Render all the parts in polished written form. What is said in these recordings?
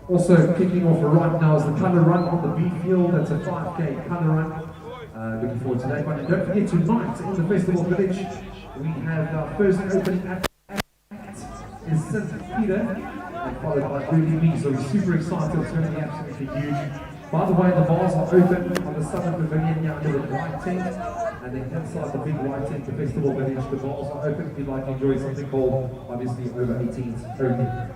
Also kicking off right now is the colour run on the B field. That's a 5K colour run. Looking forward to that one. And don't forget, tonight in the Festival Village, we have our first opening act is St. Peter, and followed by Rugby Me. So we're super excited. It's going to be absolutely huge. By the way, the bars are open on the southern pavilion here under the white tent, and then inside the big white tent, the Festival Village, the bars are open if you'd like to enjoy something called, obviously, over 18s only.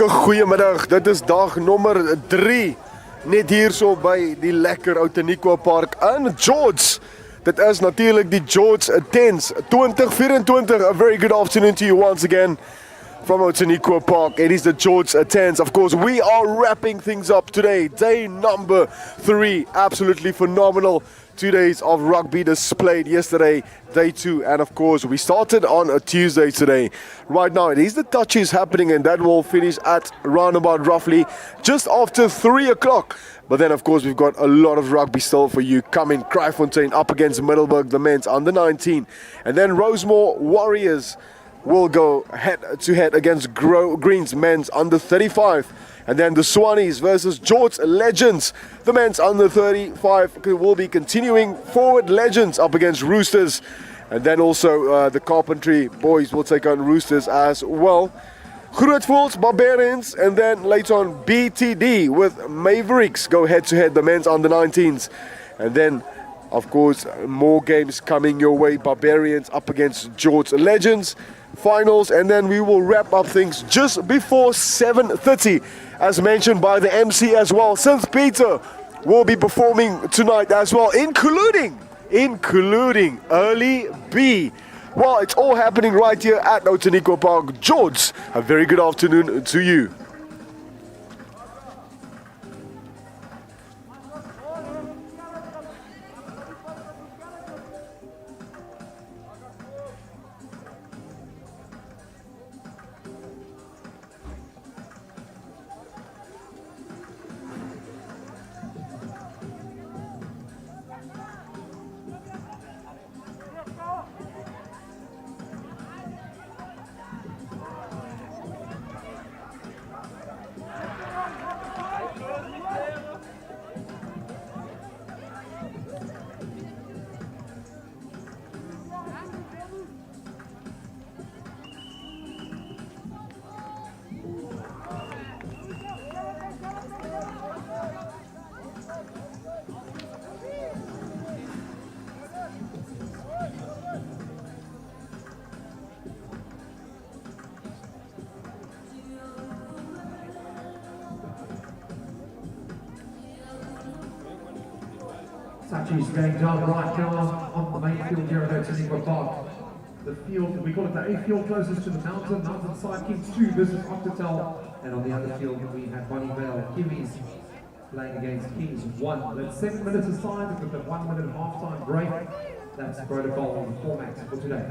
Goeiemiddag, dit is dag nommer 3 net hierso by die lekker Outenigua Park in George. Dit is natuurlijk die George Tens 2024. A very good afternoon to you once again from Outenigua Park. It is the George Tens. Of course, we are wrapping things up today. Day number 3, absolutely phenomenal 2 days of rugby displayed yesterday, day 2, and of course we started on a Tuesday today. Right now it is the touches happening, and that will finish at round about roughly just after 3 o'clock. But then of course we've got a lot of rugby still for you coming. Fontaine up against Middleburg, the men's under 19, and then Rosemore Warriors will go head to head against Green's men's under 35. And then the Swanes versus George Legends, the men's under 35, will be continuing. Forward Legends up against Roosters. And then also the Carpentry boys will take on Roosters as well. Grootvoels, Barbarians, and then later on BTD with Mavericks go head to head, the men's under 19s. And then of course more games coming your way. Barbarians up against George Legends. Finals, and then we will wrap up things just before 7:30, as mentioned by the MC as well. St. Peter will be performing tonight as well, including early B. Well, it's all happening right here at Outenigua Park. George, a very good afternoon to you. Touches going down right now on the main field here at Outenigua Park. The field, we call it the A field closest to the mountainside Kings 2 versus Octatel. And on the other field we have Bonnyvale Kiwis playing against Kings 1. That's 7 minutes aside with a 1 minute half-time break. That's protocol and format for today.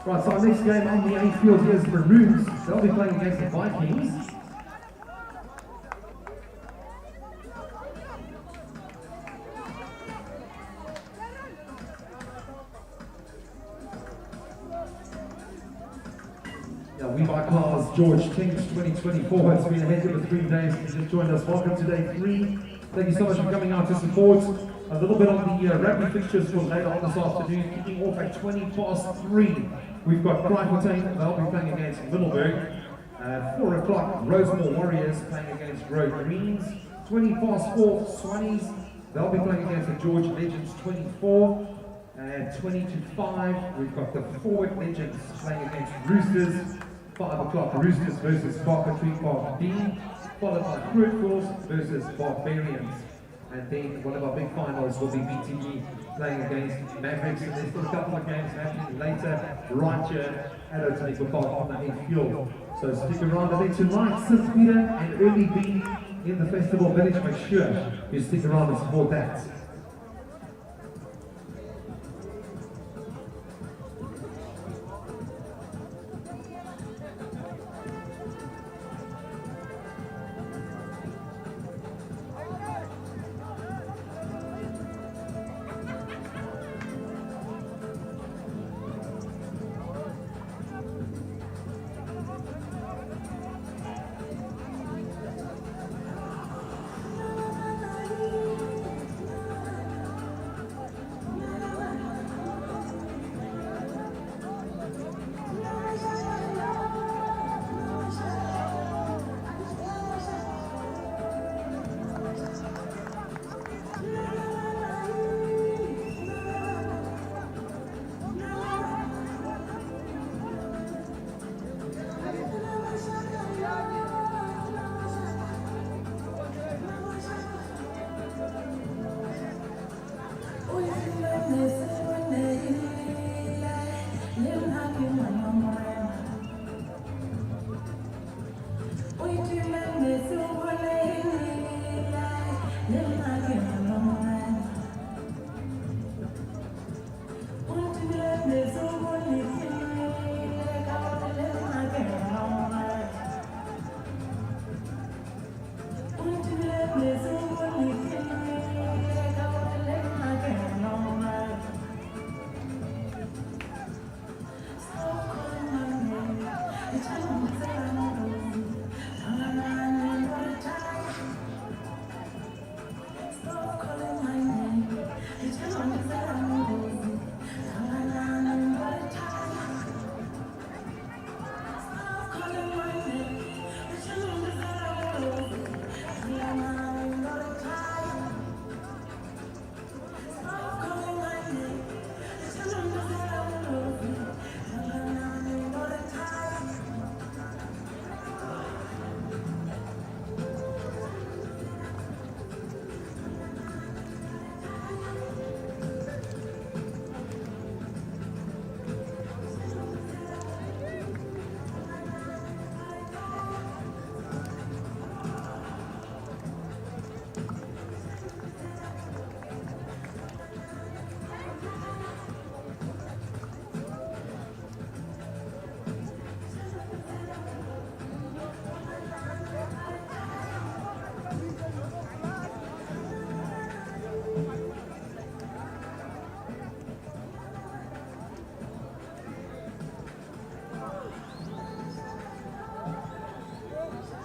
Right, so our next game on the A field here is Maroons. They'll be playing against the Vikings. We buy cars, George Tinks 2024. It's been a heck of a 3 days since you just joined us. Welcome to day 3. Thank you so much for coming out to support. A little bit on the rugby fixtures for later on this afternoon. Kicking off at 3:20. We've got Fontaine. They'll be playing against Middleburg. 4 o'clock, Rosemore Warriors playing against Greens. 4:20, Swanes. They'll be playing against the George Legends 24. 20:05, we've got the Forward Legends playing against Roosters. 5 o'clock, Roosters versus Carpentry Park B, followed by Fruitfuls versus Barbarians. And then one of our big finals will be BTG playing against Mavericks. And there's still a couple of games happening later, right here at Outenigua Park on the A field. So stick around. And then tonight, St. Peter and Early B in the Festival Village. Make sure you stick around and support that.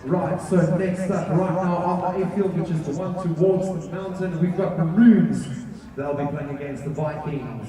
Right, so next up right now on the A field, which is the one towards the mountain, we've got Maroons. They'll be playing against the Vikings.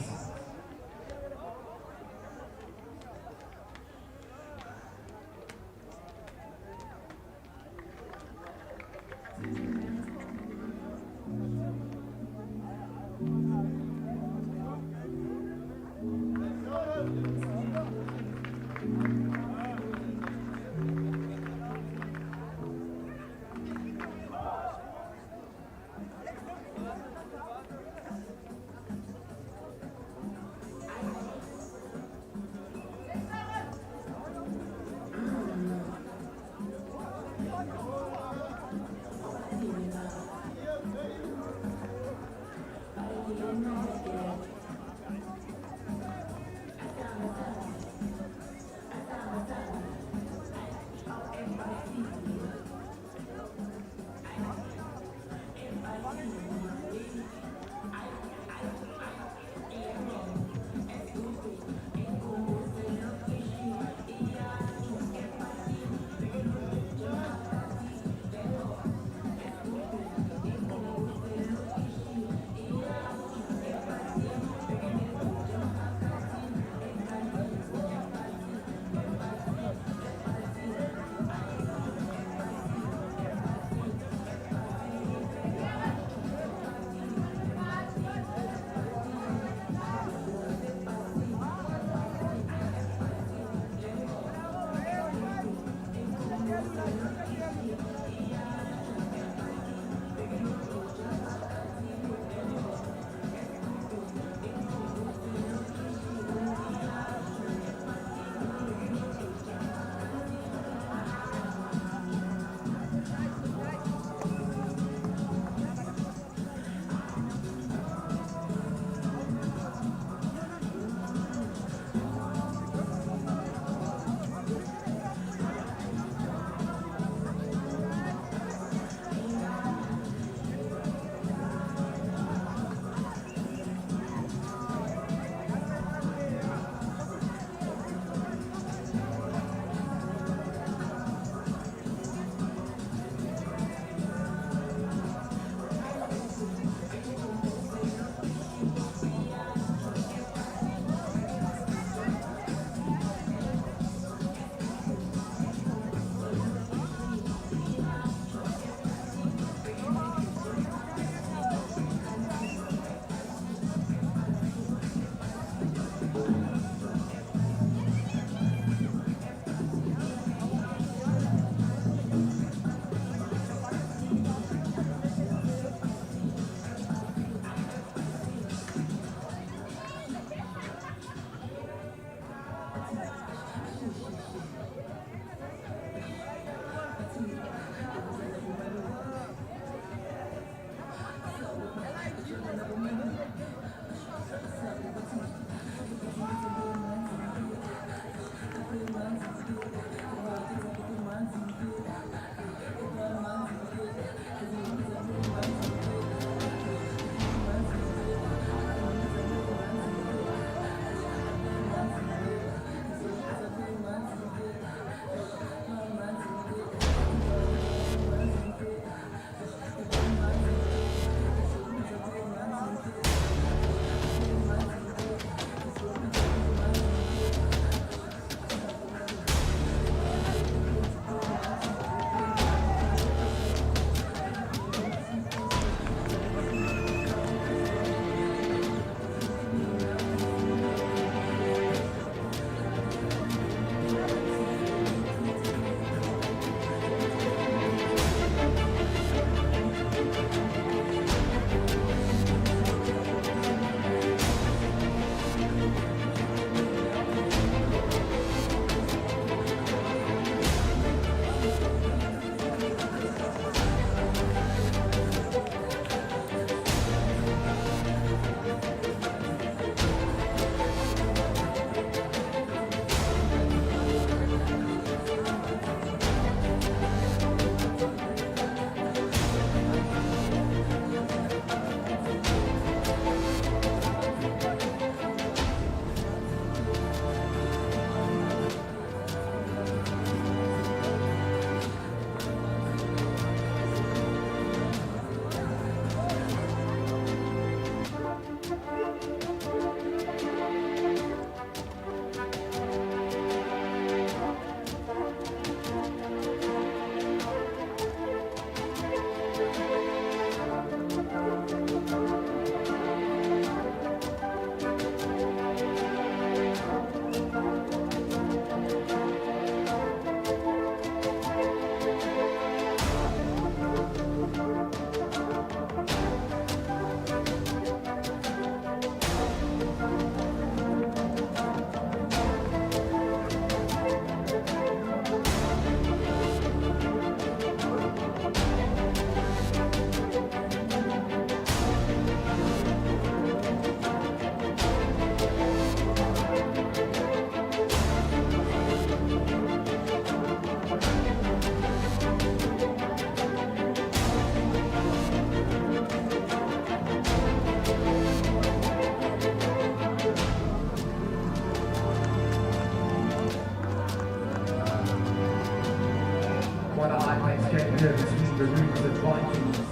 game here between the Roosters and Vikings.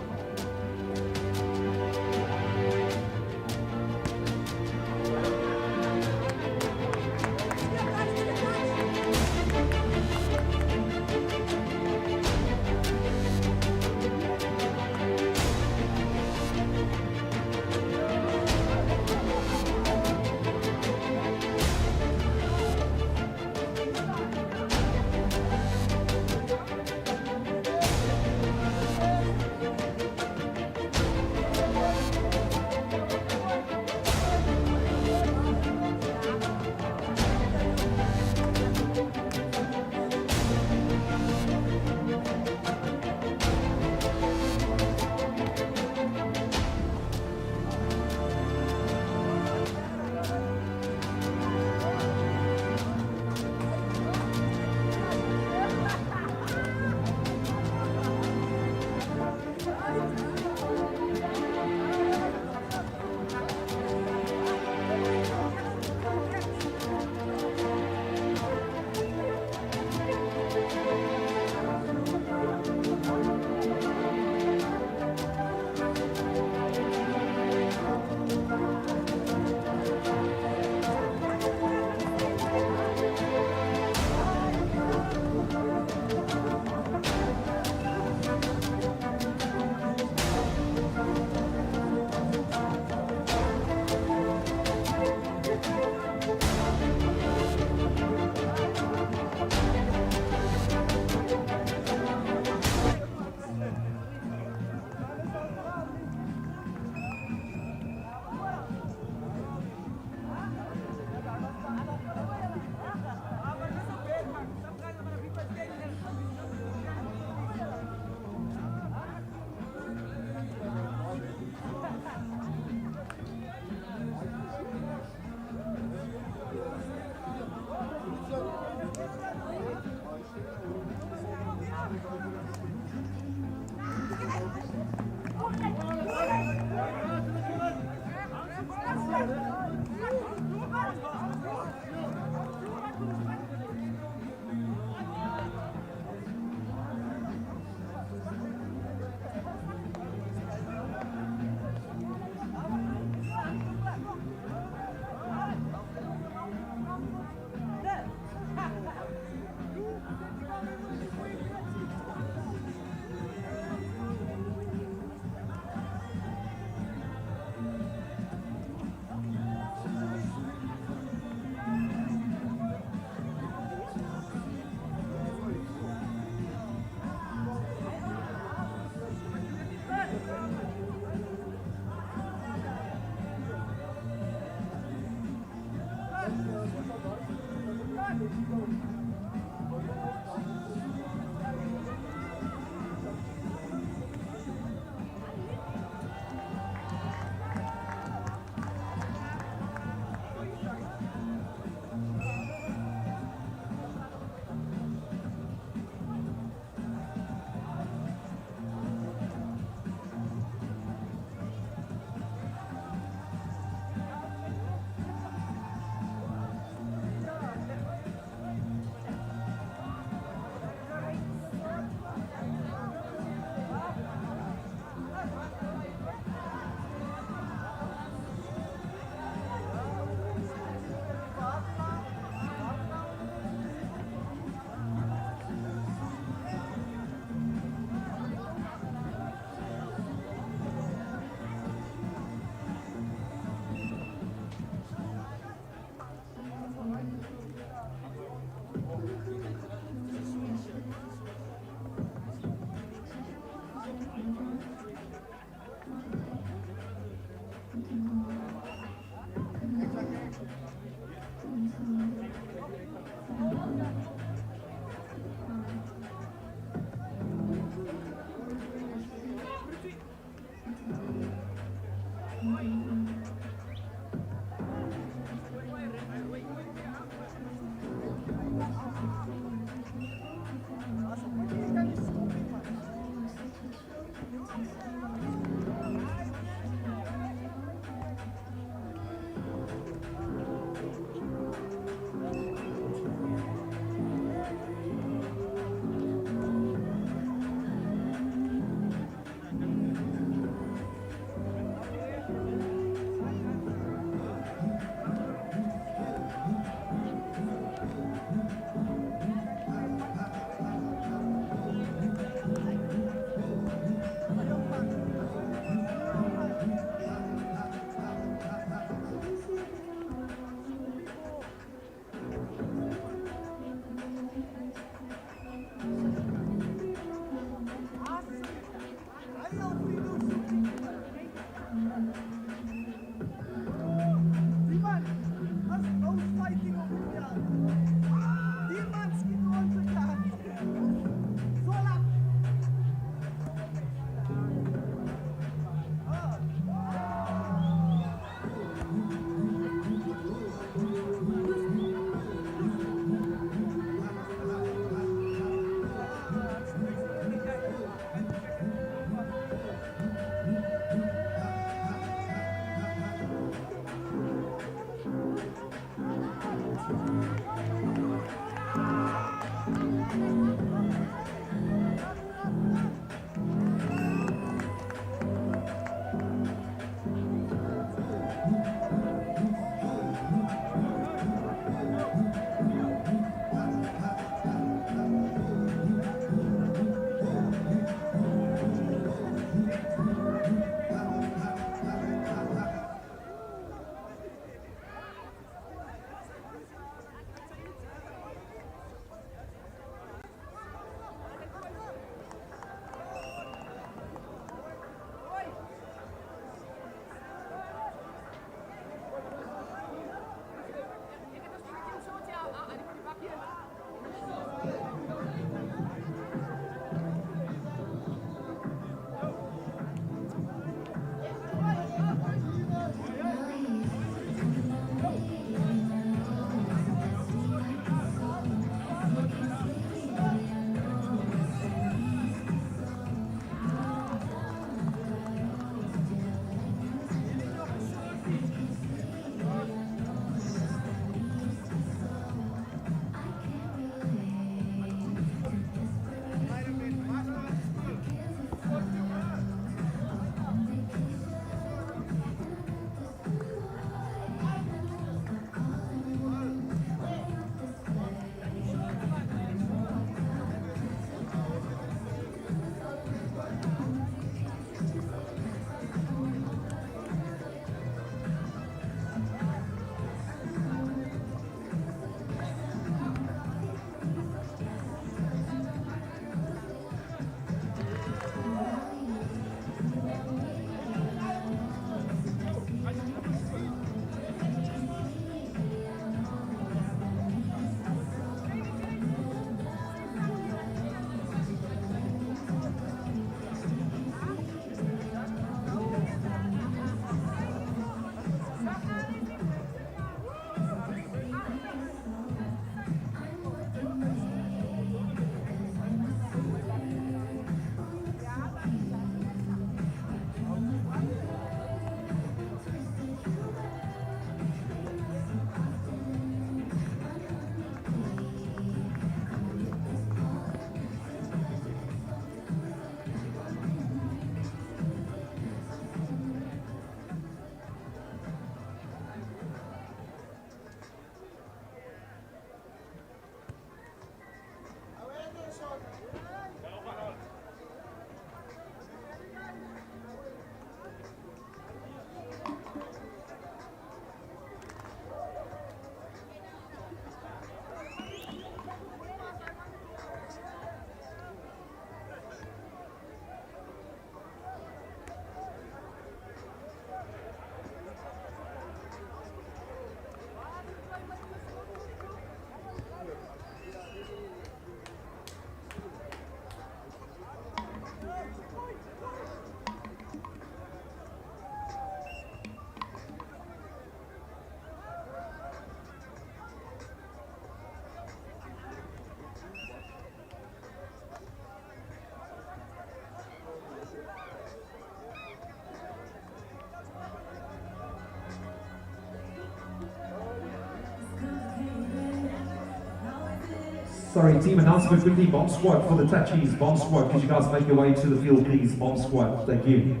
Sorry, team announcement quickly. Bomb squad for the touchies. Bomb squad, could you guys make your way to the field, please? Bomb squad, thank you.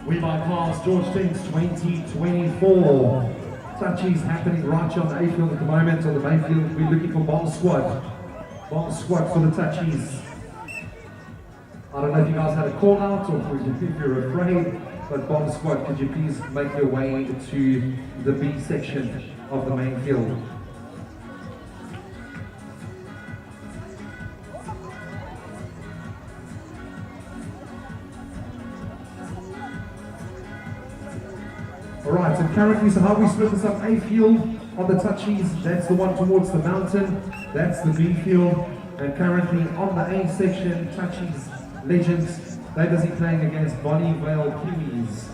We bypass George Thames 2024. Touchies happening right here on the A field at the moment. On the main field, we're looking for bomb squad. Bomb squad for the touchies. I don't know if you guys had a call out or if you're afraid, but bomb squad, could you please make your way to the B section of the main field? Alright, so currently, so how we split this up, A field on the touchies, that's the one towards the mountain, that's the B field, and currently on the A section, touchies, legends, they're busy playing against Bonnie Vale Kiwis.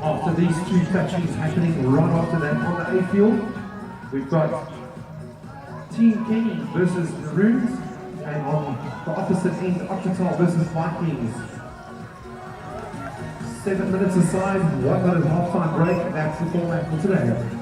After these two touches happening right after that on the A field, we've got Team Kenny versus Maroons, and on the opposite end, Occidental versus Vikings. 7 minutes aside, 1 minute half-time break, that's the format for today.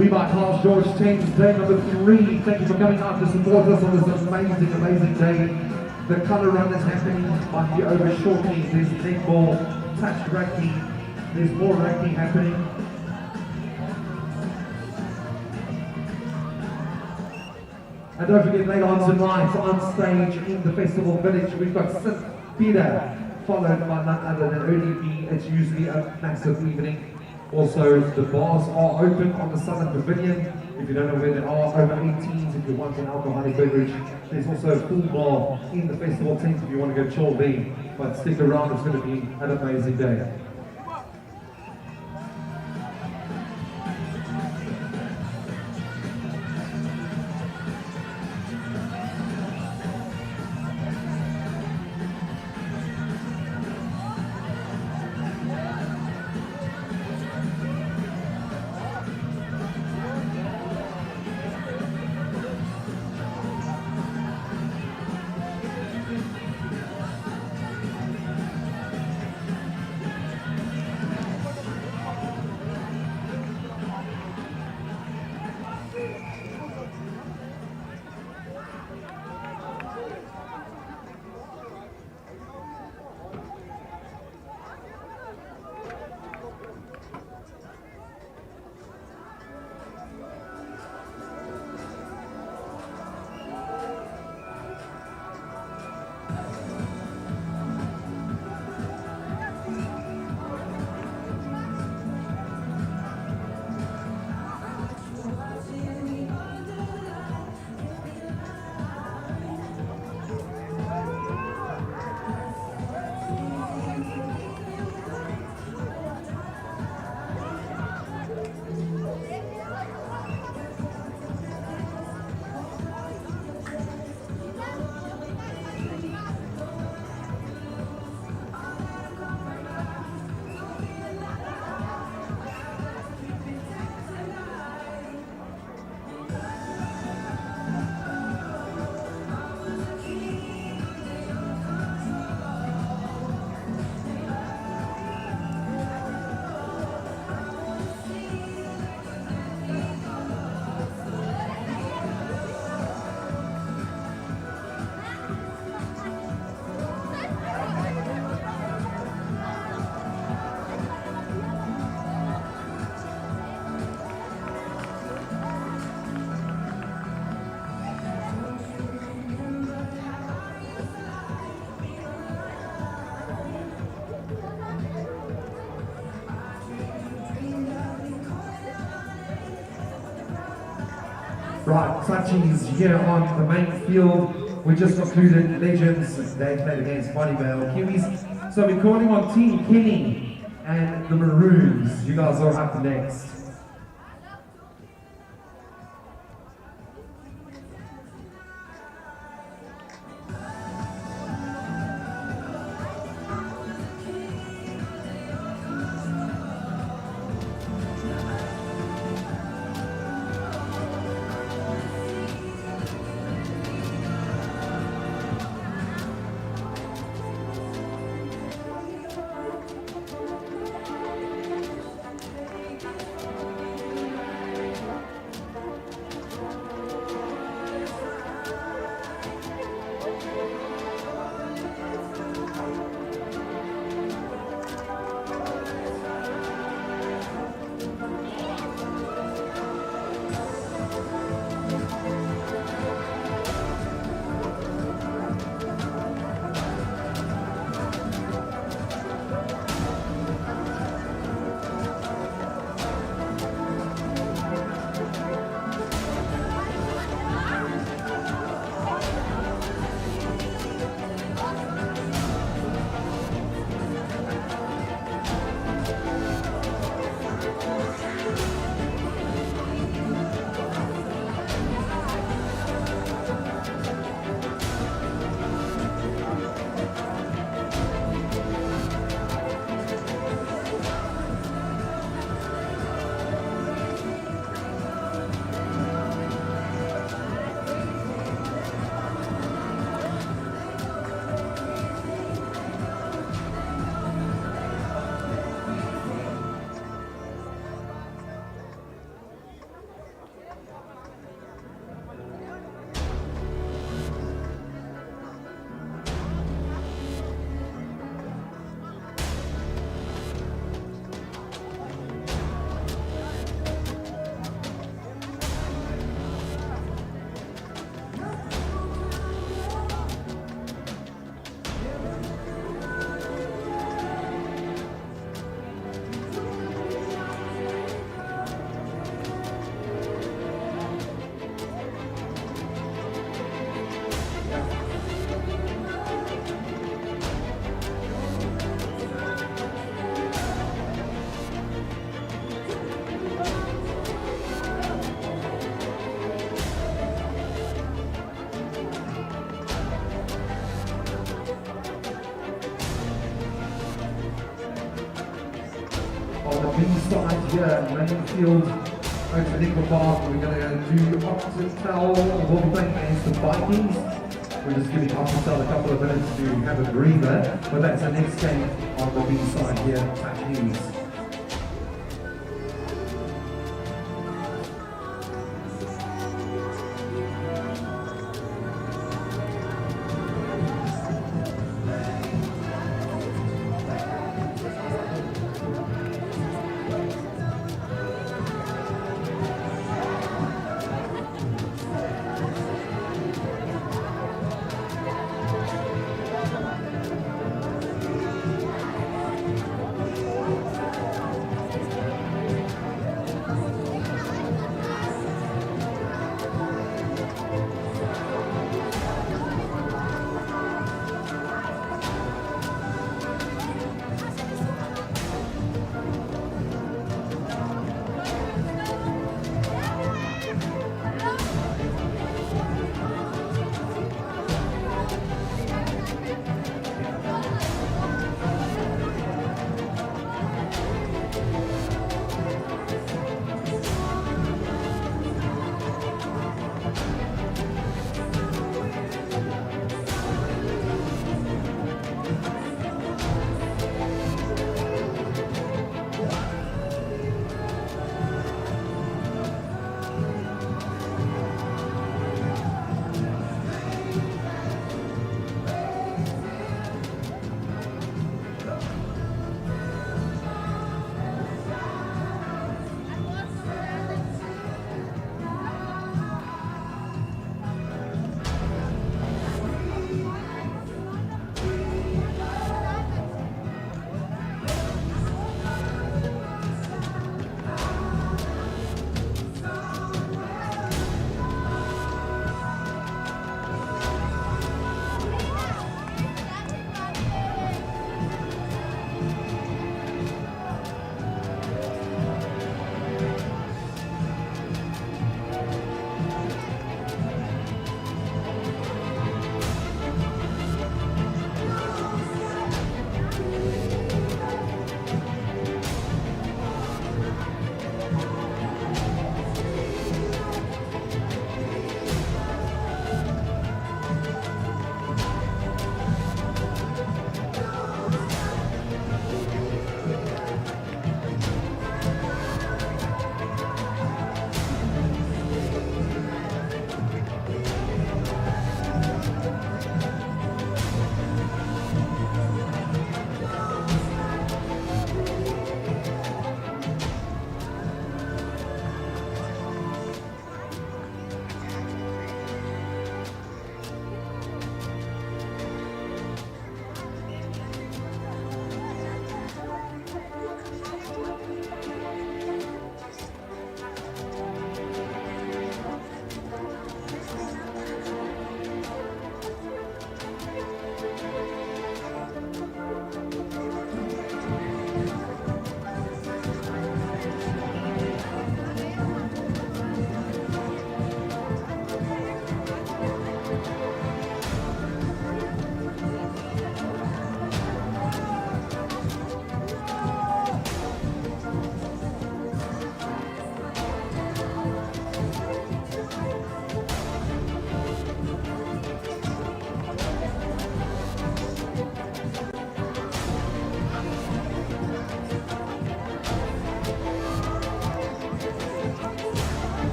We by Carl George Thames, day number 3. Thank you for coming out to support us on this amazing day. The colour run is happening. Might be over shortly. There's netball, touch rugby. There's more rugby happening. And don't forget later on tonight, on stage in the Festival Village, we've got St. Peter, followed by none other than ODB. It's usually a massive evening. Also, the bars are open on the Southern Pavilion. If you don't know where they are, over 18s if you want an alcoholic beverage. There's also a pool bar in the festival tent if you want to go chill there. But stick around, it's going to be an amazing day. Right, Sachi's here on the main field. We just concluded Legends. They played against Bonnievale Kiwis. So we're calling on Team Kenny and the Maroons. You guys are up next. on the B side here, main field, Outenigua Park. We're going to do Optitel. We'll be playing against the Vikings. We're just giving Optitel a couple of minutes to have a breather, but that's the next game on the B side here at News.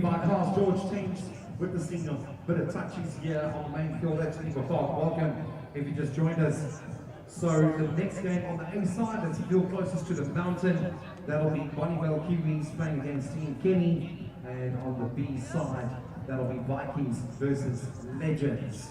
Rugby by Cars, George teams witnessing a bit of touches here on the main field at Outenigua Park. Welcome if you just joined us. So the next game on the A side, that's the field closest to the mountain. That'll be Bonnievale Kiwis playing against Team Kenny. And on the B side, that'll be Vikings versus Legends.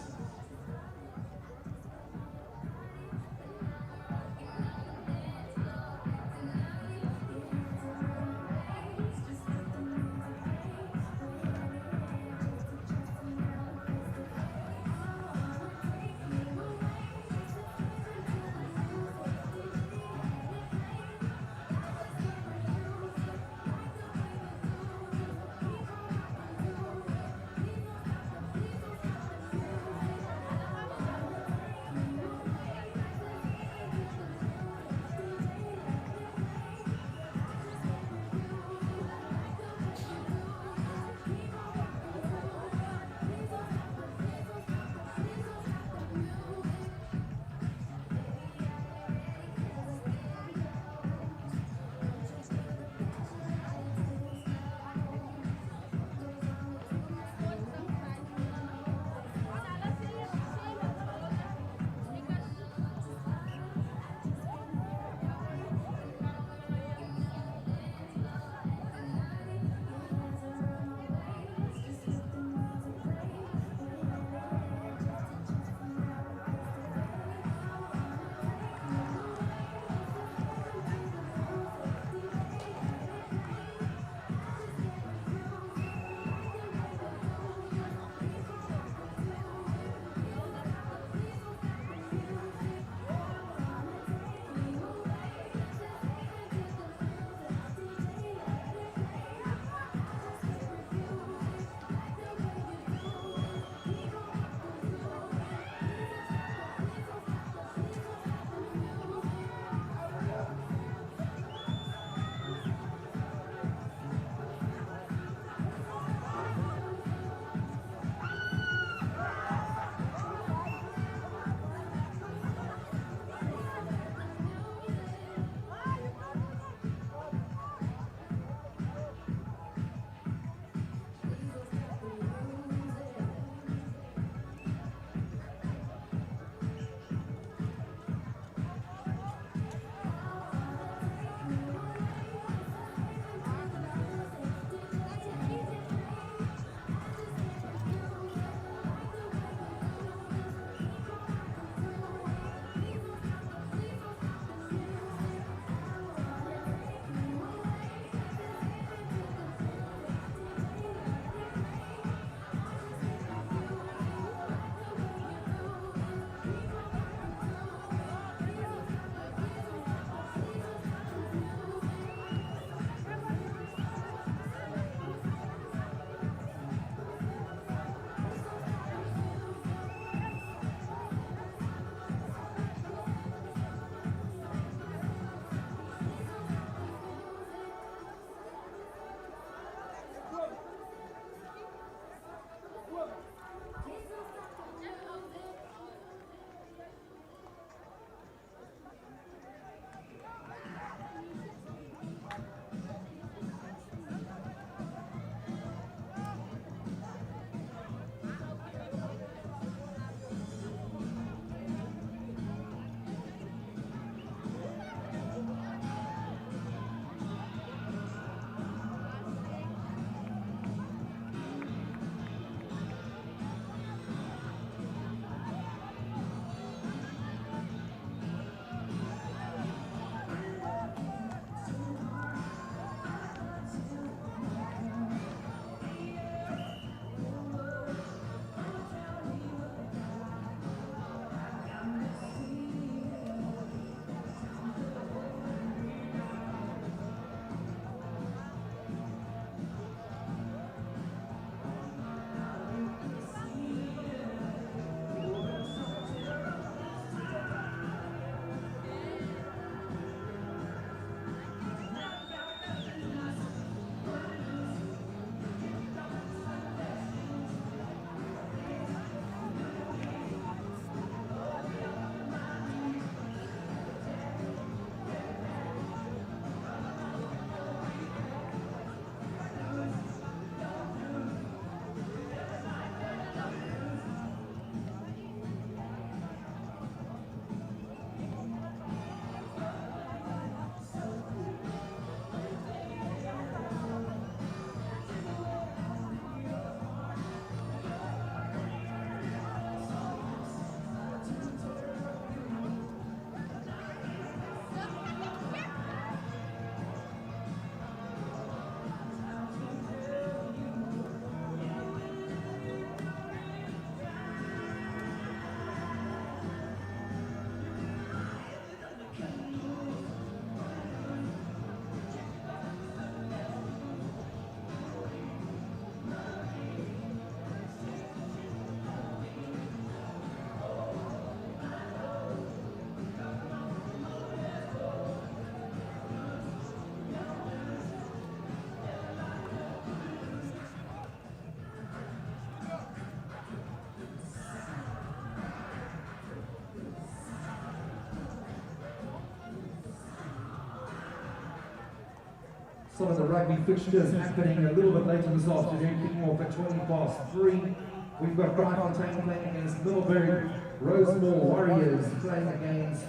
some of the rugby fixtures happening a little bit later this afternoon, kicking off at 3:20. We've got Fontaine playing against Middleburg, Rosemore Warriors playing against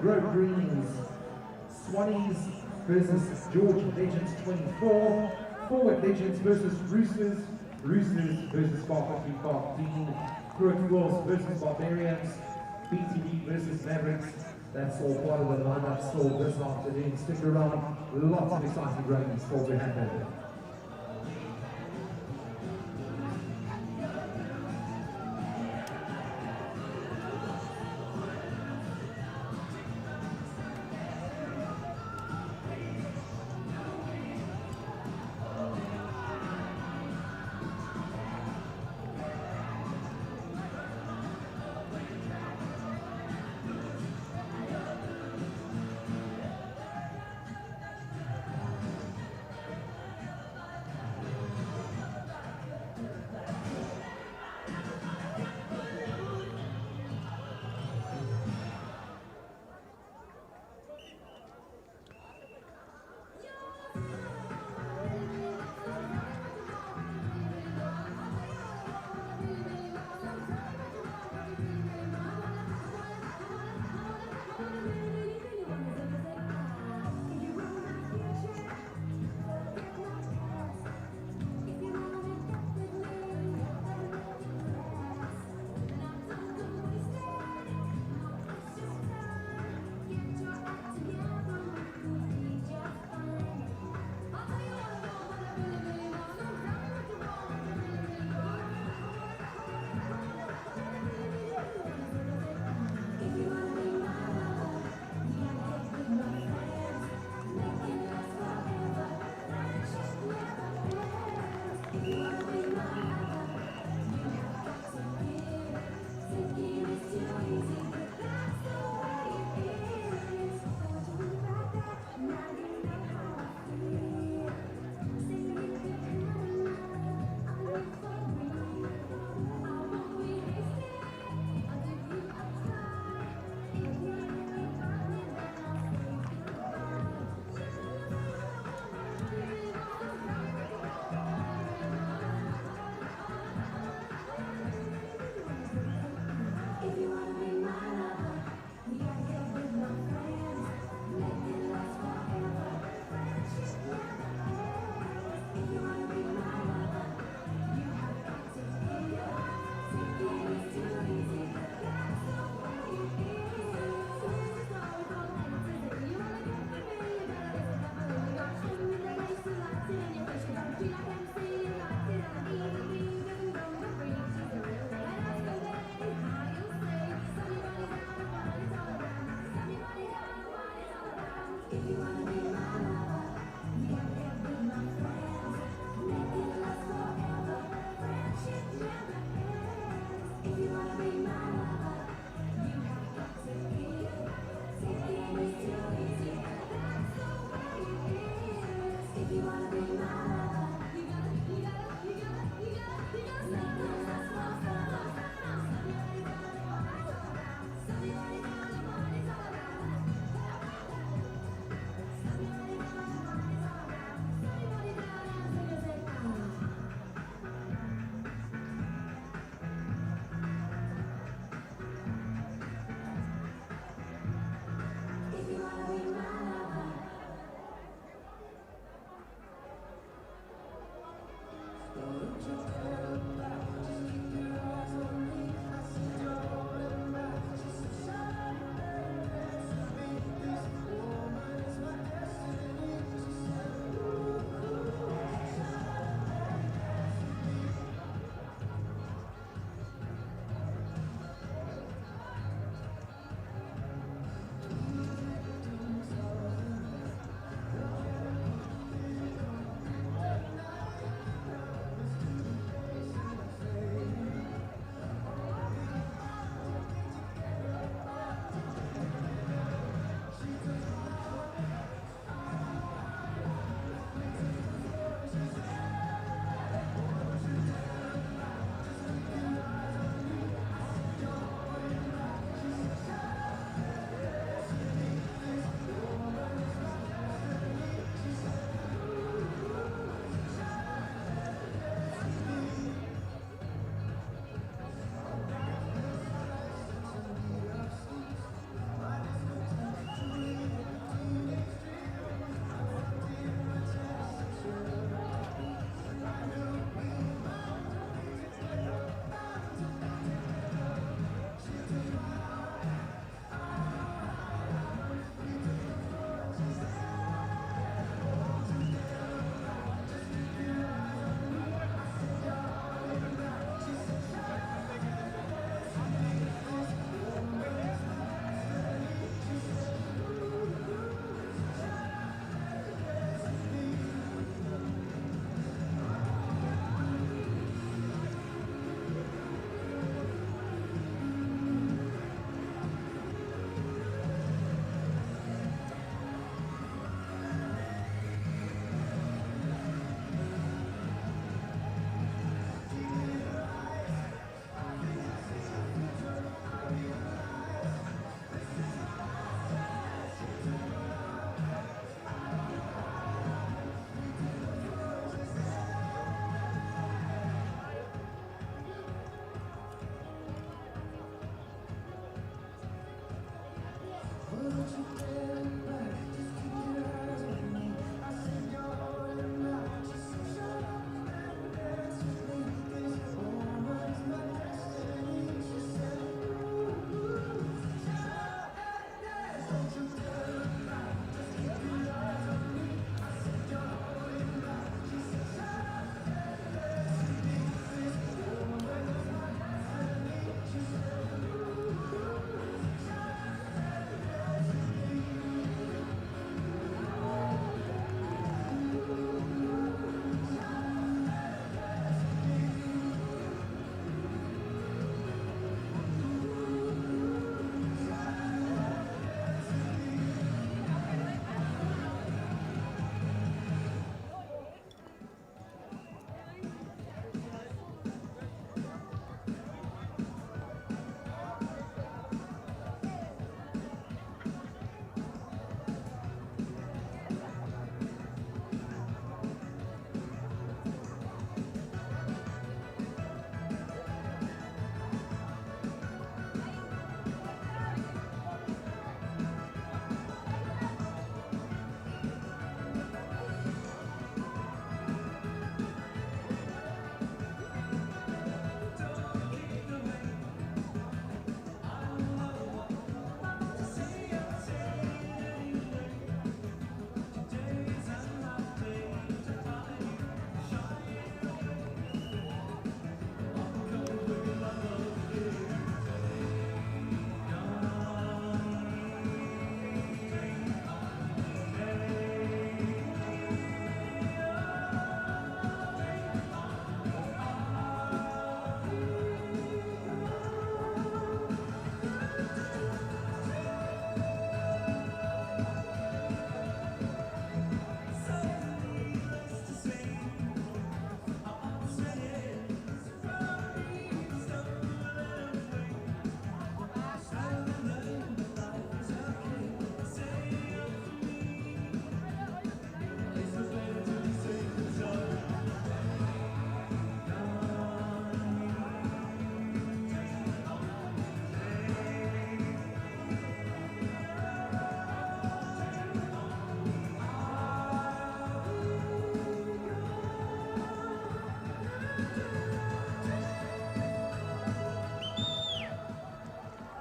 Grove Greens, Swanes versus George Legends 24, Forward Legends versus Roosters, Roosters versus Carpentry 15, Outenigua versus Barbarians, BTV versus Mavericks. That's all part of the lineup still this afternoon. Stick around, lots of exciting rugby still to happen.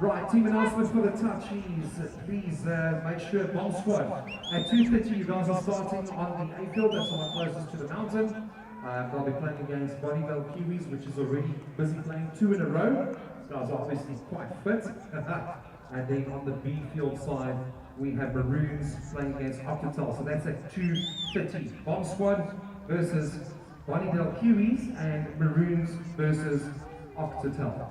Right, team announcement for the touchies. Please make sure bomb squad. At 2:30, you guys are starting on the A field. That's the one closest to the mountain. They'll be playing against Bonnievale Kiwis, which is already busy playing 2 in a row. These guys are obviously quite fit. And then on the B field side, we have Maroons playing against Octatel. So that's at 2:30. Bomb squad versus Bonnievale Kiwis and Maroons versus Octatel.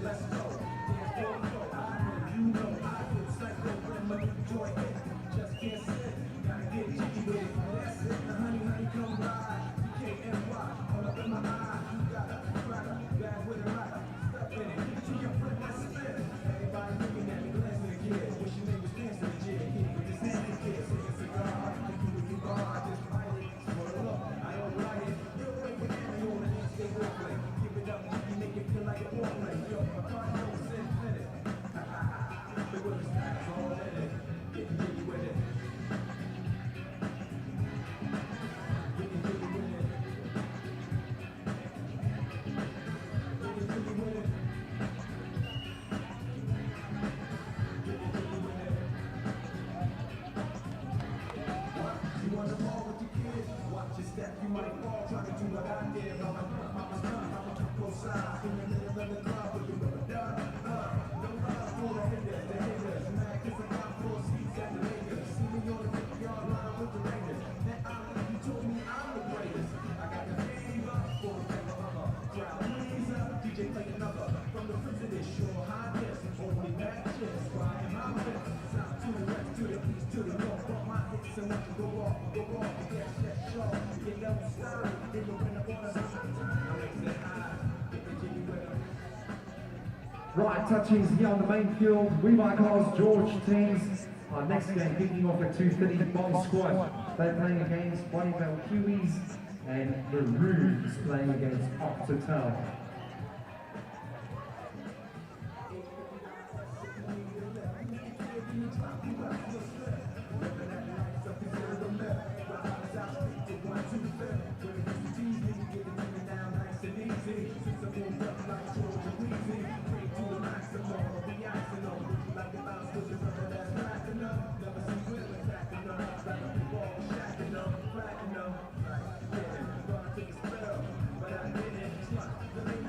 let's go. Dance for the flow. I know, you know, I feel psycho when my new joy hit. Just can't sit, gotta get jiggy with it. That's it, the honey, honey, come by. K-N-Y, all up in my eye. You got a cracker, bad with a rocker. Step in it, give it to your friend, let's spin. Everybody looking at me, glancing at kids. Wish your name was dancing the jig. Hit with this nasty kid, sing a cigar. You do what you are, I just light it. Swirl up, I don't write it. You'll wait for me on the next day roleplay. Give it up, you make it feel like a foreplay. Yo, my car don't sit in it. The world is not all in it. Get jiggy with it. You might fall trying to do what I did. Mama's son, I'ma keep both sides. In the middle of the club, but you never done. No love for the haters. Mad cause I got 4 seats at the Lakers. See me on the 50-yard line with the Raiders. That island, you told me I'm the greatest. I got the fever for the flavor of a crowd pleaser. DJ play another from the prison this sure highness. Only matches, flying my whip. South to the west, to the east, to the north. Bump my hits and watch you go off. Get that show. Get up and stir. In the winter water. I'm making it high. Get the jiggy with them. Right, touches here on the main field. We like ours, George teams. Our next game kicking off at 2:30. Bomb Squad. They're playing against Bonnievale Kiwis, and the Roosters playing against Outenigua. But I didn't.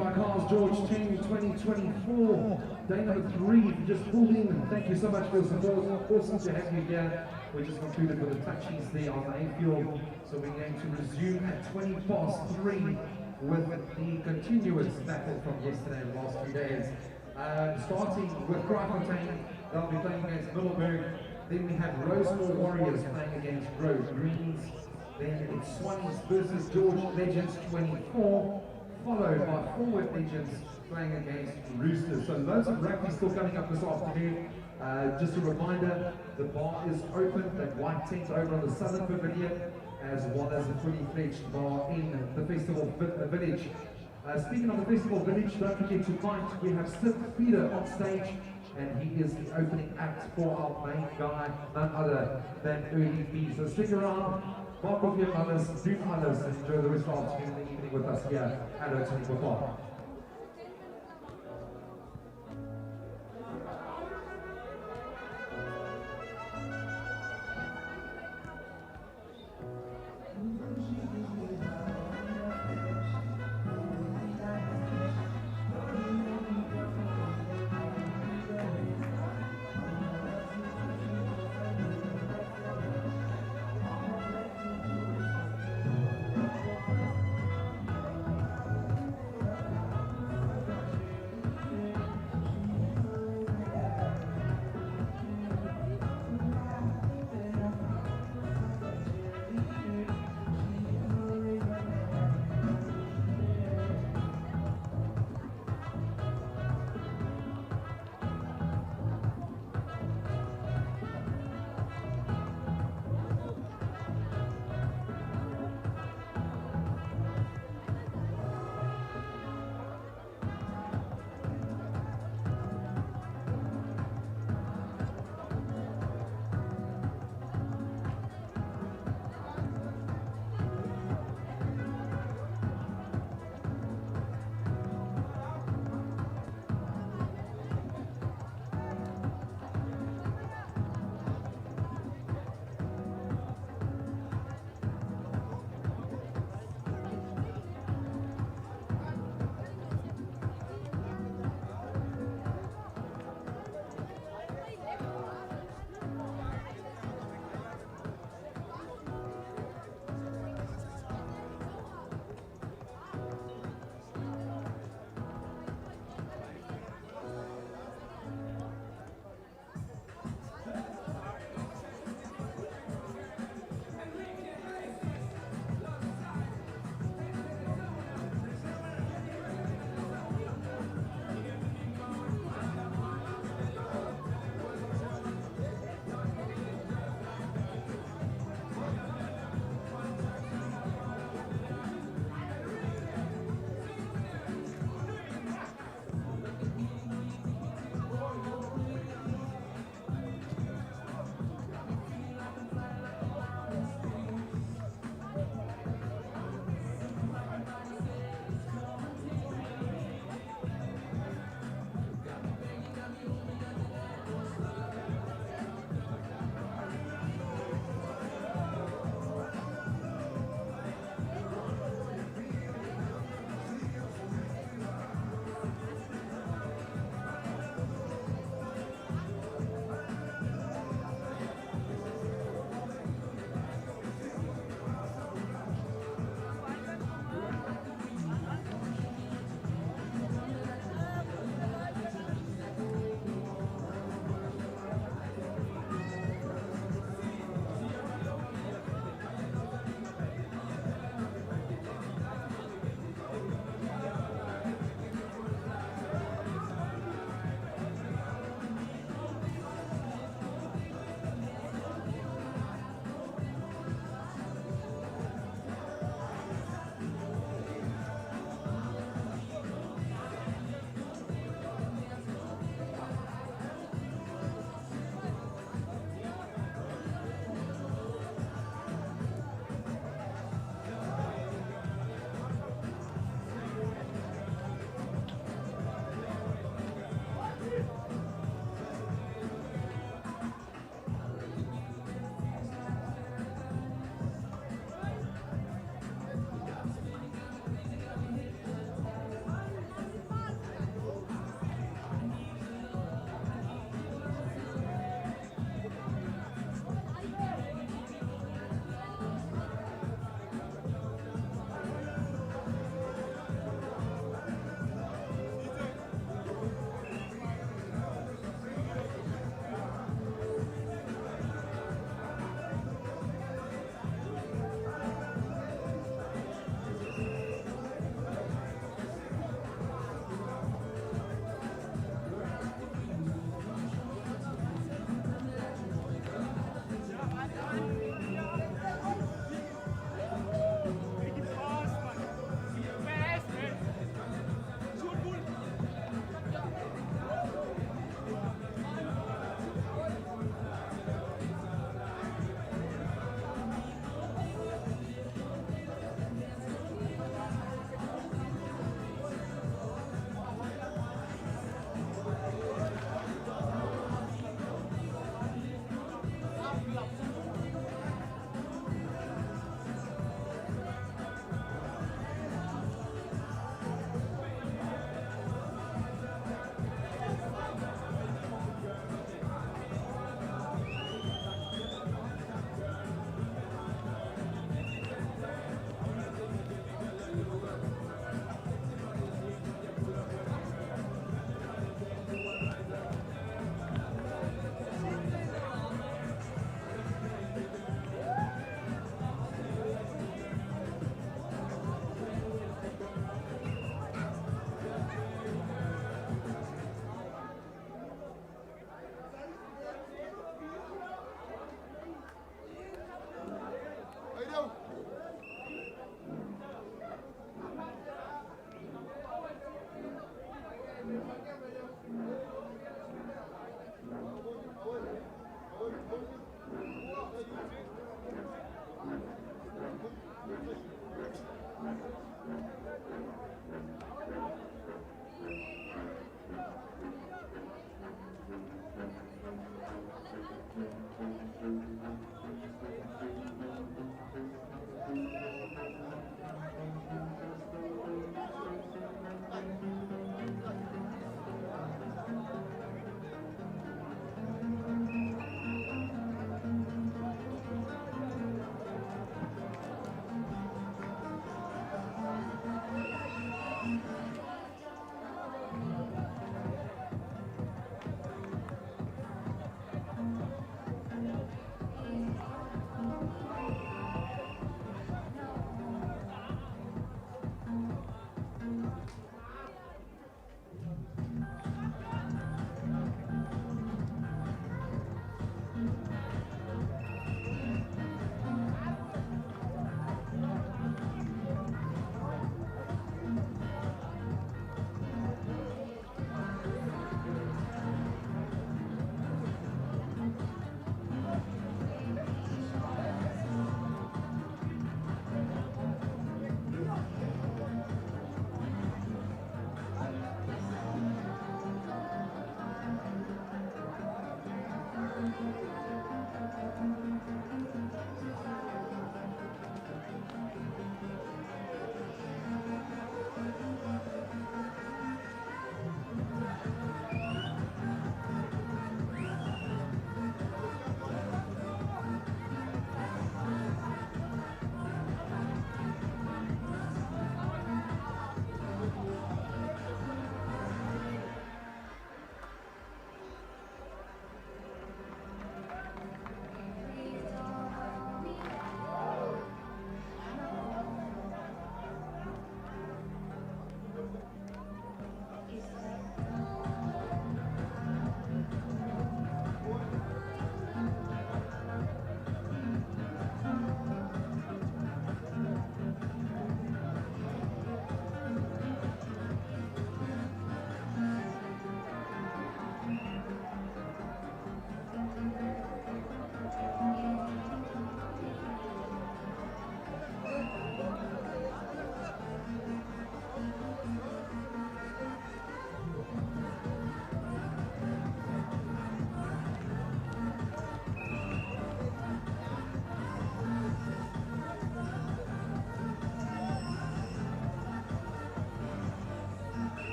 by Cars George 10 2024. Day number 3, if you just pulled in, thank you so much for your support. Awesome to have you here. We just concluded with the touchies there on the A-field. So we're going to resume at 3:20 with the continuous battle from yesterday and the last 2 days. Starting with Carpentry, they'll be playing against Middleburg. Then we have Rosemore Warriors playing against Greens. Then it's Swanes versus George Legends 24, followed by Forward Legends playing against Roosters. So loads of rugby still coming up this afternoon. Just a reminder, the bar is open, that white tent over on the southern pavilion, as well as a fully fledged bar in the festival village. Speaking of the festival village, don't forget tonight we have Sid Peter on stage, and he is the opening act for our main guy, none other than Early B. So stick around, mark off your others, do others, and enjoy the rest of the evening with us here at Outenigua Park.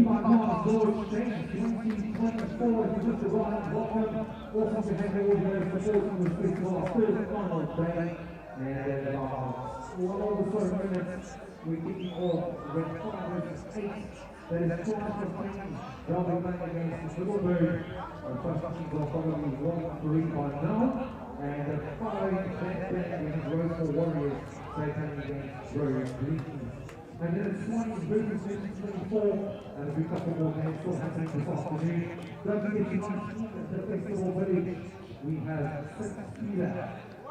Reebok Cars, George James, 2024, if you just arrived, welcome. Also to have all the support from the street for our first final day. And one over 7 minutes, we're kicking off with 5-8. That is twice for Fontaine. They'll be playing against Middleburg. First team will probably 1-3 by now. And following that game, we have Rosemore Warriors. They're playing against Roosters. And then it's Swanes versus 24, and a good couple more games still happening this afternoon. Don't forget tonight at the Festival Village, we have fixtures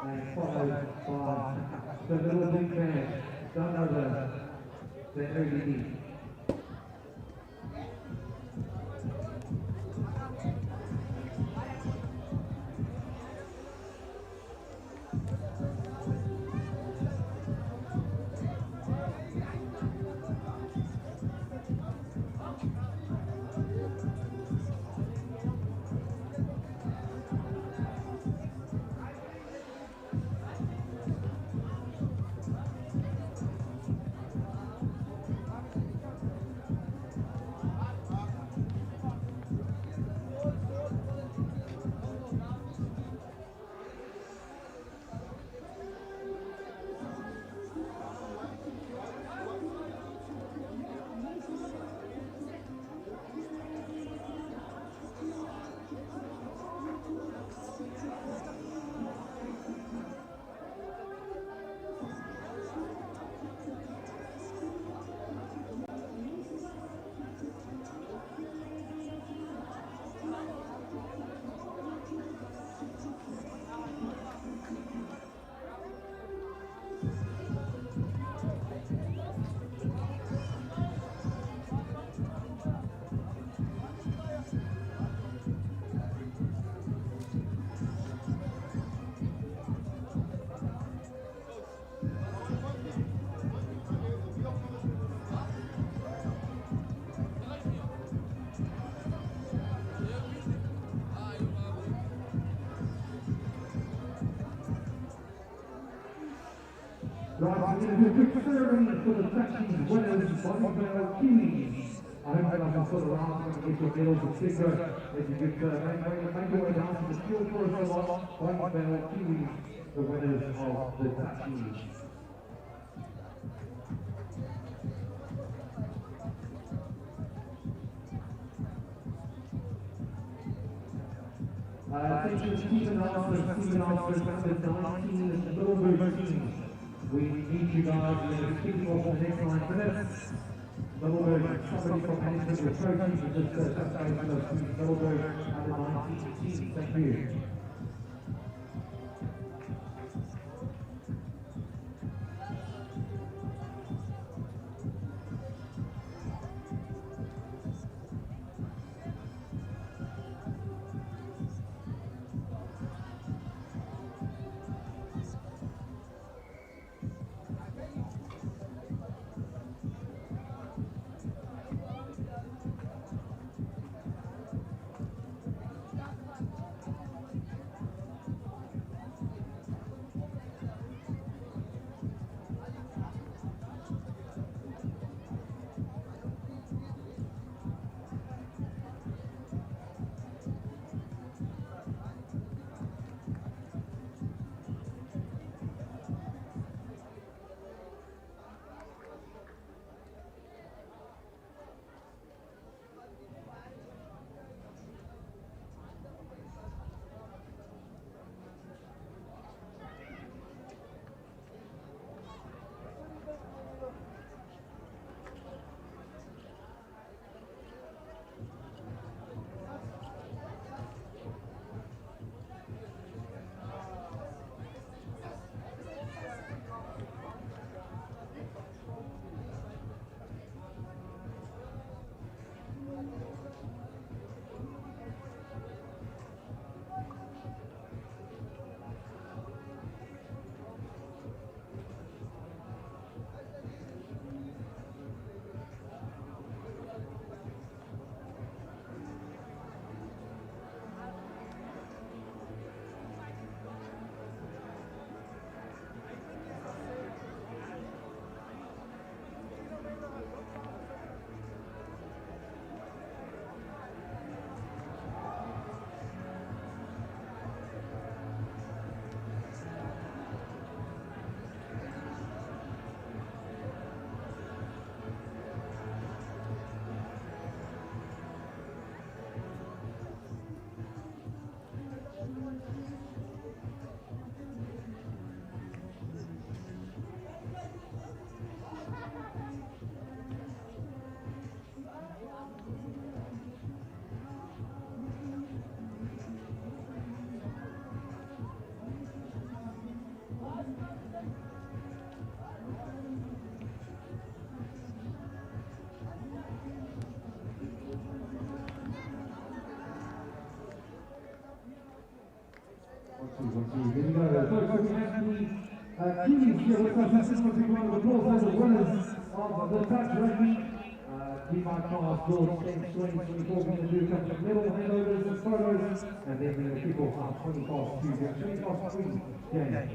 and followed by the little big band, done over the early league. Right, we're going to do a quick ceremony for the Thatchies winners, Barbarians Kiwis. I hope that I can sort of around to get your medals, etc. If you could make your way down to the field for us a lot, Barbarians Kiwis, the winners of the Thatchies. Features Stephen Alfred, number 19, the Middleburg team. We need you guys, we're going to kick off the next 9 minutes. Middleburg, somebody from management with trophies, and just touchdown for those Middleburg under 19 team. Thank you. Kiwis here with us. This is what we want to applause as the winners of the touch rugby. Levi Carl's George James Swanes 24 going to do a couple of medal handovers and photos, and then we will kick off our 20 past 2, 20 past 3 game.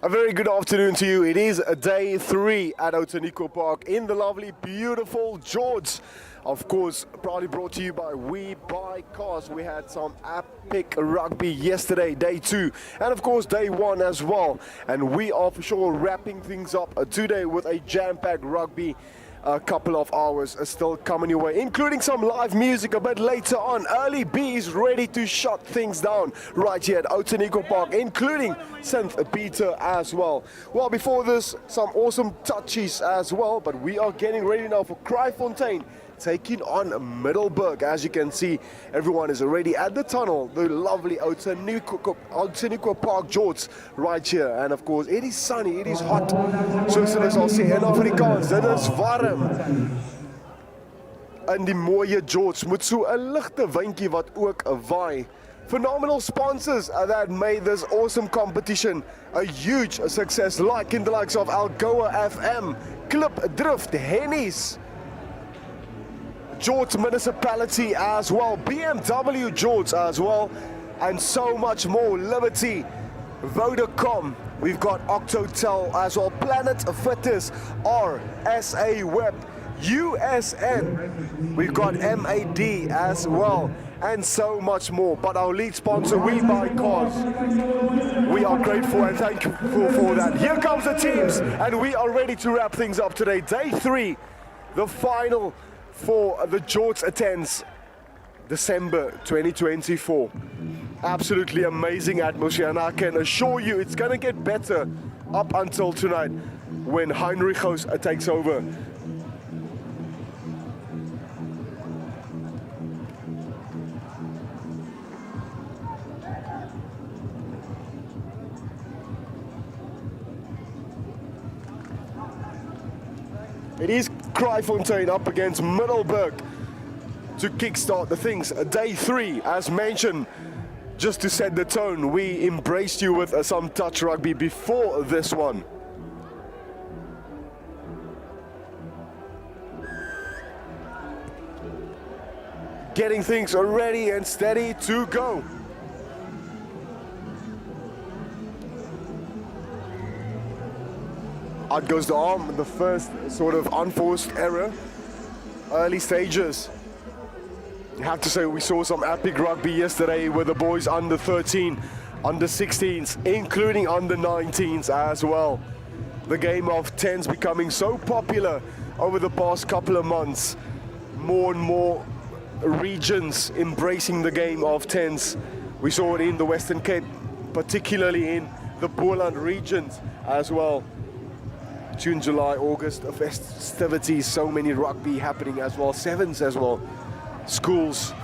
A very good afternoon to you. It is day 3 at Outenigua Park in the lovely, beautiful George. Of course, proudly brought to you by We Buy Cars. We had some epic rugby yesterday, day 2, and of course day 1 as well. And we are for sure wrapping things up today with a jam-packed rugby. A couple of hours are still coming your way, including some live music a bit later on. Early B is ready to shut things down right here at Outenigua Park, including St. Peter as well. Well, before this, some awesome touches as well, but we are getting ready now for Fontaine taking on Middleburg. As you can see, everyone is already at the tunnel, the lovely Outenigua Park George right here. And of course, it is sunny, it is hot. Soos hulle sal sê in Afrikaans, dit is warm. In die mooie George met so 'n ligte windjie wat ook waai. Phenomenal sponsors that made this awesome competition a huge success, like in the likes of Algoa FM, Klip Drift, Hennies, George Municipality as well, BMW George as well, and so much more. Liberty, Vodacom, we've got Octotel as well, Planet Fitness, RSA Web, USN, we've got MAD as well, and so much more. But our lead sponsor, We Buy Cars, we are grateful and thankful for that. Here comes the teams, and we are ready to wrap things up today. Day 3, the final for the George attends December 2024. Absolutely amazing atmosphere, and I can assure you it's going to get better up until tonight when Heinrich Hoos takes over. It is Fontaine up against Middleburg to kickstart the things. Day 3, as mentioned, just to set the tone, we embraced you with some touch rugby before this one. Getting things ready and steady to go. Out goes the arm, the first sort of unforced error. Early stages. I have to say we saw some epic rugby yesterday with the boys under 13, under 16s, including under 19s as well. The game of 10s becoming so popular over the past couple of months. More and more regions embracing the game of 10s. We saw it in the Western Cape, particularly in the Boland regions as well. June, July, August, festivities, so many rugby happening as well, 7s as well, schools.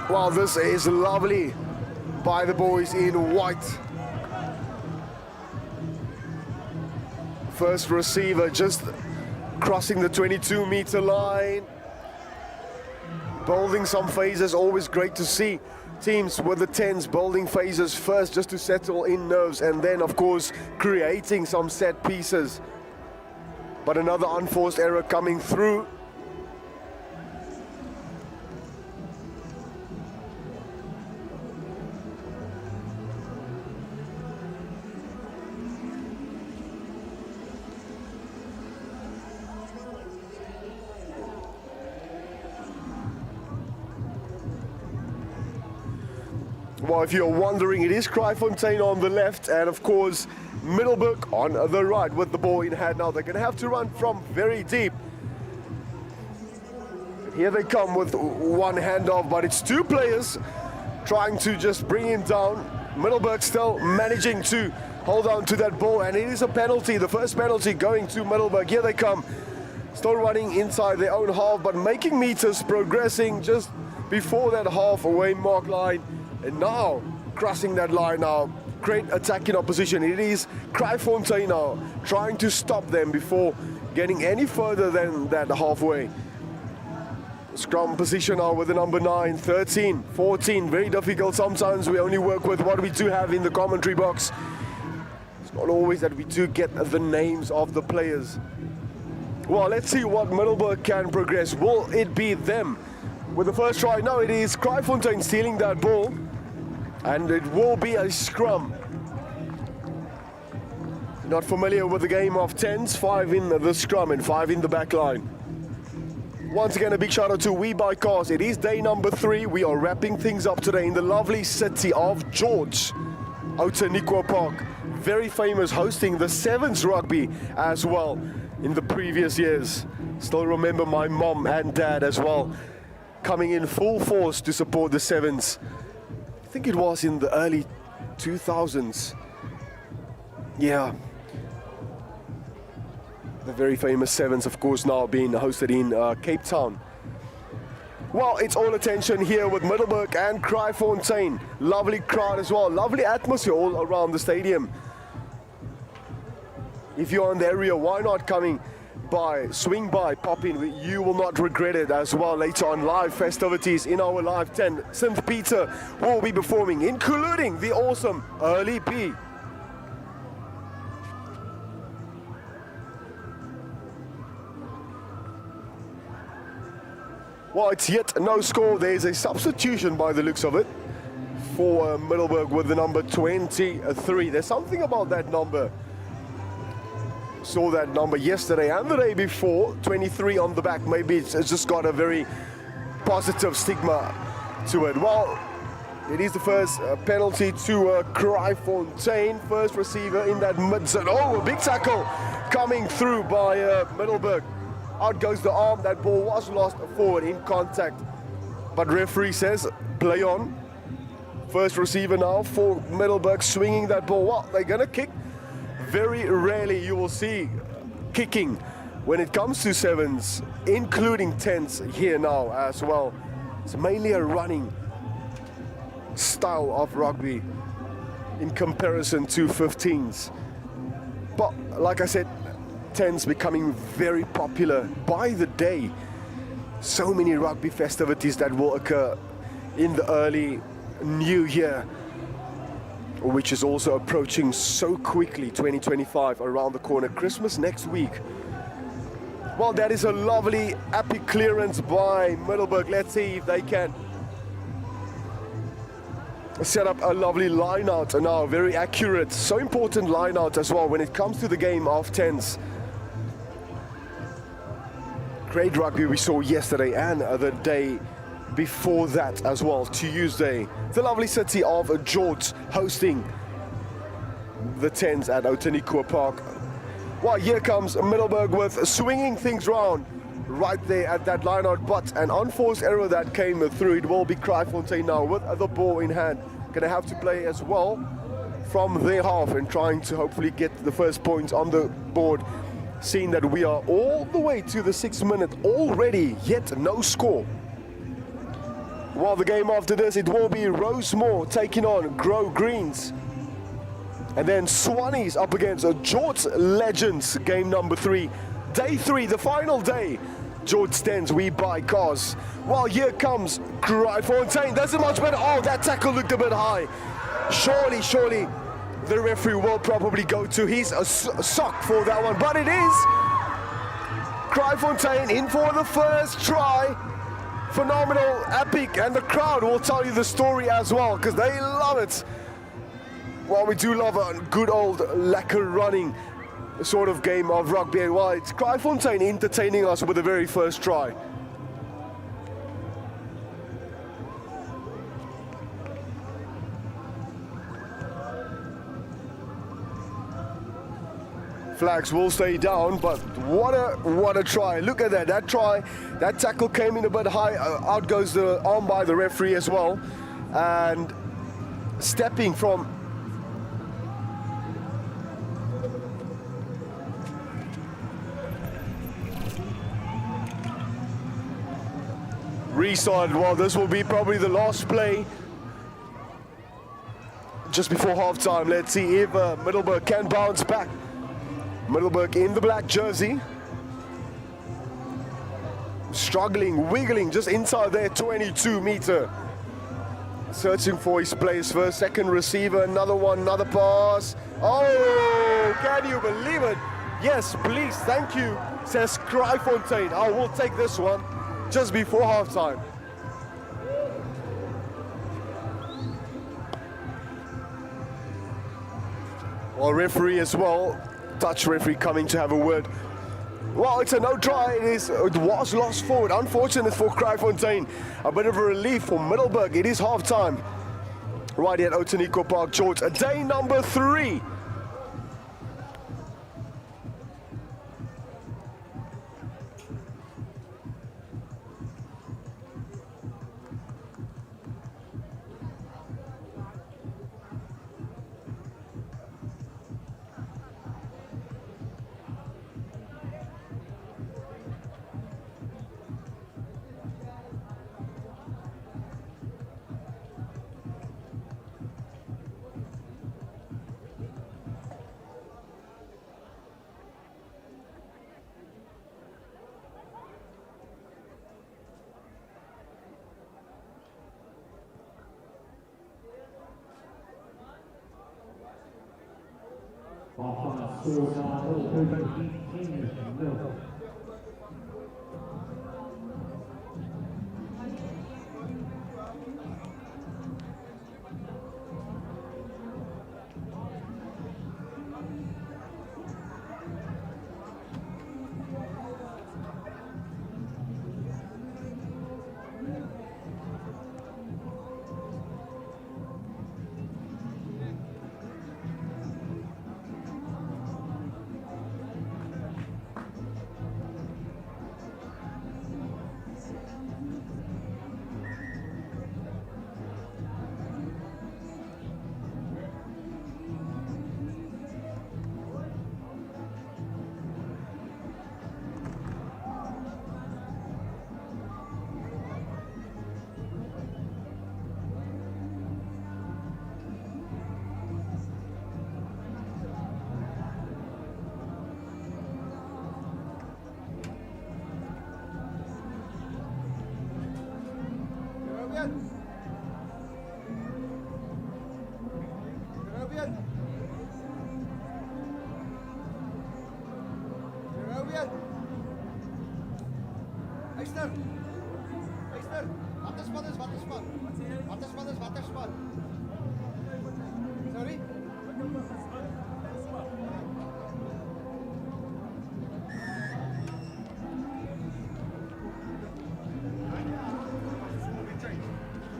Well, this is lovely by the boys in white. First receiver just crossing the 22-meter line. Building some phases, always great to see. Teams with the 10s building phases first just to settle in nerves, and then of course creating some set pieces. But another unforced error coming through. Well, if you're wondering, it is Fontaine on the left, and of course Middleburg on the right with the ball in hand. Now they're going to have to run from very deep. Here they come with one handoff, but it's two players trying to just bring him down. Middleburg still managing to hold on to that ball, and it is a penalty, the first penalty going to Middleburg. Here they come, still running inside their own half, but making meters, progressing just before that halfway mark line. And now, crossing that line now, great attacking opposition. It is Fontaine now trying to stop them before getting any further than that halfway. Scrum position now with the number 9, 13, 14. Very difficult sometimes. We only work with what we do have in the commentary box. It's not always that we do get the names of the players. Well, let's see what Middleburg can progress. Will it be them with the first try? No, it is Fontaine stealing that ball. And it will be a scrum. Not familiar with the game of 10s, 5 in the scrum and 5 in the back line. Once again, a big shout out to We Buy Cars. It is day number 3. We are wrapping things up today in the lovely city of George. Outenigua Park. Very famous, hosting the Sevens rugby as well in the previous years. Still remember my mom and dad as well coming in full force to support the Sevens. I think it was in the early 2000s. Yeah. The very famous Sevens, of course, now being hosted in Cape Town. Well, it's all attention here with Middleburg and Fontaine. Lovely crowd as well. Lovely atmosphere all around the stadium. If you're in the area, why not coming by, swing by, pop in. You will not regret it as well. Later on, live festivities in our live tent. St. Peter will be performing, including the awesome Early B. Well, it's yet no score. There's a substitution by the looks of it for Middleburg with the number 23. There's something about that number. Saw that number yesterday and the day before. 23 on the back. Maybe it's just got a very positive stigma to it. Well, it is the first penalty to Fontaine. First receiver in that mid-zone. Oh, a big tackle coming through by Middleburg. Out goes the arm. That ball was lost forward in contact. But referee says, play on. First receiver now for Middleburg, swinging that ball. Well, they're going to kick. Very rarely you will see kicking when it comes to sevens, including 10s here now as well. It's mainly a running style of rugby in comparison to 15s. But like I said, 10s becoming very popular by the day. So many rugby festivities that will occur in the early new year, which is also approaching so quickly. 2025 around the corner. Christmas next week. Well, that is a lovely epic clearance by Middleburg. Let's see if they can set up a lovely line out now. Very accurate. So important line out as well when it comes to the game of 10s. Great rugby we saw yesterday and the day before that as well, Tuesday. The lovely city of George hosting the 10s at Outenigua Park. Well, here comes Middleburg with swinging things round right there at that line out, but an unforced error that came through. It will be Fontaine now with the ball in hand. Gonna have to play as well from their half and trying to hopefully get the first points on the board, seeing that we are all the way to the 6th minute already, yet no score. Well, the game after this, it will be Rosemore taking on Grow Greens. And then Swanes up against George Legends, game number 3. Day 3, the final day. George stands, we buy cars. Well, here comes Fontaine. That's much better. Oh, that tackle looked a bit high. Surely, the referee will probably go to his sock for that one. But it is Fontaine in for the first try. Phenomenal, epic, and the crowd will tell you the story as well, because they love it. Well, we do love a good old lekker running sort of game of rugby. Well, it's Fontaine entertaining us with the very first try. Flags will stay down, but what a try. Look at that, that tackle came in a bit high. Out goes the arm by the referee as well. And stepping from restart. Well, this will be probably the last play just before half-time. Let's see if Middleburg can bounce back. Middleburg in the black jersey. Struggling, wiggling just inside their 22-meter. Searching for his place first. Second receiver, another one, another pass. Oh, can you believe it? Yes, please, thank you, says Fontaine. I will take this one just before halftime. Well, referee as well, touch referee coming to have a word. Well, it's a no try. It was lost forward. Unfortunate for Fontaine. A bit of a relief for Middleburg. It is halftime. Right here at Outenigua Park, George. Day number 3. Half-time score now, Middleburg 18-0.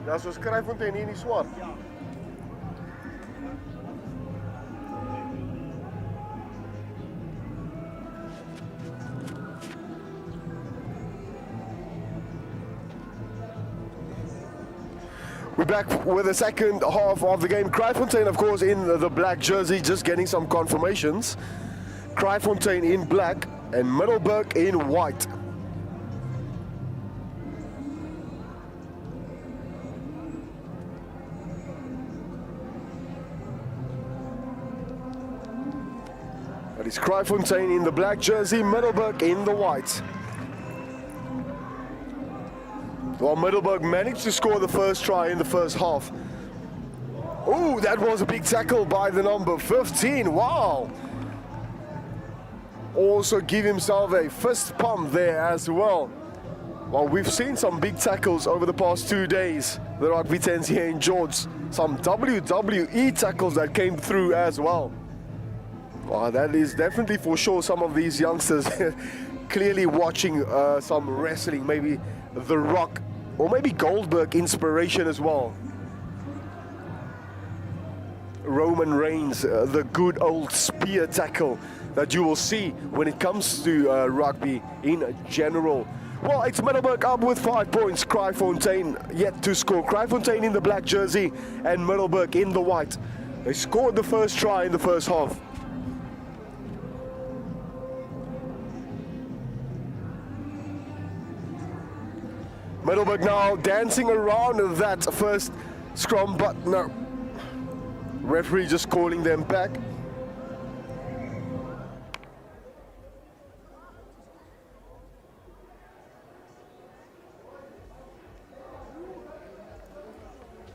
Ja, soos Fontaine hier in die swart. We're back with the second half of the game. Fontaine, of course, in the black jersey, just getting some confirmations. Fontaine in black and Middleburg in white. That is Fontaine in the black jersey, Middleburg in the white. Well, Middleburg managed to score the first try in the first half. Oh, that was a big tackle by the number 15. Wow. Also give himself a fist pump there as well. Well, we've seen some big tackles over the past 2 days. The Rugby 10s here in George. Some WWE tackles that came through as well. Well, that is definitely for sure some of these youngsters clearly watching some wrestling, maybe The Rock or maybe Goldberg inspiration as well. Roman Reigns, the good old spear tackle that you will see when it comes to rugby in general. Well, it's Middleburg up with 5 points. Fontaine yet to score. Fontaine in the black jersey and Middleburg in the white. They scored the first try in the first half. Middleburg now dancing around that first scrum, but no. Referee just calling them back.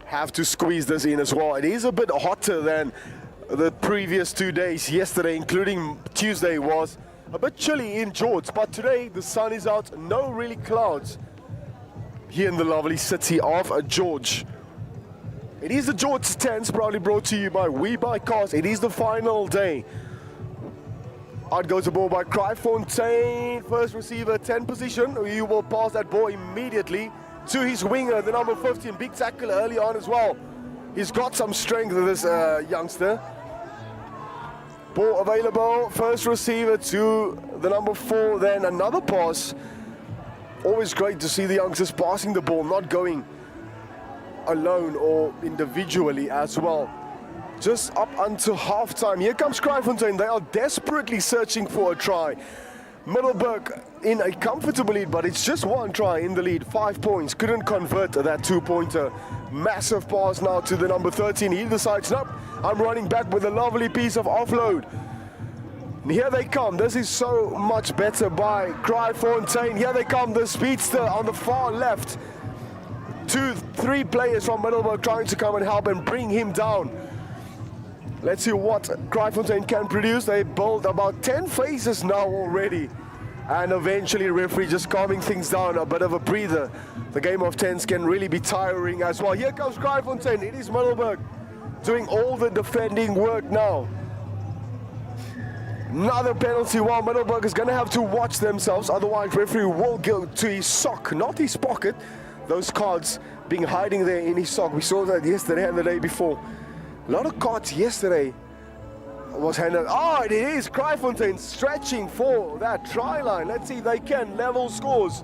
Have to squeeze this in as well. It is a bit hotter than the previous 2 days. Yesterday, including Tuesday, was a bit chilly in George, but today the sun is out, no really clouds here in the lovely city of George. It is the George 10s, proudly brought to you by We Buy Cars. It is the final day. Out goes the ball by Fontaine. First receiver, 10 position. He will pass that ball immediately to his winger, the number 15. Big tackle early on as well. He's got some strength, this youngster. Ball available. First receiver to the number 4. Then another pass. Always great to see the youngsters passing the ball, not going alone or individually as well. Just up until halftime. Here comes Fontaine. They are desperately searching for a try. Middleburg in a comfortable lead, but it's just one try in the lead. 5 points. Couldn't convert that 2-pointer. Massive pass now to the number 13. He decides, nope, I'm running back with a lovely piece of offload. And here they come. This is so much better by Fontaine. Here they come, the speedster on the far left. 2-3 players from Middleburg trying to come and help and bring him down. Let's see what Fontaine can produce. They build about 10 phases now already. And eventually referee just calming things down, a bit of a breather. The game of 10s can really be tiring as well. Here comes Fontaine. It is Middleburg doing all the defending work now. Another penalty. While Middleburg is going to have to watch themselves. Otherwise referee will go to his sock, not his pocket. Those cards being hiding there in his sock. We saw that yesterday and the day before. A lot of cards yesterday was handed. Oh, it is Fontaine stretching for that try line. Let's see if they can level scores.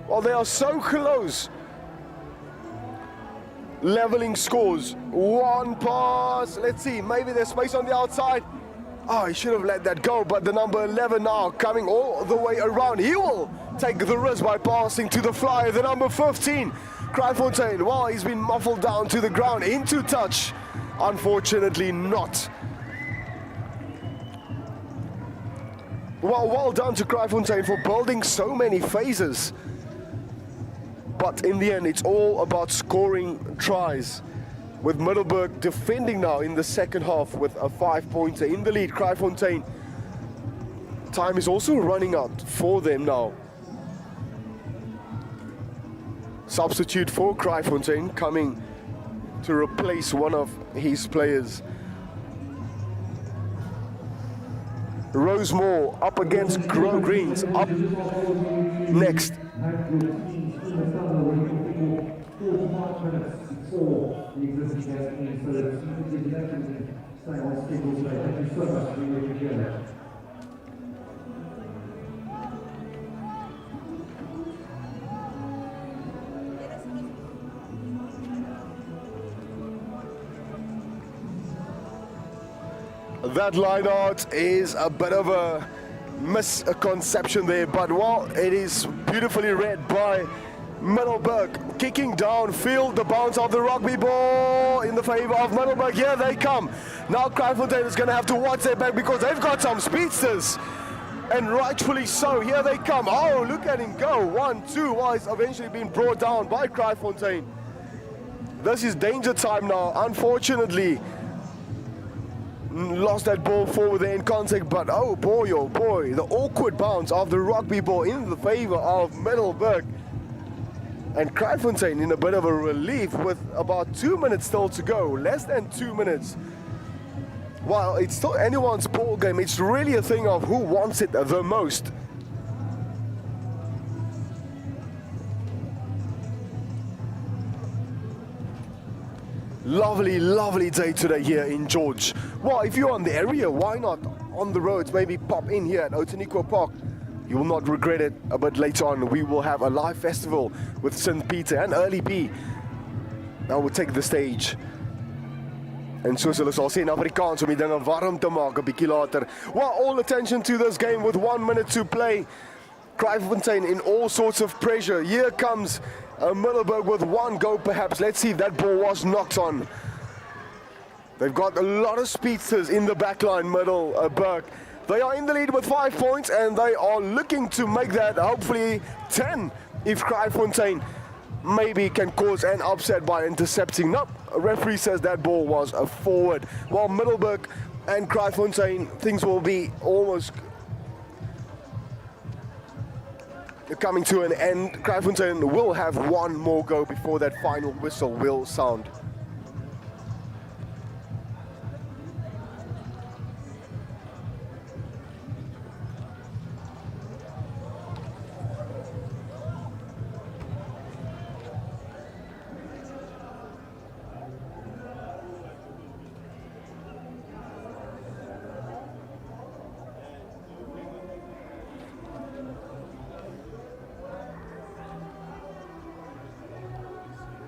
Well, they are so close. Leveling scores. One pass. Let's see. Maybe there's space on the outside. Oh, he should have let that go. But the number 11 now coming all the way around. He will take the risk by passing to the flyer. The number 15. Fontaine. Well, he's been muffled down to the ground. Into touch. Unfortunately not. Well done to Fontaine for building so many phases. But in the end, it's all about scoring tries. With Middleburg defending now in the second half with a 5-pointer in the lead. Fontaine. Time is also running out for them now. Substitute for Fontaine coming to replace one of his players. Rosemore up against Greens. Up next. That line out is a bit of a misconception there, but well, it is beautifully read by Middleburg. Kicking downfield, the bounce of the rugby ball in the favor of Middleburg. Here they come. Now Fontaine is going to have to watch their back because they've got some speedsters. And rightfully so. Here they come. Oh, look at him go. 1-2. Well, he's eventually been brought down by Fontaine. This is danger time now. Unfortunately, lost that ball forward there in contact, but oh boy, the awkward bounce of the rugby ball in the favor of Middleburg. And Fontaine in a bit of a relief with about 2 minutes still to go, less than 2 minutes. While it's still anyone's ball game, it's really a thing of who wants it the most. Lovely day today here in George. Well, if you're on the area, why not on the roads? Maybe pop in here at Outenigua Park. You will not regret it. A bit later on, we will have a live festival with St. Peter and Early B. Now we'll take the stage. En soos hulle sal sê in Afrikaans om die dinge warm te maak 'n bietjie later. Well, all attention to this game with 1 minute to play. Fontaine in all sorts of pressure. Here comes Middleburg with one go perhaps. Let's see if that ball was knocked on. They've got a lot of speedsters in the backline, Middleburg. They are in the lead with 5 points and they are looking to make that hopefully 10 if Fontaine maybe can cause an upset by intercepting. Nope, a referee says that ball was a forward. While Middleburg and Fontaine, things will be almost coming to an end. Fontaine will have one more go before that final whistle will sound.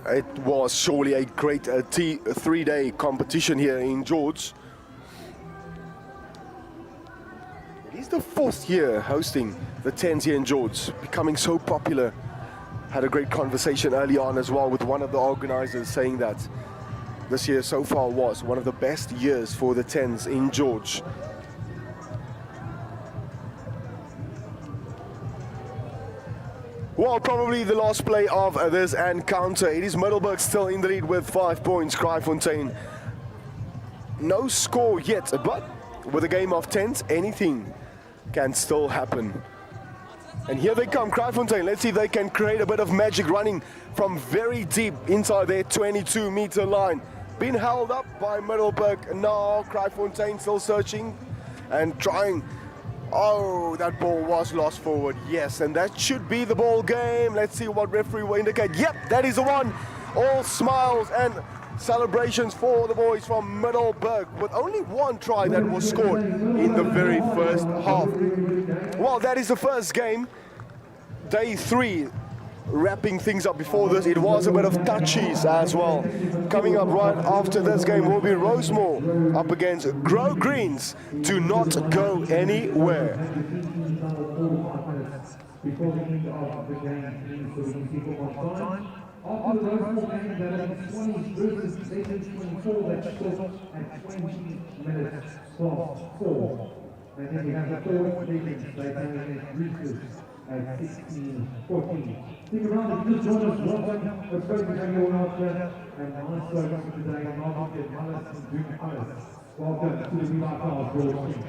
It was surely a great three-day competition here in George. It is the 4th year hosting the 10s here in George, becoming so popular. Had a great conversation early on as well with one of the organizers saying that this year so far was one of the best years for the 10s in George. Well, probably the last play of this encounter. It is Middleburg still in the lead with 5 points. Fontaine, no score yet, but with a game of 10s, anything can still happen. And here they come, Fontaine. Let's see if they can create a bit of magic running from very deep inside their 22-meter line. Been held up by Middleburg. Now Fontaine still searching and trying. Oh, that ball was lost forward, yes, and that should be the ball game. Let's see what referee will indicate. Yep, that is the one. All smiles and celebrations for the boys from Middleburg with only one try that was scored in the very first half. Well, that is the first game, day 3. Wrapping things up before this, it was a bit of touchies as well. Coming up right after this game will be Rosemore up against Grow Greens. Do not go anywhere. Before the end of the game, so we can see for one time. After the Rosemore game, there will be Swanes versus 18-24 that stood at 20 minutes past 4. And then we have the third meeting, they came against Roosters at 16-14. Stick around, if you just join us, welcome. Let's go to your after. And my slogan for today, Marvin and Mullis and Duke Mullis. Welcome to the Rugby Cars World Team.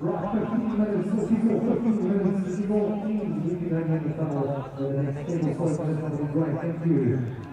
Right, 15 minutes, 15 minutes, 14 teams leaving the tunnel. The next table is great. Thank you.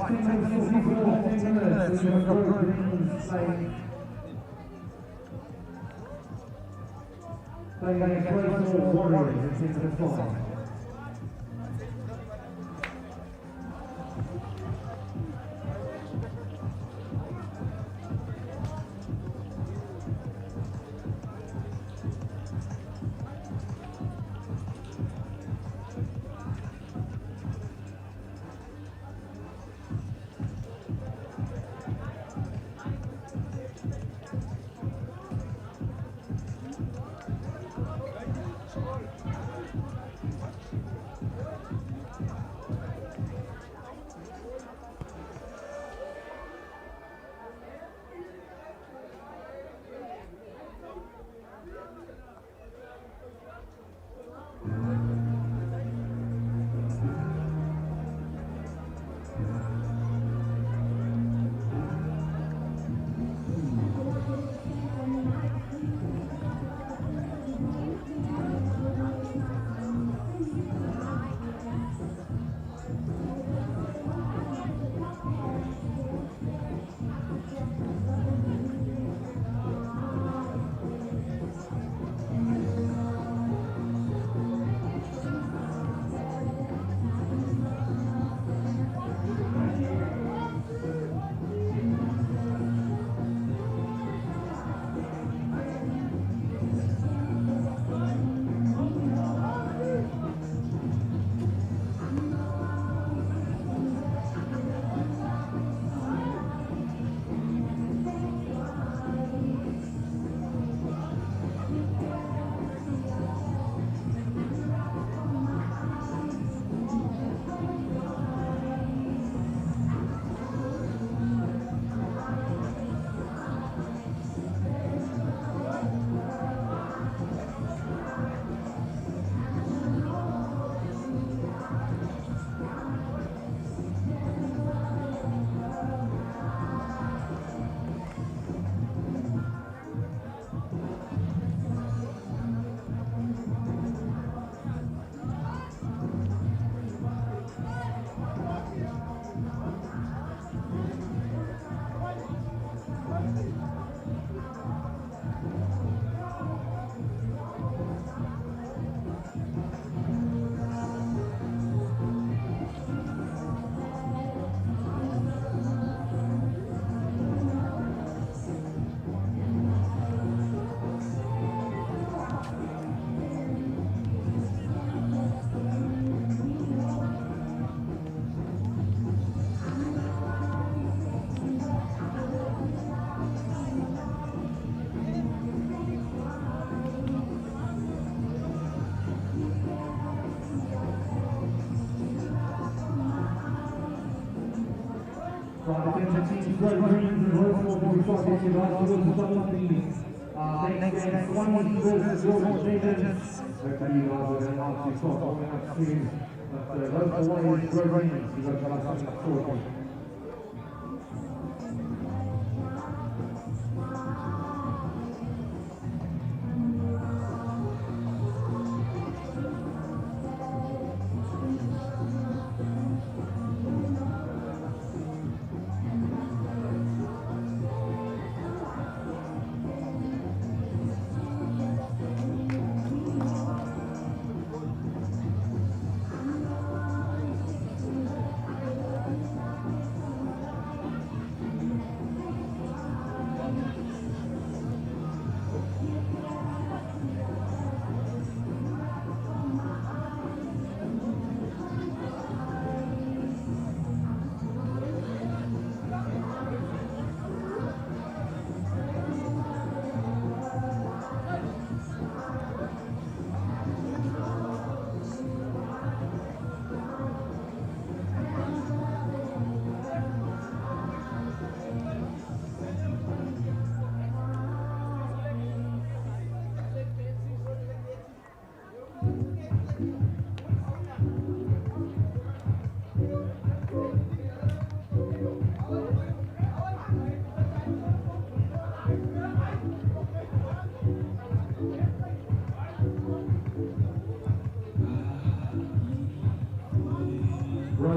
10 minutes, 10 minutes. We've got Barbarians playing against Rosemore Warriors in 10 minutes 5. Barbarians and Rosemore will be talking to us. We'll start with the next game, Swanes versus Roosters. Hopefully you guys are going to have to start coming up soon. But Rosemore Warriors, Barbarians, you've got to have something to talk about.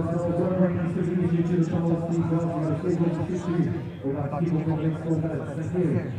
Barbarians to lead you to the tunnel, Steve Wells, the stage will speak to you. We'd like to keep on for the next 4 minutes. Thank you.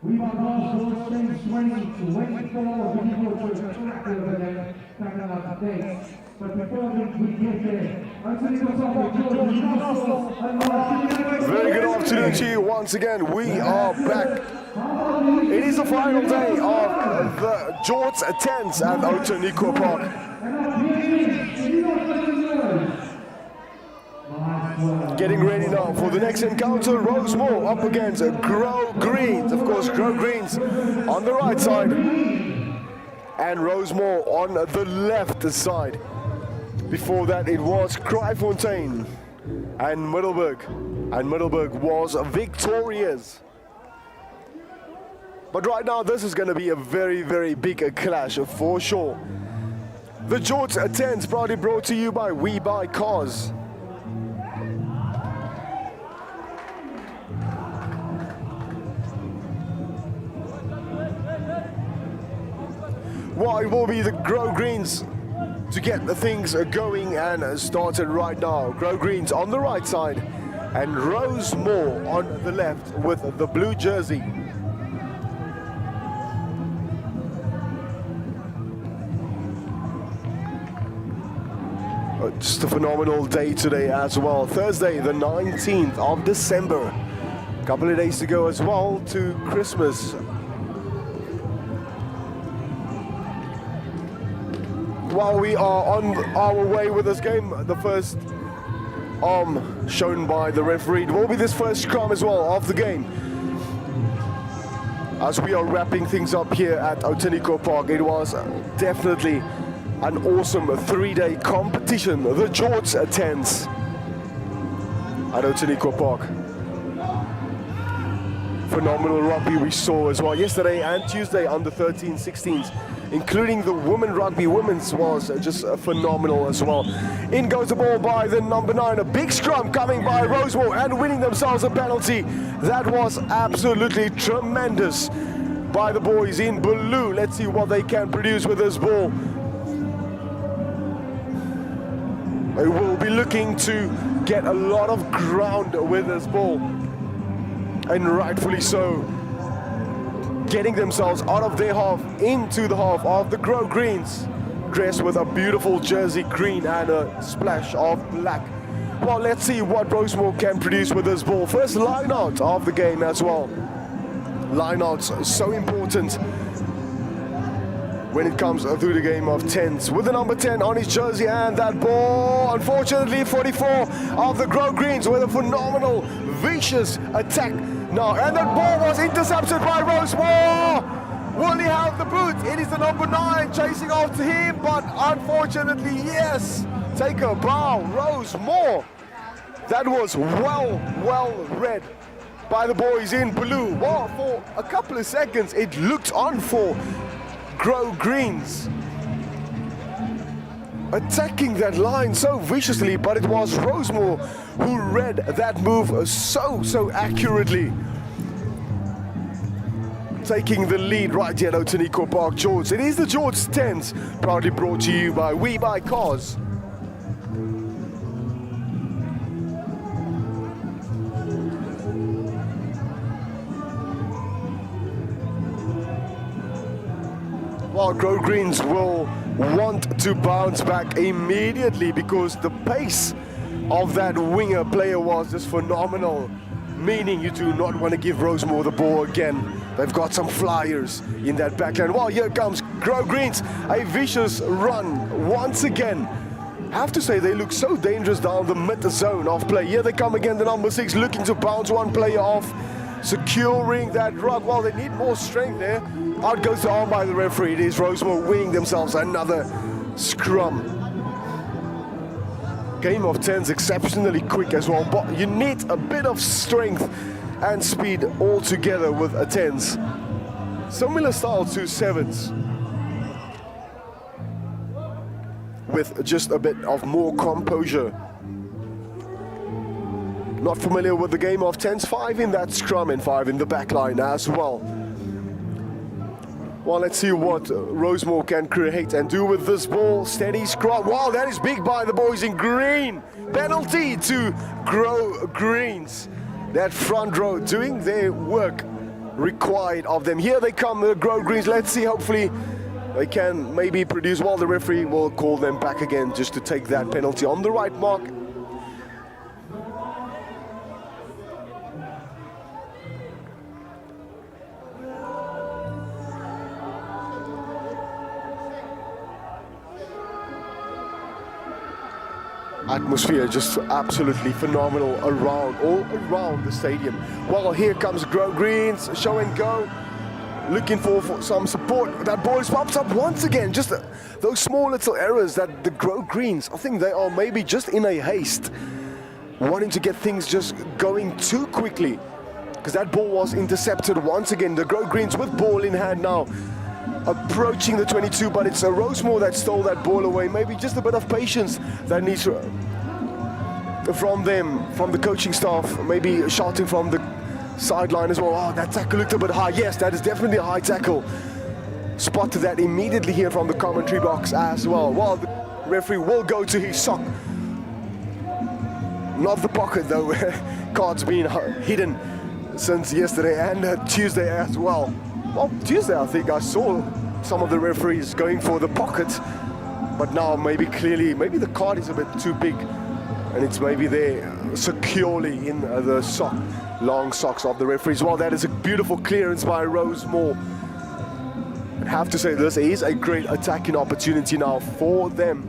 We are also Swanes 24 people to track over there, back out the dates. But before we get there, Very good afternoon to you once again. We are back. It is the final day of the George 10s at Outenigua Park. Getting ready now for the next encounter. Rosemore up against Grow Greens. Of course, Grow Greens on the right side and Rosemore on the left side. Before that, it was Fontaine and Middleburg. And Middleburg was victorious. But right now, this is going to be a very, very big clash for sure. The George 10s proudly brought to you by We Buy Cars. Well, it will be the Grow Greens to get the things going and started right now. Grow Greens on the right side and Rosemore on the left with the blue jersey. Just a phenomenal day today as well. Thursday, the 19th of December. A couple of days to go as well to Christmas. While we are on our way with this game, the first arm shown by the referee will be this first scrum as well of the game. As we are wrapping things up here at Outenigua Park, it was definitely an awesome 3-day competition. The George 10s at Outenigua Park. Phenomenal rugby we saw as well yesterday and Tuesday under 13, 16s. Including the women rugby. Women's was just phenomenal as well. In goes the ball by the number 9. A big scrum coming by Rosemore and winning themselves a penalty. That was absolutely tremendous by the boys in blue. Let's see what they can produce with this ball. They will be looking to get a lot of ground with this ball. And rightfully so. Getting themselves out of their half into the half of the Grow Greens, dressed with a beautiful jersey green and a splash of black. Well, let's see what Rosemore can produce with this ball. First line out of the game as well. Line outs so important when it comes through the game of 10s. With the number 10 on his jersey, and that ball, unfortunately, 44 of the Grow Greens with a phenomenal, vicious attack now. And that ball was intercepted by Rosemore. Will he have the boot? It is the number 9 chasing after him, but unfortunately, yes. Take a bow, Rosemore. That was well read by the boys in blue. Well, for a couple of seconds, it looked on for Grow Greens attacking that line so viciously, but it was Rosemore who read that move so accurately. Taking the lead right here at Outenigua Park, George. It is the George 10s, proudly brought to you by We Buy Cars. Well, Grow Greens will want to bounce back immediately because the pace of that winger player was just phenomenal, meaning you do not want to give Rosemore the ball again. They've got some flyers in that backline. Well, here comes Grow Greens, a vicious run once again. I have to say they look so dangerous down the mid zone of play. Here they come again, the number 6 looking to bounce one player off, securing that ruck. Well, they need more strength there. Out goes the arm by the referee. It is Rosemore winning themselves another scrum. Game of 10s exceptionally quick as well, but you need a bit of strength and speed all together with a 10s. Similar style to 7s, with just a bit of more composure. Not familiar with the game of 10s, 5 in that scrum and 5 in the back line as well. Well, let's see what Rosemore can create and do with this ball. Steady scrum. Wow, that is big by the boys in green. Penalty to Grow Greens. That front row doing their work required of them. Here they come, the Grow Greens. Let's see, hopefully they can maybe produce. Well, the referee will call them back again just to take that penalty on the right mark. Atmosphere just absolutely phenomenal all around the stadium. Well, here comes Grow Greens, show and go, looking for some support. That ball pops up once again. Just those small little errors that the Grow Greens, I think they are maybe just in a haste, wanting to get things just going too quickly, because that ball was intercepted once again. The Grow Greens with ball in hand now, approaching the 22, but it's a Rosemore that stole that ball away. Maybe just a bit of patience that needs from them, from the coaching staff, maybe shouting from the sideline as well. Oh, that tackle looked a bit high. Yes, that is definitely a high tackle. Spotted that immediately here from the commentary box as well. Well, the referee will go to his sock. Not the pocket though. Cards being hidden since yesterday and Tuesday as well. Well, Tuesday I think I saw some of the referees going for the pocket, but now maybe the card is a bit too big and it's maybe there securely in the sock, long socks of the referees. Well, that is a beautiful clearance by Rosemore. I have to say this is a great attacking opportunity now for them.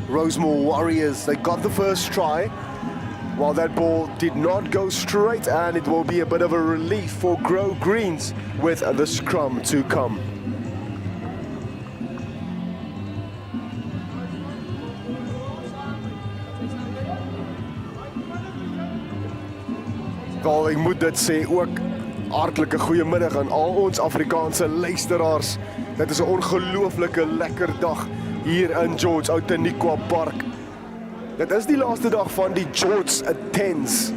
Rosemore Warriors, they got the first try. Well, that ball did not go straight, and it will be a bit of a relief for Grow Greens with the scrum to come. Wel, ek moet dit sê ook, hartlike goeiemiddag aan al ons Afrikaanse luisteraars. Dit is 'n ongelooflike lekker dag hier in George Outenigua Park. Dit is die laaste dag van die George 10s,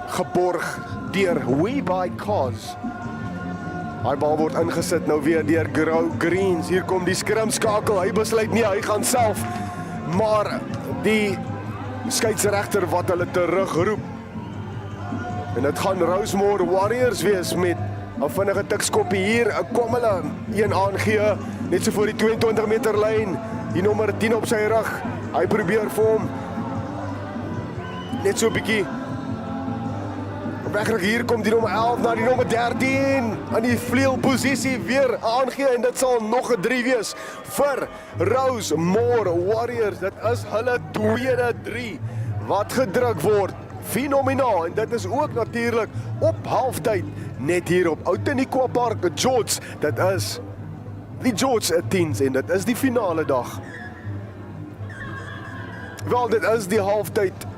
geborg deur We Buy Cars. Hy bal word ingesit nou weer deur Grow Greens. Hier kom die skrimskakel, hy besluit nie, hy gaan self, maar die skeieregter wat hulle terugroep. En dit gaan Rosemore Warriors wees met 'n vinnige tikskoppie hier, kom hulle een aangee, net so voor die 22 meter lyn, die nommer 10 op sy rug. Hy probeer vir hom net so 'n bietjie Wegryk, hier kom die nommer 11 na die nommer 13 aan die vleuelposisie weer aangee en dit sal nog 'n 3 wees vir Rosemore Warriors. Dit is hulle tweede 3 wat gedruk word. Fenomenaal, en dit is ook natuurlik op halftyd net hier op Outenigua Park, George. Dit is die George 10s en dit is die finale dag. Wel, dit is die halftyd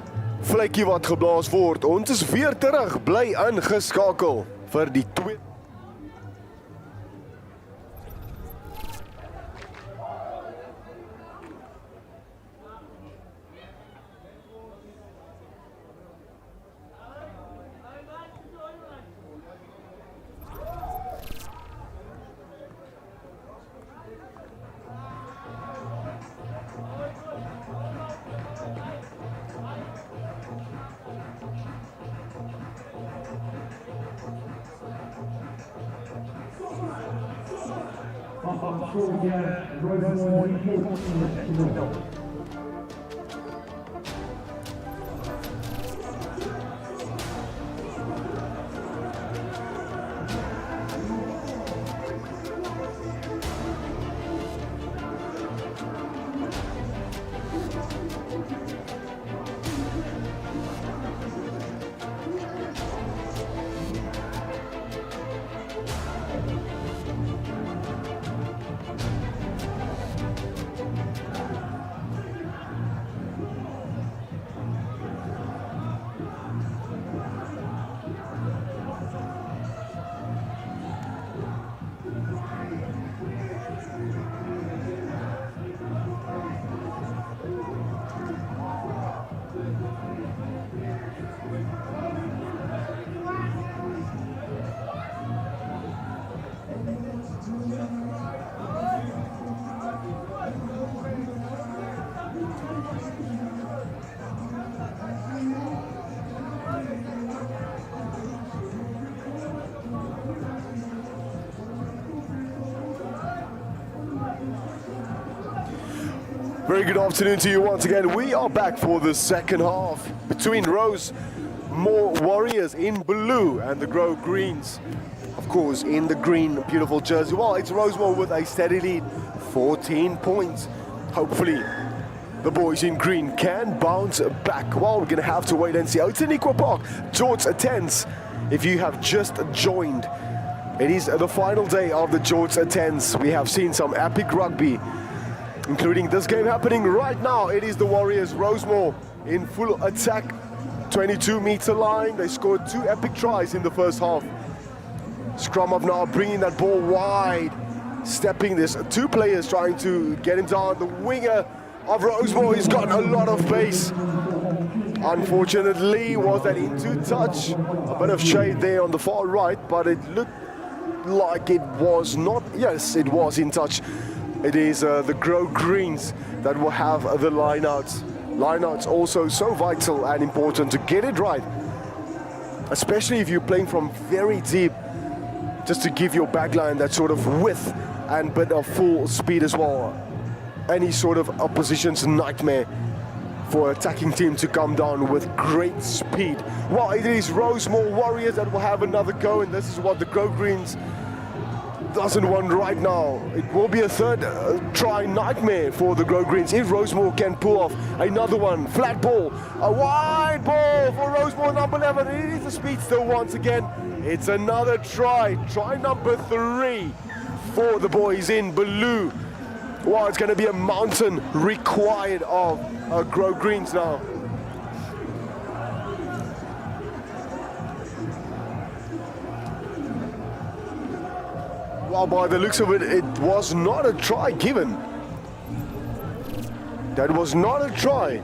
vletjie wat geblaas word. Ons is weer terug, bly ingeskakel vir die tweede. Rosemore report. Very good afternoon to you once again. We are back for the second half between Rosemore Warriors in blue and the Grove Greens, of course, in the green, beautiful jersey. Well, it's Rosemore with a steady lead, 14 points. Hopefully, the boys in green can bounce back. Well, we're going to have to wait and see. Outenigua Park, George 10s. If you have just joined, it is the final day of the George 10s. We have seen some epic rugby, including this game happening right now. It is the Warriors, Rosemore in full attack, 22-meter line. They scored 2 epic tries in the first half. Scrum up now, bringing that ball wide, stepping this. 2 players trying to get him down. The winger of Rosemore, he's got a lot of pace. Unfortunately, was that into touch? A bit of shade there on the far right, but it looked like it was not. Yes, it was in touch. It is the Grove Greens that will have the lineouts. Lineouts also so vital and important to get it right, especially if you're playing from very deep, just to give your backline that sort of width and bit of full speed as well. Any sort of opposition's nightmare for attacking team to come down with great speed. Well, it is Rosemore Warriors that will have another go, and this is what the Grove Greens doesn't want right now. It will be a third try nightmare for the Grove Greens if Rosemore can pull off another one. Flat ball, a wide ball for Rosemore number 11. It is the speed still once again. It's another try number 3 for the boys in blue. Wow, it's going to be a mountain required of Grove Greens now. Well, by the looks of it, it was not a try given. That was not a try.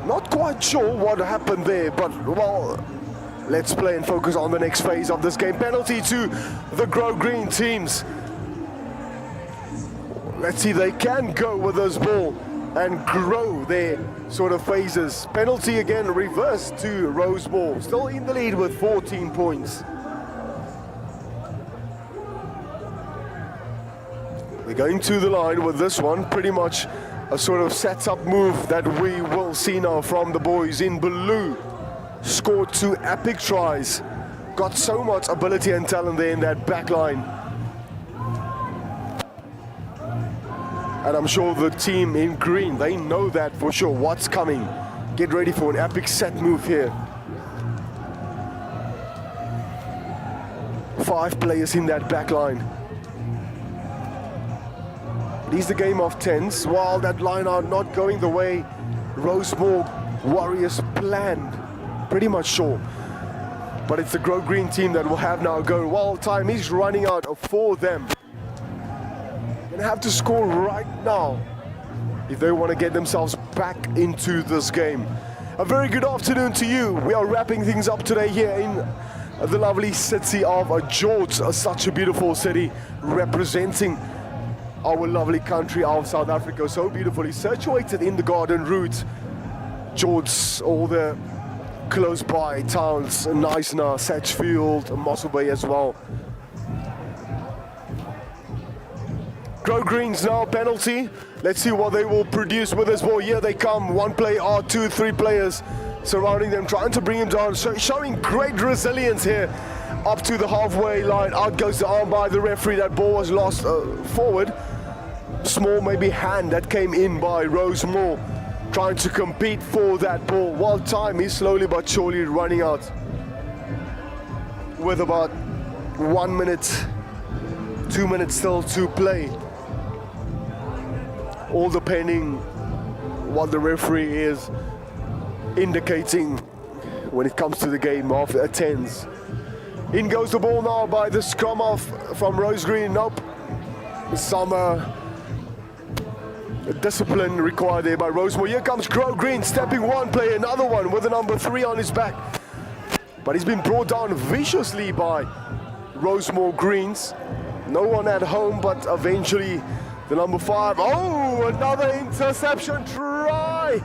Not quite sure what happened there, but well, let's play and focus on the next phase of this game. Penalty to the Grove Green teams. Let's see, they can go with this ball and grow their sort of phases. Penalty again, reversed to Rosemore. Still in the lead with 14 points. We're going to the line with this one, pretty much a sort of set-up move that we will see now from the boys in blue. scored 2 epic tries. Got so much ability and talent there in that back line. And I'm sure the team in green, they know that for sure, what's coming. Get ready for an epic set move here. 5 players in that back line. It is the game of 10s. While that line are not going the way Rosemore Warriors planned, pretty much sure. But it's the Grow Green team that will have now a go. While time is running out for them. Gonna have to score right now if they want to get themselves back into this game. A very good afternoon to you. We are wrapping things up today here in the lovely city of George. Such a beautiful city representing our lovely country of South Africa. So beautifully situated in the Garden Route. George, all the close by towns, Knysna, Satchfield, Mossel Bay as well. Grow Greens now, penalty. Let's see what they will produce with this ball. Here they come, 1 player, 2, 3 players surrounding them, trying to bring him down, showing great resilience here up to the halfway line. Out goes the arm by the referee. That ball was lost forward. Small maybe hand that came in by Rosemore, trying to compete for that ball, while time is slowly but surely running out with about 1 minute, 2 minutes still to play. All depending what the referee is indicating when it comes to the game of 10s. In goes the ball now by the scrum off from Rose Green. Nope. Some discipline required there by Rosemore. Here comes Grow Green, stepping 1 player, another one with the number 3 on his back. But he's been brought down viciously by Rosemore Greens. No one at home, but eventually the number 5. Oh, another interception try.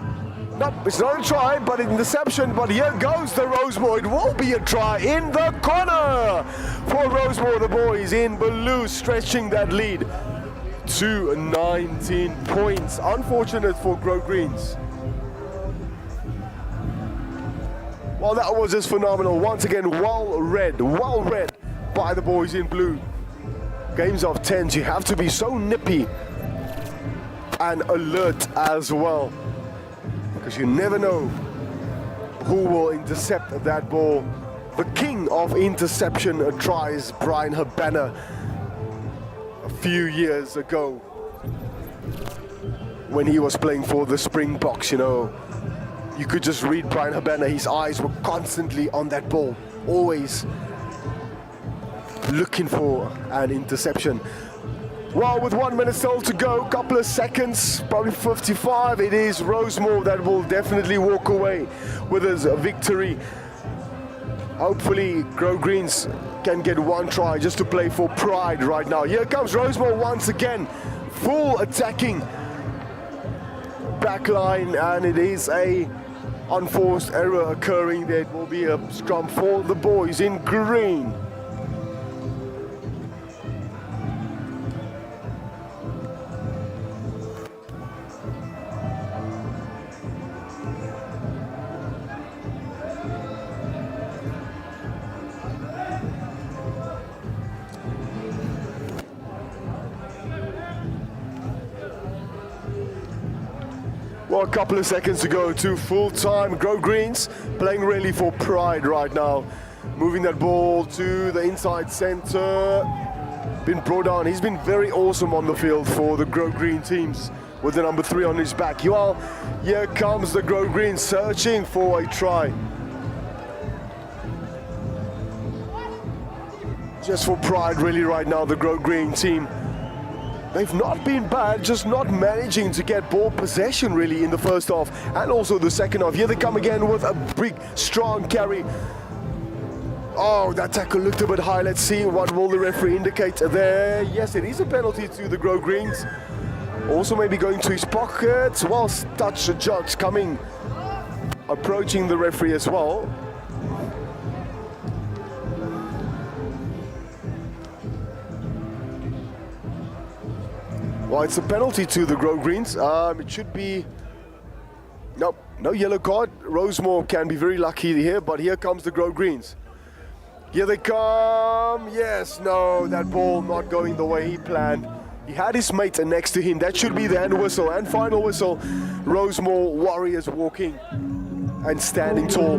Nope, it's not a try, but an interception. But here goes the Rosemore. It will be a try in the corner for Rosemore. The boys in blue stretching that lead to 19 points. Unfortunate for Grow Greens. Well, that was just phenomenal. Once again, well read by the boys in blue. Games of 10s, you have to be so nippy and alert as well, because you never know who will intercept that ball. The king of interception tries, Brian Habana, a few years ago when he was playing for the Springboks. You know, you could just read Brian Habana, his eyes were constantly on that ball, always looking for an interception. Well, with 1 minute still to go, couple of seconds, probably 55, it is Rosemore that will definitely walk away with his victory. Hopefully Grow Greens can get 1 try just to play for pride right now. Here comes Rosemore once again, full attacking back line, and it is a unforced error occurring there. It will be a scrum for the boys in green. Well, a couple of seconds to go to full time. Grow Greens playing really for pride right now. Moving that ball to the inside center. Been brought down. He's been very awesome on the field for the Grow Green teams with the number 3 on his back. Well, here comes the Grow Green searching for a try. Just for pride really right now, the Grow Green team. They've not been bad, just not managing to get ball possession really in the first half and also the second half. Here they come again with a big, strong carry. Oh, that tackle looked a bit high. Let's see what will the referee indicate there. Yes, it is a penalty to the Grow Greens. Also maybe going to his pockets. Well, touch the judge coming, approaching the referee as well. Well, it's a penalty to the Grow Greens. It should be... Nope, No yellow card. Rosemore can be very lucky here, but here comes the Grove Greens. Here they come. Yes, no, that ball not going the way he planned. He had his mate next to him. That should be the end whistle and final whistle. Rosemore Warriors walking and standing tall,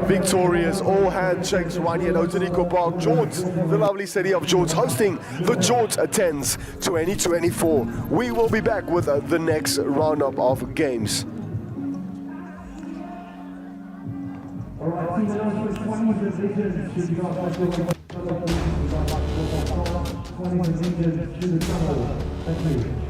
victorious. All handshakes right here at Outenigua Park. George, the lovely city of George, hosting the George 10s 2024. We will be back with the next roundup of games. All right, team announcements, 20s and Legions should be off. 20s and Legions should be off. Thank you.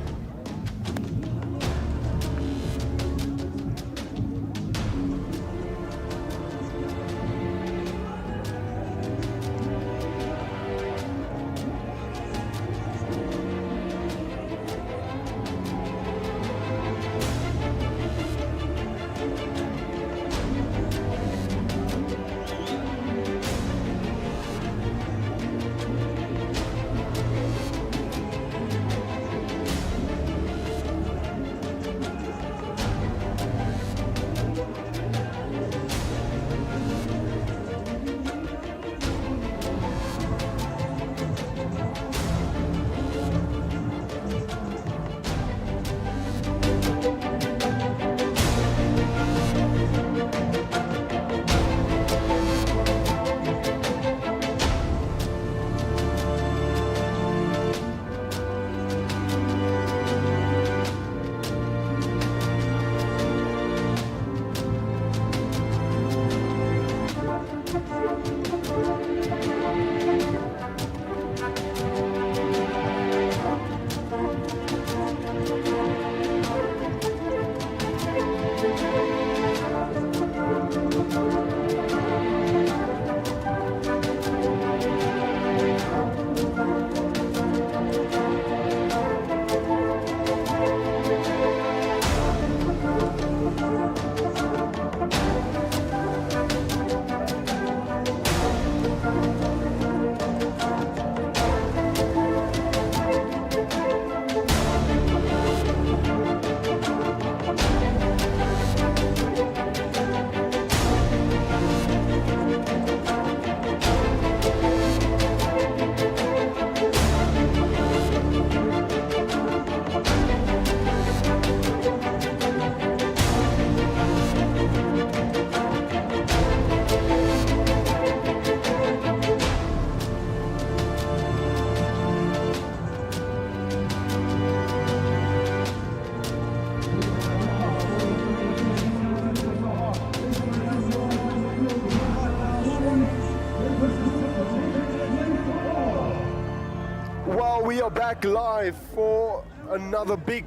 We are back live for another big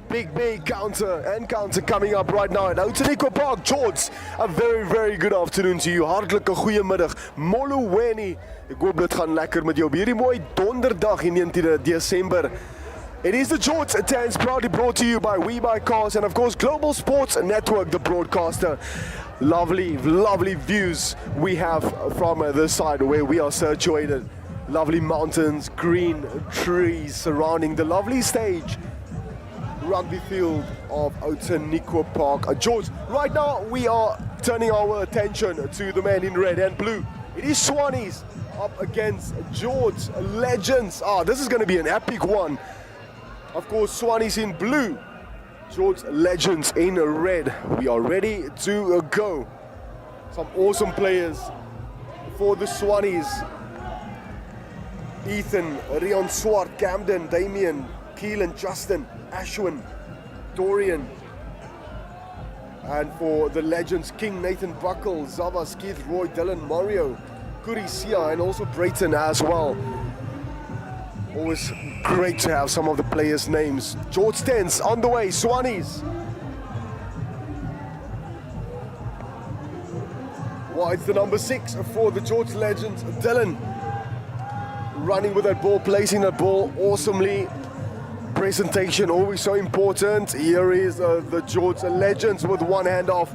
counter coming up right now at Outenigua Park. George, a very good afternoon to you. Hartlike goeiemiddag. Moloweni. Ek hoop dit gaan lekker met jou op hierdie mooi donderdag in 19 December. It is the George 10s, proudly brought to you by We Buy Cars and of course Global Sports Network, the broadcaster. Lovely views we have from this side where we are situated. Lovely mountains, green trees surrounding the lovely stage rugby field of Outenigua Park. George, right now we are turning our attention to the men in red and blue. It is Swanes up against George Legends. This is going to be an epic one. Of course, Swanes in blue, George Legends in red. We are ready to go. Some awesome players for the Swanes. Ethan, Rion Swart, Camden, Damien, Keelan, Justin, Ashwin, Dorian. And for the Legends, King, Nathan Buckle, Zavas, Keith, Roy, Dylan, Mario, Kuri, Sia, and also Brayton as well. Always great to have some of the players' names. George 10s on the way, Swanes. It's the number 6 for the George Legends, Dylan. Running with that ball, placing that ball awesomely. Presentation always so important. Here is the George Legends with one hand off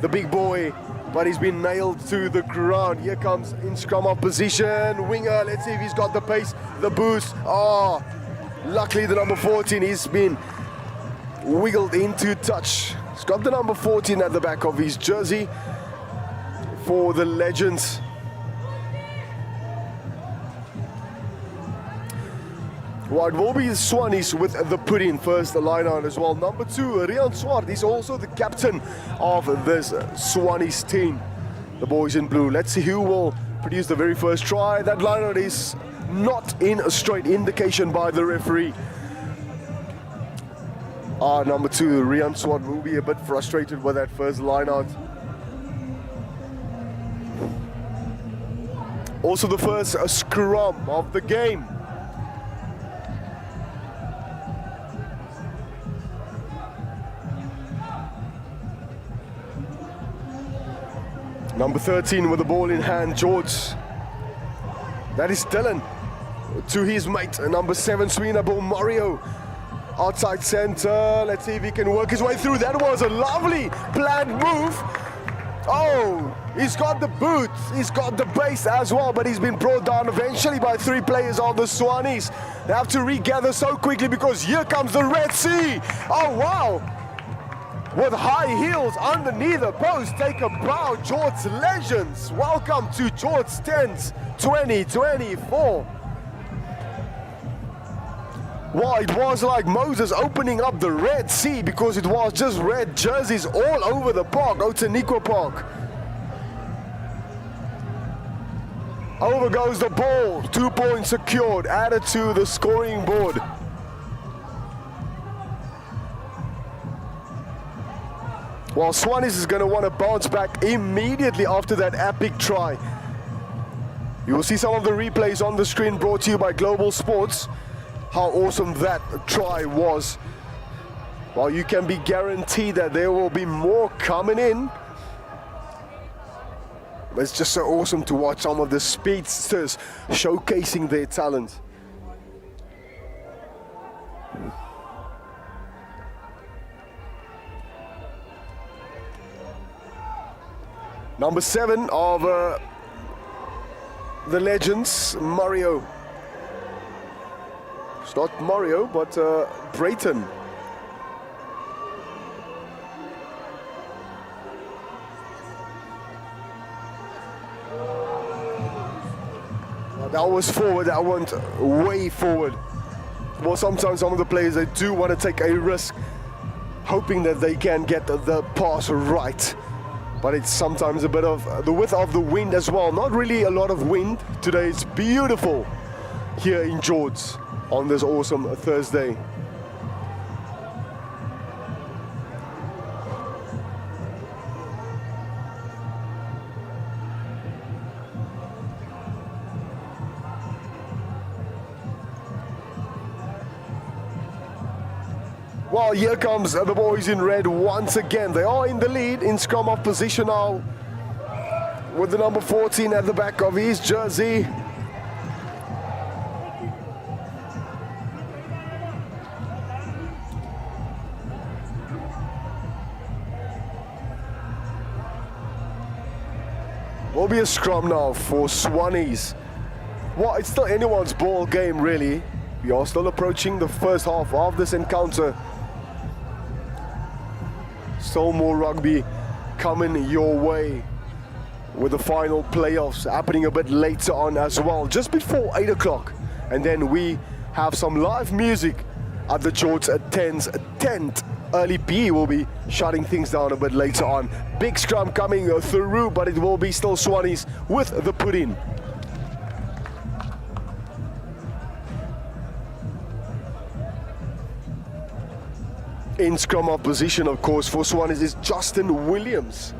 the big boy, but he's been nailed to the ground. Here comes in scrum of position, winger. Let's see if he's got the pace, the boost. Luckily the number 14, he's been wiggled into touch He's got the number 14 at the back of his jersey for the Legends. Well, it will be the Swanes with the put-in first line out as well. Number 2, Rian Swart, he's also the captain of this Swanes team. The boys in blue. Let's see who will produce the very first try. That line out is not in a straight indication by the referee. Number 2, Rian Swart, will be a bit frustrated with that first line out. Also the first scrum of the game. Number 13 with the ball in hand, George. That is Dylan to his mate, number 7, Sweenable Mario. Outside center, let's see if he can work his way through. That was a lovely planned move. Oh, he's got the boot, he's got the base as well, but he's been brought down eventually by 3 players of the Swanes. They have to regather so quickly because here comes the Red Sea. Oh, wow. With high heels underneath the post, take a bow, George Legends. Welcome to George 10's 2024. Well, it was like Moses opening up the Red Sea because it was just red jerseys all over the park, Outenigua Park. Over goes the ball, 2 points secured, added to the scoring board. Well, Swanes is going to want to bounce back immediately after that epic try. You will see some of the replays on the screen brought to you by Global Sports. How awesome that try was. Well, you can be guaranteed that there will be more coming in. It's just so awesome to watch some of the speedsters showcasing their talent. Number 7 of the Legends, Mario. It's not Mario, but Brayton. That was forward, that went way forward. Well, sometimes some of the players, they do want to take a risk, hoping that they can get the pass right. But it's sometimes a bit of the width of the wind as well. Not really a lot of wind today. It's beautiful here in George on this awesome Thursday. Well, here comes the boys in red once again. They are in the lead in scrum of position now with the number 14 at the back of his jersey. Will be a scrum now for Swanes. Well, it's still anyone's ball game really. We are still approaching the first half of this encounter. So more rugby coming your way with the final playoffs happening a bit later on as well, just before 8 o'clock. And then we have some live music at the George 10's tent. Early PE will be shutting things down a bit later on. Big scrum coming through, but it will be still Swanes with the put-in. In scrum of position, of course, for Swanes is Justin Williams.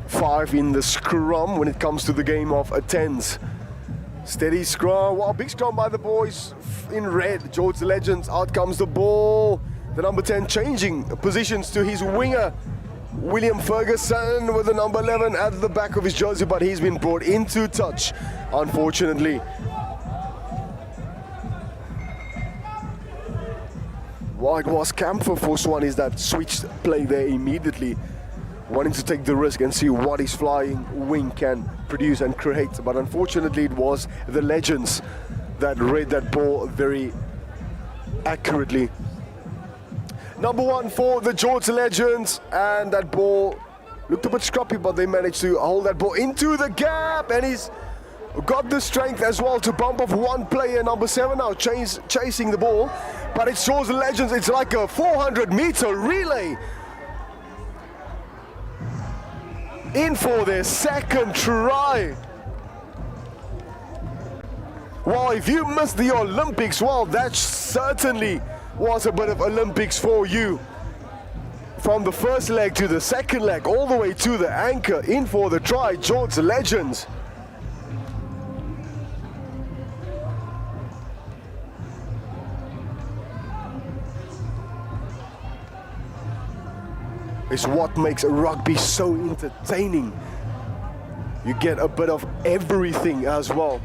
Five in the scrum when it comes to the game of 10s. Steady scrum, wow, big scrum by the boys in red. George Legends, out comes the ball. The number 10 changing positions to his winger, William Ferguson, with the number 11 at the back of his jersey, but he's been brought into touch, unfortunately. Well, it was Camphor for Swanes that switched play there immediately, wanting to take the risk and see what his flying wing can produce and create. But unfortunately, it was the Legends that read that ball very accurately. Number 1 for the George Legends, and that ball looked a bit scrappy, but they managed to hold that ball into the gap, and he's got the strength as well to bump off one player. Number 7 now chasing the ball, but it's George Legends. It's like a 400-meter relay. In for their second try. Well, if you missed the Olympics, well, that certainly was a bit of Olympics for you. From the first leg to the second leg, all the way to the anchor. In for the try, George Legends. It's what makes rugby so entertaining. You get a bit of everything as well.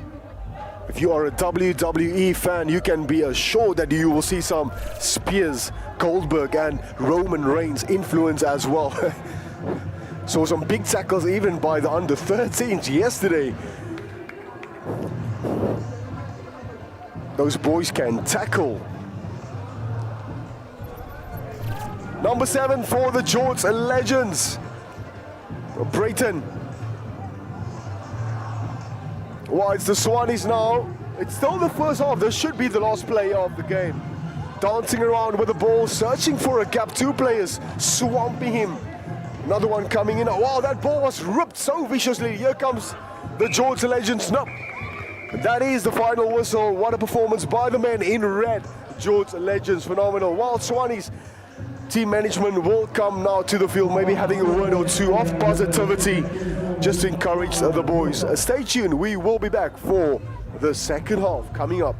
If you are a WWE fan, you can be assured that you will see some Spears, Goldberg and Roman Reigns influence as well. Saw some big tackles even by the under-13s yesterday. Those boys can tackle. Number 7 for the George Legends, Brayton. Well, it's the Swanes now. It's still the first half. This should be the last play of the game. Dancing around with the ball, searching for a gap. 2 players swamping him. Another one coming in. Wow, that ball was ripped so viciously. Here comes the George Legends. No, that is the final whistle. What a performance by the men in red. George Legends, phenomenal. While Swanes team management will come now to the field, maybe having a word or two of positivity just to encourage the boys. Stay tuned, we will be back for the second half coming up.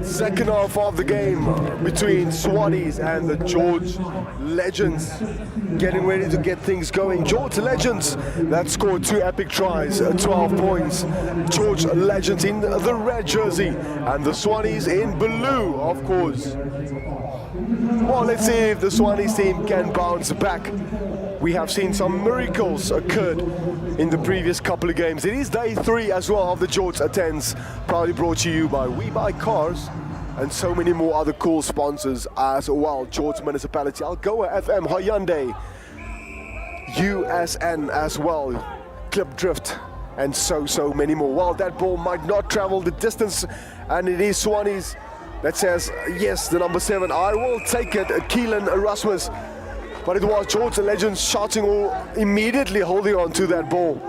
Second half of the game between Swanes and the George Legends, getting ready to get things going. George Legends that scored 2 epic tries, 12 points. George Legends in the red jersey and the Swanes in blue, of course. Well, let's see if the Swanes team can bounce back. We have seen some miracles occurred in the previous couple of games. It is day 3 as well of the George 10s, proudly brought to you by We Buy Cars and so many more other cool sponsors as well. George Municipality, Algoa FM, Hyundai, USN as well, Clip Drift, and so many more. Well, that ball might not travel the distance, and it is Swanes that says yes, the number 7. I will take it, Keelan Erasmus. But it was George Legends shouting or immediately holding on to that ball,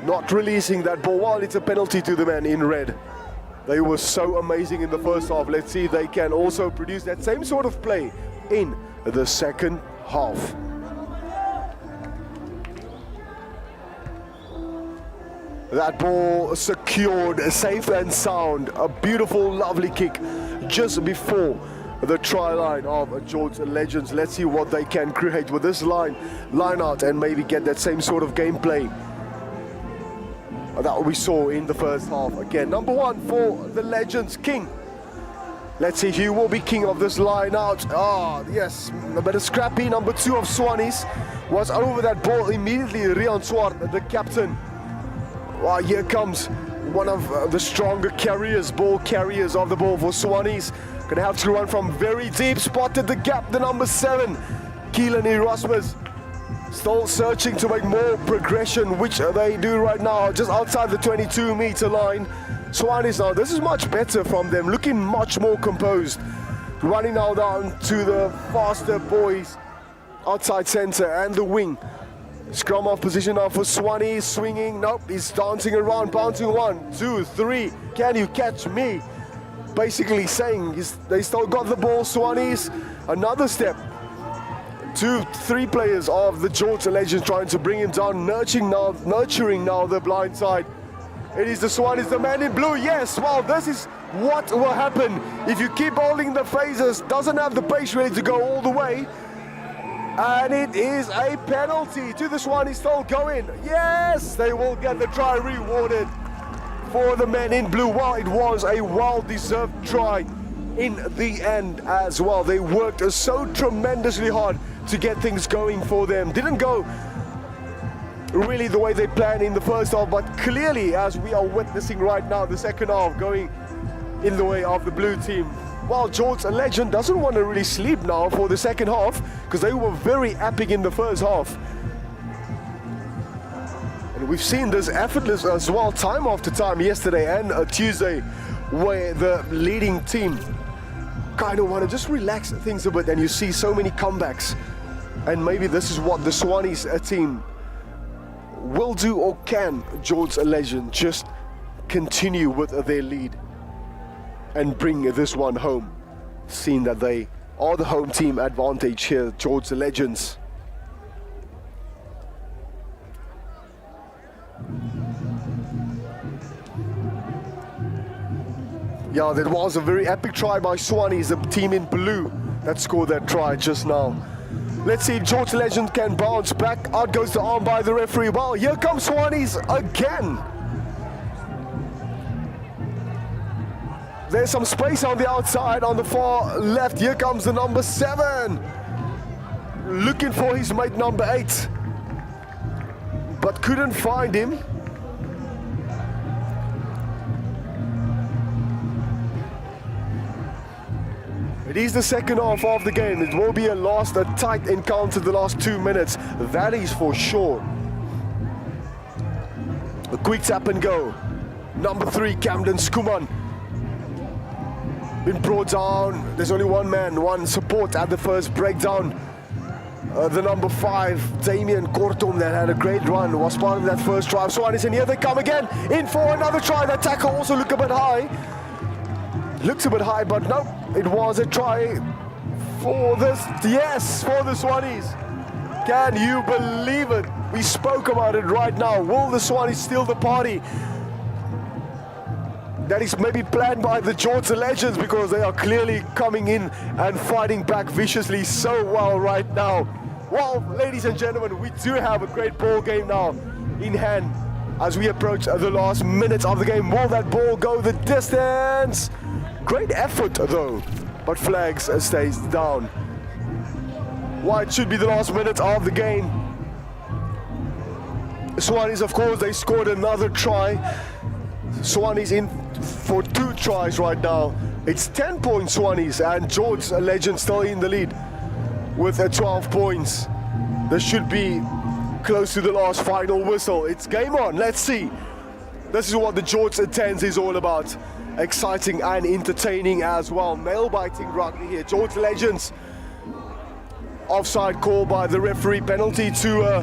not releasing that ball. Well, it's a penalty to the man in red. They were so amazing in the first half. Let's see if they can also produce that same sort of play in the second half. That ball secured, safe and sound. A beautiful, lovely kick just before the try line of George Legends. Let's see what they can create with this line out and maybe get that same sort of gameplay that we saw in the first half. Again, number 1 for the Legends, King. Let's see who will be king of this line out. Yes, a bit of scrappy. Number 2 of Swanes was over that ball immediately. Rian Swart, the captain. Here comes one of the stronger ball carriers of the ball for Swanes. Gonna have to run from very deep. Spotted the gap, the number 7, Keelan Erasmus. Still searching to make more progression, which they do right now, just outside the 22-meter line. Swanes now, this is much better from them, looking much more composed. Running now down to the faster boys, outside center and the wing. Scrum off position now for Swanes, swinging, nope, he's dancing around, bouncing 1, 2, 3, can you catch me? Basically saying they still got the ball, Swanes, another step. 2, 3 players of the George Legends trying to bring him down, nurturing now the blind side. It is the Swanes, the man in blue, yes, well, this is what will happen if you keep holding the phases, doesn't have the pace ready to go all the way. And it is a penalty to the Swanes, still going. Yes, they will get the try rewarded for the men in blue. Well, it was a well-deserved try in the end as well. They worked so tremendously hard to get things going for them. Didn't go really the way they planned in the first half, but clearly, as we are witnessing right now, the second half going in the way of the blue team. Well, George Legend doesn't want to really sleep now for the second half because they were very epic in the first half. And we've seen this effortless as well time after time yesterday and Tuesday, where the leading team kind of want to just relax things a bit, and you see so many comebacks. And maybe this is what the Swanes team will do, or can George Legend just continue with their lead and bring this one home, seeing that they are the home team advantage here, George Legends. Yeah, that was a very epic try by Swanes, the team in blue that scored that try just now. Let's see if George Legend can bounce back. Out goes the arm by the referee. Well, here comes Swanes again. There's some space on the outside, on the far left. Here comes the number 7. Looking for his mate number 8. But couldn't find him. It is the second half of the game. It will be a tight encounter the last 2 minutes. That is for sure. A quick tap and go. Number 3, Camden Skuman. Been brought down. There's only one man, one support at the first breakdown. The number 5, Damien Kortom, that had a great run, was part of that first drive. Swanes, and here they come again, in for another try. That tackle also looked a bit high. Looks a bit high, but no, it was a try for this, yes, for the Swanes. Can you believe it? We spoke about it right now. Will the Swanes steal the party? That is maybe planned by the George Legends, because they are clearly coming in and fighting back viciously so well right now. Well, ladies and gentlemen, we do have a great ball game now in hand as we approach the last minutes of the game. Will that ball go the distance? Great effort though, but flags stays down. Well, it should be the last minute of the game. Swanes, of course, they scored another try. Swanes in for 2 tries right now. It's 10 points Swanes, and George Legend still in the lead with 12 points. This should be close to the last final whistle. It's game on, let's see. This is what the George 10s is all about. Exciting and entertaining as well. Nail-biting rugby here. George Legends. Offside call by the referee. Penalty to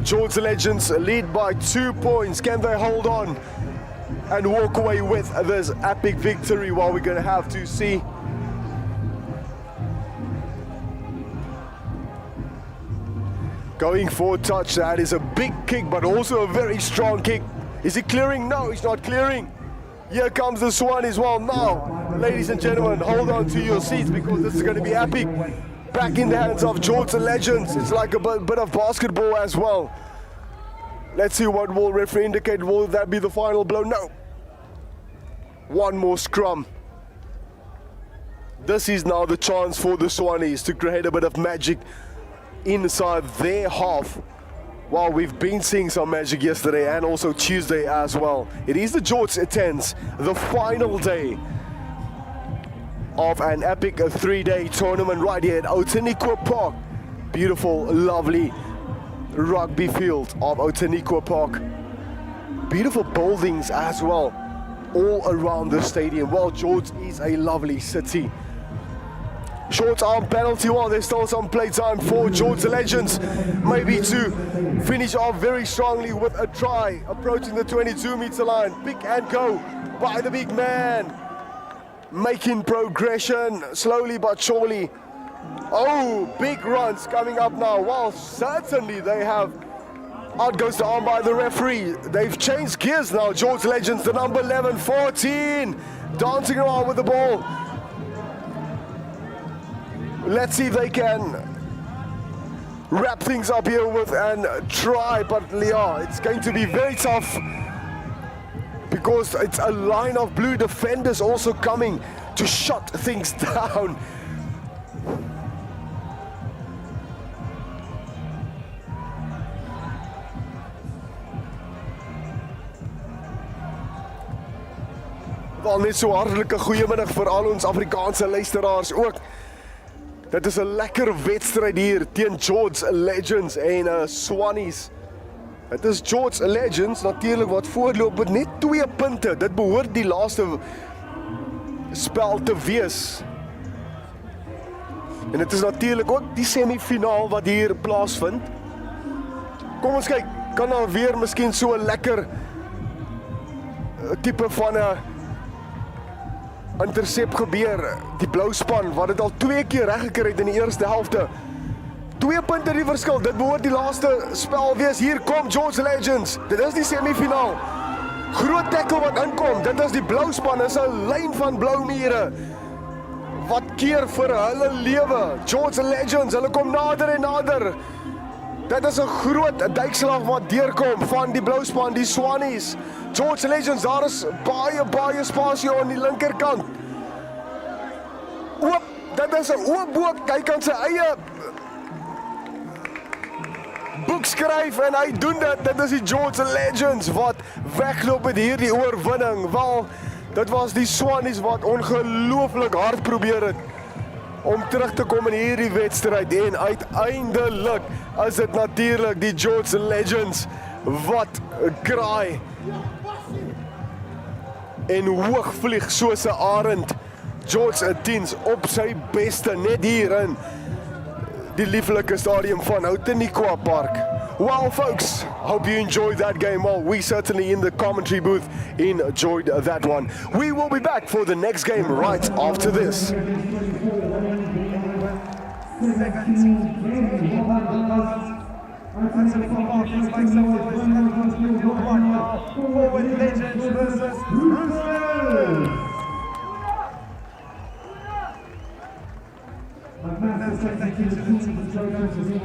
George Legends, lead by 2 points. Can they hold on and walk away with this epic victory? Well, we're going to have to see. Going for a touch, that is a big kick, but also a very strong kick. Is he clearing? No, he's not clearing. Here comes the Swan as well. Now, ladies and gentlemen, hold on to your seats because this is going to be epic. Back in the hands of George the Legends. It's like a bit of basketball as well. Let's see what will referee indicate. Will that be the final blow? No. One more scrum. This is now the chance for the Swannies to create a bit of magic inside their half. Well, we've been seeing some magic yesterday and also Tuesday as well. It is the George 10s, the final day of an epic 3-day tournament right here at Outenigua Park. Beautiful, lovely rugby field of Outenigua Park. Beautiful buildings as well, all around the stadium. Well, George is a lovely city. Short arm penalty. Well, there's still some playtime for George the Legends, maybe to finish off very strongly with a try, approaching the 22-meter line. Pick and go by the big man, making progression slowly but surely. Oh, big runs coming up now. Well, certainly they have. Out goes the arm by the referee. They've changed gears now. George Legends, the number 11, 14, dancing around with the ball. Let's see if they can wrap things up here with and try, but yeah, it's going to be very tough because it's a line of blue defenders also coming to shut things down. Wel, net so hartlike goeiemiddag vir al ons Afrikaanse luisteraars ook. Dit is 'n lekker wedstryd hier teen George Legends en Swannies. Dit is George Legends natuurlik wat voorloop met net 2 punte. Dit behoort die laaste spel te wees. En dit is natuurlik ook die semifinaal wat hier plaasvind. Kom ons kyk, kan daar weer miskien so 'n lekker tipe van 'n intercept gebeur. Die blou span wat dit al 2 keer reggekry het in die eerste helfte. 2 punte die verskil. Dit behoort die laaste spel wees. Hier kom George Legends. Dit is die semifinaal. Groot tackle wat inkom. Dit is die blou span. Dit is 'n lyn van blou mure wat keer vir hulle lewe. George Legends, hulle kom nader en nader. Dit is 'n groot duikslag wat deurkom van die blou span, die Swannies. George Legends, daar is baie spasie aan die linkerkant. Oop, dit is 'n oop boek. Hy kan sy eie boek skryf en hy doen dit. Dit is die George Legends wat wegloop met hierdie oorwinning. Wel, dit was die Swannies wat ongelooflik hard probeer het om terug te kom in hierdie wedstryd en uiteindelik is dit natuurlik die George Legends wat kraai en hoog vlieg soos 'n arend. George 10s op sy beste net hier in die lieflike stadium van Outenigua Park. Well, folks, hope you enjoyed that game. Well, we certainly in the commentary booth enjoyed that one. We will be back for the next game right after this. Forward Legends versus Roosters. Massive thank you to the team for the trophies as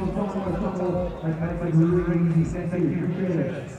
well as and make it really easy. Thank you. Appreciate it.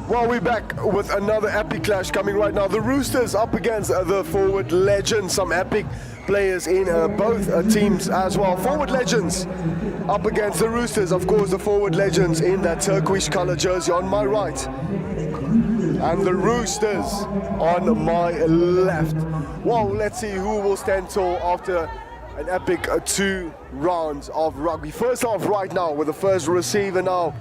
Well, we're back with another epic clash coming right now. The Roosters up against the Forward Legends. Some epic players in both teams as well. Forward Legends up against the Roosters. Of course, the Forward Legends in that turquoise color jersey on my right. And the Roosters on my left. Well, let's see who will stand tall after an epic 2 rounds of rugby. First half right now with the first receiver now.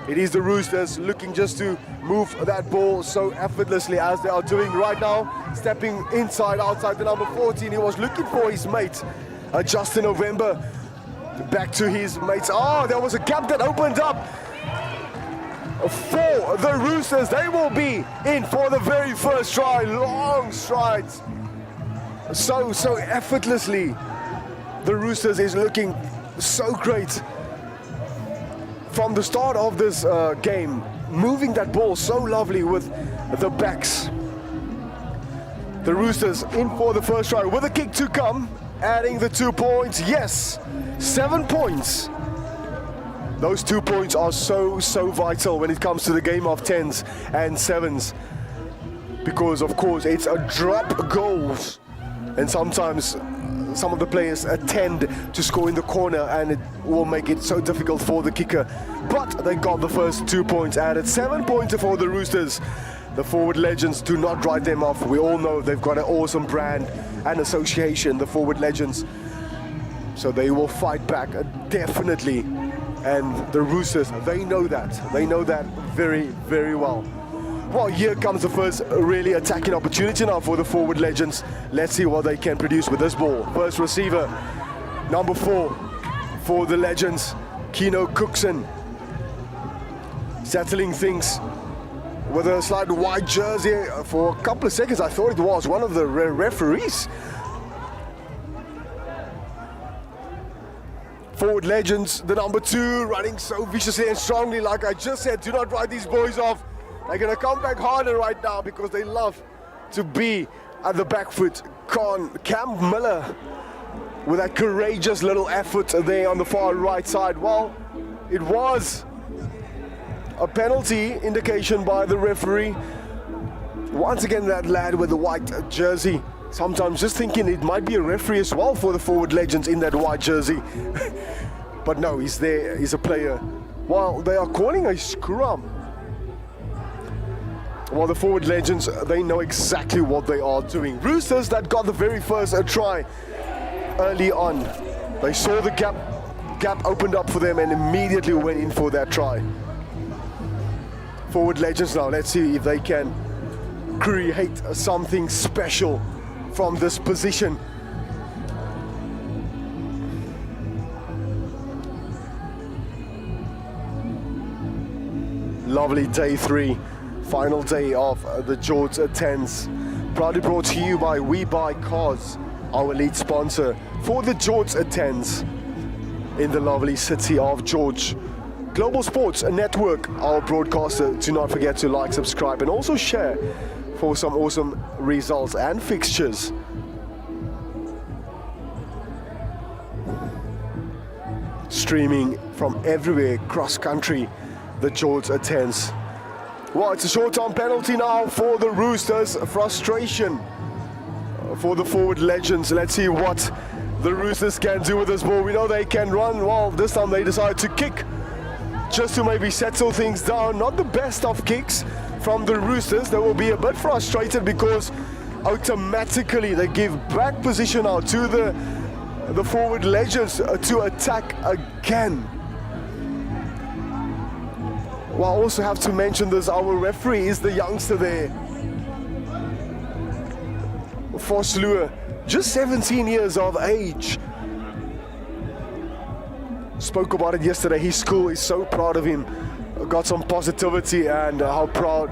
It is the Roosters looking just to move that ball so effortlessly as they are doing right now. Stepping inside, outside the number 14. He was looking for his mate, Justin November. Back to his mates. Oh, there was a gap that opened up for the Roosters. They will be in for the very first try. Long strides. So effortlessly. The Roosters is looking so great. From the start of this game, moving that ball so lovely with the backs. The Roosters in for the first try with a kick to come, adding the 2 points. Yes, 7 points. Those 2 points are so vital when it comes to the game of 10s and 7s. Because of course it's a drop goals, and sometimes some of the players tend to score in the corner and it will make it so difficult for the kicker. But they got the first 2 points added. 7 points for the Roosters. The Forward Legends do not write them off. We all know they've got an awesome brand and association, the Forward Legends. So they will fight back definitely. And the Roosters, they know that. They know that very well. Well, here comes the first really attacking opportunity now for the Forward Legends. Let's see what they can produce with this ball. First receiver, number 4 for the Legends, Keno Cookson. Settling things with a slight white jersey. For a couple of seconds I thought it was one of the referees. Forward Legends, the number 2, running so viciously and strongly. Like I just said, do not write these boys off. They're going to come back harder right now because they love to be at the back foot. Cam Miller with that courageous little effort there on the far right side. Well, it was a penalty indication by the referee. Once again, that lad with the white jersey. Sometimes just thinking it might be a referee as well for the Forward Legends in that white jersey. But no, he's there, he's a player. Well, they are calling a scrum. Well, the Forward Legends, they know exactly what they are doing. Roosters that got the very first try early on. They saw the gap opened up for them and immediately went in for that try. Forward Legends now, let's see if they can create something special from this position. Lovely day 3. Final day of the George 10s. Proudly brought to you by We Buy Cars, our lead sponsor for the George 10s in the lovely city of George. Global Sports Network, our broadcaster. Do not forget to like, subscribe, and also share for some awesome results and fixtures. Streaming from everywhere across country, the George 10s. Well, it's a short-term penalty now for the Roosters. Frustration for the Forward Legends. Let's see what the Roosters can do with this ball. We know they can run. Well, this time they decide to kick just to maybe settle things down. Not the best of kicks from the Roosters. They will be a bit frustrated because automatically they give back position now to the Forward Legends to attack again. Well, I also have to mention this, our referee is the youngster there. Vosloo, just 17 years of age. Spoke about it yesterday, his school is so proud of him. Got some positivity and how proud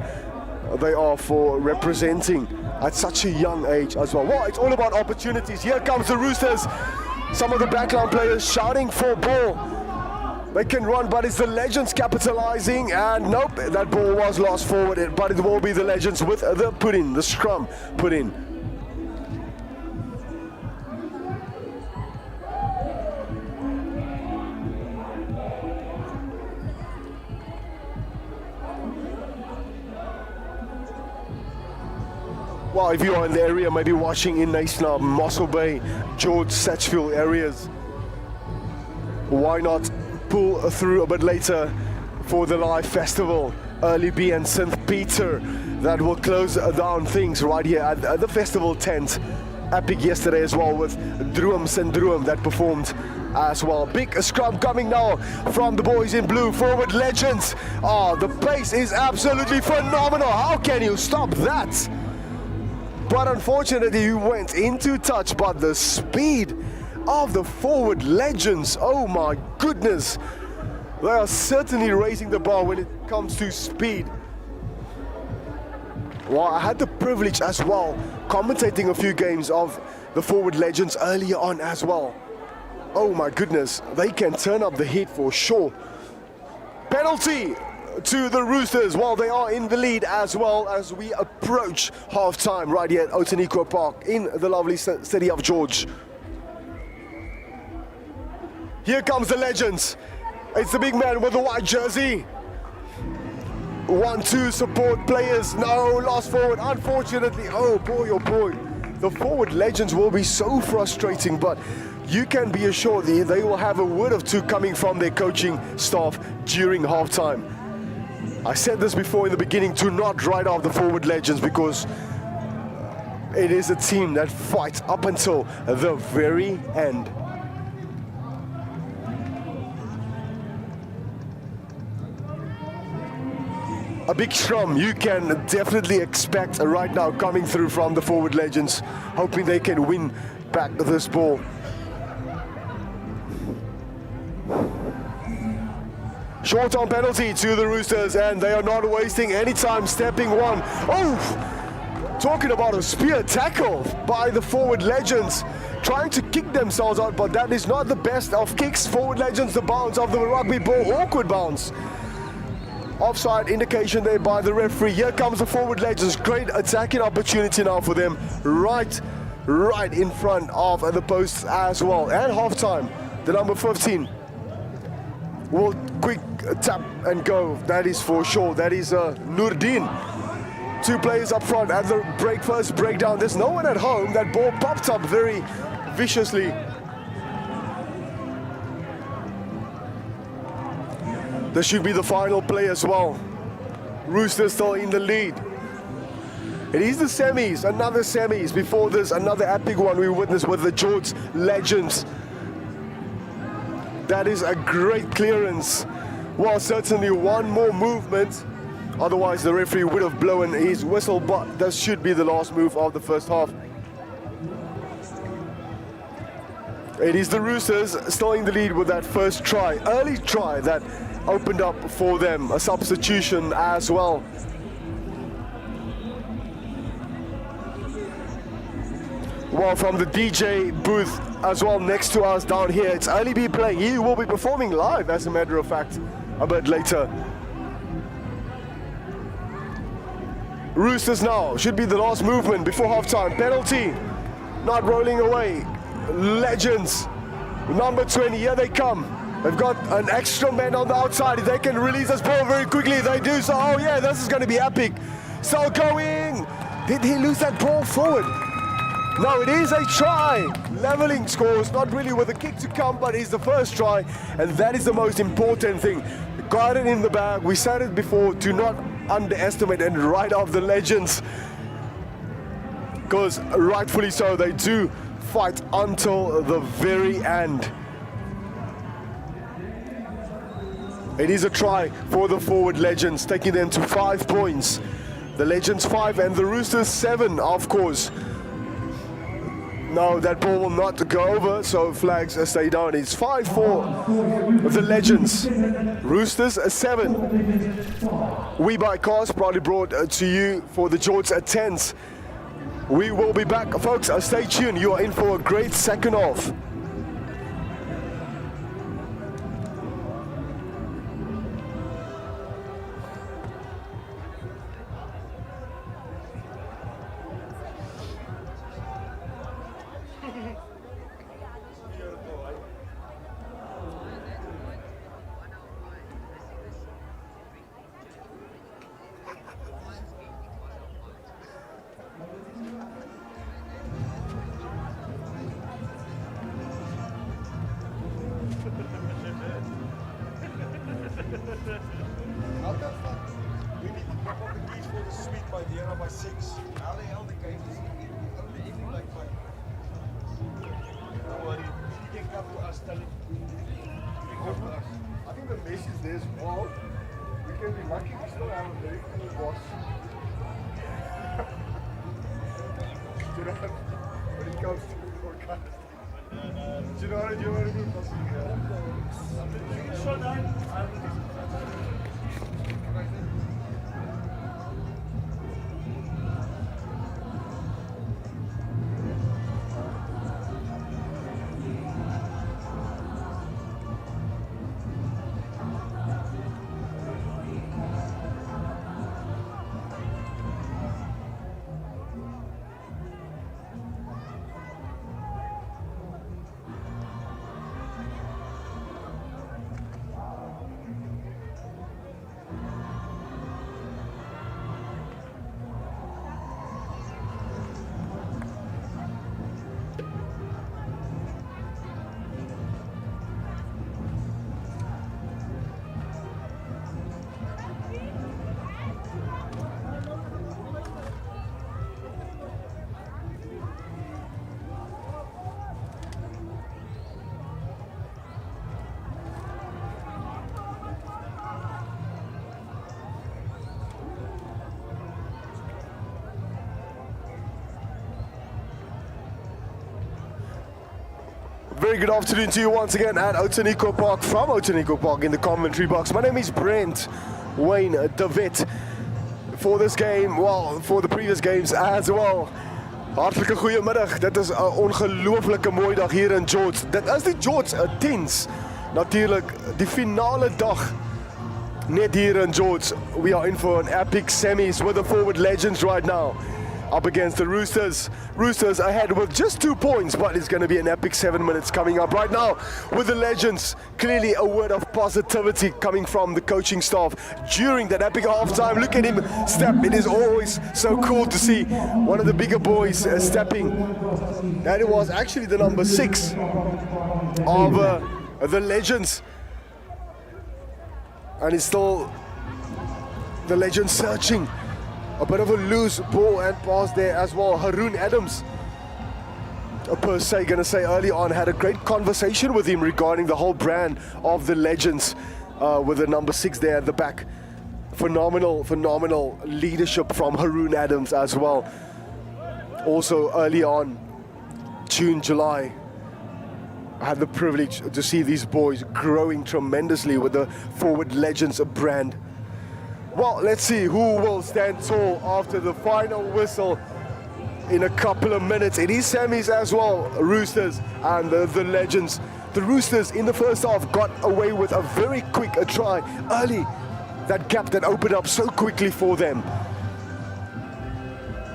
they are for representing at such a young age as well. Well, it's all about opportunities. Here comes the Roosters. Some of the backline players shouting for ball. They can run, but it's the Legends capitalizing, and nope, that ball was lost forward, but it will be the Legends with the put-in, the scrum put-in. Well, if you are in the area, maybe watching in Naisna, Mossel Bay, George, Satchfield areas, why not pull through a bit later for the live festival? Early B and St. Peter, that will close down things right here at the festival tent. Epic yesterday as well with Drooms and Droom that performed as well. Big scrum coming now from the boys in blue, forward legends. Oh, the pace is absolutely phenomenal. How can you stop that? But unfortunately, he went into touch, but the speed of the forward legends, oh my goodness. They are certainly raising the bar when it comes to speed. Well, I had the privilege as well commentating a few games of the forward legends earlier on as well. Oh my goodness, they can turn up the heat for sure. Penalty to the Roosters while they are in the lead as well as we approach half-time right here at Outenigua Park in the lovely city of George. Here comes the legends. It's the big man with the white jersey. 1-2 support players. No, lost forward. Unfortunately, oh boy. The forward legends will be so frustrating, but you can be assured they will have a word or two coming from their coaching staff during halftime. I said this before in the beginning, to not write off the forward legends because it is a team that fights up until the very end. A big scrum you can definitely expect right now coming through from the forward legends, hoping they can win back this ball. Short on penalty to the Roosters, and they are not wasting any time stepping one. Oh! Talking about a spear tackle by the forward legends, trying to kick themselves out, but that is not the best of kicks. Forward legends, the bounce of the rugby ball, awkward bounce. Offside indication there by the referee. Here comes the forward legends. Great attacking opportunity now for them. Right in front of the posts as well. And half-time, the number 15 will quick tap and go. That is for sure. That is Nurdin. Two players up front at the first breakdown. There's no one at home. That ball popped up very viciously. This should be the final play as well. Roosters still in the lead. It is the semis, another semis. Before this, another epic one we witnessed with the George legends. That is a great clearance. Well, certainly one more movement. Otherwise, the referee would have blown his whistle, but that should be the last move of the first half. It is the Roosters still in the lead with that first try, early try that opened up for them, a substitution as well. Well, from the DJ booth as well next to us down here, it's Ali B playing. He will be performing live, as a matter of fact, a bit later. Roosters now, should be the last movement before halftime. Penalty, not rolling away. Legends, number 20, here they come. They've got an extra man on the outside. If they can release this ball very quickly, they do so. Oh yeah, this is going to be epic. Still going. Did he lose that ball forward? No, it is a try. Leveling scores, not really with a kick to come, but it's the first try, and that is the most important thing. Got it in the bag. We said it before, do not underestimate and write off the legends, because rightfully so, they do fight until the very end. It is a try for the forward legends, taking them to 5 points. The legends 5 and the Roosters 7, of course. No, that ball will not go over, so flags stay down. It's 5 for the legends. Roosters 7. We Buy Cars proudly brought to you for the George at 10s. We will be back, folks. Stay tuned. You are in for a great second half. How the fuck? We need to drop off the keys for the suite by Diana by 6. How the hell the game is only evening like 5. Don't worry. You can come to us, tell it. You can come to us. I think the message there is, well, we can be lucky we still have a very cool boss. You know, when it comes to forecast. Do you know what I mean? Very good afternoon to you once again at Outenigua Park, from Outenigua Park in the commentary box. My name is Brent Wayne DeWitt. For this game, well, for the previous games as well. Hartlike goeiemiddag. Dit is 'n ongelooflike mooi dag hier in George. Dit is die George 10s. Natuurlik die finale dag net hier in George. We are in for an epic semis with the forward legends right now. Up against the Roosters. Roosters ahead with just 2 points, but it's going to be an epic 7 minutes coming up right now with the legends. Clearly a word of positivity coming from the coaching staff during that epic halftime. Look at him step. It is always so cool to see one of the bigger boys stepping. That was actually the number 6 of the legends. And it's still the legends searching. A bit of a loose ball and pass there as well. Haroon Adams, per se, gonna say early on, had a great conversation with him regarding the whole brand of the legends, with the number 6 there at the back. Phenomenal leadership from Haroon Adams as well. Also early on, June, July, I had the privilege to see these boys growing tremendously with the forward legends brand. Well, let's see who will stand tall after the final whistle in a couple of minutes. It is semis as well, Roosters and the legends. The Roosters in the first half got away with a very quick try early. That gap that opened up so quickly for them.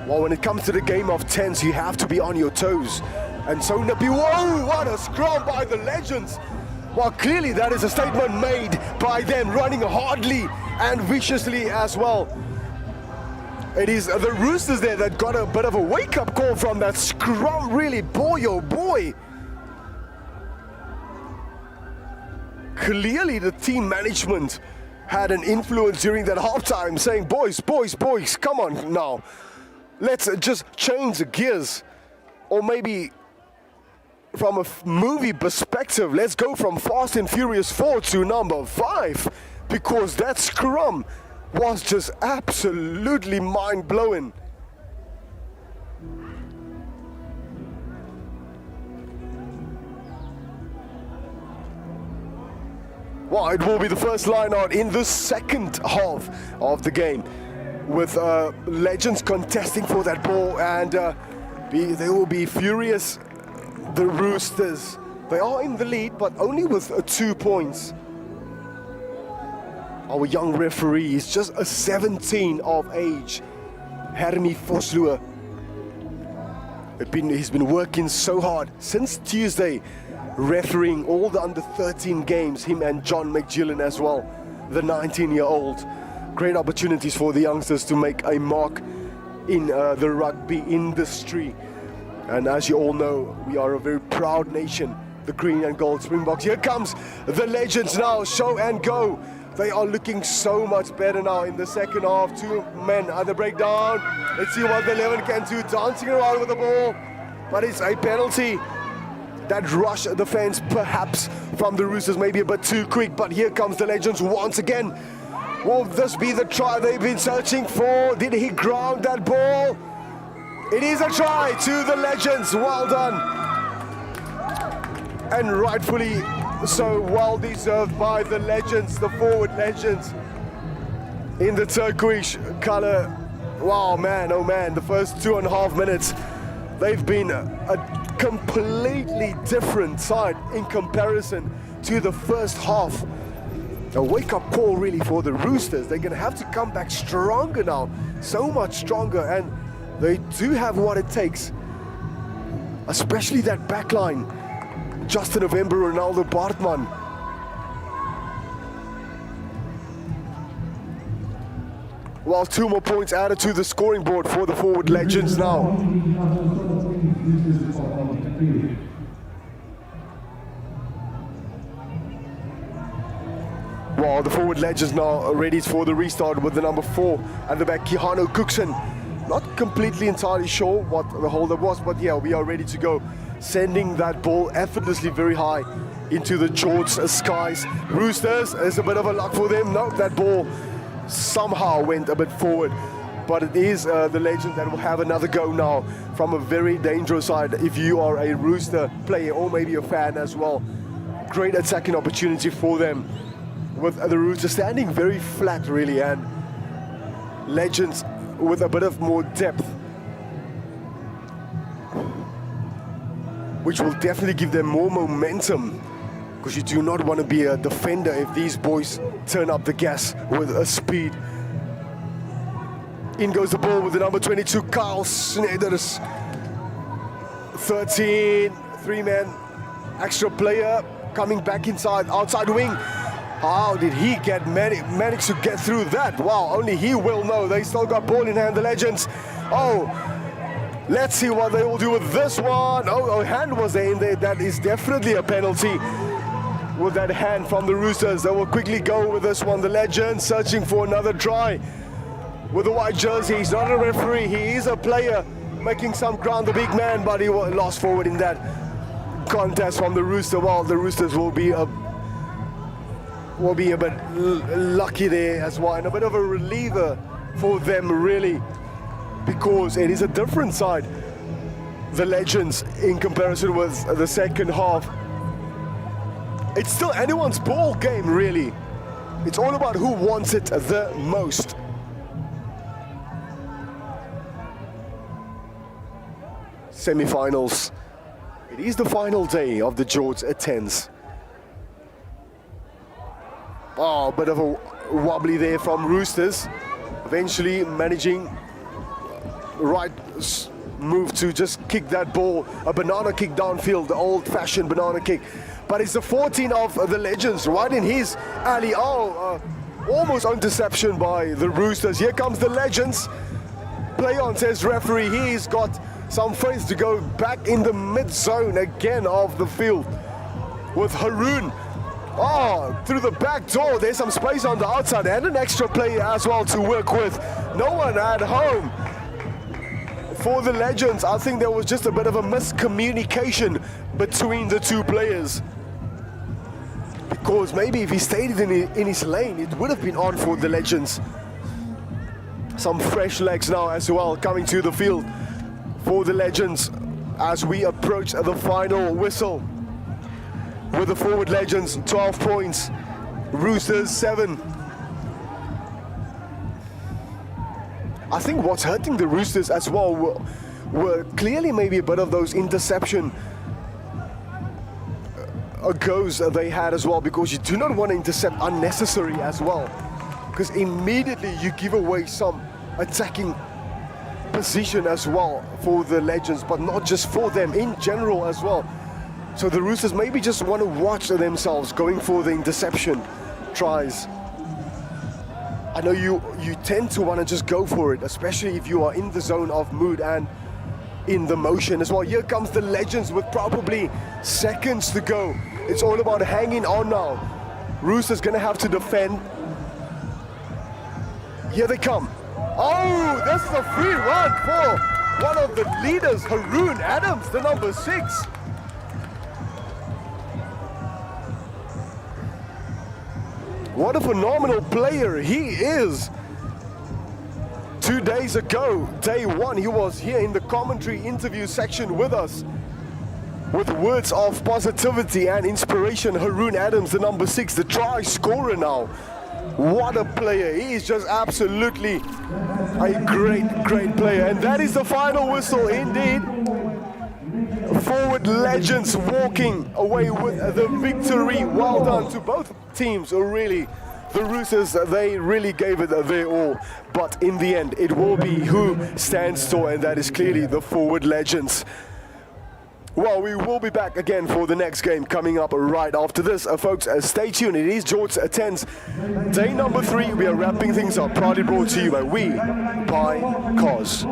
Well, when it comes to the game of 10s, you have to be on your toes. And so Nabi, whoa, what a scrum by the legends. Well, clearly that is a statement made by them, running hardly and viciously as well. It is the Roosters there that got a bit of a wake-up call from that scrum, really, boy oh boy. Clearly the team management had an influence during that halftime, saying, boys, come on now. Let's just change the gears. Or maybe from a movie perspective, let's go from Fast and Furious 4 to number 5, because that scrum was just absolutely mind-blowing. Well, it will be the first line out in the second half of the game, with legends contesting for that ball, and they will be furious. The Roosters, they are in the lead, but only with 2 points. Our young referee is just a 17 of age, Hermie Vosloo. He's been working so hard since Tuesday, refereeing all the under 13 games, him and John McGillen as well, the 19-year-old. Great opportunities for the youngsters to make a mark in the rugby industry. And as you all know, we are a very proud nation, the green and gold Springboks. Here comes the legends now, show and go. They are looking so much better now in the second half. Two men at the breakdown. Let's see what the 11 can do. Dancing around with the ball, but it's a penalty. That rush defense perhaps from the Roosters maybe a bit too quick, but here comes the Legends once again. Will this be the try they've been searching for? Did he ground that ball? It is a try to the Legends. Well done. And rightfully so, well deserved by the Legends, the forward Legends in the turquoise color. Wow, man, oh man, the first 2.5 minutes, they've been a completely different side in comparison to the first half. A wake-up call really for the Roosters. They're going to have to come back stronger now, so much stronger, and they do have what it takes, especially that back line. Justin November, Ronaldo Bartman. Well, 2 more points added to the scoring board for the forward Legends now. Well, the forward Legends now ready for the restart with the number 4 at the back, Kihano Cookson. Not completely entirely sure what the holdup was, but yeah, we are ready to go. Sending that ball effortlessly very high into the George skies. Roosters, is a bit of a luck for them. No, that ball somehow went a bit forward, but it is the Legend that will have another go now from a very dangerous side. If you are a Rooster player or maybe a fan as well, great attacking opportunity for them, with the Roosters standing very flat really, and Legends with a bit of more depth, which will definitely give them more momentum, because you do not want to be a defender if these boys turn up the gas with a speed. In goes the ball with the number 22, Carl Sneders. 13, 3-man extra player coming back inside, outside wing. How did he manage to get through that? Wow, only he will know. They still got ball in hand, the Legends. Oh, let's see what they will do with this one. Oh, a hand was there in there. That is definitely a penalty with that hand from the Roosters. They will quickly go with this one. The Legends searching for another try with the white jersey. He's not a referee. He is a player making some ground, the big man, but he was lost forward in that contest from the Rooster. Well, the Roosters will be a bit lucky there as well, and a bit of a reliever for them really, because it is a different side, the Legends, in comparison with the second half. It's still anyone's ball game really. It's all about who wants it the most. Semi-finals. It is the final day of the George 10s. Oh, a bit of a wobbly there from Roosters. Eventually managing right move to just kick that ball. A banana kick downfield, the old-fashioned banana kick. But it's the 14 of the Legends right in his alley. Oh, almost interception by the Roosters. Here comes the Legends. Play on, says referee. He's got some faith to go back in the mid-zone again of the field with Haroon. Oh, through the back door, there's some space on the outside and an extra player as well to work with. No one at home for the Legends. I think there was just a bit of a miscommunication between the two players, because maybe if he stayed in his lane, it would have been on for the Legends. Some fresh legs now as well coming to the field for the Legends as we approach the final whistle. With the forward Legends, 12 points, Roosters 7. I think what's hurting the Roosters as well were clearly maybe a bit of those interception goes they had as well, because you do not want to intercept unnecessary as well, because immediately you give away some attacking position as well for the Legends, but not just for them, in general as well. So the Roosters maybe just want to watch themselves going for the interception tries. I know you tend to want to just go for it, especially if you are in the zone of mood and in the motion as well. Here comes the Legends with probably seconds to go. It's all about hanging on now. Roosters gonna have to defend Here they come. Oh, this is a free run for one of the leaders, Haroon Adams, the number 6. What a phenomenal player he is. 2 days ago, day 1, he was here in the commentary interview section with us with words of positivity and inspiration. Haroon Adams, the number 6, the try scorer now. What a player. He is just absolutely a great player. And that is the final whistle indeed. Forward legends walking away with the victory. Well done to both teams, really. The Roosters, they really gave it their all. But in the end, it will be who stands tall, and that is clearly the forward legends. Well, we will be back again for the next game coming up right after this. Folks, stay tuned. It is George 10's day number 3. We are wrapping things up. Proudly brought to you by We by Cos.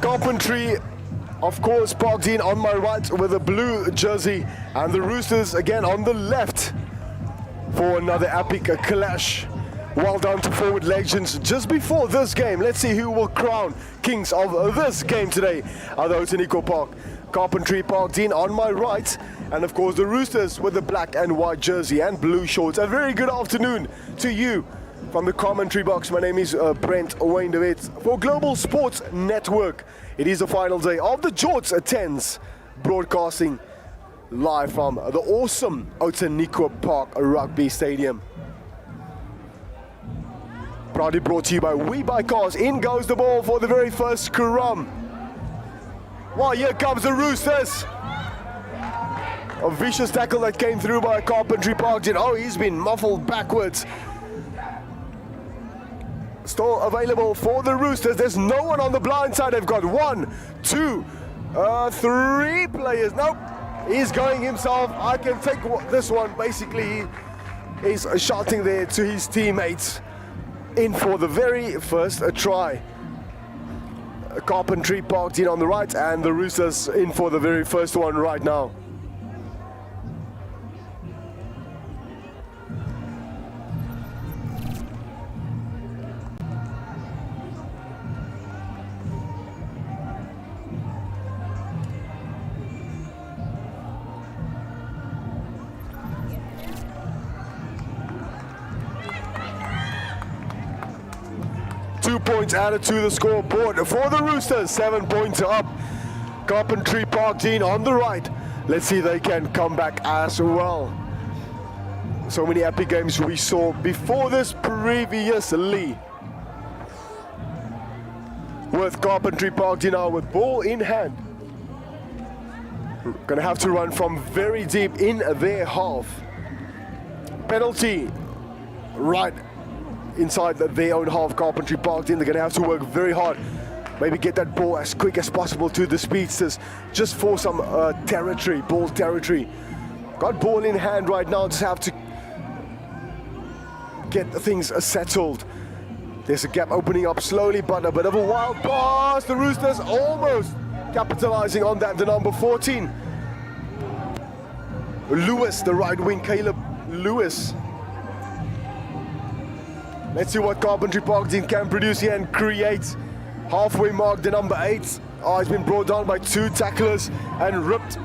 Carpentry, of course, parked in on my right with a blue jersey, and the Roosters again on the left for another epic clash. Well done to forward legends just before this game. Let's see who will crown kings of this game today at the Outenigua Park. Carpentry parked in on my right, and of course the Roosters with the black and white jersey and blue shorts. A very good afternoon to you from the commentary box. My name is Brent Outenigua for Global Sports Network. It is the final day of the George 10s, broadcasting live from the awesome Outenigua Park Rugby Stadium. Proudly brought to you by We Buy Cars. In goes the ball for the very first scrum. Well, here comes the Roosters. A vicious tackle that came through by Carpentry parked in. Oh, he's been muffled backwards. Still available for the Roosters. There's no one on the blind side. They've got 1, 2, 3 players. Nope, he's going himself. I can take this one. Basically, he's shouting there to his teammates in for the very first try. Carpentry parked in on the right, and the Roosters in for the very first one right now. Points added to the scoreboard for the Roosters. 7 points up. Carpentry parked in on the right. Let's see if they can come back as well. So many epic games we saw before this previously. With Carpentry parked in now with ball in hand. Gonna have to run from very deep in their half. Penalty right inside their own half. Carpentry parked in. They're going to have to work very hard. Maybe get that ball as quick as possible to the speedsters just for some territory, ball territory. Got ball in hand right now. Just have to get things settled. There's a gap opening up slowly, but a bit of a wild pass. The Roosters almost capitalizing on that. The number 14. Lewis, the right wing, Caleb Lewis. Let's see what Carpentry parked in can produce here and create. Halfway mark, the number 8. Oh, he's been brought down by 2 tacklers and ripped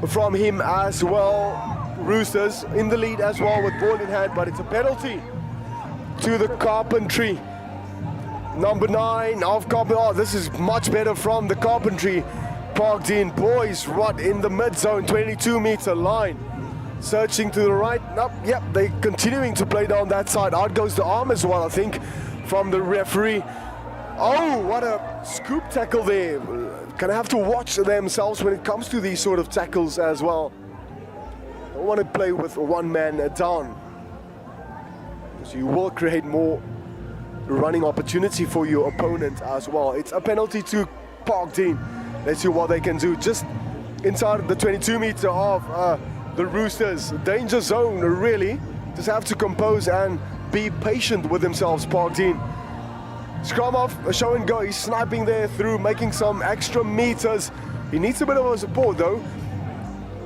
from him as well. Roosters in the lead as well with ball in hand, but it's a penalty to the Carpentry. Number 9 of Carpentry. Oh, this is much better from the Carpentry. Parked in, boys, right in the mid zone, 22-meter line. Searching to the right. Nope, yep, they're continuing to play down that side. Out goes the arm as well, I think, from the referee. Oh, what a scoop tackle there. Gonna have to watch themselves when it comes to these sort of tackles as well. Don't want to play with one man down, so you will create more running opportunity for your opponent as well. It's a penalty to Parkdean. Let's see what they can do. Just inside the 22 meter of the Roosters. Danger zone, really. Just have to compose and be patient with themselves, Parkdean. Scrum off, a show and go. He's sniping there through, making some extra meters. He needs a bit of a support though.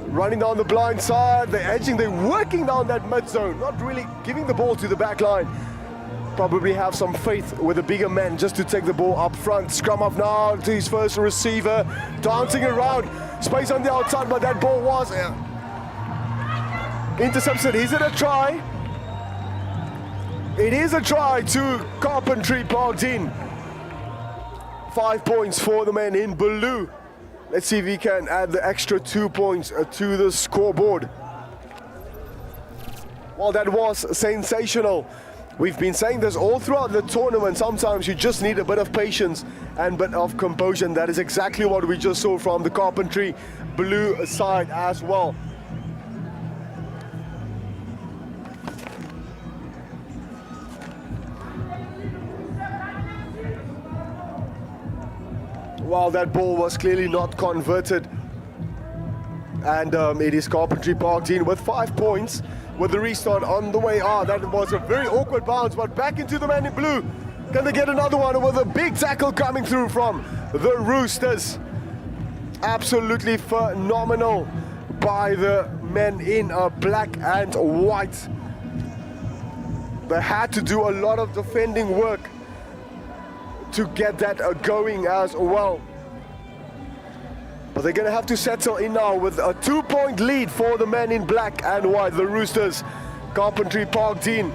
Running down the blind side, they're edging, they're working down that mid zone, not really giving the ball to the back line. Probably have some faith with the bigger men just to take the ball up front. Scrum off now to his first receiver, dancing around, space on the outside, but that ball was intercepted. Is it a try? It is a try to Carpentry Parkdean. 5 points for the men in blue. Let's see if we can add the extra 2 points to the scoreboard. Well, that was sensational. We've been saying this all throughout the tournament. Sometimes you just need a bit of patience and a bit of composure. And that is exactly what we just saw from the Carpentry blue side as well. Well, that ball was clearly not converted. And it is Carpentry Parkdean with 5 points with the restart on the way. That was a very awkward bounce, but back into the man in blue. Can they get another one with a big tackle coming through from the Roosters? Absolutely phenomenal by the men in black and white. They had to do a lot of defending work to get that going as well. But they're going to have to settle in now with a 2-point lead for the men in black and white, the Roosters. Carpentry Parkdean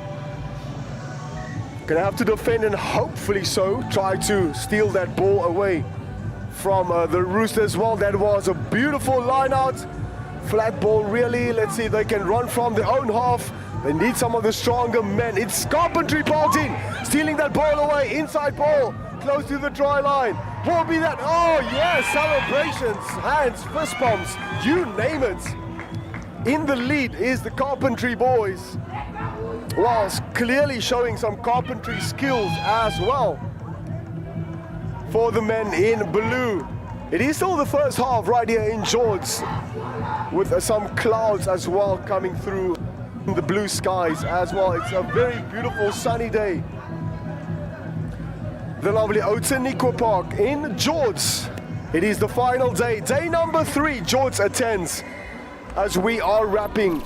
going to have to defend and hopefully so try to steal that ball away from the Roosters. Well, that was a beautiful line out. Flat ball really. Let's see if they can run from their own half. They need some of the stronger men. It's Carpentry Parkdean stealing that ball away. Inside ball, close to the try line. Will be that? Oh yes, celebrations, hands, fist pumps, you name it. In the lead is the Carpentry boys. Whilst clearly showing some carpentry skills as well for the men in blue. It is still the first half right here in George, with some clouds as well coming through the blue skies as well. It's a very beautiful sunny day. The lovely Outenigua Park in George. It is the final day, day number 3 George attends, as we are wrapping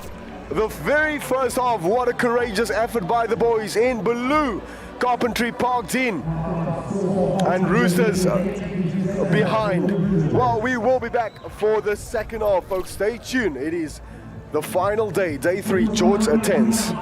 the very first half. What a courageous effort by the boys in blue. Carpentry Parkdean and Roosters behind. Well, we will be back for the second half, folks. Stay tuned. It is the final day, day 3 George attends.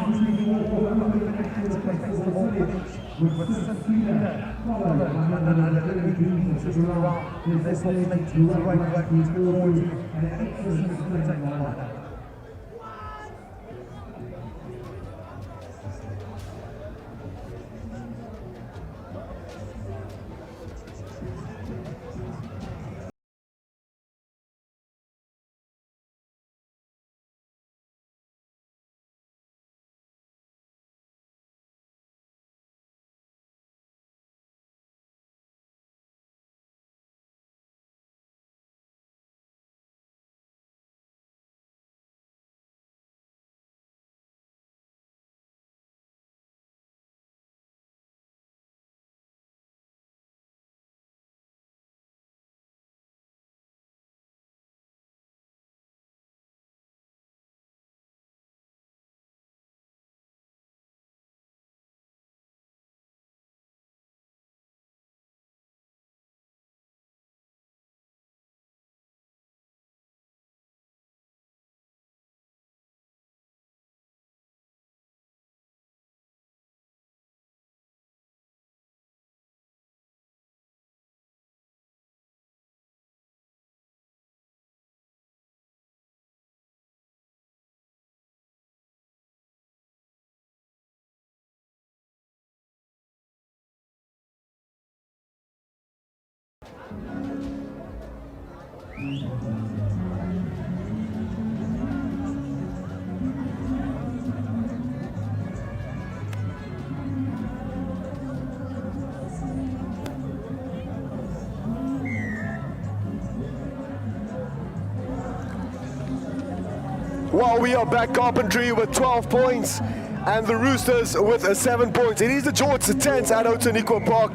Well, we are back. Carpentry with 12 points and the Roosters with 7 points. It is the George 10s at Outenigua Park.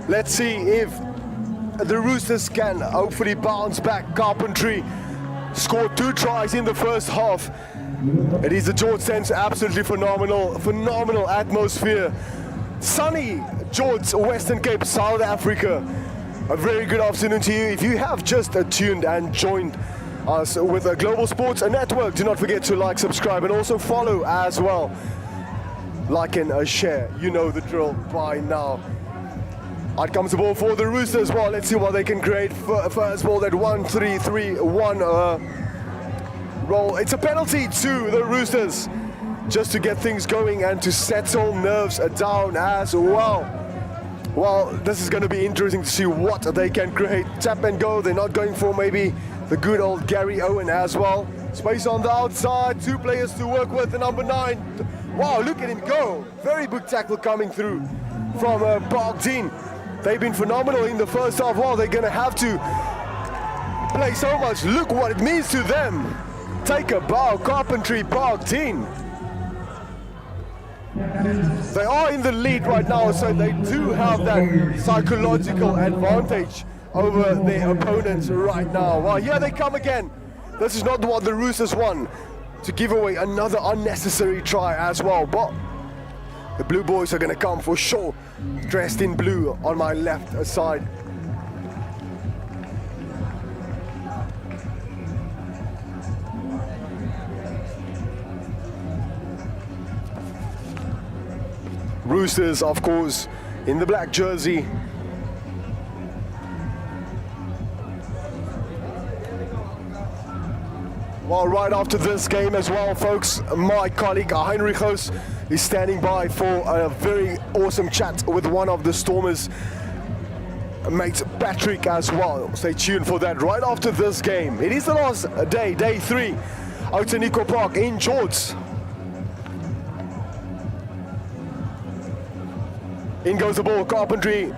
Let's see if the Roosters can hopefully bounce back. Carpentry scored 2 tries in the first half. It is the George 10s, absolutely phenomenal atmosphere. Sunny George, Western Cape, South Africa. A very good afternoon to you. If you have just tuned and joined us with a Global Sports Network, do not forget to like, subscribe, and also follow as well. Like and share, you know the drill by now. Out comes the ball for the Roosters. Well, let's see what they can create. First ball, that 1-3-3-1 roll. It's a penalty to the Roosters, just to get things going and to settle nerves down as well. Well, this is going to be interesting to see what they can create. Tap and go. They're not going for maybe the good old Gary Owen as well. Space on the outside, 2 players to work with, the number 9. Wow, look at him go. Very big tackle coming through from Fontaine. They've been phenomenal in the first half. Well, they're going to have to play so much. Look what it means to them. Take a bow, Carpentry, Fontaine. They are in the lead right now, so they do have that psychological advantage over their opponents right now. Well, here they come again. This is not what the Roosters want, to give away another unnecessary try as well. But the Blue Boys are going to come for sure, dressed in blue on my left side. Roosters, of course, in the black jersey. Well, right after this game as well, folks, my colleague Heinrich Hoos is standing by for a very awesome chat with one of the Stormers, mate Patrick as well. Stay tuned for that right after this game. It is the last day, day 3, Outenigua Park in George. In goes the ball, Carpentry.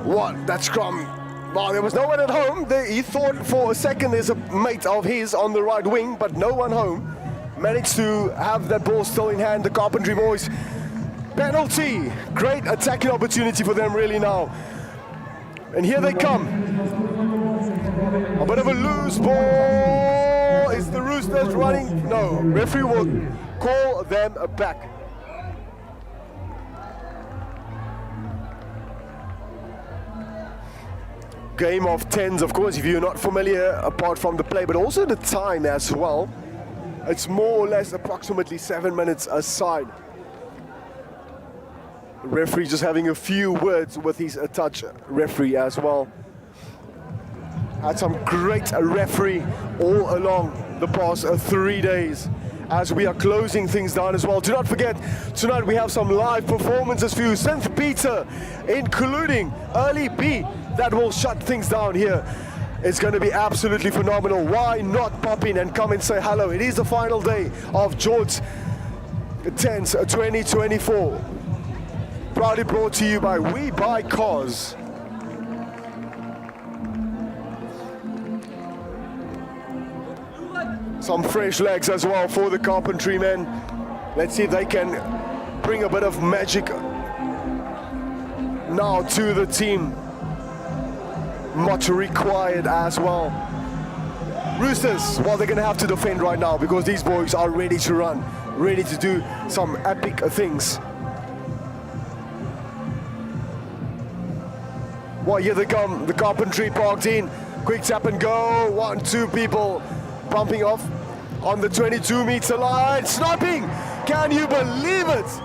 What? That scrum. Well, there was no one at home. He thought for a second there's a mate of his on the right wing, but no one home. Managed to have that ball still in hand, the Carpentry boys. Penalty. Great attacking opportunity for them really now. And here they come. A bit of a loose ball. Is the Roosters running? No. Referee will call them back. Game of 10s, of course, if you're not familiar, apart from the play, but also the time as well. It's more or less approximately 7 minutes aside. The referee just having a few words with his touch referee as well. Had some great referee all along the past 3 days as we are closing things down as well. Do not forget, tonight we have some live performances for you. Synth Peter, including Early B, that will shut things down here. It's going to be absolutely phenomenal. Why not pop in and come and say hello? It is the final day of George 10s 2024. Proudly brought to you by We Buy Cars. Some fresh legs as well for the Carpentry men. Let's see if they can bring a bit of magic now to the team. Much required as well. Roosters, well, they're going to have to defend right now because these boys are ready to run, ready to do some epic things. Well, here they come, the Carpentry parked in. Quick tap and go. 1, 2 people bumping off on the 22-meter line. Sniping! Can you believe it?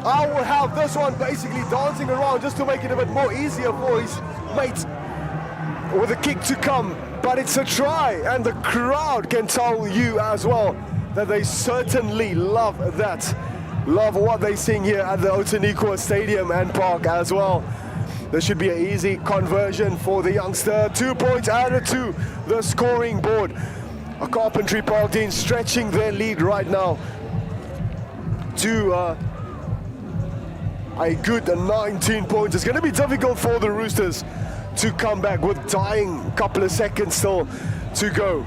I will have this one basically dancing around just to make it a bit more easier for his mate with a kick to come. But it's a try, and the crowd can tell you as well that they certainly love that. Love what they sing here at the Outenigua Stadium and Park as well. This should be an easy conversion for the youngster. 2 points added to the scoring board. A Carpentry Park team stretching their lead right now to a good 19 points. It's going to be difficult for the Roosters to come back with dying couple of seconds still to go.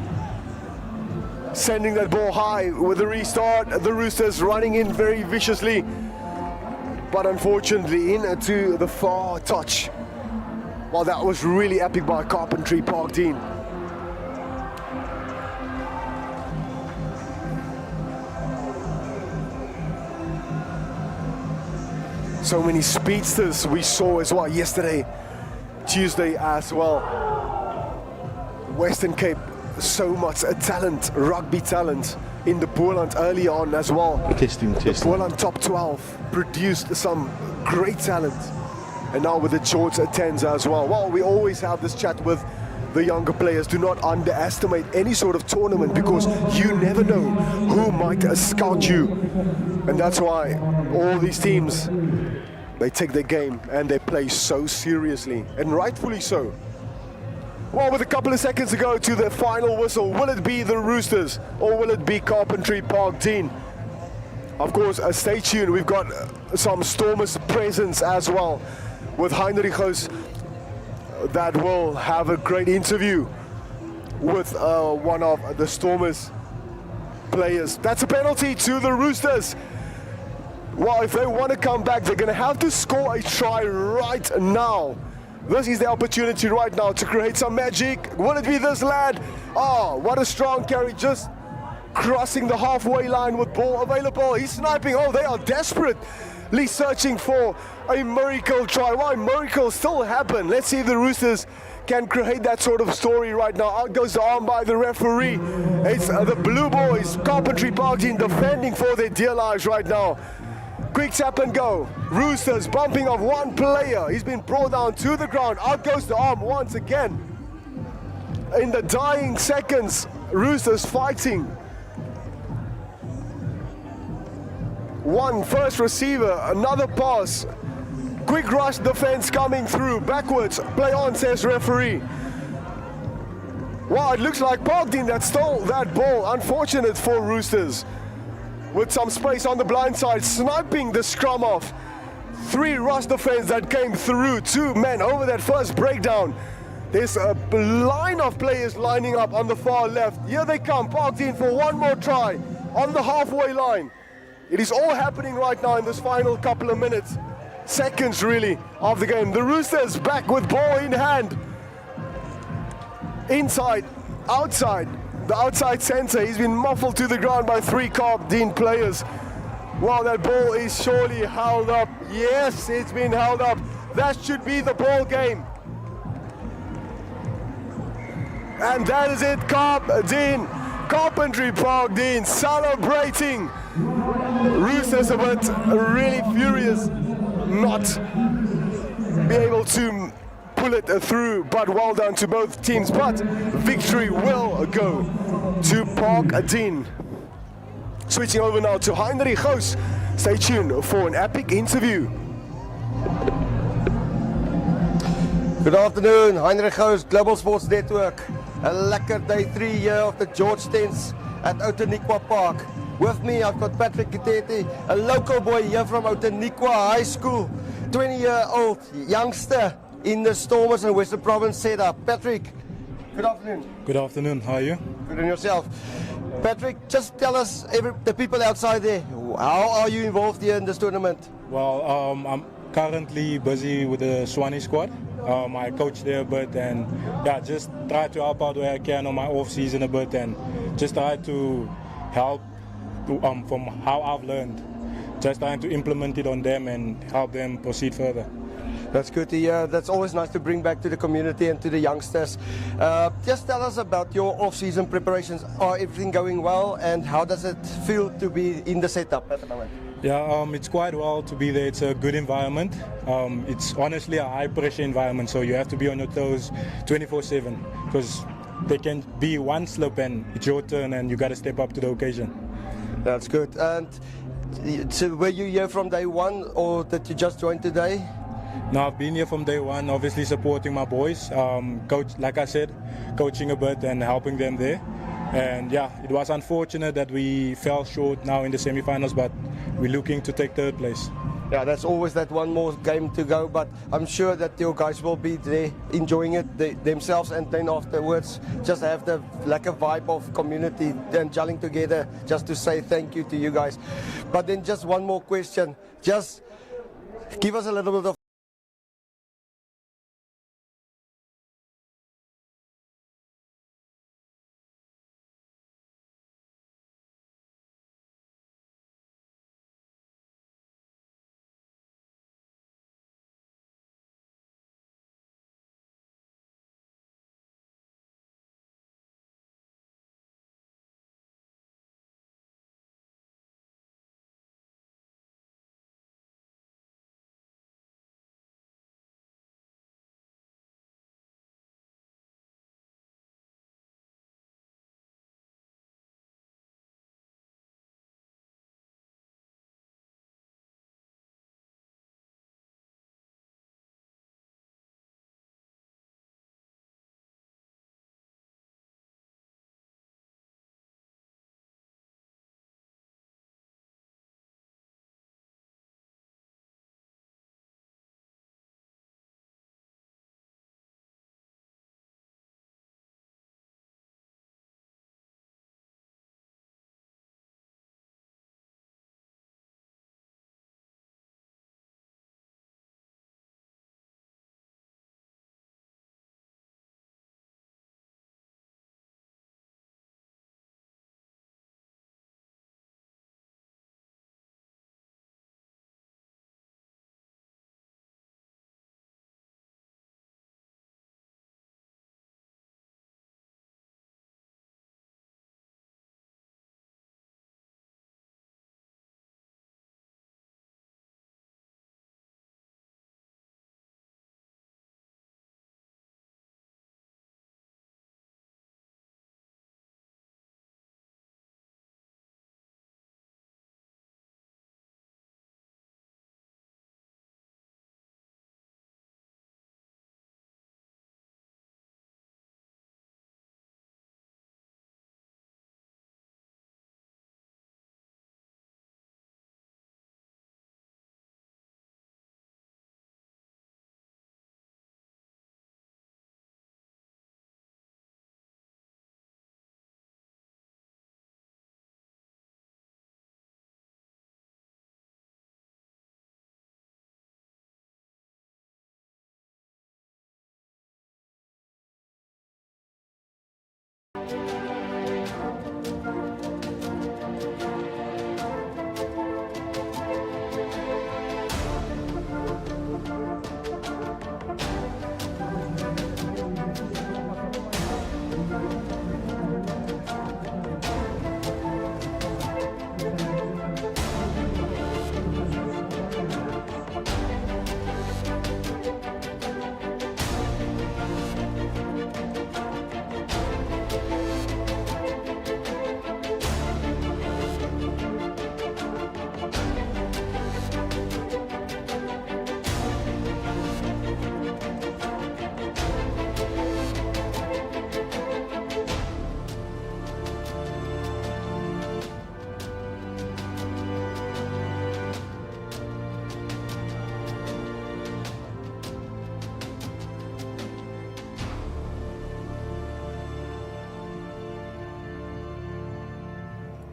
Sending that ball high with the restart. The Roosters running in very viciously, but unfortunately into the far touch. Well, that was really epic by Carpentry Park team. So many speedsters we saw as well yesterday, Tuesday as well. Western Cape, so much talent, rugby talent in the Boland early on as well. Testing. Boland top 12 produced some great talent, and now with the George 10s as well. Well, we always have this chat with the younger players. Do not underestimate any sort of tournament, because you never know who might scout you, and that's why all these teams, they take their game and they play so seriously, and rightfully so. Well, with a couple of seconds to go to the final whistle, will it be the Roosters or will it be Carpentry Park team? Of course, stay tuned. We've got some Stormers presence as well with Heinrichs that will have a great interview with one of the Stormers players. That's a penalty to the Roosters. Well, if they want to come back, they're going to have to score a try right now. This is the opportunity right now to create some magic. Will it be this lad? Oh, what a strong carry, just crossing the halfway line with ball available. He's sniping. Oh, they are desperately searching for a miracle try. Why miracles still happen? Let's see if the Roosters can create that sort of story right now. Out goes the arm by the referee. It's the Blue Boys, Carpentry Park team, defending for their dear lives right now. Quick tap and go. Roosters bumping off one player. He's been brought down to the ground. Out goes the arm once again. In the dying seconds, Roosters fighting. One first receiver, another pass. Quick rush defense coming through. Backwards, play on, says referee. Wow, it looks like Parkdean that stole that ball. Unfortunate for Roosters. With some space on the blind side, sniping the scrum off. 3 rush defense that came through, 2 men over that first breakdown. There's a line of players lining up on the far left. Here they come, Parkdean for one more try on the halfway line. It is all happening right now in this final couple of minutes, seconds really, of the game. The Roosters back with ball in hand. Inside, outside. The outside centre, he's been muffled to the ground by 3 Carpentry players. Wow, that ball is surely held up. Yes, it's been held up. That should be the ball game. And that is it, Carpentry Park Dean celebrating. Roosters a bit really furious not be able to pull it through, but well done to both teams. But victory will go to Parkdean. Switching over now to Heinrich Gous. Stay tuned for an epic interview. Good afternoon, Heinrich Gous, Global Sports Network. A lekker day 3 here of the George 10s at Outenigua Park. With me, I've got Patrick Kitete, a local boy here from Outenigua High School, 20-year-old youngster in the Stormers and Western Province setup. Patrick, good afternoon. Good afternoon, how are you? Good on yourself. Patrick, just tell us, the people outside there, how are you involved here in this tournament? Well, I'm currently busy with the Swanes squad. I coach there a bit, and yeah, just try to help out where I can on my off season a bit, and just try to help from how I've learned. Just trying to implement it on them and help them proceed further. That's good to hear. That's always nice to bring back to the community and to the youngsters. Just tell us about your off-season preparations. Are everything going well, and how does it feel to be in the setup at the moment? Yeah, it's quite well to be there. It's a good environment. It's honestly a high-pressure environment, so you have to be on your toes 24/7, because there can be one slip and it's your turn, and you got to step up to the occasion. That's good. And so were you here from day one, or did you just join today? No, I've been here from day one, obviously supporting my boys, coach, like I said, coaching a bit and helping them there. And yeah, it was unfortunate that we fell short now in the semi-finals, but we're looking to take third place. Yeah, there's always that one more game to go, but I'm sure that your guys will be there enjoying it themselves, and then afterwards just have the like a vibe of community and gelling together just to say thank you to you guys. But then just one more question, just give us a little bit of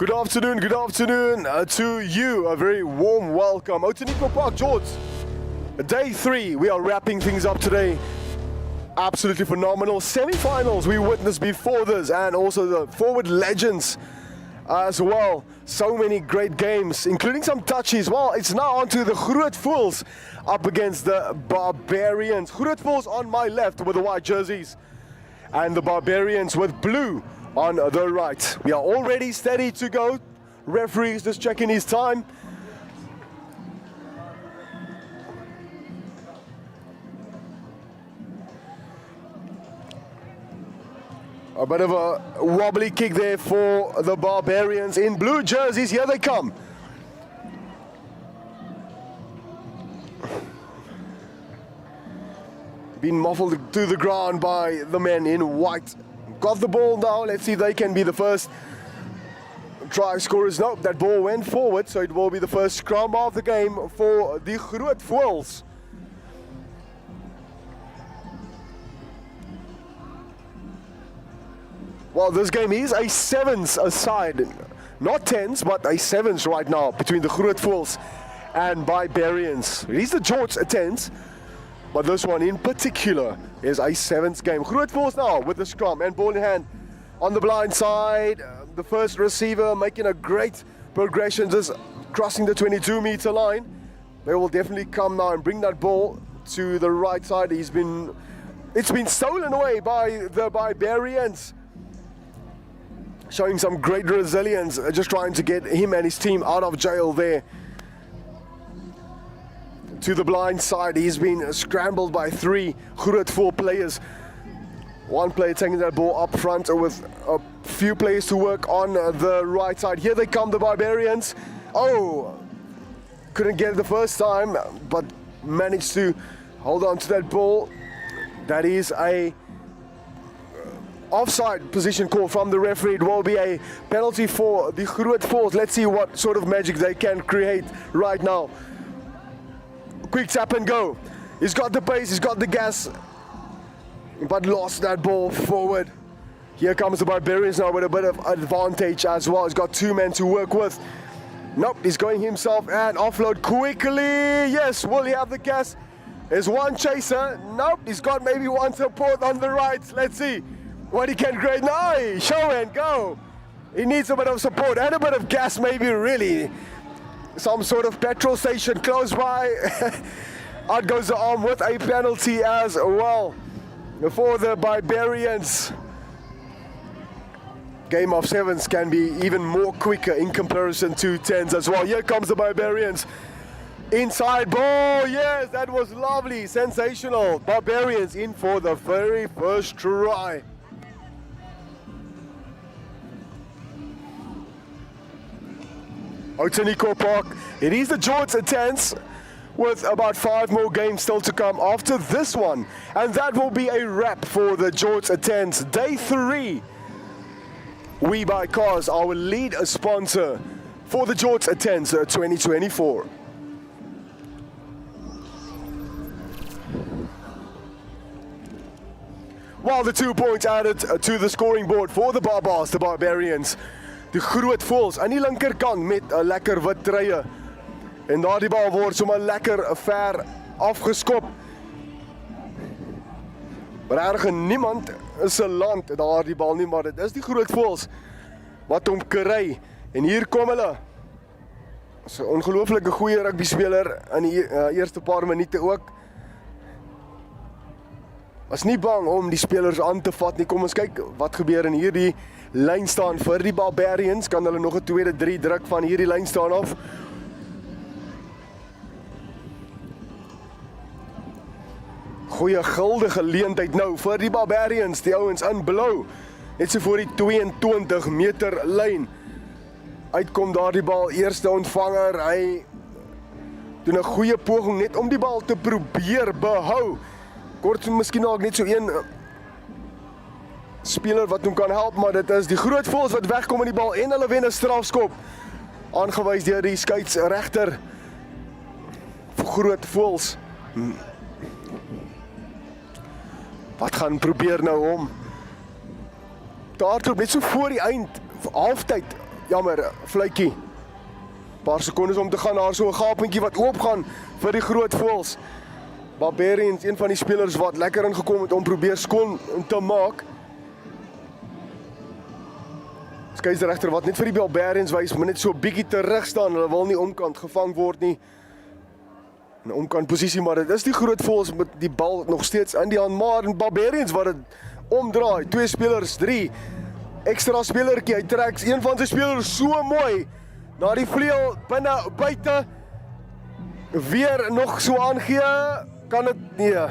Good afternoon to you. A very warm welcome. Outenigua Park, George. Day 3, we are wrapping things up today. Absolutely phenomenal semi-finals we witnessed before this, and also the forward legends as well. So many great games, including some touches. Well, it's now on to the Groot Fools up against the Barbarians. Groot Fools on my left with the white jerseys, and the Barbarians with blue on the right. We are already steady to go. Referee's just checking his time. A bit of a wobbly kick there for the Barbarians in blue jerseys. Here they come. been muffled to the ground by the men in white. Got the ball now, let's see if they can be the first try scorers. No, that ball went forward, so it will be the first scrum of the game for the Groot Voëls. Well, this game is a sevens aside, not tens, but a sevens right now between the Groot Voëls and Barbarians. It is the George tens, but this one in particular is a sevens game. Groot Voëls now with the scrum and ball in hand on the blind side. The first receiver making a great progression, just crossing the 22-meter line. They will definitely come now and bring that ball to the right side. It's been stolen away by the Barbarians. Showing some great resilience, just trying to get him and his team out of jail there. To the blind side, he's been scrambled by 3 Groot Voëls players. One player taking that ball up front with a few players to work on the right side. Here they come, the Barbarians. Oh, couldn't get it the first time, but managed to hold on to that ball. That is a offside position call from the referee. It will be a penalty for the Groot Voëls. Let's see what sort of magic they can create right now. Quick tap and go. He's got the pace, he's got the gas, but lost that ball forward. Here comes the Barbarians now with a bit of advantage as well. He's got 2 men to work with. Nope, he's going himself and offload quickly. Yes, will he have the gas? There's one chaser. Nope, he's got maybe one support on the right. Let's see what he can create. No, show and go. He needs a bit of support and a bit of gas, maybe, really. Some sort of petrol station close by. Out goes the arm with a penalty as well for the Barbarians. Game of sevens can be even more quicker in comparison to tens as well. Here comes the Barbarians. Inside ball, yes, that was lovely, sensational. Barbarians in for the very first try. Outenigua Park, it is the George tens with about 5 more games still to come after this one. And that will be a wrap for the George tens. Day 3. We Buy Cars, our lead sponsor for the George tens 2024. While the 2 points added to the scoring board for the Barbars, the Barbarians. Die Groot Voëls aan die linkerkant met 'n lekker wit treye. En daardie bal word sommer lekker ver afgeskop. Maar erg niemand is 'n land daardie bal nie, maar dit is die Groot Voëls wat hom kry. En hier kom hulle. Is 'n ongelooflike goeie rugby speler in die eerste paar minute ook. Was nie bang om die spelers aan te vat nie. Kom ons kyk wat gebeur in hierdie lyn staan vir die Barbarians. Kan hulle nog 'n tweede 3 druk van hierdie lyn staan af? Goeie guldige geleentheid nou vir die Barbarians, die ouens in blou. Net so voor die 22 meter lyn. Uitkom daardie bal, eerste ontvanger. Hy doen 'n goeie poging net om die bal te probeer behou. Kort miskien ook net so een speler wat hom kan help, maar dit is die Groot Voëls wat wegkom in die bal en hulle wen 'n strafskop. Aangewys deur die skeieregter vir Groot Voëls. Wat gaan probeer nou om? Daar net so voor die eind, halftyd. Jammer, fluitjie. Paar sekondes om te gaan, daar so 'n gaapentjie wat oop gaan vir die Groot Voëls. Barbarians, een van die spelers wat lekker ingekom het om probeer skoon te maak. Skeieregter wat net vir die Barbarians wys, maar net so 'n bietjie terug staan. Hulle wil nie omkant gevang word nie. 'n Omkant posisie, maar dit is die Groot Voëls met die bal nog steeds in die hand, maar en Barbarians wat dit omdraai. 2 spelers, 3. Ekstra spelertjie, hy trek een van sy spelers so mooi na die vleuel binne buite. Weer nog so aangee, kan dit nee.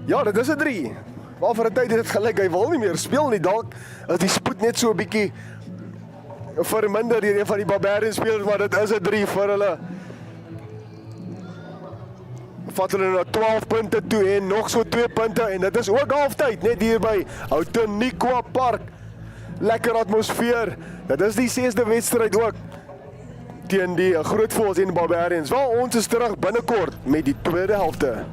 Ja, dit is 'n 3. Waar vir 'n tyd het dit gelyk hy wil nie meer speel nie. Dalk is die spoed net so 'n bietjie verminder deur een van die Barbarians spelers, maar dit is 'n 3 vir hulle. vat hulle na 12 punte toe en nog so 2 punte en dit is ook halftyd net hier by Outenigua Park. Lekker atmosfeer. Dit is die 6de wedstryd ook teen die Groot Voëls en Barbarians. Wel, ons is terug binnekort met die tweede helfte.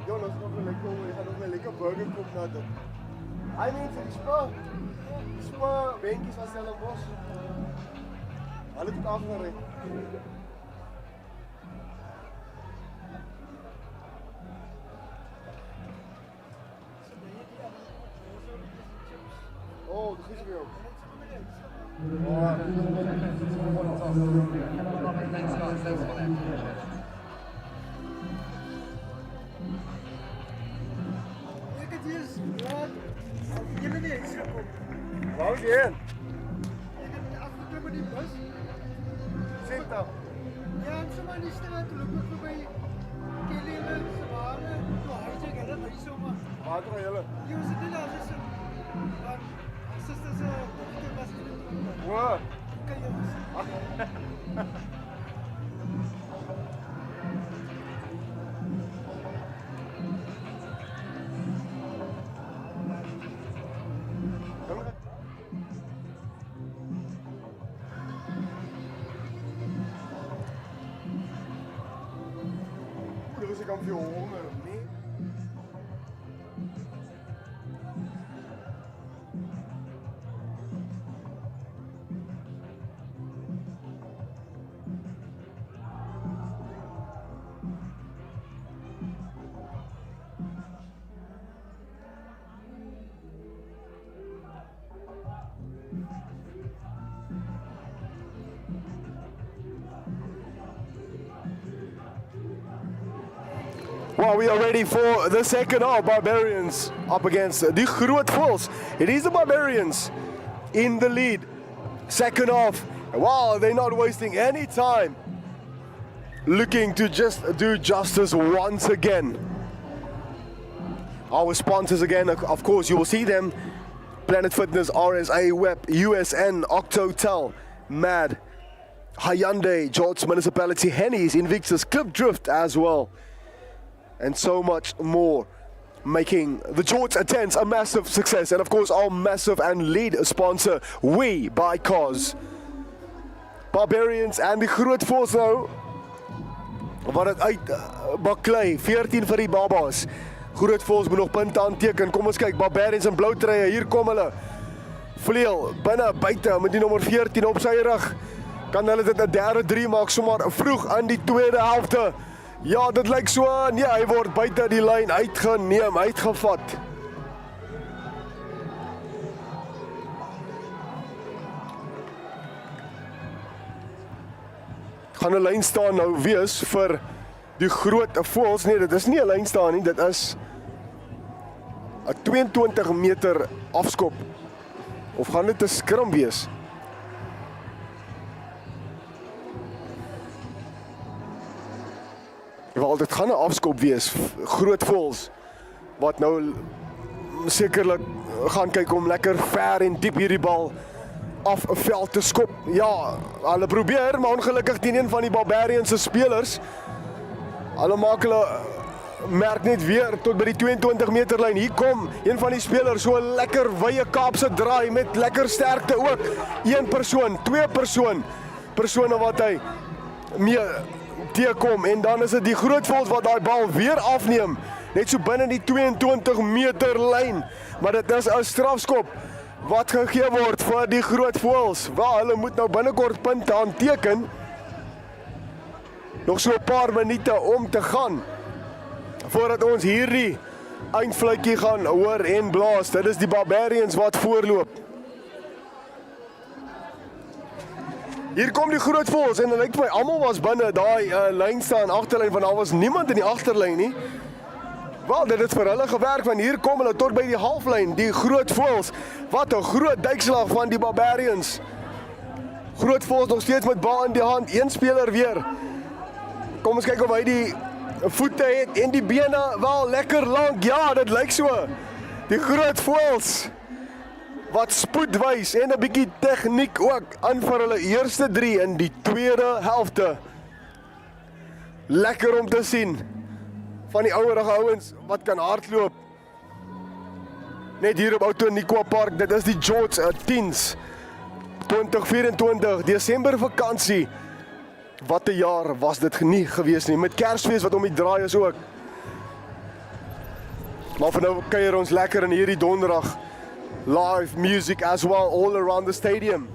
Jonas, nog een lekker burger koop na dit. Hy mense, die spa wenkies van Stellenbosch. Hulle het afgery. Oh, dat is weer ook. Waar is je heen? Afgeklimmen die bus. Zit dan. Ja, en zomaar die straat lopen voorbij. Kelele, zware. Nou, hij zegt, dat is zomaar. Waar gaan jullie? Je was het niet aan, dus maar zuster dochter was niet. Waar? Kan je Dus ik kan veel honger. Nee. Well, we are ready for the second half. Barbarians up against the Groot Voëls. It is the Barbarians in the lead. Second half. Wow, they're not wasting any time. Looking to just do justice once again. Our sponsors again, of course, you will see them. Planet Fitness, RSA, Web, USN, Octotel, MAD, Hyundai, George Municipality, Henny's, Invictus, Clip Drift as well. And so much more, making the George Attends a massive success. And of course, our massive and lead sponsor, We by Cause. Barbarians and the Groot Voëls nou, wat het uit baklei, 14 vir die babas. Groot Voëls moet nog punte aanteken. Kom ons kyk, Barbarians in blou truie, hier kom hulle. Vleel, binne, buite, met die nommer 14 op sy rug. Kan hulle dit 'n derde 3 maak, sommer vroeg aan die tweede helfte. Ja, dit lyk so aan. Ja, hy word buite die lyn uitgeneem, uitgevat. Gaan 'n lyn staan nou wees vir die Groot Voëls. Nee, dit is nie 'n lyn staan nie, dit is 'n 22 meter afskop. Of gaan dit 'n skrim wees? Wel, dit gaan 'n afskop wees. Groot Voëls wat nou sekerlik gaan kyk om lekker ver en diep hierdie bal af 'n veld te skop. Ja, hulle probeer, maar ongelukkig teen een van die Barbarians se spelers. Hulle maak hulle merk net weer tot by die 22 meter lyn. Hier kom een van die spelers, so 'n lekker wye Kaapse draai met lekker sterkte ook. Een persoon, twee persone wat hy mee teekom en dan is dit die Groot Voëls wat daai bal weer afneem. Net so binne die 22 meter lyn. Maar dit is 'n strafskop wat gegee word vir die Groot Voëls. Wel, hulle moet nou binnekort punte aanteken. Nog so 'n paar minute om te gaan voordat ons hierdie eindfluitjie gaan hoor en blaas. Dit is die Barbarians wat voorloop. Hier kom die Groot Voëls en dit lyk vir my almal was binne daai lyn staan agterlyn, want daar was niemand in die agterlyn nie. Wel, dit het vir hulle gewerk, want hier kom hulle tot by die halflyn, die Groot Voëls. Wat 'n groot duikslag van die Barbarians. Groot Voëls nog steeds met bal in die hand, een speler weer. Kom ons kyk of hy die voete het en die bene wel lekker lank. Ja, dit lyk so. Die groot voëls wat spoed wys en 'n bietjie tegniek ook aan vir hulle eerste 3 in die tweede helfte. Lekker om te sien van die ouerige ouens wat kan hardloop. Net hier op Outenigua Park, dit is die George 10s 2024, Desember vakansie. Wat 'n jaar was dit nie gewees nie, met Kersfees wat om die draai is ook. Maar vir nou kuier ons lekker in hierdie donderdag. Live music as well all around the stadium.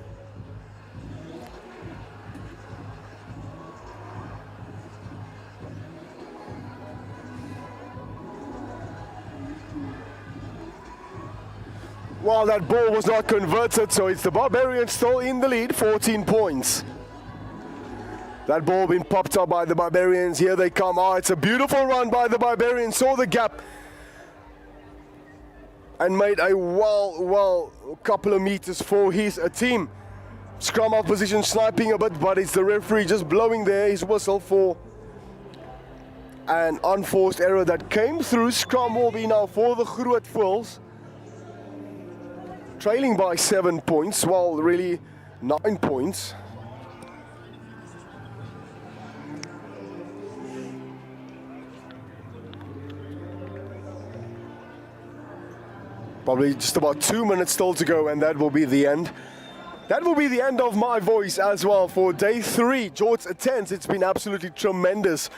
Well, that ball was not converted, so it's the Barbarians still in the lead, 14 points. That ball being popped up by the Barbarians. Here they come. Oh, it's a beautiful run by the Barbarians. Saw the gap and made a well couple of meters for his team. Scrum out position, sniping a bit, but it's the referee just blowing there his whistle for an unforced error that came through. Scrum will be now for the Groot Voëls, trailing by 7 points, well, really 9 points. Probably just about 2 minutes still to go, and that will be the end. That will be the end of my voice as well for day 3, George 10s. It's been absolutely tremendous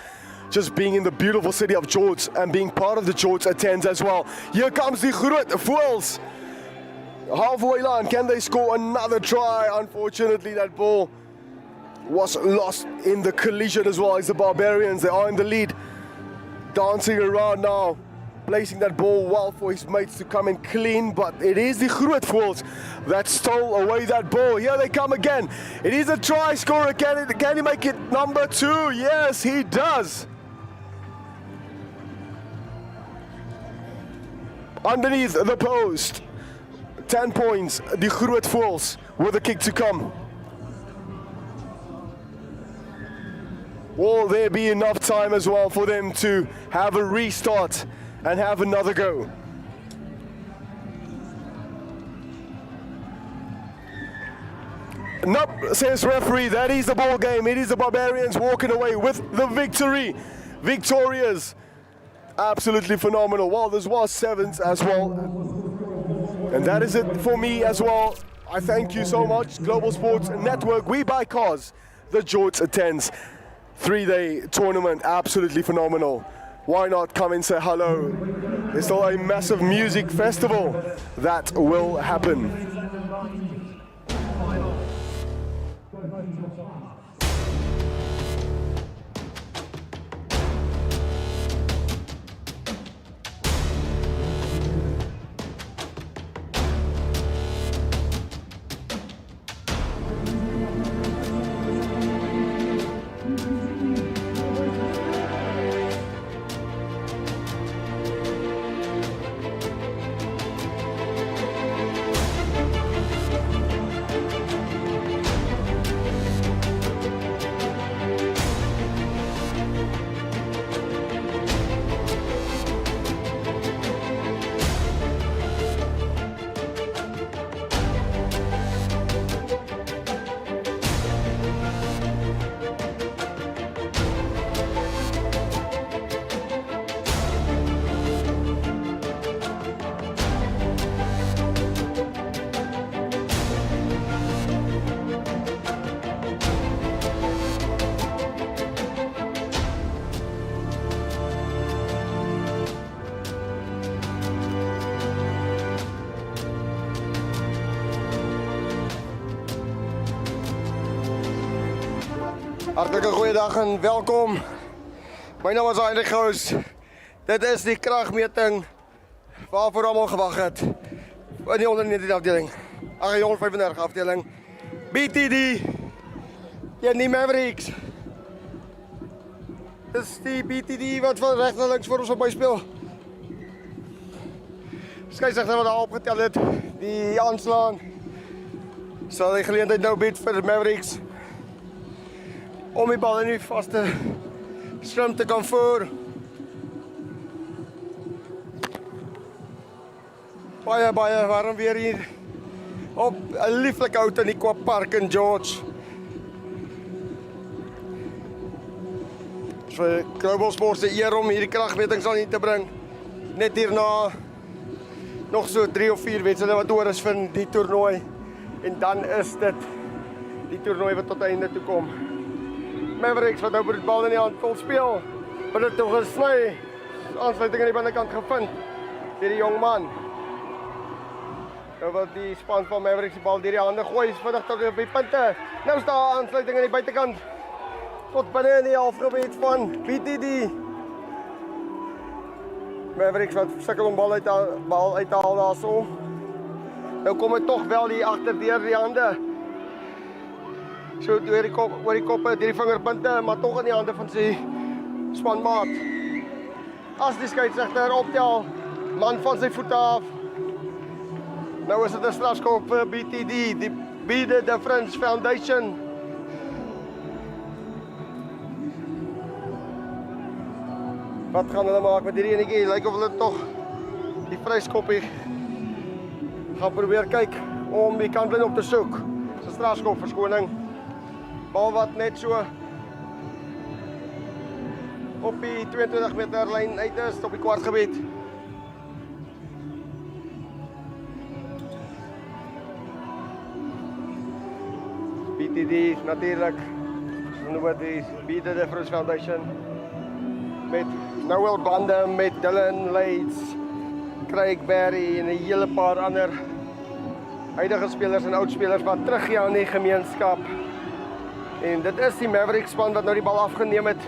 just being in the beautiful city of George and being part of the George 10s as well. Here comes the Groot Voëls. Halfway line, can they score another try? Unfortunately, that ball was lost in the collision as well as the Barbarians. They are in the lead, dancing around now, placing that ball well for his mates to come and clean, but it is the Groot Voëls that stole away that ball. Here they come again. It is a try scorer. Can he make it number 2? Yes, he does. Underneath the post. 10 points, the Groot Voëls with a kick to come. Will there be enough time as well for them to have a restart and have another go? Nope, says referee, that is the ball game. It is the Barbarians walking away with the victory. Victorious. Absolutely phenomenal. Well, this was 7s as well. And that is it for me as well. I thank you so much, Global Sports Network. We buy cars. The George 10s 3-day tournament, absolutely phenomenal. Why not come and say hello? There's still a massive music festival that will happen. Hartlike goeiedag en welkom. My naam is Outenigua. Dit is die kragmeting waarvoor almal gewag het. In die onder 19 afdeling. Ag, die 135 afdeling. BTD. Ja, die Mavericks. Dis die BTD wat van reg na links voor ons op my speel. Skeieregter wat daar opgetel het, die aanslaan. Sal die geleentheid nou bied vir die Mavericks om die bal nu vas te scrum te kan voer. Baie warm weer hier op 'n lieflike Outenigua Park in George. Vir Global Sports se eer om hierdie kragmetings aan hier te bring. Net hierna nog so 3 of 4 wedstryde wat oor is vir die toernooi. En dan is dit die toernooi wat tot einde toe kom. Mavericks wat nou met die bal in die hand vol speel. Maar dit toch gesny. Aansluiting aan die binnekant gevind deur die jong man. Nou wat die span van Mavericks die bal deur die hande gooi, vinnig tot op die punte. Nou is daar aansluiting aan die buitekant. Tot binne in die halfgebied van BTD. Mavericks wat sukkel om bal uit te haal daarso. Nou kom dit tog wel hier agter deur die hande. So deur die kop, oor die koppe, deur die vingerpunte, maar tog in die hande van sy spanmaat. As die skeieregter optel, man van sy voete af. Nou is dit 'n strafskop vir BTD, die Be the Difference Foundation. Wat gaan hulle maak met hierdie enetjie? Lyk of hulle tog die vryskoppie gaan probeer kyk om die kantlyn op te soek. Dis 'n strafskop, verskoning. Bal wat net so op die 22 meter lyn uit is op die kwartgebied. BTD natuurlik, noem wat die Be the Difference Foundation met Noel Bande, met Dylan Leeds, Craig Berry en 'n hele paar ander huidige spelers en oud spelers wat teruggee aan die gemeenskap. En dit is die Mavericks span wat nou die bal afgeneem het.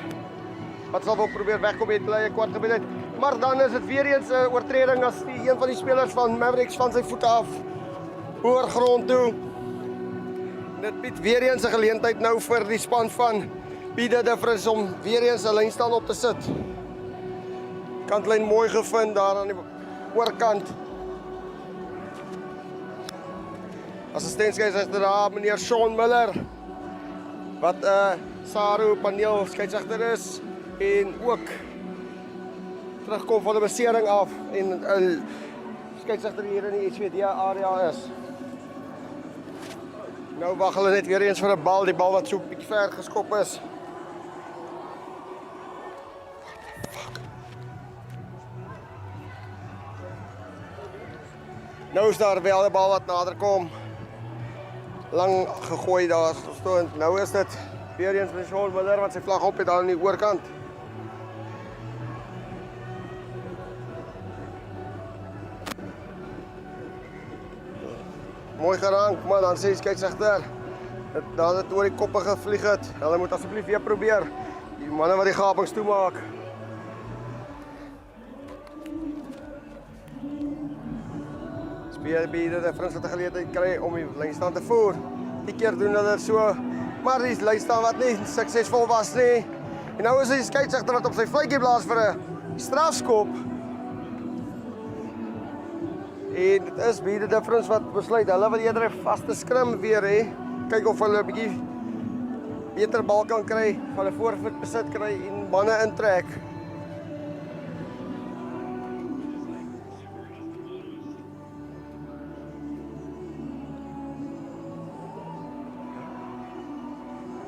Wat sal wel probeer wegkom het bly 'n kwart gebied uit. Maar dan is dit weer eens 'n oortreding as die een van die spelers van Mavericks van sy voete af oor grond toe. Dit bied weer eens 'n geleentheid nou vir die span van Be the Difference om weer eens 'n lynstaan op te sit. Kantlyn mooi gevind daar aan die oorkant. Assistentskeieregter daar, meneer Sean Miller, wat SARU paneel skeieregter is en ook terugkom van 'n besering af en 'n skeieregter hier in die SVD area is. Nou wag hulle net weer eens vir 'n bal, die bal wat so 'n bietjie ver geskop is. Nou is daar wel 'n bal wat nader kom. Lang gegooi daar gestoond. Nou is dit weer eens vir Sean Miller wat sy vlag op het aan die oorkant. Mooi gerank, maar dan sê skeieregter dat dit oor die koppe gevlieg het. Hulle moet asseblief weer probeer. Die manne wat die gapings toemaak. Speel Be the Difference wat 'n geleentheid kry om die lynstaan te voer. Die keer doen hulle so, maar die lynstaan wat nie suksesvol was nie. En nou is die skeieregter wat op sy fluitjie blaas vir 'n strafskop. En dit is Be the Difference wat besluit. Hulle wil eerder 'n vaste skrim weer hê. Kyk of hulle 'n bietjie beter bal kan kry, van 'n voorvoet besit kry en manne intrek.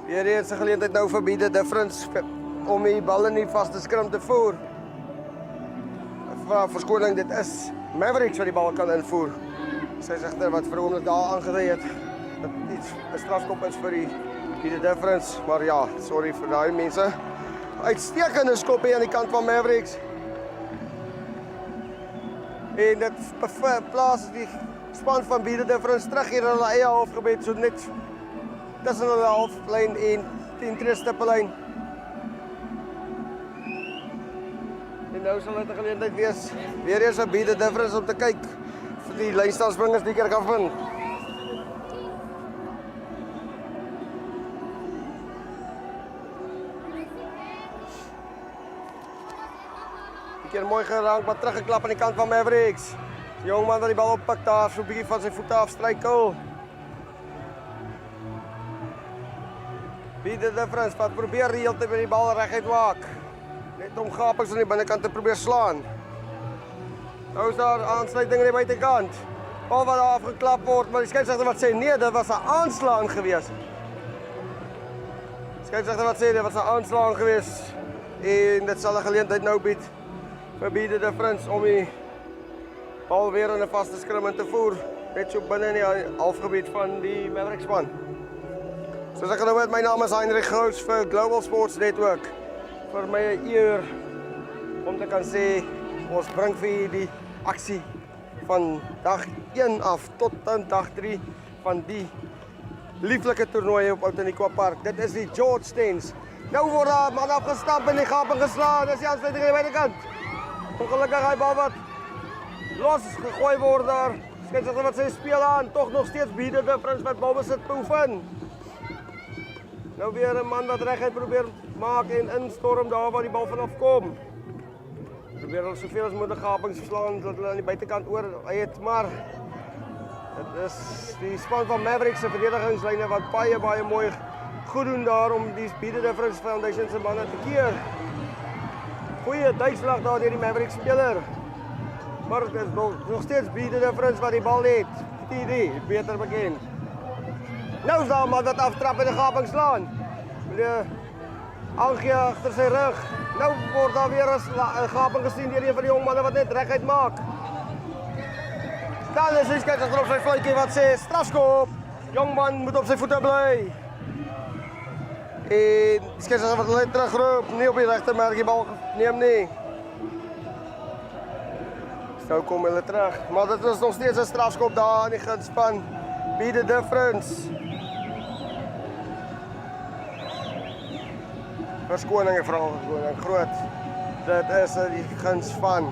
Weer eens 'n geleentheid nou vir Be the Difference om die bal in die vaste skrim te voer. Verskoning, dit is Mavericks wat die bal kan invoer. Skeieregter wat vir 'n oomblik daar aangedui het dat iets 'n strafskop is vir die Be the Difference, maar ja, sorry vir daai mense. Uitstekende skoppie aan die kant van Mavericks. En dit plaas die span van Be the Difference terug hier in hulle eie halfgebied, so net tussen hulle halflyn en 10 tree stippellyn. En nou sal dit 'n geleentheid wees, weer eens vir Be the Difference om te kyk vir die lynstaansspringers die keer kan vind. Die keer mooi gerank, maar teruggeklap aan die kant van Mavericks. Die jongman wat die bal oppik daar, so 'n bietjie van sy voete af struikel. Be Wie die difference, wat probeer reël te met die bal reguit maak. Net om gapings aan die binnekant te probeer slaan. Nou is daar aansluiting aan die buitekant. Bal wat daar afgeklap word, maar die skeieregter wat sê nee, dit was 'n aanslaan gewees. Skeieregter wat sê dit was 'n aanslaan gewees en dit sal 'n geleentheid nou bied vir Wie die difference om die bal weer in 'n vaste skrim in te voer, net so binne in die halfgebied van die Mavericks span. Soos ek genoem het, my naam is Heinrich Gous vir Global Sports Network. Vir my 'n eer om te kan sê, ons bring vir julle die aksie van dag 1 af tot aan dag 3 van die lieflike toernooi op Outenigua Park. Dit is die George Steins. Nou word daar man afgestamp en die gaping geslaan. Dis die aansluiting aan die buitekant. Ongelukkig hy bal wat los gegooi word daar. Skeieregter wat sê speel aan, tog nog steeds Wie die difference wat balbesit oefen. Nou weer 'n man wat reguit probeer maak en instorm daar waar die bal vanaf kom. Probeer hulle soveel as moontlik gapings slaan dat hulle aan die buitekant oor het, maar dit is die span van Mavericks se verdedigingslyne wat baie mooi goed doen daar om die Wie die difference Foundation se manne te keer. Goeie duikslag daar deur die Mavericks speler. Maar dit is nog steeds Wie die difference wat die bal het. TD, beter bekend. Nou is daar maar dat aftrap en die gaping slaan. Meneer aangee agter sy rug. Nou word daar weer 'n gaping gesien deur een van die jong manne wat net reguit maak. Dan is hy skeieregter op sy fluitjie wat sê strafskop. Jong man moet op sy voete bly. En die skeieregter wat net terugroep, nie op die regte merk die bal neem nie. Nou kom hulle terug, maar dit is nog steeds 'n strafskop daar in die gunspan. Wie die difference. Verskoning ek vra, verskoning groot. Dit is die guns van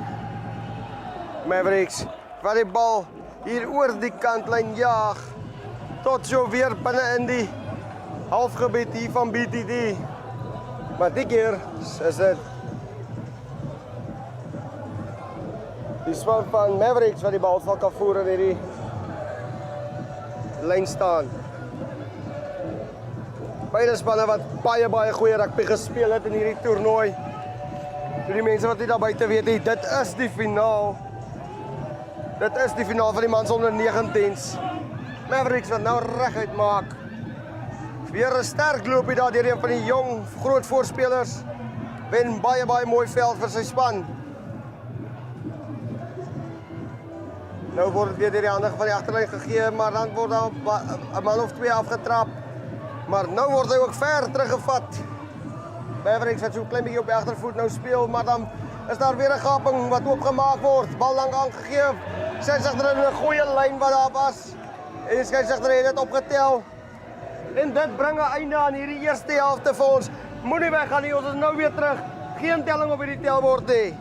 Mavericks wat die bal hier oor die kantlyn jaag tot so weer binne in die halfgebied hier van BTD. Maar die keer is dit die span van Mavericks wat die bal sal kan voer in hierdie lyn staan. Beide spanne wat baie goeie rugby gespeel het in hierdie toernooi. Vir die mense wat nie daar buite weet nie, dit is die finaal. Dit is die finaal van die mans onder 19s. Mavericks wat nou reguit maak. Weer 'n sterk loopie daar deur een van die jong groot voorspelers. Wen baie mooi veld vir sy span. Nou word dit weer deur die hande van die agterlyn gegee, maar dan word daar 'n man of 2 afgetrap. Maar nou word hy ook ver teruggevat. Mavericks wat so 'n klein bietjie op die agtervoet nou speel, maar dan is daar weer 'n gaping wat oopgemaak word. Bal lank aangegee. Skeieregter in 'n goeie lyn wat daar was. En die skeieregter het dit opgetel. En dit bring 'n einde aan hierdie eerste helfte vir ons. Moenie weggaan nie, ons is nou weer terug. Geen telling op hierdie telbord nie.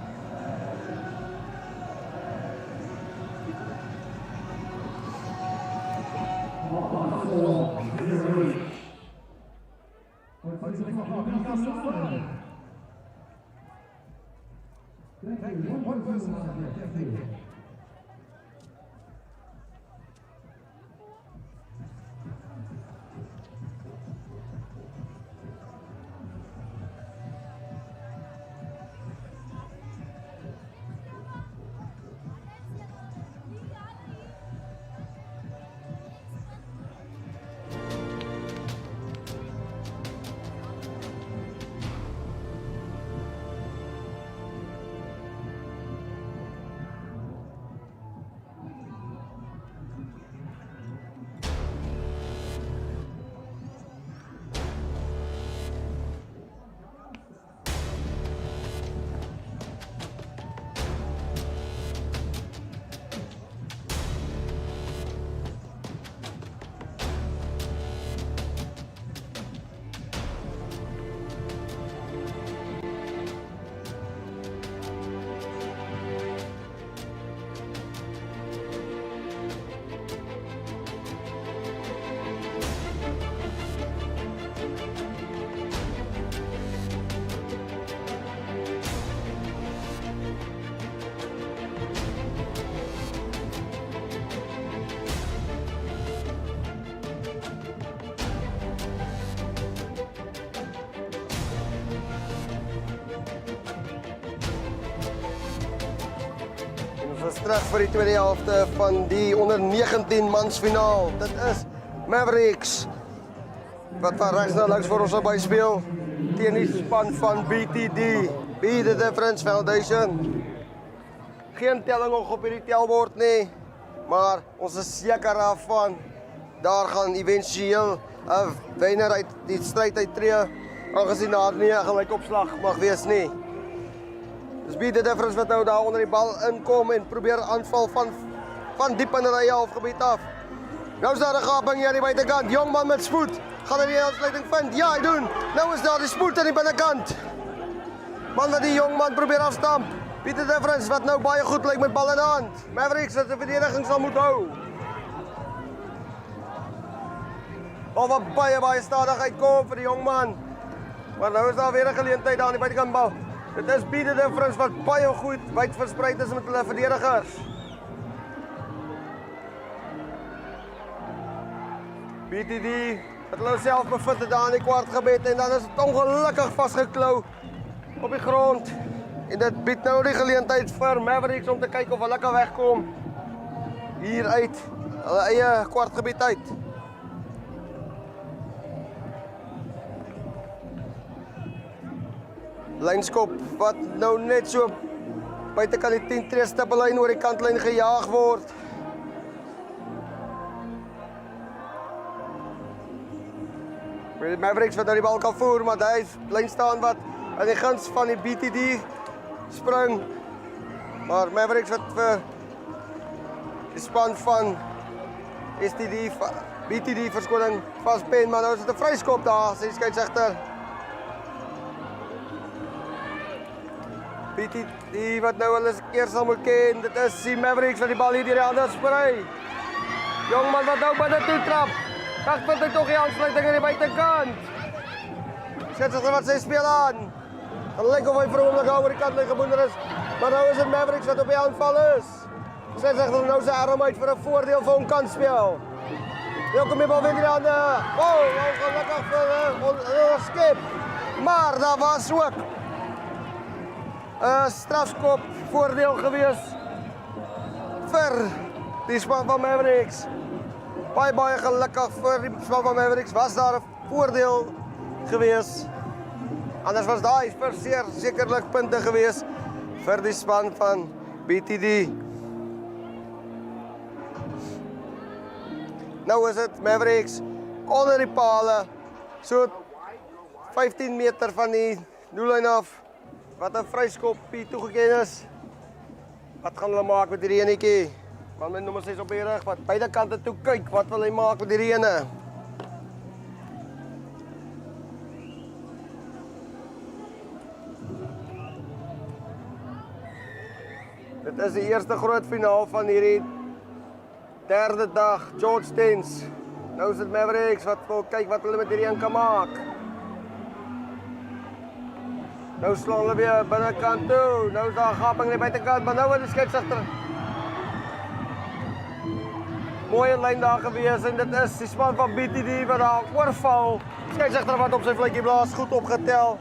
Ons is terug vir die tweede helfte van die onder 19 mans finaal. Dit is Mavericks wat van rechts na links vir ons al byspeel teen die span van BTD, Be The Difference Foundation. Geen telling op hierdie telbord nie, maar ons is seker daarvan daar gaan eventueel 'n wenner uit die stryd uittreë, aangesien daar nie 'n gelykopslag mag wees nie. Dis Be The Difference wat nou daar onder die bal inkom en probeer aanval van diep in die halfgebied af. Nou is daar 'n gaping hier aan die buitekant. Jongman met spoed. Gaan hy die aansluiting vind? Ja, hy doen. Nou is daar die spoed aan die binnekant. Man wat die jongman probeer afstamp. Be The Difference wat nou baie goed lyk met bal in die hand. Mavericks wat die verdediging sal moet hou. Of wat baie stadig uitkom vir die jongman. Maar nou is daar weer 'n geleentheid daar aan die buitekant bal. Dit is Be The Difference wat baie goed wyd versprei is met hulle verdedigers. BTD het hulle self bevind daar in die kwartgebied en dan is dit ongelukkig vasgeklou op die grond. En dit bied nou die geleentheid vir Mavericks om te kyk of hulle kan wegkom hier uit hulle eie kwartgebied uit. Lynskop wat nou net so buitekant die 10 tree stippellyn oor die kantlyn gejaag word. Die Mavericks wat nou die bal kan voer, maar hy lyn staan wat aan die guns van die BTD spring. Maar Mavericks wat vir die span van BTD verskoning vaspen, maar nou is dit 'n vryskop daar, sê die skeieregter. BTD wat nou hulle eers sal moet ken, dit is die Mavericks wat die bal hier deur die hande sprei. Jongman wat nou binne toe trap. Kak vind hy tog die aansluiting aan die buitekant. Skeieregter wat sy speel aan. Gelyk of hy vir hom oor die kant geboonder is, maar nou is dit Mavericks wat op die aanval is. Skeieregter nou sy arm uit vir 'n voordeel vir hom kan speel. Nou kom die bal weer in die hande. Ongelukkig vir 'n skep. Maar daar was ook 'n strafskop voordeel gewees vir die span van Mavericks. Baie gelukkig vir die span van Mavericks was daar 'n voordeel gewees. Anders was daai sekerlik punte gewees vir die span van BTD. Nou is dit Mavericks onder die pale, so 15 meter van die doellyn af. Wat 'n vryskop hier toegeken is. Wat gaan hulle maak met hierdie enetjie? Man met nommer 6 op die rug, wat beide kante toe kyk, wat wil hy maak met hierdie ene? Dit is die eerste groot finaal van hierdie derde dag, George Tens. Nou is dit Mavericks wat wil kyk wat hulle met hierdie een kan maak. Nou slaan hulle weer binnekant toe. Nou is daar 'n gaping aan die buitekant, maar nou is die skeieregter. Mooie lyn daar gewees en dit is die span van BTD wat daar oorval. Skeieregter wat op sy vletjie blaas, goed opgetel.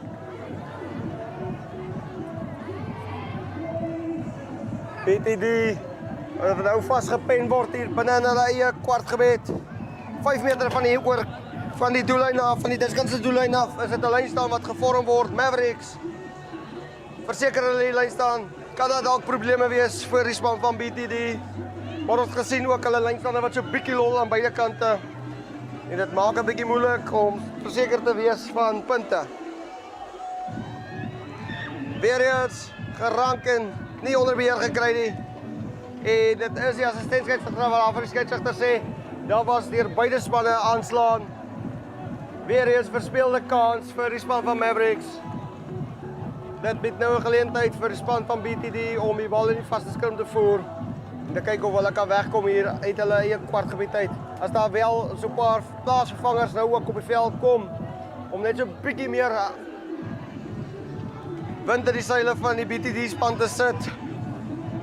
BTD wat nou vasgepen word hier binne in hulle eie kwartgebied. 5 meter van die doellyn af, van die diskantse doellyn af, is dit 'n lyn staan wat gevorm word. Mavericks verseker hulle die lyn staan. Kan daar dalk probleme wees vir die span van BTD? Maar ons gesien ook hulle lynstande wat so bietjie lol aan beide kante. En dit maak 'n bietjie moeilik om verseker te wees van punte. Weer eens gerank en nie onder beheer gekry nie. En dit is die assistentskeieregter wat vir die skeieregter sê, daar was deur beide spanne aanslaan. Weer eens verspeelde kans vir die span van Mavericks. Dit bied nou 'n geleentheid vir die span van BTD om die bal in die vaste skrim te voer. En te kyk of hulle kan wegkom hier uit hulle eie kwartgebied uit. As daar wel so 'n paar plaasvervangers nou ook op die veld kom, om net so 'n bietjie meer wind in die seile van die BTD span te sit.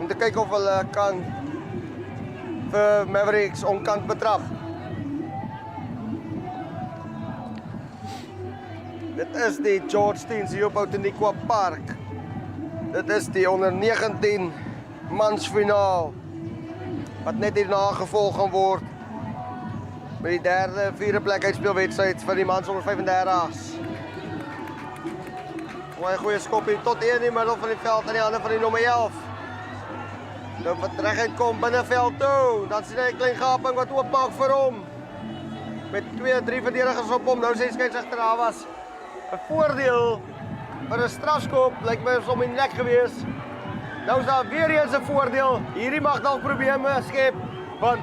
Om te kyk of hulle kan vir Mavericks onkant betrap. Dit is die George Tens hier op Outenigua Park. Dit is die onder 19 mansfinaal wat net hierna gevolg gaan word met die derde, vierde plek uitspelwedstryd vir die mans onder 35s. Goeie skoppie tot een in die middel van die veld aan die hande van die nommer 11. Nou wat reguit kom binneveld toe, dan sien hy 'n klein gaping wat oopmaak vir hom. Met 2-3 verdedigers op hom, nou 6 skeieregter daar was. 'n Voordeel vir 'n strafskop, lyk my is om in die nek gewees. Nou is daar weer eens 'n voordeel. Hierdie mag dalk probleme skep, want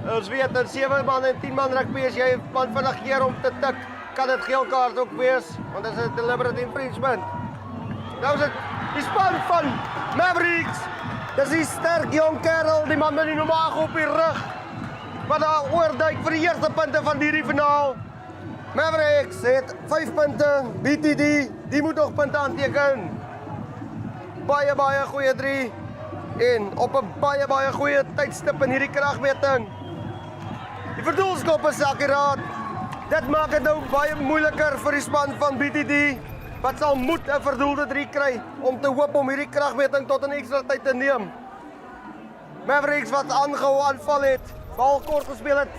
ons weet dat 7 man en 10 man rugby as jy man vinnig keer om te tik, kan dit geel kaart ook wees, want dit is 'n deliberate infringement. Nou is dit die span van Mavericks. Dis die sterk jong kerel, die man met die nommer 8 op die rug, wat daar oorduik vir die eerste punte van hierdie finaal. Mavericks het 5 punte, BTD, die moet nog punte aanteken. Baie goeie 3 en op 'n baie goeie tydstip in hierdie kragmeting. Die verdoelskop is akkuraat. Dit maak dit nou baie moeiliker vir die span van BTD, wat sal moet 'n verdoelde 3 kry om te hoop om hierdie kragmeting tot 'n ekstra tyd te neem. Mavericks wat aangehou aanval het, bal kort gespeel het,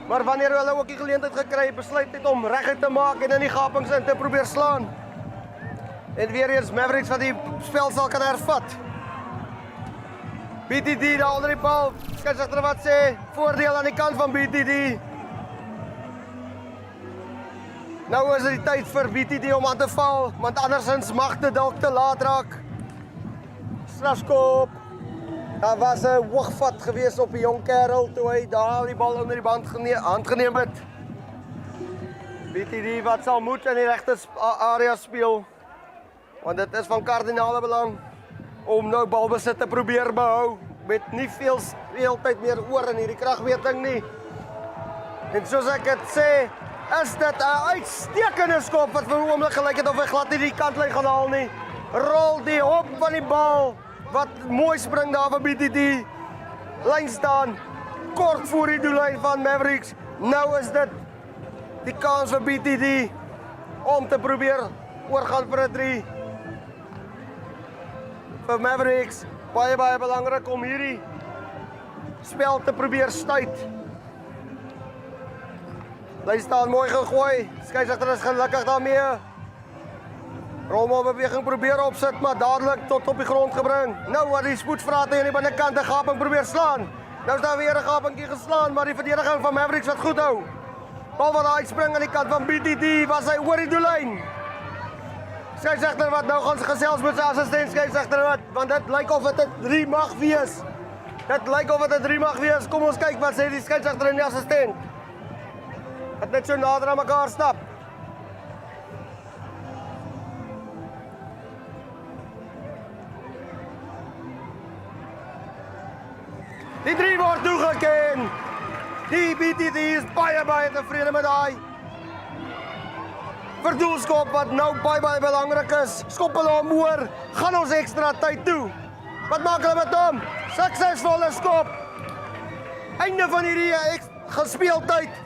maar wanneer hulle ook die geleentheid gekry, besluit het om reguit te maak en in die gapings in te probeer slaan. En weer eens Mavericks wat die spel sal kan hervat. BTD daar onder die bal, skeieregter wat sê, voordeel aan die kant van BTD. Nou is dit die tyd vir BTD om aan te val, want andersins mag dit dalk te laat raak. Strafskop. Daar was 'n hoogvat gewees op die jong kerel toe hy daar die bal onder die band hand geneem het. BTD wat sal moet in die regte area speel, want dit is van kardinale belang om nou balbesit te probeer behou met nie veel speeltyd meer oor in hierdie kragmeting nie. En soos ek dit sê, is dit 'n uitstekende skop wat vir 'n oomblik gelyk het of hy glad nie die kantlyn gaan haal nie. Rol die hop van die bal wat mooi spring daar vir BTD. Lyn staan kort voor die doellyn van Mavericks. Nou is dit die kans vir BTD om te probeer oorgaan vir 'n 3. Vir Mavericks baie belangrik om hierdie spel te probeer stuit. Lyn staan mooi gegooi. Skeieregter is gelukkig daarmee. Rosemore beweging probeer opsit, maar dadelik tot op die grond gebring. Nou wat die spoedvrate aan die binnekant 'n gaping probeer slaan. Nou is daar weer 'n gapingkie geslaan, maar die verdediging van Mavericks wat goed hou. Bal wat uitspring aan die kant van BTD, was hy oor die doellyn. Skeieregter wat nou gaan gesels met sy assistent skeieregter, want dit lyk of dit 'n 3 mag wees. Dit lyk of dit 'n 3 mag wees. Kom ons kyk wat sê die skeieregter en die assistent. Het net so nader aan mekaar stap. Die 3 word toegeken. Die BTD is baie tevrede met daai verdoelskop wat nou baie belangrik is. Skop hulle hom oor, gaan ons ekstra tyd toe. Wat maak hulle met hom? Suksesvolle skop. Einde van hierdie gespeeltyd.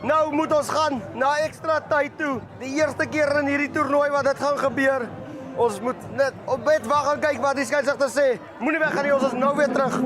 Nou moet ons gaan na ekstra tyd toe. Die eerste keer in hierdie toernooi wat dit gaan gebeur. Ons moet net op bed wag en kyk wat die skeieregter sê. Moenie weggaan nie, ons is nou weer terug.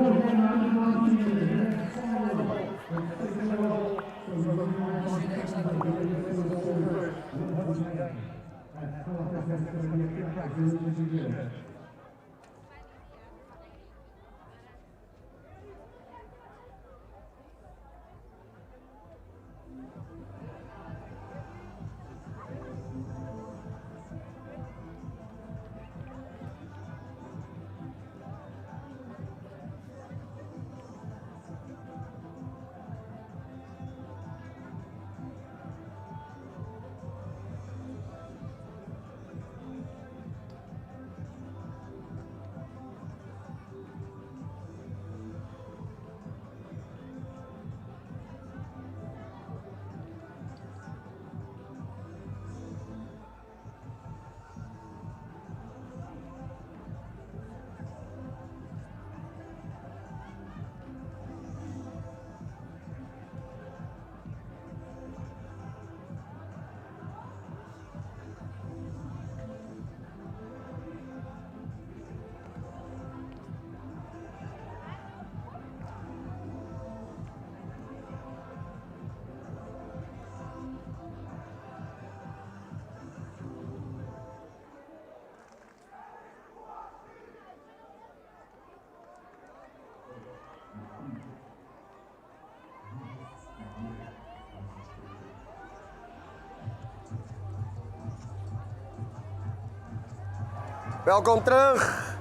Welkom terug.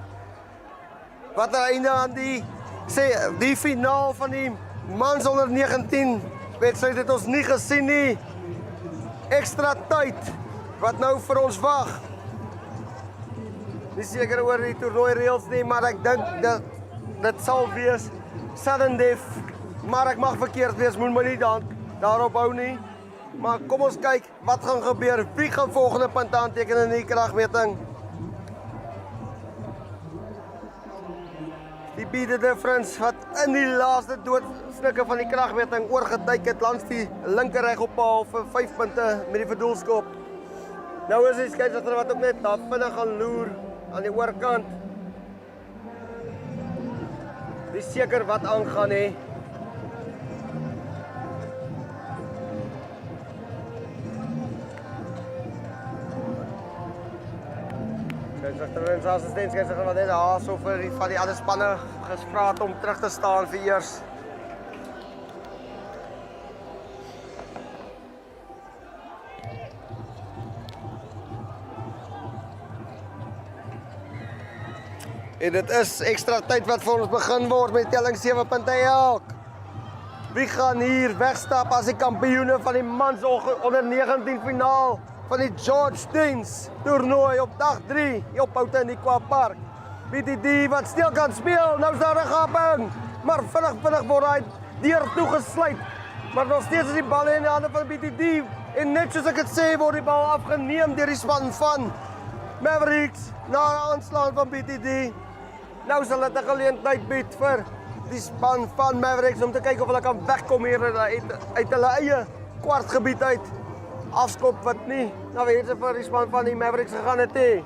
Wat 'n einde aan die finaal van die mans onder 19 wedstryd het ons nie gesien nie. Ekstra tyd wat nou vir ons wag. Nie seker oor die toernooi reëls nie, maar ek dink dit sal wees sudden death. Maar ek mag verkeerd wees, moet my nie daarop hou nie. Maar kom ons kyk wat gaan gebeur. Wie gaan volgende punt aanteken in die kragmeting? Die beat difference wat in die laaste doodsnikke van die kragmeting oorgeduik het langs die linker regoppaal vir 5 punte met die verdoelskop. Nou is die skeieregter wat ook net daar vinnig gaan loer aan die oorkant. Dis seker wat aangaan hè. Skeieregter en assistent skeieregter wat net daarso vir van die ander spanne gevra het om terug te staan vir eers. En dit is ekstra tyd wat vir ons begin word met telling 7 punte elk. Wie gaan hier wegstap as die kampioene van die mans onder 19 finaal van die George Teens toernooi op dag 3 op Outenigua Park. BTD wat stil kan speel, nou is daar 'n gaping, maar vinnig word hy deur toegesluit. Maar nog steeds is die bal in die hande van BTD en net soos ek het sê word die bal afgeneem deur die span van Mavericks na 'n aanslaan van BTD. Nou sal dit 'n geleentheid bied vir die span van Mavericks om te kyk of hulle kan wegkom hier uit hulle eie kwartgebied uit. Afskop wat nie na wense vir die span van die Mavericks gegaan het nie.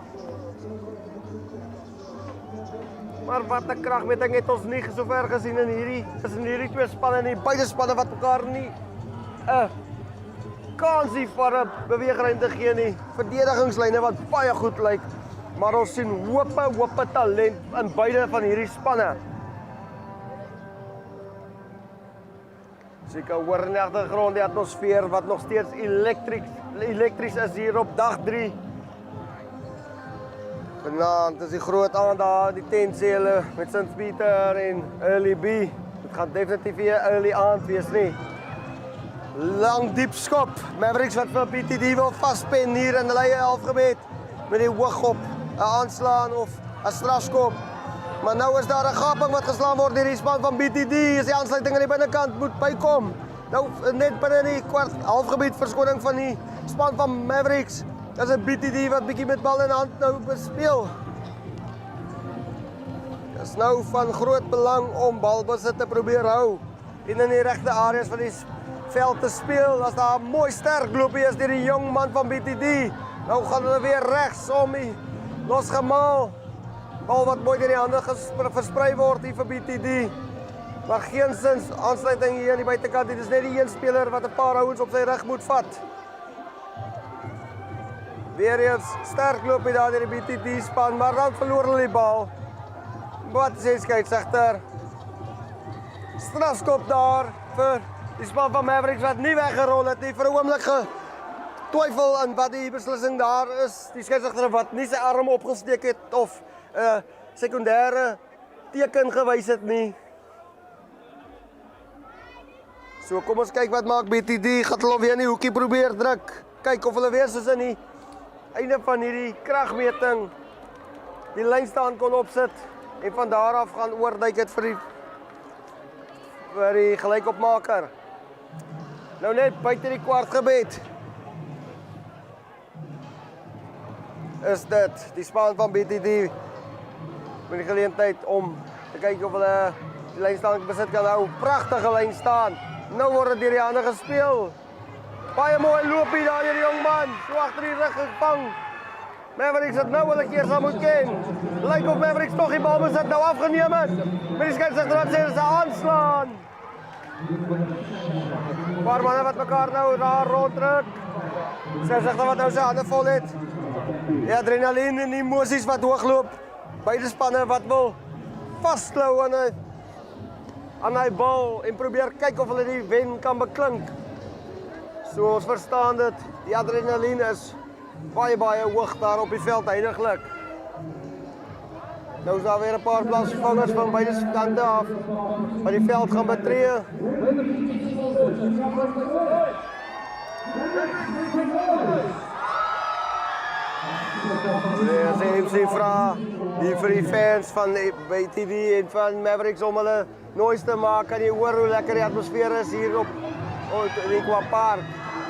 Maar wat 'n kragmeting het ons nie sover gesien in hierdie twee spanne nie. Beide spanne wat mekaar nie 'n kansie vir 'n beweegruimte gee nie. Verdedigingslyne wat baie goed lyk, maar ons sien hope talent in beide van hierdie spanne. Seker hoor in die agtergrond die atmosfeer wat nog steeds elektries is hier op dag 3. Vanaand is die groot aand daar, die tent sê hulle met St. Peter en Early B. Dit gaan definitief weer early aand wees nie. Lang diep skop, Mavericks wat vir BTD wil vaspen hier in hulle eie halfgebied met die hoog op 'n aanslaan of 'n strafskop. Maar nou is daar 'n gaping wat geslaan word deur die span van BTD. Is die aansluiting aan die binnekant moet bykom. Nou net binne die kwart halfgebied verskoning van die span van Mavericks. Dis 'n BTD wat bietjie met bal in hand nou bespeel. Dis nou van groot belang om balbesit te probeer hou en in die regte areas van die veld te speel. As daar 'n mooi sterk loopie is deur die jong man van BTD. Nou gaan hulle weer regs om die losgemaal. Bal wat mooi deur die hande versprei word hier vir BTD. Maar geensins aansluiting hier aan die buitekant. Dit is net die een speler wat 'n paar ouens op sy rug moet vat. Weer eens sterk loopie daar deur die BTD span, maar dan verloor hulle die bal. Wat sê skeieregter? Strafskop daar vir die span van Mavericks wat nie weggerol het nie. Vir 'n oomblik getwyfel aan wat die beslissing daar is. Die skeieregter wat nie sy arm opgesteek het of 'n sekondêre teken gewys het nie. So kom ons kyk wat maak BTD. Gaan hulle weer in die hoekie probeer druk. Kyk of hulle weer soos in die einde van hierdie kragmeting die lynstaan kon opsit en van daar af gaan oorduik het vir die gelykopmaker. Nou net buite die kwartgebied is dit die span van BTD met die geleentheid om te kyk of hulle die lynstaan besit kan hou. Pragtige lyn staan. Nou word dit deur die hande gespeel. Baie mooi loopie daar deur die jong man. So agter die rug gevang. Mavericks het nou hulle keer sal moet ken. Lyk of Mavericks tog die bal besit nou afgeneem het. Met die skeieregter wat sê dis 'n aanslaan. Paar manne wat mekaar nou daar ronddruk. Skeieregter wat nou sy hande vol het. Die adrenaline en die emosies wat hoogloop. Beide spanne wat wil vasklou aan hy bal en probeer kyk of hulle die wen kan beklink. So ons verstaan dit, die adrenaline is baie hoog daar op die veld heidaglik. Nou is daar weer 'n paar plaasvangers van beide kante af wat die veld gaan betree. As MC vra die vir die fans van BTD en van Mavericks om hulle noise te maak, kan jy hoor hoe lekker die atmosfeer is hier op Outenigua Park.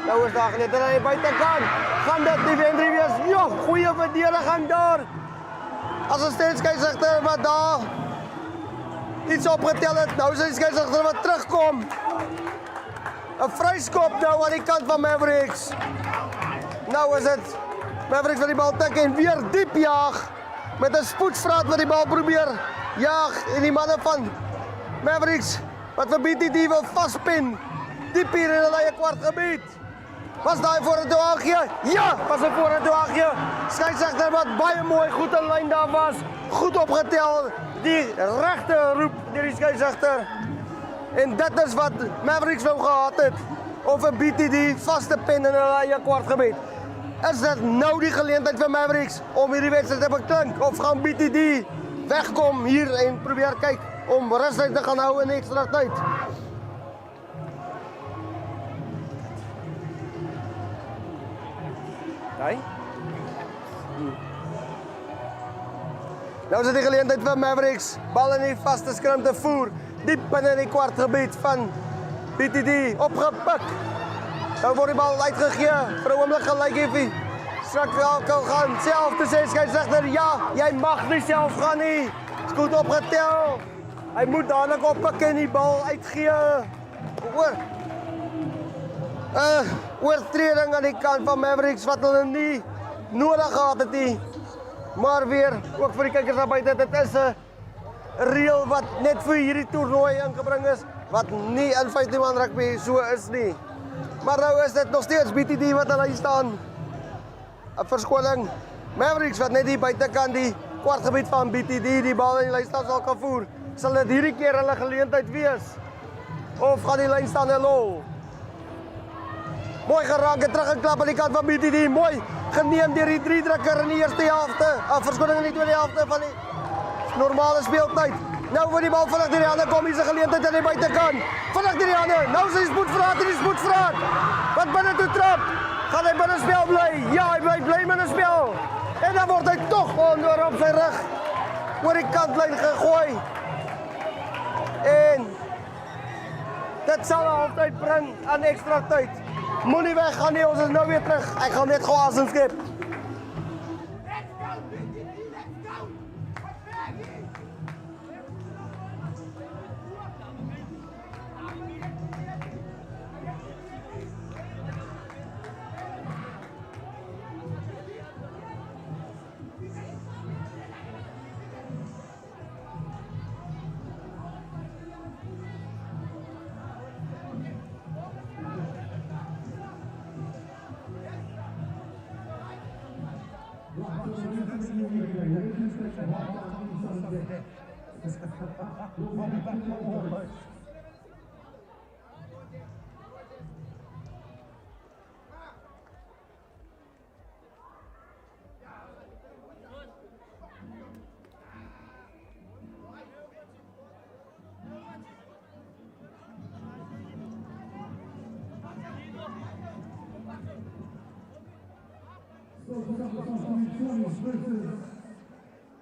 Nou is daar net aan die buitekant. Gaan dit die Wendrie wees? Ja, goeie verdediging daar. Assistent skeieregter wat daar iets opgetel het. Nou is die skeieregter wat terugkom. 'n Vryskop nou aan die kant van Mavericks. Nou is dit Mavericks wat die bal tik en weer diep jaag met 'n spoedvraat wat die bal probeer jaag en die manne van Mavericks wat vir BTD wil vaspin diep hier in hulle eie kwartgebied. Was daai vorentoe aangee? Ja, was 'n vorentoe aangee. Skeieregter wat baie mooi goed in lyn daar was, goed opgetel, die regte roep deur die skeieregter. En dit is wat Mavericks wou gehad het, om vir BTD vas te pen in hulle eie kwartgebied. Is dit nou die geleentheid vir Mavericks om hierdie wedstryd te beklink, of gaan BTD wegkom hier en probeer kyk om rustig te gaan hou in ekstra tyd? Hey? Nou is dit die geleentheid vir Mavericks, bal in die vaste skrim te voer, diep binne in die kwartgebied van BTD, opgepik. Nou word die bal uitgegee, vir 'n oomblik gelyk effie. Strak kan gaan, self te sê, skeieregter, ja, jy mag nie self gaan nie. Is goed opgetel. Hy moet dadelik oppik en die bal uitgee. Hoor. Oortreding aan die kant van Mavericks wat hulle nie nodig gehad het nie. Maar weer, ook vir die kykers daar buite, dit is 'n reël wat net vir hierdie toernooi ingebring is, wat nie in 15 man rugby so is nie. Maar nou is dit nog steeds BTD wat hulle hier staan. 'n Verskoning. Mavericks wat net die buitekant die kwartgebied van BTD die bal in die lynstad sal kan voer. Sal dit hierdie keer hulle geleentheid wees? Of gaan die lynstand lol? Mooi geraak en teruggeklap aan die kant van BTD. Mooi geneem deur die 3-drukker in die eerste helfte. Verskoning in die tweede helfte van die normale speeltyd. Nou word die bal vinnig deur die hande kom, hier is 'n geleentheid aan die buitekant. Vinnig deur die hande. Nou is die spoedvraat. Wat binne toe trap. Gaan hy binne spel bly? Ja, hy bly binne spel. En dan word hy tog onder op sy rug oor die kantlyn gegooi. En dit sal 'n halftyd bring aan ekstra tyd. Moenie weggaan nie, ons is nou weer terug. Ek gaan net gou asem skep.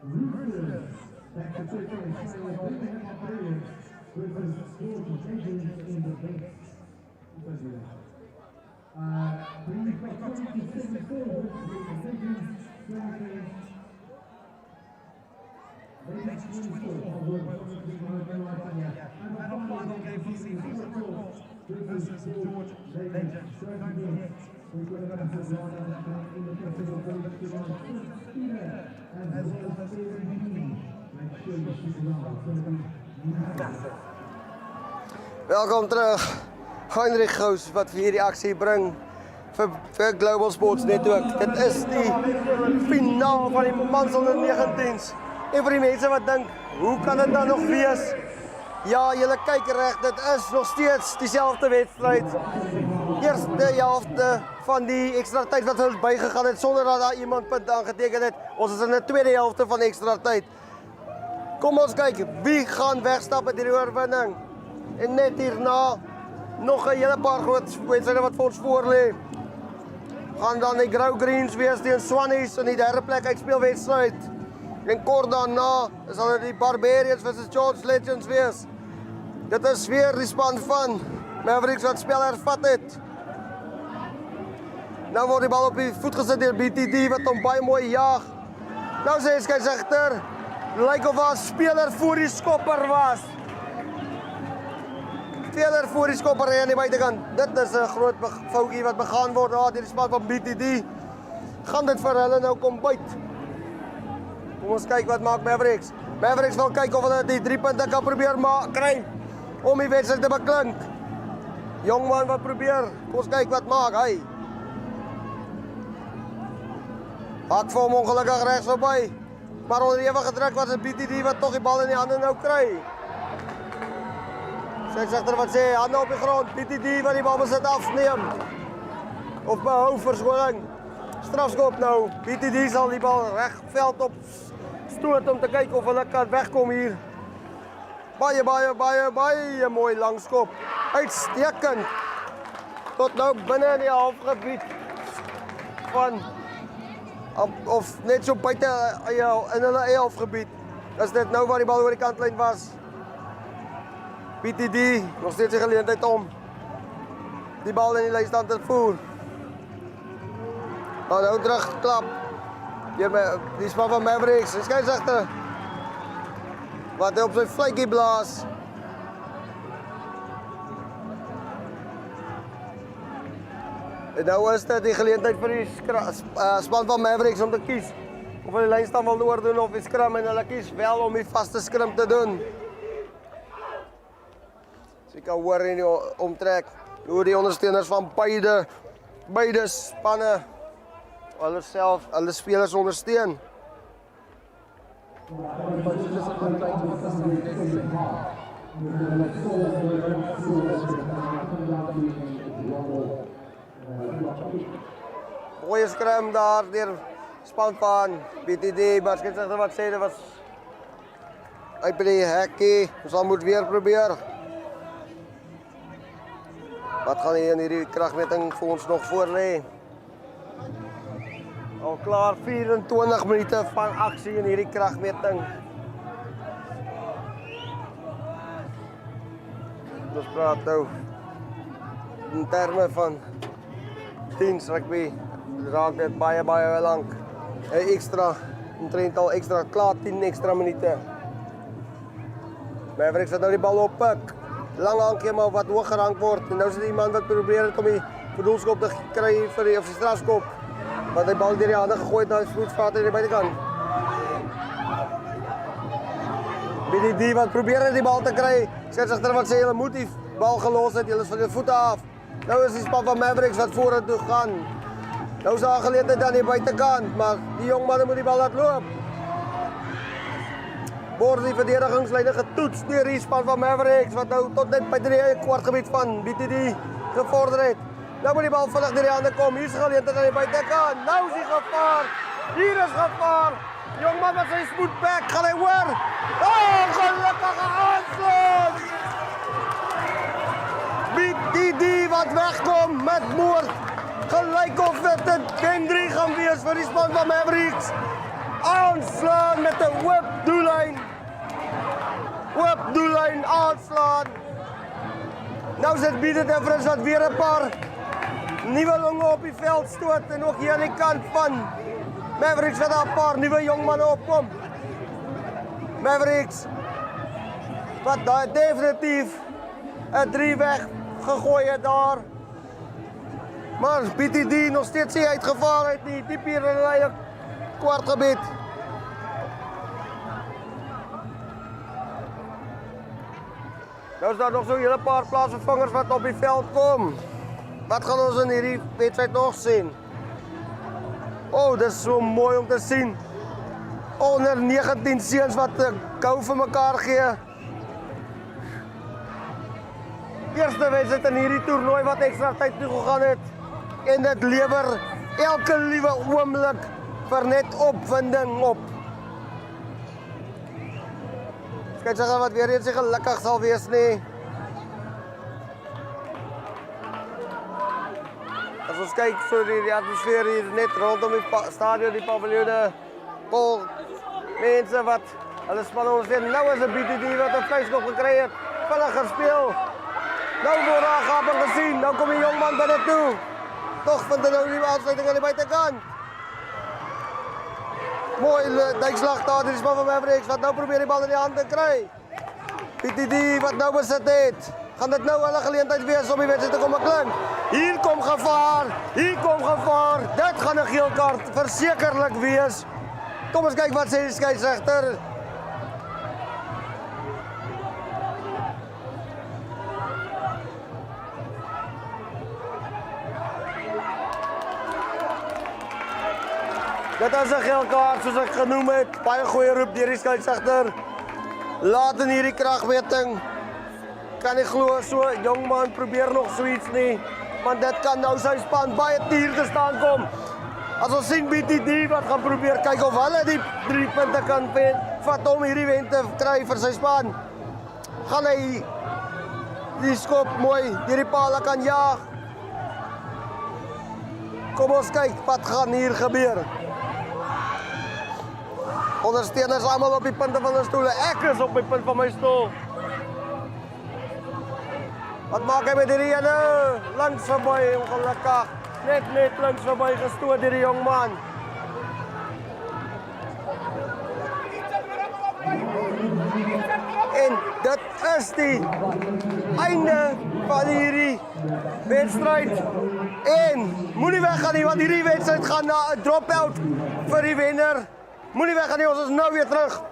Roosters, back to Barbarians, versus Fontaine in the base. Bringing opportunity to step forward with the Barbarians, Welkom terug, Heinrich Gous wat vir hierdie aksie bring vir Global Sports Network. Dit is die finaal van die mans onder 19s. En vir die mense wat dink, hoe kan dit dan nog wees? Ja, julle kyk reg, dit is nog steeds dieselfde wedstryd. Eerste helfte van die ekstra tyd wat ons bygegaan het sonder dat daar iemand punt aangeteken het. Ons is in 'n tweede helfte van ekstra tyd. Kom ons kyk, wie gaan wegstap met hierdie oorwinning? En net hierna, nog 'n hele paar groot wedstryde wat vir ons voorlê. Gaan dan die Grou Greens wees teen Swanes in die derde plek uitspelwedstryd. En kort daarna sal dit die Barbarians versus George Legends wees. Dit is weer die span van Mavericks wat spel hervat het. Nou word die bal op die voet gesit deur BTD wat hom baie mooi jaag. Nou sê skeieregter, lyk of 'n speler voor die skopper was. Speler voor die skopper aan die buitekant. Dit is 'n groot foutjie wat begaan word deur die span van BTD. Gaan dit vir hulle nou kom byt. Kom ons kyk wat maak Mavericks. Mavericks wil kyk of hulle die 3 punte kan probeer kry om die wedstryd te beklink. Jongman wat probeer. Kom ons kyk wat maak hy. Hak vir hom ongelukkig regs verby. Maar onder die ewige druk was 'n BTD wat tog die bal in die hande nou kry. Skeieregter wat sê, hande op die grond, BTD wat die bal besit afneem. Of behou verskoning. Strafskop nou, BTD sal die bal reg veld op stoot om te kyk of hulle kan wegkom hier. Baie mooi langskop. Uitstekend. Tot nou binne in die halfgebied van of net so buite in hulle eie halfgebied. Is dit nou waar die bal oor die kantlyn was? BTD nog steeds die geleentheid om die bal in die lynstand te voer. Nou terugklap. Hier die span van Mavericks. Die skeieregter wat op sy fluitjie blaas. En nou is dit die geleentheid vir die span van Mavericks om te kies of hulle die lynstand wil oordoen of die skram, en hulle kies wel om die vaste skram te doen. So jy kan hoor in die omtrek hoe die ondersteuners van beide spanne hulle spelers ondersteun. Goeie skram daar deur span van BTD, maar skeieregter wat sê dit was uit by die hekkie, ons sal moet weer probeer. Wat gaan hier in hierdie kragmeting vir ons nog voorlê? Al klaar 24 minute van aksie in hierdie kragmeting. Ons praat nou in terme van 10 rugby. Raak dit baie lank. Ekstra, omtrent al ekstra, klaar 10 ekstra minute. Mavericks het nou die bal oppik. Lang hankie maar wat hoog gerank word. En nou is dit iemand wat probeer het om die bedoelskop te kry vir die strafskop. Wat die bal deur die hande gegooi het, nou is voetvaart aan die buitekant. BTD wat probeer het die bal te kry. Skeieregter wat sê hulle moet die bal gelos het, hulle is van die voete af. Nou is die span van Mavericks wat vorentoe gaan. Nou is daar 'n geleentheid aan die buitekant, maar die jong manne moet die bal laat loop. Word die verdedigingslyne getoets deur die span van Mavericks wat nou tot net by die kwartgebied van BTD gevorder het. Nou moet die bal vinnig deur die hande kom. Hier is geleentheid aan die buitekant. Nou is die gevaar. Hier is gevaar. Jongman met sy spoedback, gaan hy hoor. Gelukkige aanslag. BTD wat wegkom met moord. Gelyk of dit 'n 10-3 gaan wees vir die span van Mavericks. Aanslaan met 'n oop doellyn. Oop doellyn aanslaan. Nou sit Biedet en Frits wat weer 'n paar nuwe longe op die veld stoot en ook hier aan die kant van Mavericks wat daar 'n paar nuwe jongmanne opkom. Mavericks wat daar definitief 'n 3 weg gegooi het daar. Maar BTD nog steeds nie uitgevaar uit nie, diep hier in hulle eie kwartgebied. Nou is daar nog so 'n hele paar plaasvervangers wat op die veld kom. Wat gaan ons in hierdie wedstryd nog sien? Oh, dit is so mooi om te sien. Onder 19 seuns wat 'n gou vir mekaar gee. Eerste wedstryd in hierdie toernooi wat ekstra tyd toe gegaan het. En dit lewer elke liewe oomblik vir net opwinding op. Skeieregter wat weer eens nie gelukkig sal wees nie. As ons kyk so die atmosfeer hier net rondom die stadion, die paviljoene, vol mense wat hulle span ondersteun. Nou is 'n BTD wat 'n vleiskop gekry het, vinnig gespeel. Nou word daar gaping gesien, nou kom die jongman binne toe. Tog vind hy nou die aansluiting aan die buitekant. Mooi duikslag daar, die span van Mavericks wat nou probeer die bal in die hand te kry. BTD wat nou besit het. Gaan dit nou hulle geleentheid wees om die wedstryd te kom beklim? Hier kom gevaar, hier kom gevaar. Dit gaan 'n geel kaart versekerlik wees. Kom ons kyk wat sê die skeieregter. Dit is 'n geel kaart soos ek genoem het. Baie goeie roep deur die skeieregter. Laat in hierdie kragmeting. Kan nie glo so 'n jong man probeer nog so iets nie, want dit kan nou sy span baie duur te staan kom. As ons sien BTD wat gaan probeer kyk of hulle die 3 punte kan vat om hierdie wen te kry vir sy span. Gaan hy die skop mooi deur die paal kan jaag. Kom ons kyk wat gaan hier gebeur. Ondersteuners almal op die punte van hulle stoele. Ek is op die punt van my stoel. Wat maak hy met hierdie ene? Langs verby, ongelukkig. Net langs verby gestoot deur die jong man. En dit is die einde van hierdie wedstryd. En moenie weggaan nie, want hierdie wedstryd gaan na 'n drop-out vir die wenner. Moenie weggaan nie, ons is nou weer terug.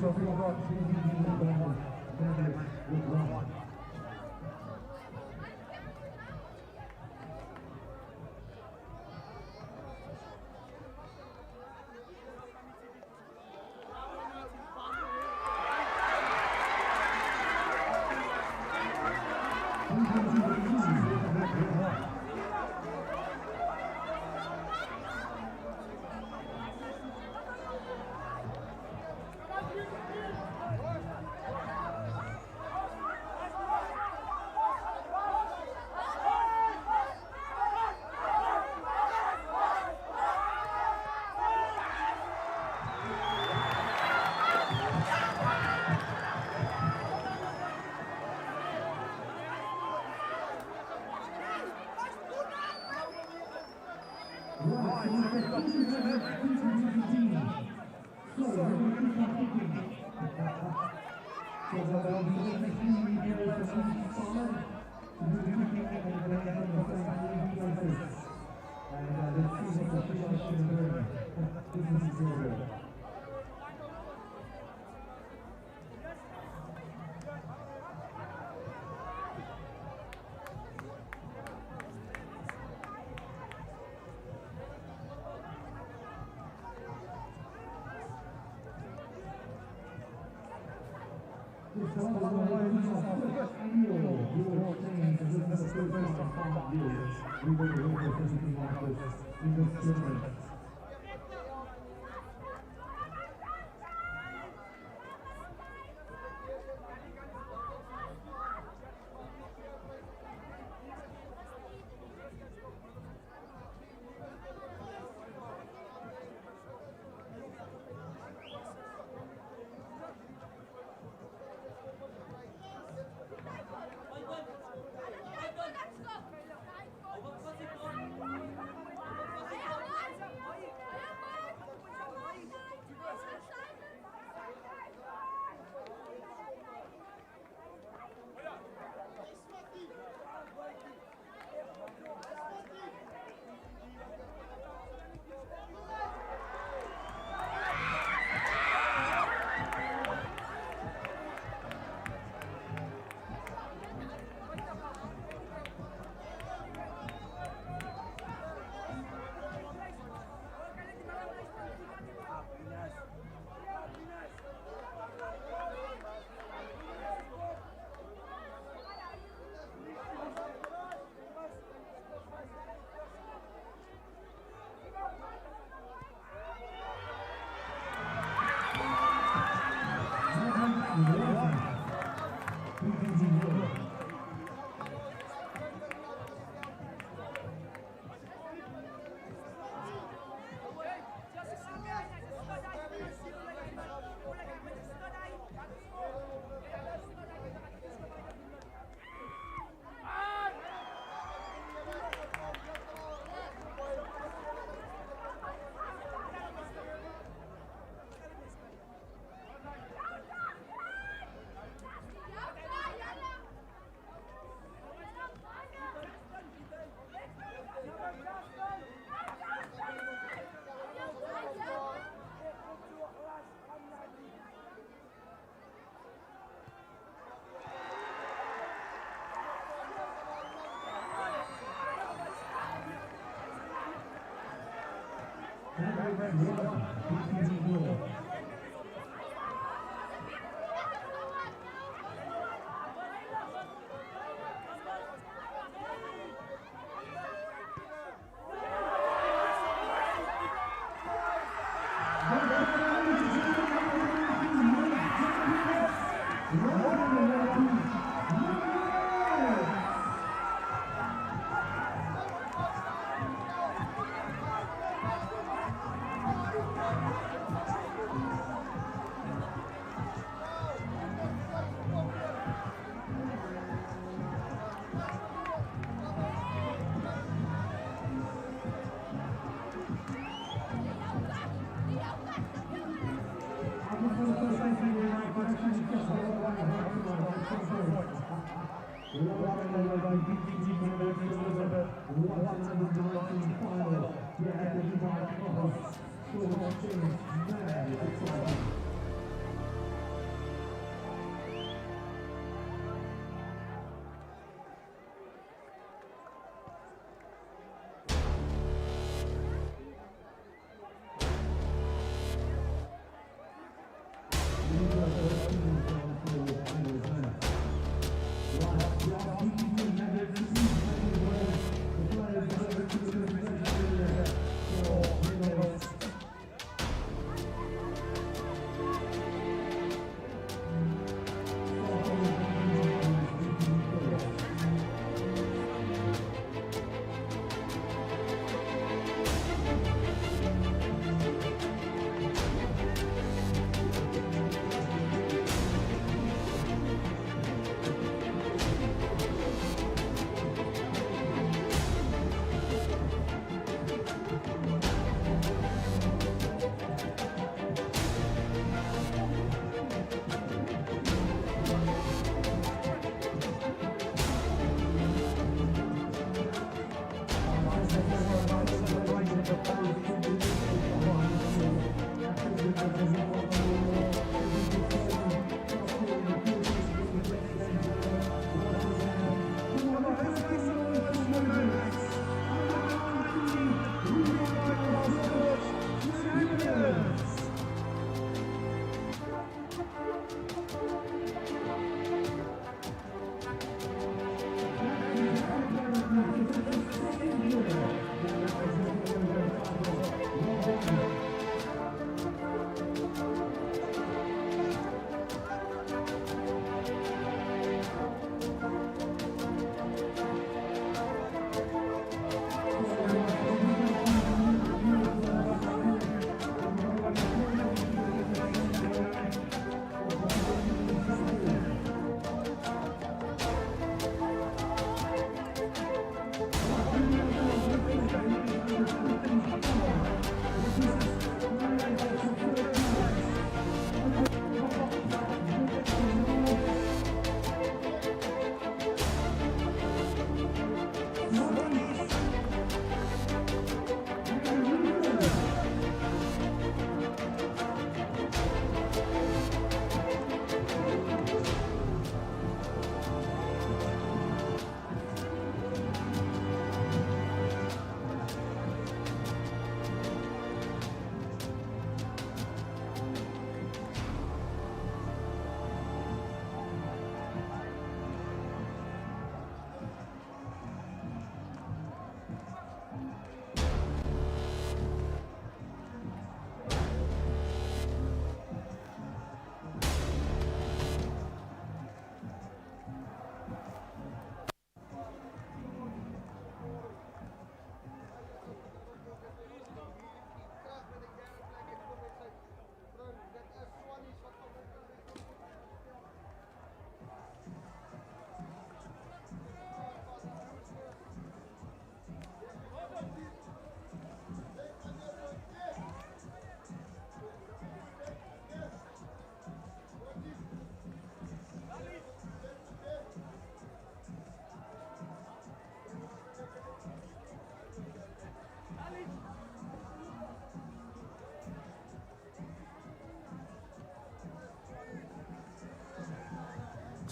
up, we've got Mavericks with 1.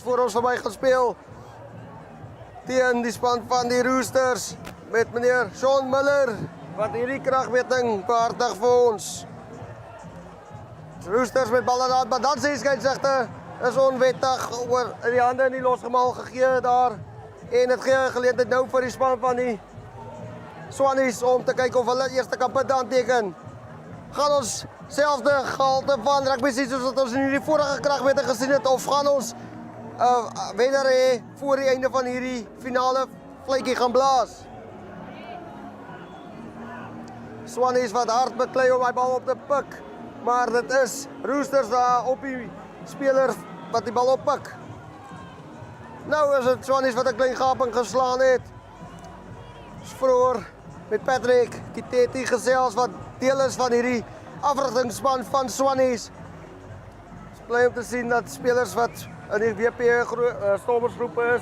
voor ons verby gaan speel. Teen die span van die Roosters met meneer Sean Miller wat hierdie kragmeting behartig vir ons. Roosters met bal daar, maar dan sê die skeieregter is onwettig oor die hande nie losgemaal gegee daar en dit gee geleentheid nou vir die span van die Swanes om te kyk of hulle eerste kan punt aanteken. Gaan ons selfde gehalte van rugby sien soos wat ons in hierdie vorige kragmeting gesien het of gaan ons wenner hê voor die einde van hierdie finale fluitjie gaan blaas? Swanes wat hard beklei om die bal op te pik, maar dit is Roosters daar op die speler wat die bal oppik. Nou is dit Swanes wat 'n klein gaping geslaan het. Vroeger met Patrick Kiteti gesels wat deel is van hierdie afrigtingspan van Swanes. Bly om te sien dat spelers wat in die WP Stormersgroep is,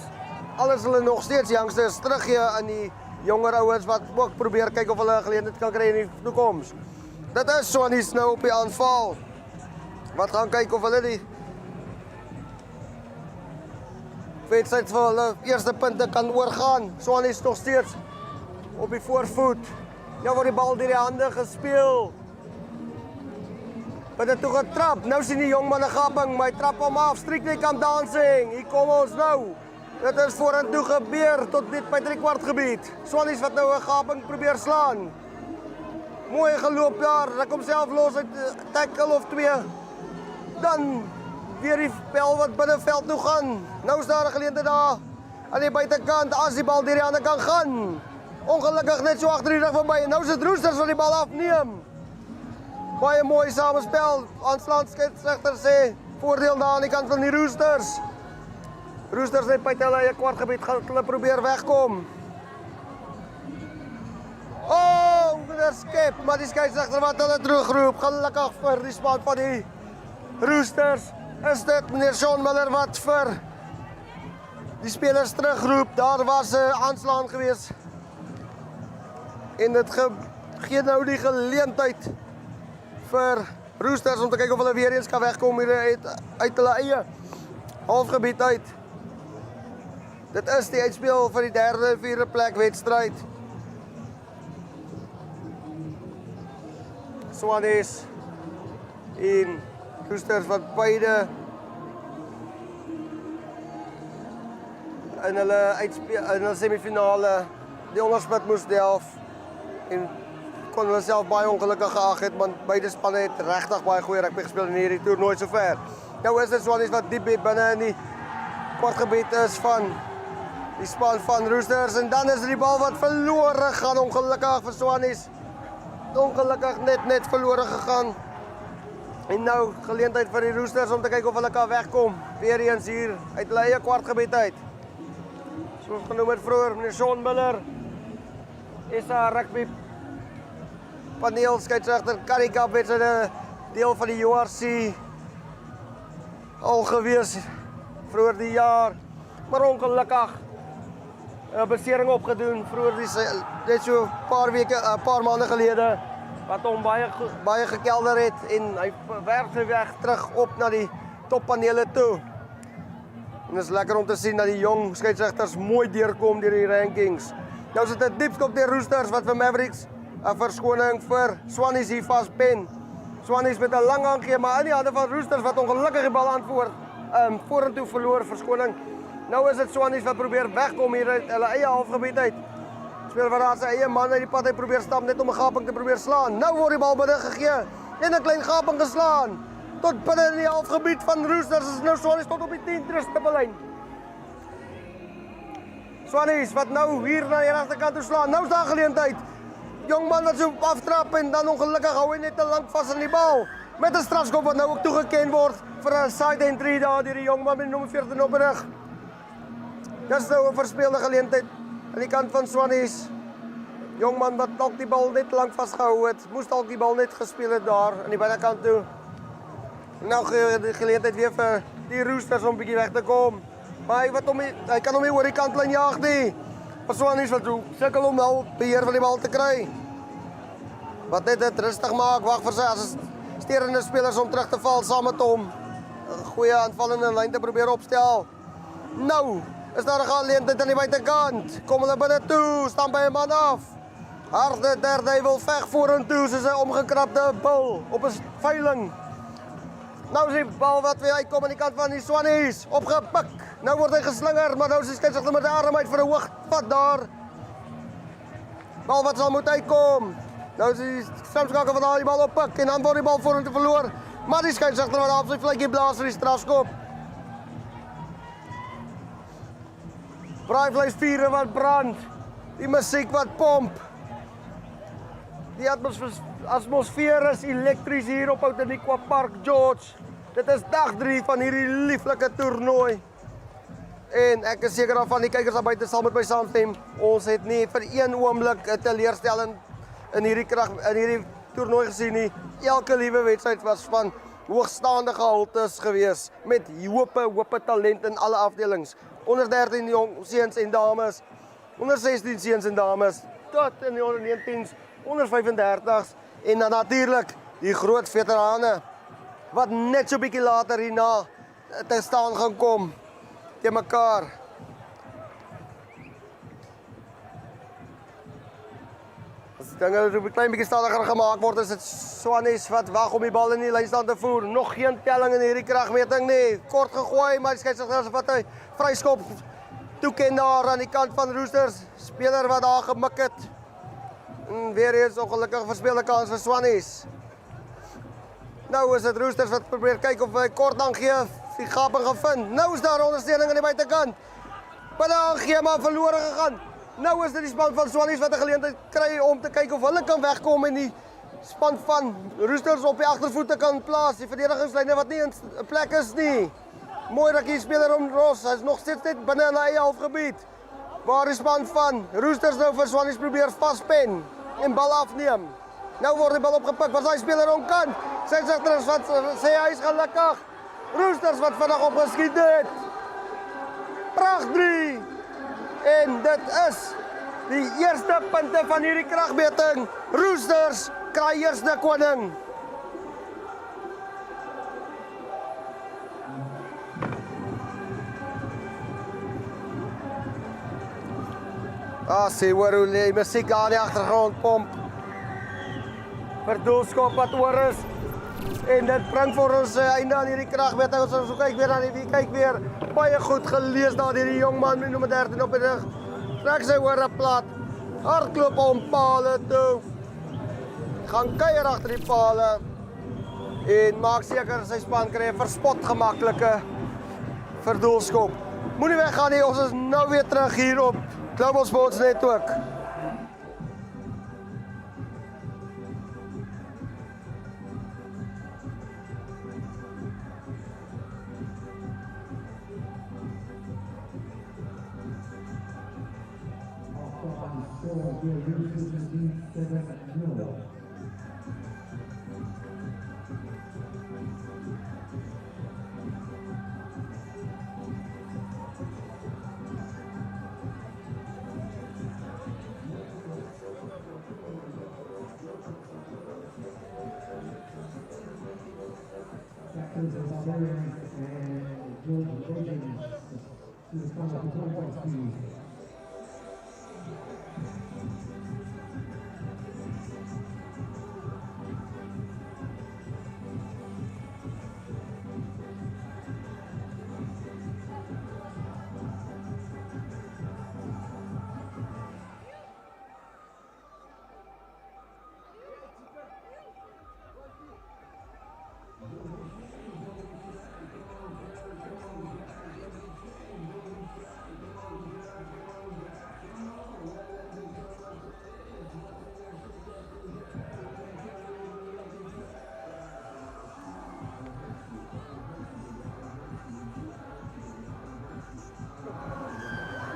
alles hulle nog steeds youngsters teruggee aan die jonger ouens wat ook probeer kyk of hulle 'n geleentheid kan kry in die toekoms. Dit is Swanes nou op die aanval. Wat gaan kyk of hulle die wedstryd vir hulle eerste punte kan oorgaan. Swanes nog steeds op die voorvoet. Ja, word die bal deur die hande gespeel. But dit toe getrap. Nou sien die jongman 'n gaping, maar hy trap hom af. Strictly come dancing. Hier kom ons nou. Dit is vorentoe gebeur tot dit by 3/4 gebied. Swanes wat nou 'n gaping probeer slaan. Mooi geloop daar. Ruk homself los uit tackle of 2. Dan weer die bal wat binneveld toe gaan. Nou is daar 'n geleentheid daar aan die buitekant as die bal deur die hande kan gaan. Ongelukkig net so agter die rug verby en nou is dit Roosters wat die bal afneem. Baie mooi samespel. Aanslaan skeieregter sê voordeel daar aan die kant van die Roosters. Roosters net by hulle eie kwartgebied gaan hulle probeer wegkom. Oh, dit skep, maar die skeieregter wat hulle terugroep, gelukkig vir die span van die Roosters. Is dit meneer Sean Miller wat vir die spelers terugroep. Daar was 'n aanslaan gewees. En dit gee nou die geleentheid vir Roosters om te kyk of hulle weer eens kan wegkom hier uit hulle eie halfgebied uit. Dit is die uitspeel vir die 3de en 4de plek wedstryd. Swanes en Roosters wat beide in hulle semifinale die onderspit moes delf en kon hulle self baie ongelukkig geag het, want beide spanne het regtig baie goeie rugby gespeel in hierdie toernooi sover. Nou is dit Swanes wat diep binne in die kwartgebied is van die span van Roosters en dan is die bal wat verlore gaan, ongelukkig vir Swanes. Ongelukkig net verlore gegaan. En nou geleentheid vir die Roosters om te kyk of hulle kan wegkom. Weer eens hier uit hulle eie kwartgebied uit. Soos genoem het vroeër, meneer Sean Miller is 'n rugby paneel skeieregter Currie Cup wedstryde deel van die URC al gewees vroeër die jaar, maar ongelukkig 'n besering opgedoen vroeër net so 'n paar maande gelede wat hom baie gekelder het en hy werk sy weg terug op na die toppanele toe. En dit is lekker om te sien dat die jong skeieregters mooi deurkom deur die rankings. Nou sit 'n diepskop deur Roosters wat vir Mavericks 'n verskoning vir Swanes hier vaspen. Swanes met 'n lang aangee, maar in die hande van Roosters wat ongelukkig die bal antwoord vorentoe verloor verskoning. Nou is dit Swanes wat probeer wegkom hier uit hulle eie halfgebied uit. Speel wat daar sy eie man uit die pad hy probeer stap net om 'n gaping te probeer slaan. Nou word die bal binne gegee en 'n klein gaping geslaan. Tot binne in die halfgebied van Roosters is nou Swanes tot op die 10 stippellyn. Swanes wat nou hier na die regterkant toe slaan. Nou is daar geleentheid. Jongman wat so aftrap en dan ongelukkig hou hy net te lank vas aan die bal. Met 'n strafskop wat nou ook toegeken word vir 'n side entry daar deur die jongman met die nommer 14 op die rug. Dis nou 'n verspeelde geleentheid aan die kant van Swanes. Jongman wat dalk die bal net lank vasgehou het, moes dalk die bal net gespeel het daar aan die binnekant toe. Nou gee die geleentheid weer vir die Roosters om 'n bietjie weg te kom. Maar hy kan hom nie oor die kantlyn jaag nie. Swanes wat toe sukkel om nou beheer van die bal te kry. Wat net dit rustig maak, wag vir sy assisterende spelers om terug te val saam met hom. 'n Goeie aanvallende lyn te probeer opstel. Nou is daar 'n geleentheid aan die buitekant. Kom hulle binne toe, staan by 'n man af. Harde derde, hy wil veg vorentoe soos 'n omgekrapte bil op 'n veiling. Nou is die bal wat weer uitkom aan die kant van die Swanes, opgepik. Nou word hy geslinger, maar nou is die skeieregter met die arm uit vir 'n hoog vat daar. Bal wat sal moet uitkom. Nou is die strafskakel wat die bal oppik en dan word die bal vorentoe verloor. Maar die skeieregter wat af sy vletjie blaas vir die strafskop. Braaivleisvure wat brand. Die musiek wat pomp. Die atmosfeer is elektries hier op Outenigua Park, George. Dit is dag 3 van hierdie lieflike toernooi. En ek is seker daarvan die kykers daar buite sal met my saamstem. Ons het nie vir een oomblik 'n teleurstelling in hierdie toernooi gesien nie. Elke liewe wedstryd was van hoogstaande gehaltes gewees met hope talent in alle afdelings. Onder 13 jong seuns en dames, onder 16 seuns en dames, tot in die onder 19s, onder 35s en dan natuurlik die groot veterane wat net so bietjie later hierna te staan gaan kom te mekaar. As die dinge so 'n klein bietjie stadiger gemaak word, is dit Swanes wat wag om die bal in die lynstand te voer. Nog geen telling in hierdie kragmeting nie. Kort gegooi, maar die skeieregter wat hy vryskop toeken daar aan die kant van Roosters. Speler wat daar gemik het. En weer eens ongelukkig verspeelde kans vir Swanes. Nou is dit Roosters wat probeer kyk of hy kort dan gee, die gaping gevind. Nou is daar ondersteuning aan die buitekant. Binne aangee maar verlore gegaan. Nou is dit die span van Swanes wat 'n geleentheid kry om te kyk of hulle kan wegkom en die span van Roosters op die agtervoete kan plaas. Die verdedigingslyne wat nie in plek is nie. Mooi dat die speler om Ross, hy is nog steeds net binne in eie halfgebied. Waar die span van Roosters nou vir Swanes probeer vaspen en bal afneem. Nou word die bal opgepik, wat daai speler onkant. Sy sê wat sê hy is gelukkig. Roosters wat vinnig opgeskiet het. Pracht 3. En dit is die eerste punte van hierdie kragmeting. Roosters kry eerste koning. Sê hoor hoe die musiek aan die agtergrond pomp. Verdoelskop wat oor is. En dit bring vir ons einde aan hierdie kragmeting. Ons so kyk weer aan die kyk weer. Baie goed gelees daar deur die jong man met nommer 13 op die rug. Trek sy hore plat. Hardloop om pale toe. Gaan kuier agter die pale. En maak seker sy span kry 'n verspot gemaklike verdoelskop. Moenie weggaan nie, ons is nou weer terug hier op Global Sports Network. Barbarians and Rosemore to the front of the 20 speed.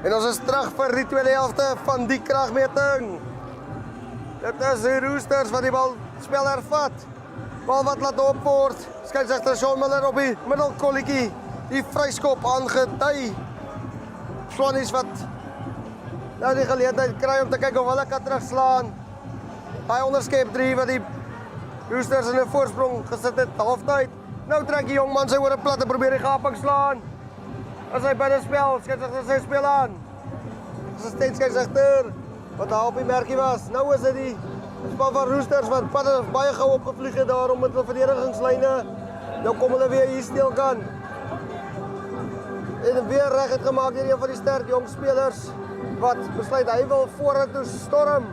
En ons is terug vir die tweede helfte van die kragmeting. Dit is die Roosters wat die bal spel hervat. Bal wat laat op word. Skeieregter Sean Miller op die middelkolletjie. Die vryskop aangedui. Swanes wat nou die geleentheid kry om te kyk of hulle kan terugslaan. Hy onderskep 3 wat die Roosters in 'n voorsprong gesit het halftyd. Nou trek die jong man sy oor 'n plat en probeer die gaping slaan. As hy binne spel, skeieregter sy speel aan. Assistent skeieregter wat daar op die merkie was. Nou is dit die span van Roosters wat baie gou opgevlieg het daar om met hulle verdedigingslyne. Nou kom hulle weer hier steel kan. En weer reg het gemaak deur een van die sterk jong spelers wat besluit hy wil vorentoe storm.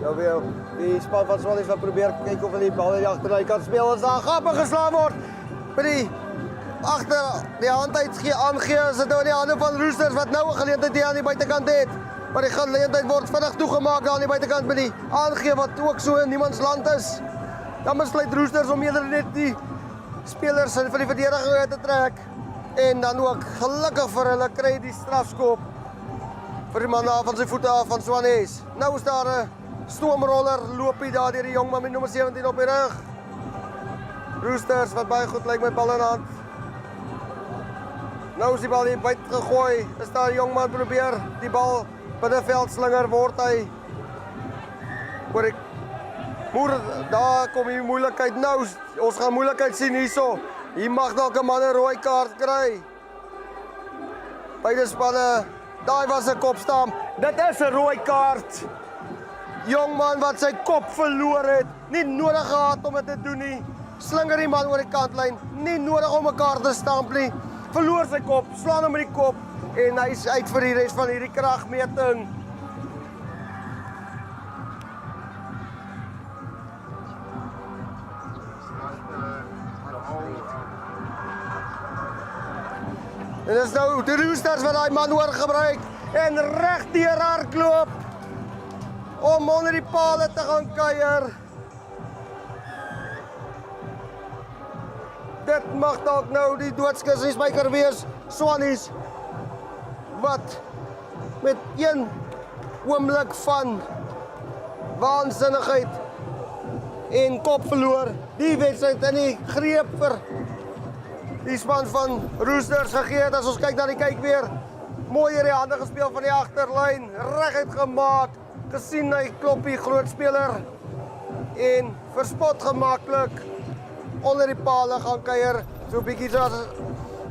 Nou weer die span van Swanes wat probeer kyk of hulle die bal in die agterlyn kan speel as daar gappe geslaan word. By die agter die handheid aangee is dit nou in die hande van Roosters wat nou 'n geleentheid hier aan die buitekant het. Maar die geleentheid word vinnig toegemaak daar aan die buitekant by die aangee wat ook so in niemands land is. Dan besluit Roosters om eerder net die spelers van die verdediging uit te trek. En dan ook gelukkig vir hulle kry die strafskop vir die man van sy voete af van Swanes. Nou is daar 'n stoomroller loopie daar deur die jong man met nommer 17 op die rug. Roosters wat baie goed lyk met bal in hand. Nou is die bal hier buite gegooi. Is daar 'n jong man probeer die bal binneveld slinger word hy. Hoor ek daar kom die moeilikheid nou. Ons gaan moeilikheid sien hierso. Hier mag dalk 'n man 'n rooi kaart kry. Beide spanne, daai was 'n kopstamp. Dit is 'n rooi kaart. Jong man wat sy kop verloor het. Nie nodig gehad om dit te doen nie. Slinger die man oor die kantlyn. Nie nodig om mekaar te stamp nie. Verloor sy kop, slaan hom met die kop en hy is uit vir die res van hierdie kragmeting. En dis nou die Roosters wat daai man oorgebruik en reg deur hardloop om onder die pale te gaan kuier. Dit mag dalk nou die doodskus en die spyker wees, Swanes, wat met een oomblik van waansinnigheid en kop verloor, die wedstryd in die greep vir die span van Roosters gegee het. As ons kyk na die kyk weer, mooi hier die hande gespeel van die agterlyn, reguit gemaak, gesien hy klop die groot speler en verspot gemaklik onder die pale gaan kuier, so 'n bietjie so as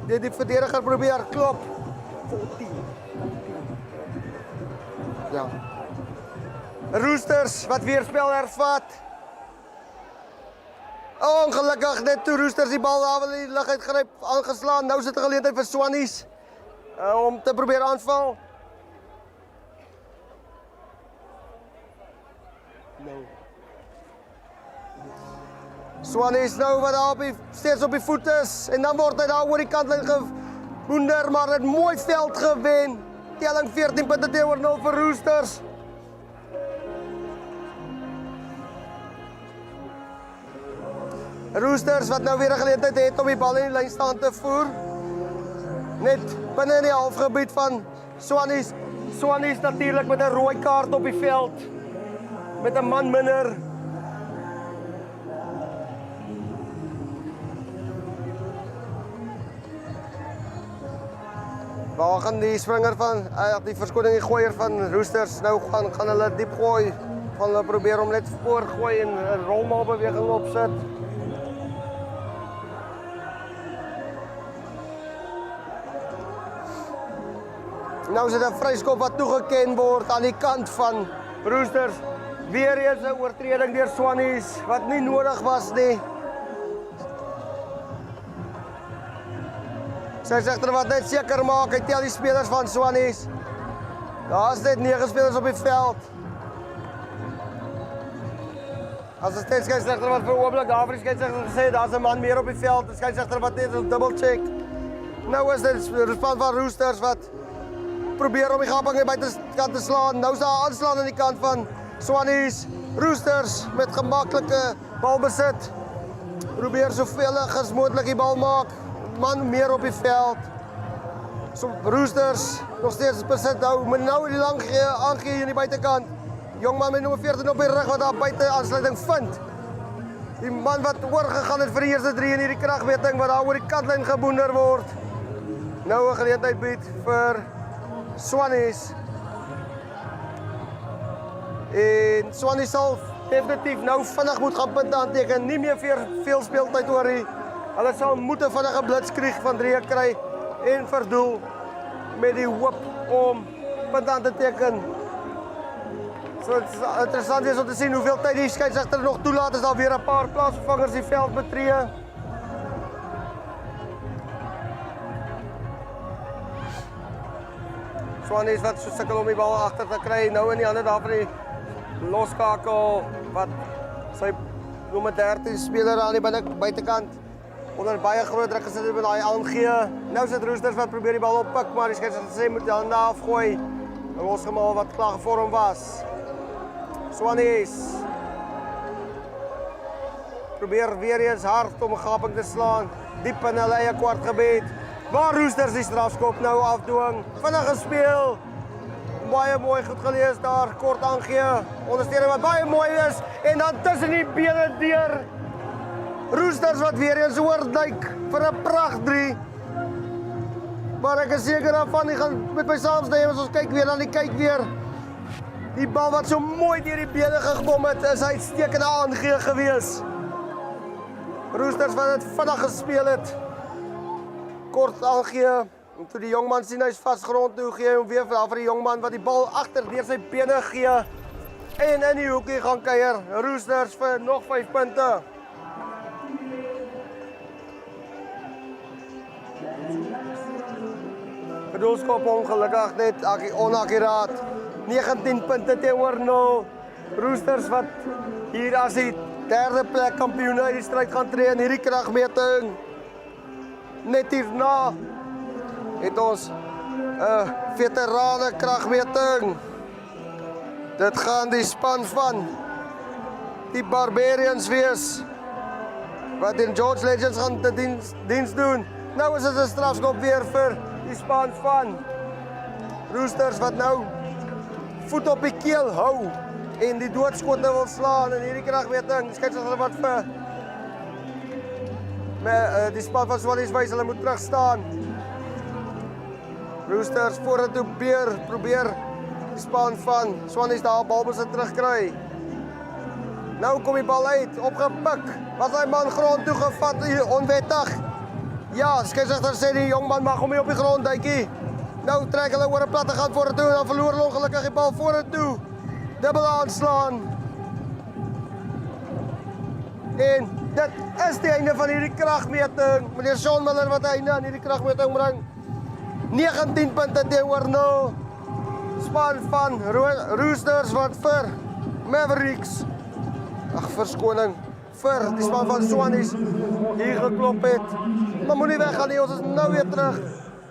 die verdediger probeer klop. Fontaine. Ja. Roosters wat weer spel hervat. Ongelukkig net toe Roosters die bal daar wil die lug uitgryp, aangeslaan. Nou sit 'n geleentheid vir Swanes om te probeer aanval. Nou. Swanes nou wat daar steeds op die voet is en dan word hy daar oor die kantlyn geboender, maar het mooi veld gewen. Telling 14 punte teenoor 0 vir Roosters. Roosters wat nou weer 'n geleentheid het om die bal in die lyn staan te voer. Net binne in die halfgebied van Swanes. Swanes natuurlik met 'n rooi kaart op die veld. Met 'n man minder. Waar gaan die springer van, die verskoning die gooier van Roosters, nou gaan hulle diep gooi. Gaan hulle probeer om net voor gooi en 'n rolmaalbeweging opsit. Nou is dit 'n vryskop wat toegeken word aan die kant van Roosters. Weer eens 'n oortreding deur Swanes wat nie nodig was nie. Sy sê wat net seker maak, hy tel die spelers van Swanes. Daar's net 9 spelers op die veld. As dit steeds skeieregter wat vir oomblik daar vir die skeieregter gesê, daar's 'n man meer op die veld. Die skeieregter wat net 'n double check. Nou is dit die span van Roosters wat probeer om die gaping by te kant te slaan. Nou is daar aanslaan aan die kant van Swanes. Roosters met gemaklike balbesit. Probeer soveel as moontlik die bal maak. Man meer op die veld. So Roosters nog steeds besit hou. Maar nou die lang aangee in die buitekant. Jongman met nommer 14 op die rug wat daar buite aansluiting vind. Die man wat oorgegaan het vir die eerste 3 in hierdie kragmeting wat daar oor die kantlyn geboender word. Nou 'n geleentheid bied vir Swanes. En Swanes sal definitief nou vinnig moet gaan punte aanteken. Nie meer veel speeltyd oor die Hulle sal moet 'n vinnige blitskrieg van 3 kry en verdoel met die hoop om punt aan te teken. So het is interessant is om te sien hoeveel tyd die skeieregter nog toelaat as daar weer 'n paar plaasvervangers die veld betree. Swanes wat so sukkel om die bal agter te kry, nou in die hande daar van die loskakel wat sy nommer 13 speler aan die buitekant onder baie groot druk gesit het met daai aangee. Nou sit Roosters wat probeer die bal oppik, maar die skeieregter sê moet die hande afgooi. 'n Losgemaal wat klaar gevorm was. Swanes probeer weer eens hard om 'n gaping te slaan, diep in hulle eie kwartgebied. Waar Roosters die strafskop nou afdwing. Vinnig gespeel. Baie mooi goed gelees daar, kort aangee. Ondersteuning wat baie mooi is en dan tussen die bene deur. Roosters wat weer eens oorduik vir 'n pragt 3. Maar ek is seker daarvan die gaan met my saamstem as ons kyk weer dan die kyk weer. Die bal wat so mooi deur die bene gekom het, is uitstekende aangee gewees. Roosters wat dit vinnig gespeel het. Kort aangee, en toe die jongman sien hy's vasgrond toe, gee hy hom weer vir die jongman wat die bal agter deur sy bene gee en in die hoekie gaan kuier. Roosters vir nog 5 punte. Bedoelskop ongelukkig net onakkuraat. 19 punte teenoor 0. Roosters wat hier as die derde plek kampioen uit die stryd gaan tree in hierdie kragmeting. Net hierna het ons 'n veterane kragmeting. Dit gaan die span van die Barbarians wees wat in George Legends gaan te diens doen. Nou is dit 'n strafskop weer vir die span van Roosters wat nou voet op die keel hou en die doodskote wil slaan in hierdie kragmeting. Die skeieregter wat vir die span van Swanes wys hulle moet terug staan. Roosters vorentoe probeer die span van Swanes daar balbesit terugkry. Nou kom die bal uit, opgepik. Was hy man grond toe gevat onwettig. Ja, skeieregter sê die jongman mag hom nie op die grond duikie. Nou trek hulle oor 'n platte gaan vorentoe en dan verloor hulle ongelukkig die bal vorentoe. Dubbel aanslaan. En dit is die einde van hierdie kragmeting. Meneer Sean Miller wat einde aan hierdie kragmeting bring. 19 punte teenoor 0. Span van Roosters wat vir Mavericks, verskoning, vir die span van Swanes hier geklop het. Maar moenie weggaan nie, ons is nou weer terug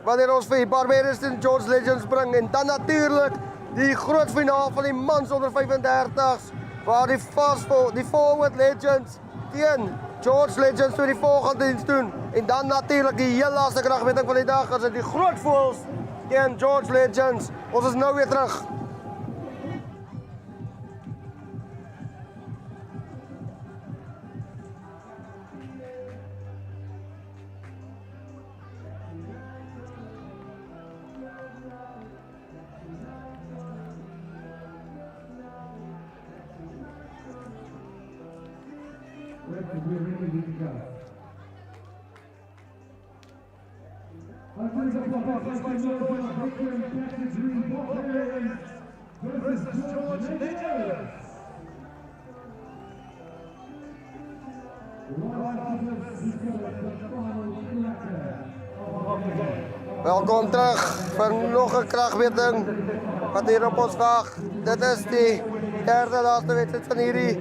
wanneer ons vir die Barbarians en George Legends bring. En dan natuurlik die groot finaal van die mans onder 35's waar die Forward Legends teen George Legends vir die volgende diens doen. En dan natuurlik die heel laaste kragmeting van die dag as dit die groot voels teen George Legends. Ons is nou weer terug. Welkom terug vir nog 'n kragmeting wat hier op ons wag. Dit is die derde laaste wedstryd van hierdie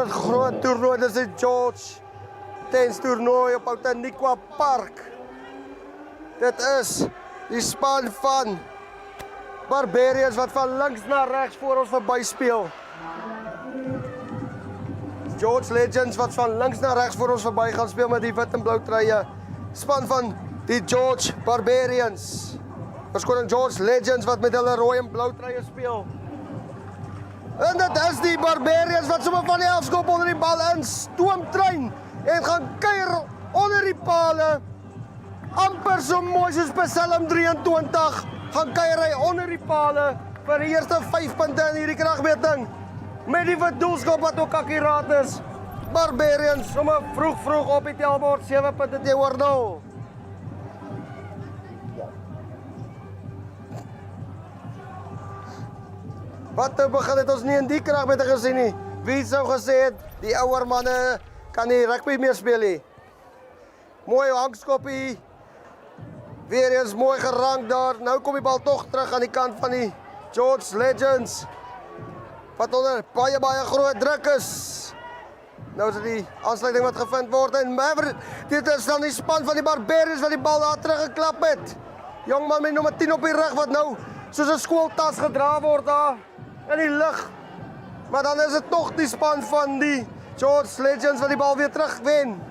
groot toernooi. Dit is die George Tens toernooi op Outenigua Park. Dit is die span van Barbarians wat van links na regs voor ons verby speel. George Legends wat van links na regs voor ons verby gaan speel met die wit en blou truie. Span van die George Barbarians. Verskoning George Legends wat met hulle rooi en blou truie speel. En dit is die Barbarians wat sommer van die afskop onder die bal in stoomtrein en gaan kuier onder die pale. Amper so mooi soos Psalm 23 gaan kuier hy onder die pale vir die eerste 5 punte in hierdie kragmeting. Met die doelskop wat ook akkuraat is. Barbarians sommer vroeg op die tellbord 7 punte teenoor 0. Wat te begin het ons nie in die krag met gesien nie. Wie sou gesê het die ouer manne kan nie rugby meer speel nie. Mooi hangskoppie. Weer eens mooi gerank daar. Nou kom die bal tog terug aan die kant van die George Legends. Wat onder baie groot druk is. Nou is dit die aansluiting wat gevind word en Mavericks, dit is dan die span van die Barbarians wat die bal daar teruggeklap het. Jongman met nommer 10 op die rug wat nou soos 'n skooltas gedra word daar in die lug. Maar dan is dit nog die span van die George Legends wat die bal weer terugwen.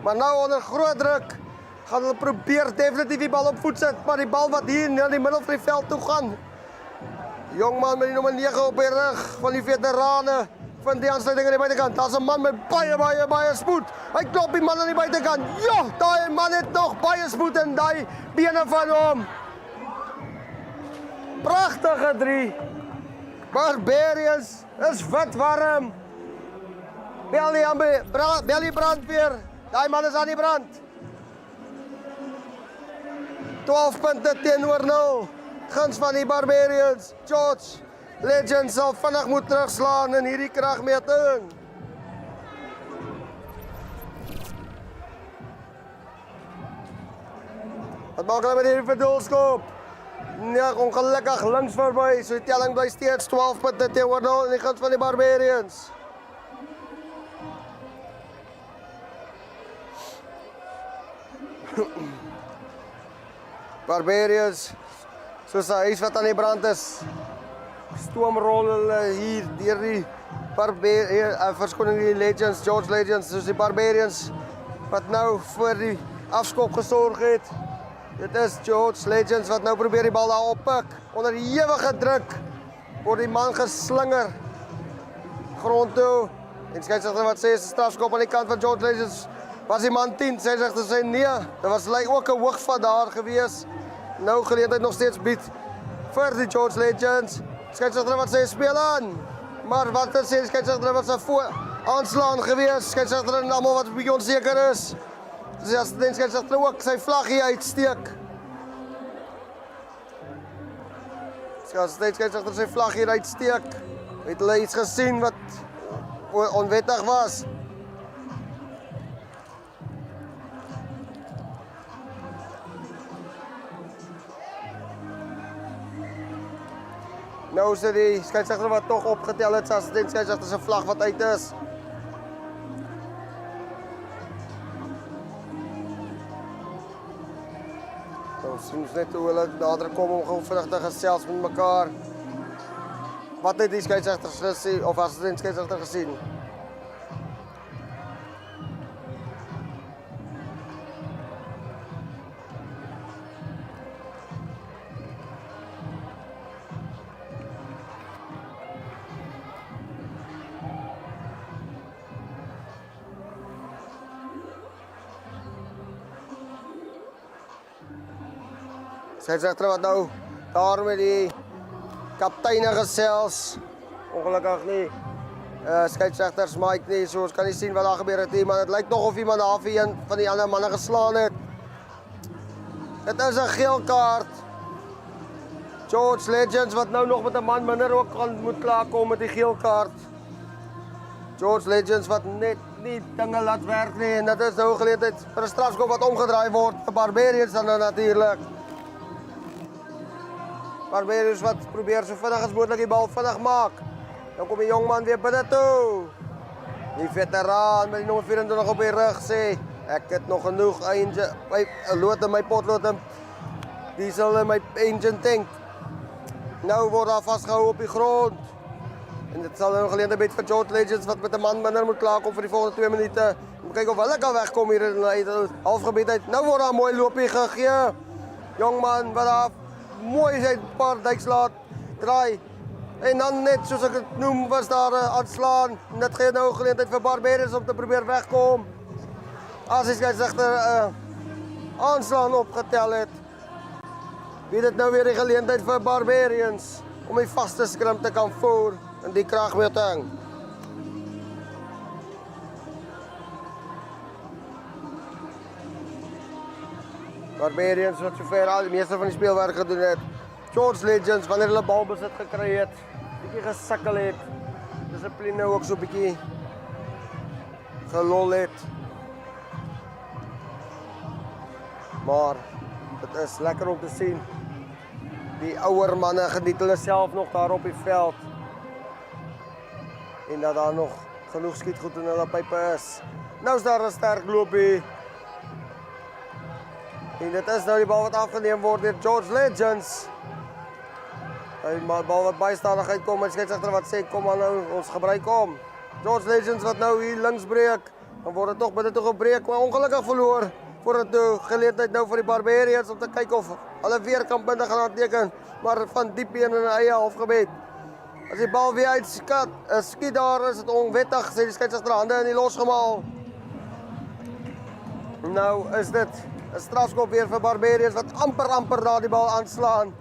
Maar nou onder groot druk gaan hulle probeer definitief die bal op voet sit, maar die bal wat hier na die middel van die veld toe gaan. Jongman met die nommer 9 op die rug van die veterane van die aansluiting aan die buitekant. Daar's 'n man met baie spoed. Hy klop die man aan die buitekant. Ja, daai man het nog baie spoed in daai bene van hom. Pragtige 3. Barbarians is wat warm. Belly brandweer. Daai man is aan die brand. 12 punte teenoor 0. Guns van die Barbarians. George Legends sal vinnig moet terugslaan in hierdie kragmeting. Wat maak hulle met hierdie verdoelskop? Nee, ongelukkig links verby. So die telling bly steeds 12 punte teenoor 0 in die guns van die Barbarians. Barbarians, soos 'n huis wat aan die brand is. Stoomrol hulle hier deur die verskoning die Legends, George Legends, soos die Barbarians wat nou vir die afskop gesorg het. Dit is George Legends wat nou probeer die bal daar oppik. Onder ewige druk word die man geslinger grond toe. En skeieregter wat sê is 'n strafskop aan die kant van George Legends. Was die man 10, skeieregter sê nee. Dit was ook 'n hoogvat daar gewees. Nou geleentheid nog steeds bied vir die George Legends. Skeieregter wat sê speel aan. Maar wat sê skeieregter wat se aanslaan gewees. Skeieregter en almal wat 'n bietjie onseker is. Dis as die skeieregter ook sy vlaggie uitsteek. Skeieregter sy vlaggie uitsteek. Het hulle iets gesien wat onwettig was? Nou is dit die skeieregter wat tog opgetel het as die skeieregter se vlag wat uit is. Nou sien ons net hoe hulle nader kom om gou vinnig te gesels met mekaar. Wat het die skeieregter gesien of as die skeieregter gesien? Skeieregter wat nou daar met die kapteine gesels. Ongelukkig nie. Skeieregters mic nie, so ons kan nie sien wat daar gebeur het nie, maar dit lyk nog of iemand half een van die ander manne geslaan het. Dit is 'n geel kaart. George Legends wat nou nog met 'n man minder ook gaan moet klaarkom met die geel kaart. George Legends wat net nie dinge laat werk nie en dit is nou geleentheid vir 'n strafskop wat omgedraai word. Die Barbarians dan natuurlik. Barbarians wat probeer so vinnig as moontlik die bal vinnig maak. Dan kom die jongman weer binne toe. Die veteraan met die nommer 24 op die rug sê, ek het nog genoeg lood in my potlood en diesel in my engine tank. Nou word daar vasgehou op die grond. En dit sal nou geleentheid bied vir George Legends wat met 'n man minder moet klaarkom vir die volgende 2 minute. Om kyk of hulle kan wegkom hier in die halfgebied uit. Nou word daar 'n mooi loopie gegee. Jongman wat daar mooi sy paar duiks laat draai. En dan net soos ek het noem was daar 'n aanslaan. Dit gee nou geleentheid vir Barbarians om te probeer wegkom. As die skeieregter aanslaan opgetel het, bied dit nou weer die geleentheid vir Barbarians om die vaste skrim te kan voer in die kragmeting. Barbarians wat sover al die meeste van die speelwerk gedoen het. George Legends wanneer hulle balbesit gekry het, bietjie gesukkel het. Dissipline ook so bietjie gelol het. Maar dit is lekker om te sien. Die ouer manne geniet hulle self nog daar op die veld. En dat daar nog genoeg skietgoed in hulle pype is. Nou is daar 'n sterk loopie. En dit is nou die bal wat afgeneem word deur George Legends. Die bal wat bystaandigheid kom, en skeieregter wat sê kom maar nou, ons gebruik hom. George Legends wat nou hier links breek, dan word dit tog binne toe gebreek, maar ongelukkig verloor. Voordat toe geleentheid nou vir die Barbarians om te kyk of hulle weer kan punte gaan aanteken, maar van diep in hulle eie halfgebied. As die bal weer uitskat, skiet daar, is dit onwettig, sê die skeieregter, hande in die losgemaal. Nou is dit 'n strafskop weer vir Barbarians wat amper daar die bal aanslaan.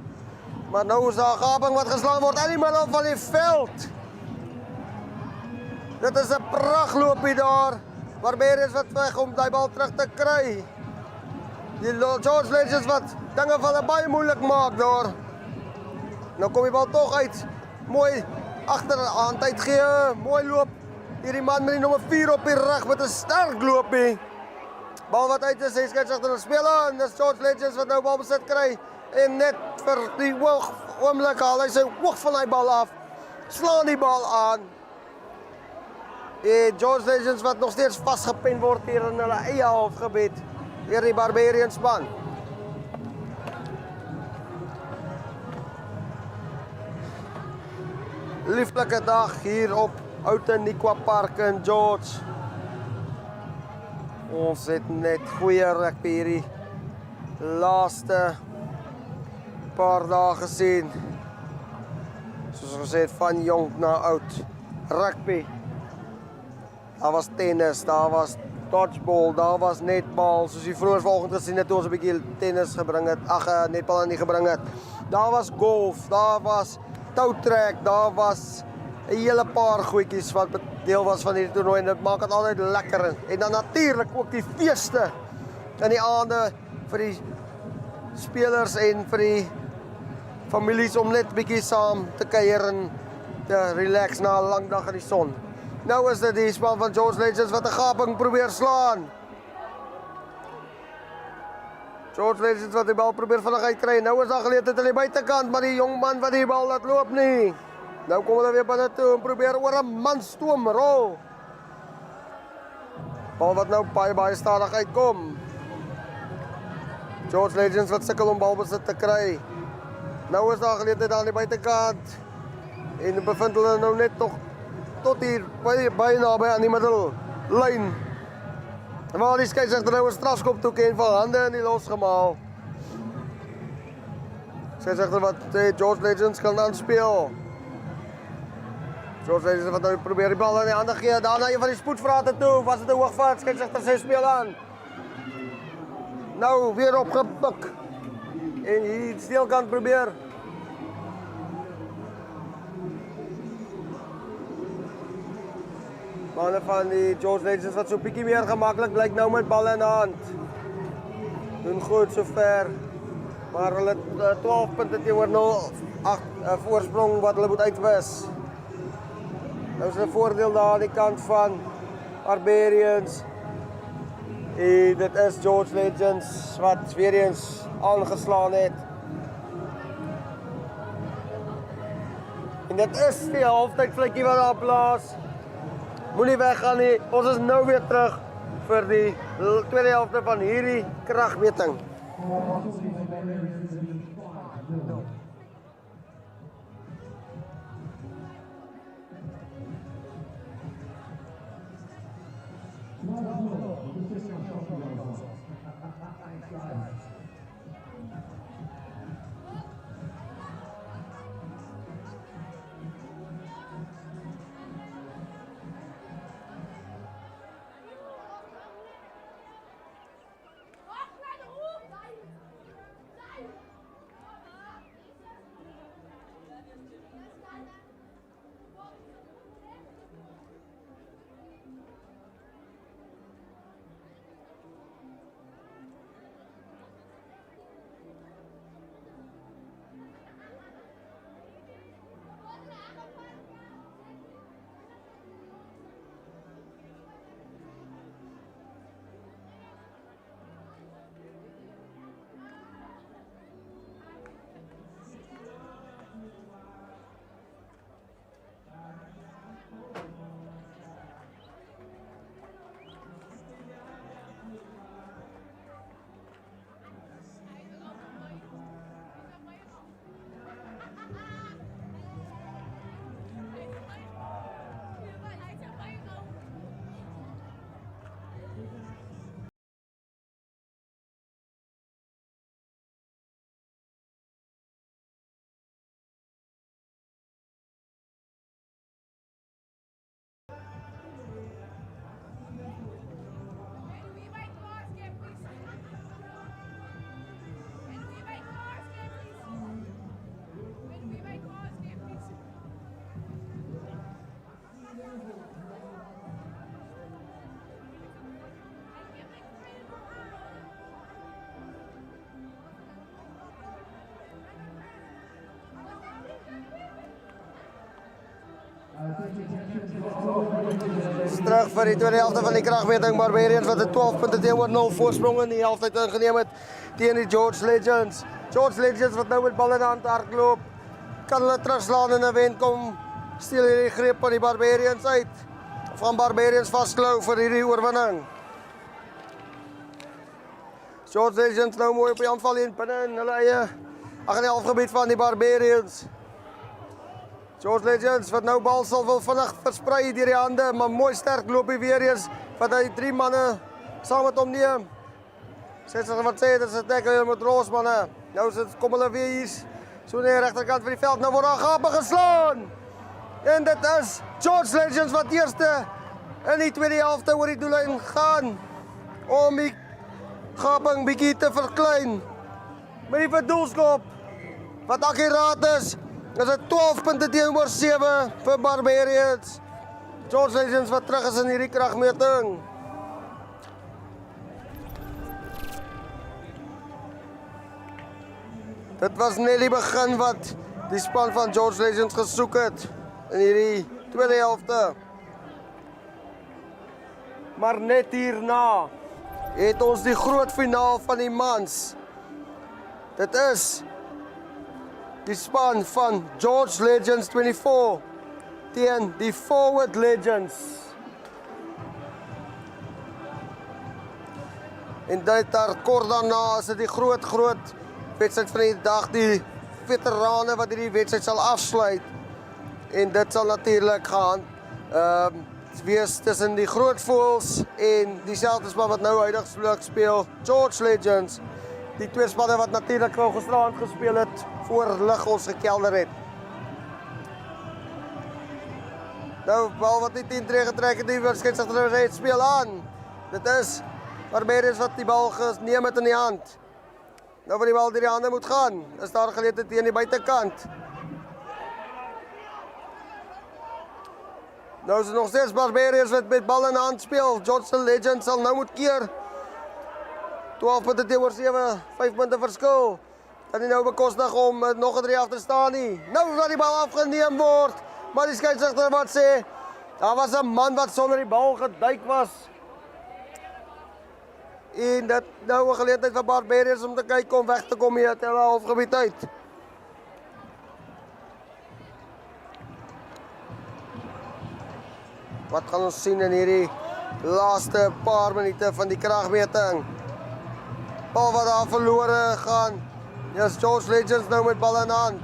Maar nou is daar 'n gaping wat geslaan word in die middel van die veld. Dit is 'n pragtloopie daar. Barbarians wat weg om die bal terug te kry. Die George Legends wat dinge van hulle baie moeilik maak daar. Nou kom die bal tog uit. Mooi agterhand uitgee, mooi loop. Hierdie man met die nommer 4 op die rug met 'n sterk loopie. Bal wat uit is, hy skeieregter speel aan. Dis George Legends wat nou bal besit kry. En net vir die oomblik haal hy sy oog van die bal af. Slaan die bal aan. En George Legends wat nog steeds vasgepen word hier in hulle eie halfgebied. Deur die Barbarians span. Lieflike dag hier op Outenigua Park in George. Ons het net goeie rugby hierdie laaste paar dae gesien. Soos gesê het, van jong na oud. Rugby. Daar was tennis, daar was dodgeball, daar was netbal, soos jy vroeër vanoggend gesien het toe ons 'n bietjie tennis gebring het. Netbal nie gebring het. Daar was golf, daar was toutrek, daar was 'n hele paar goedjies wat deel was van hierdie toernooi en dit maak dit altyd lekker. En dan natuurlik ook die feeste in die aande vir die spelers en vir die families om net bietjie saam te kuier en te relax na 'n lang dag in die son. Nou is dit die span van George Legends wat 'n gaping probeer slaan. George Legends wat die bal probeer vinnig uitkry. Nou is daar geleentheid aan die buitekant, maar die jong man wat die bal laat loop nie. Nou kom hulle weer binne toe en probeer oor 'n man stoom rol. Bal wat nou baie stadig uitkom. George Legends wat sukkel om balbesit te kry. Nou is daar geleentheid aan die buitekant. En bevind hulle nou net nog tot hier baie naby aan die middellyn. Maar die skeieregter nou 'n strafskop toeken van hande in die losgemaal. Skeieregter wat George Legends kan aanspeel. George Legends wat nou probeer die bal in die hande gee. Daarna een van die spoedvrate toe. Was dit 'n hoogvat? Skeieregter sê speel aan. Nou weer opgepik. En hier steelkant probeer. Manne van die George Legends wat so bietjie meer gemaklik blyk nou met bal in hand. Doen goed sover. Maar hulle 12 punte teenoor 0-8 voorsprong wat hulle moet uitwis. Nou is 'n voordeel daar aan die kant van Barbarians. En dit is George Legends wat weer eens aangeslaan het. En dit is die halftyd vletjie wat daar plaas. Moenie weggaan nie. Ons is nou weer terug vir die tweede helfte van hierdie kragmeting. Terug vir die tweede helfte van die kragmeting. Barbarians wat 'n 12 punte teenoor 0 voorsprong in die helftyd ingeneem het teen die George Legends. George Legends wat nou met bal in die hand hardloop. Kan hulle terugslaan en 'n wen kom. Steel hierdie greep van die Barbarians uit. Of gaan Barbarians vasklou vir hierdie oorwinning. George Legends nou mooi op die aanval in binne in hulle eie in die halfgebied van die Barbarians. George Legends wat nou bal sal wil vinnig versprei deur die hande, maar mooi sterk loop hy weer eens wat hy 3 manne saam met hom neem. Sê wat sê, dit is 'n tackle met Rosemore. Nou kom hulle weer hier so aan die regterkant van die veld. Nou word daar gape geslaan. En dit is George Legends wat eerste in die tweede helfte oor die doellyn gaan om die gaping bietjie te verklein. Met die verdoelskop wat akkuraat is dit 12 punte teenoor 7 vir Barbarians. George Legends wat terug is in hierdie kragmeting. Dit was net die begin wat die span van George Legends gesoek het in hierdie tweede helfte. Maar net hierna het ons die groot finaal van die mans. Dit is die span van George Legends 24 teen die Forward Legends. En dit daar kort daarna is dit die groot wedstryd van die dag, die veterane wat hierdie wedstryd sal afsluit. En dit sal natuurlik gaan wees tussen die groot voëls en dieselfde span wat nou huidig speel, George Legends. Die twee spanne wat natuurlik nou gisterand gespeel het voor lig ons gekelder het. Nou, bal wat die 10 tree getrek het, die skeidsregter het speel aan. Dit is Barbarians wat die bal geneem het in die hand. Nou waar die bal deur die hande moet gaan, is daar geleentheid teen die buitekant. Nou is het nog steeds Barbarians wat met bal in de hand speel. George Legends sal nou moet keer. 12 punte teenoor 7, 5 punte verskil. Kan hy nou bekostig om nog 'n 3 af te staan nie. Nou dat die bal afgeneem word, maar die skeidsregter wat sê, daar was 'n man wat sonder die bal geduik was. En dit nou 'n geleentheid vir Barbarians om te kyk om weg te kom hier uit hulle halfgebied uit. Wat gaan ons sien in hierdie laaste paar minute van die kragmeting? Bal wat daar verlore gaan. Yes, George Legends nou met bal in hand.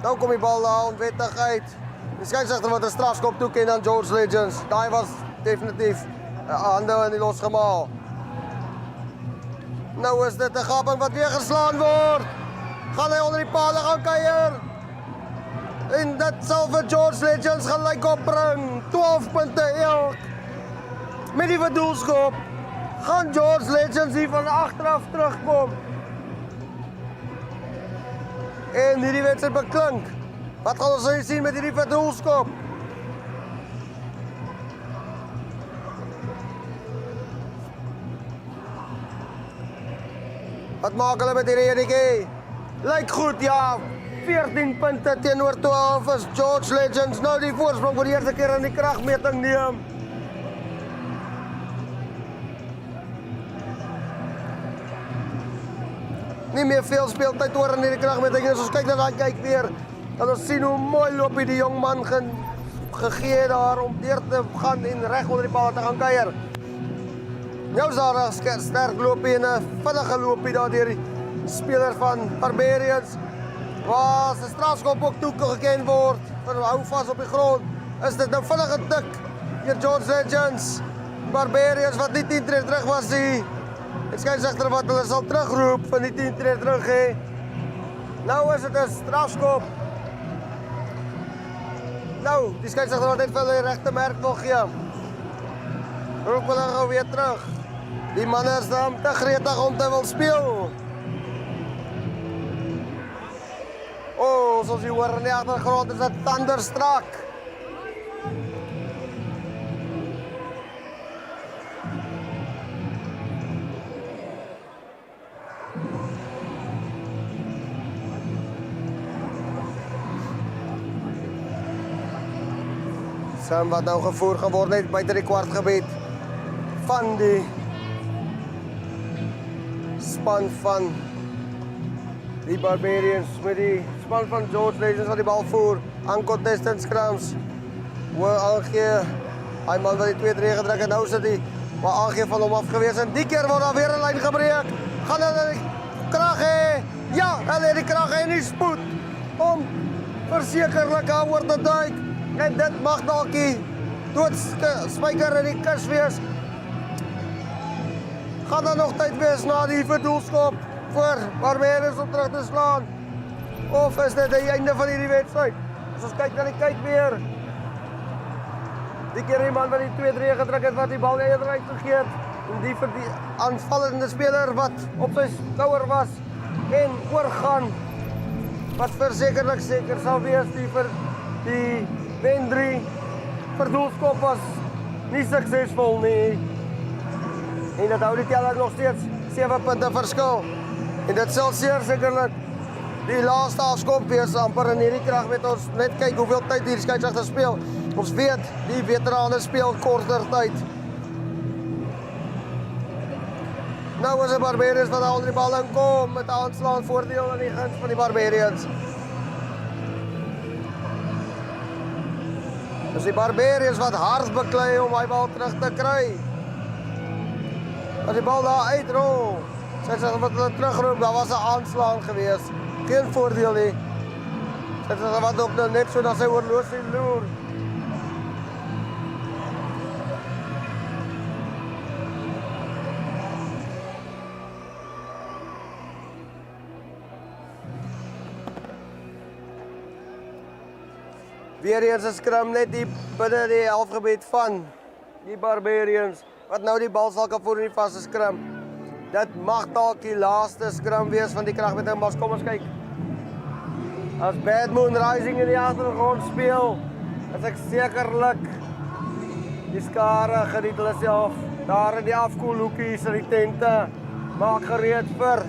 Nou kom die bal daar onwettig uit. Die skeidsregter wat 'n strafskop toeken aan George Legends. Daai was definitief hande in die losgemaal. Nou is dit 'n gaping wat weer geslaan word. Gaan hy onder die paal gaan kuier. En dit sal vir George Legends gelyk opbring. 12 punte elk. Met die verdoelskop gaan George Legends hier van agteraf terugkom. En hierdie wedstryd beklink. Wat gaan ons hier sien met hierdie verdoelskop? Wat maak hulle met hierdie enetjie? Lyk goed, ja. 14 punte teenoor 12 is George Legends nou die voorsprong vir die eerste keer in die kragmeting neem. Nie meer veel speeltyd oor in hierdie kragmeting. As ons kyk na daai kyk weer, dan ons sien hoe mooi loop die jong man gegee daar om deur te gaan en reg onder die bal te gaan kuier. Nou is daar 'n sterk loopie en 'n vinnige loopie daar deur die speler van Barbarians. Waar se strafskop ook toegeken word, hou vas op die grond. Is dit nou vinnige tik deur George Legends. Barbarians wat nie 10 tree terug was nie. Die skeidsregter wat hulle sal terugroep van die 10 tree terug hê. Nou is dit 'n strafskop. Nou, die skeidsregter wat net vir hulle die regte merk wil gee. Roep hulle gou weer terug. Die manne is dan te gretig om te wil speel. Oh, soos jy hoor in die agtergrond is dit thunderstruck. Sam wat nou gevoer geword het buite die kwartgebied van die span van die Barbarians met die span van George Legends wat die bal voer aan contestant scrums. Hoe aangee, hy man wat die 2-3 gedruk en nou sit die maar aangee van hom af gewees en die keer word daar weer 'n lyn gebreek. Gaan hulle die krag hê? Ja, hulle het die krag en die spoed om versekerlik aan oor te duik. En dit mag dalk die doodspyker in die kus wees. Gaan daar nog tyd wees na die verdoelskop vir Barbarians om terug te slaan? Of is dit die einde van hierdie wedstryd? As ons kyk na die kyk weer. Die keer die man wat die 2-3 gedruk het wat die bal eerder uitgegee het. En die vir die aanvallende speler wat op sy skouer was en oorgaan. Wat versekerlik seker sal wees die vir die wen 3 verdoelskop was nie suksesvol nie. En dat hou die teller nog steeds 7 punte verskil. En dit sal sekerlik die laaste afskop wees amper in hierdie krag met ons net kyk hoeveel tyd hierdie skeieregter speel. Ons weet die veterane speel korter tyd. Nou is die Barbarians wat al die bal inkom met aanslaan voordeel in die guns van die Barbarians. Dis die Barbarians wat hard beklei om hy bal terug te kry. As die bal daar uitrol, sy wat hulle terugroep, daar was 'n aanslaan gewees. Geen voordeel nie. Sy wat ook nou net so dat sy oorloosie loer. Weer eens 'n scrum net die binne die halfgebied van die Barbarians wat nou die bal sal kan voer in die vaste scrum. Dit mag dalk die laaste scrum wees van die kragmeting, maar kom ons kyk. As Bad Moon Rising in die agtergrond speel, is ek sekerlik die skare geniet hulle self daar in die afkoelhoekies in die tente. Maak gereed vir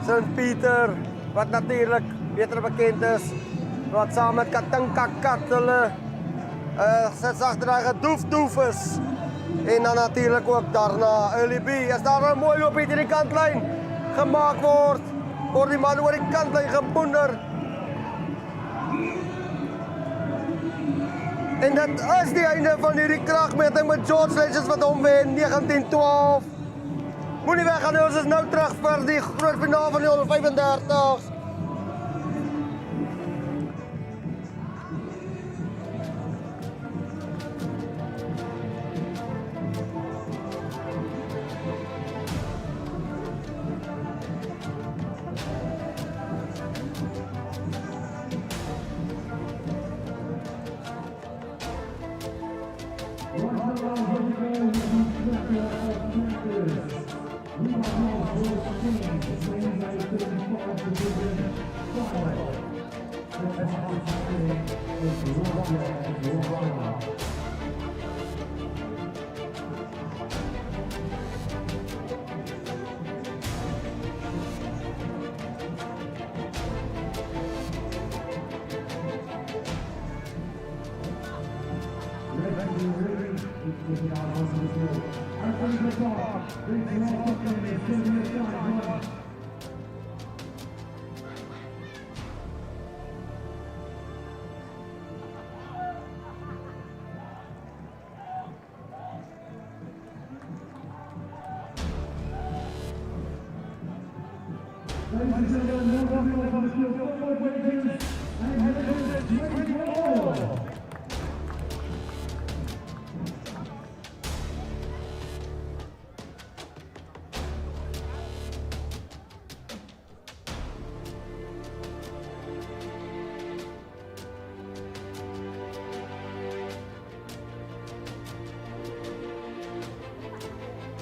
St. Pieter wat natuurlik beter bekend is. Wat saam met Katinka Kat hulle sit agter gedoef is. En dan natuurlik ook daarna Early B. As daar 'n mooi loopie teen die kantlyn gemaak word die man oor die kantlyn geboender. En dit is die einde van hierdie kragmeting met George Legends wat hom wen 19-12. Moenie weggaan nie, ons is nou terug vir die groot finaal van die 135.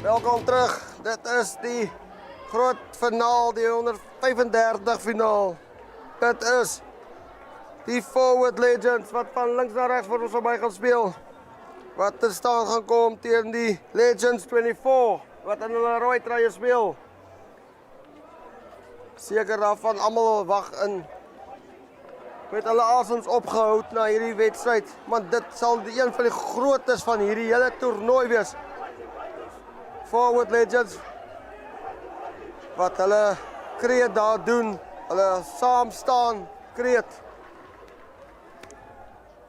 Welkom terug. Dit is die groot finaal, die 135 finaal. Dit is die Forward Legends wat van links na regs vir ons verby gaan speel. Wat te staan gaan kom teen die Legends 24 wat in hulle rooi truie speel. Seker daarvan almal wag in met hulle asems opgehou na hierdie wedstryd, want dit sal een van die grootes van hierdie hele toernooi wees. Forward Legends wat hulle kreet daar doen, hulle saam staan kreet.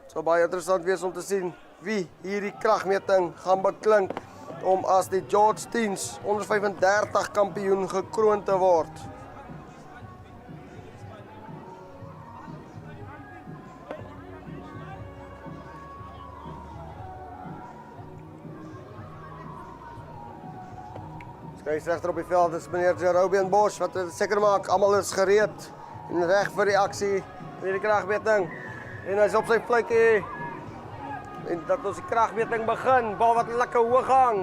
Het sal baie interessant wees om te sien wie hierdie kragmeting gaan beklink om as die George Teens onder 35 kampioen gekroon te word. Skeidsregter op die veld is meneer Jerobian Bosch wat seker maak almal is gereed en reg vir die aksie in hierdie kragmeting. En hy is op sy plekkie. En dat ons die kragmeting begin, bal wat lekker hoog hang.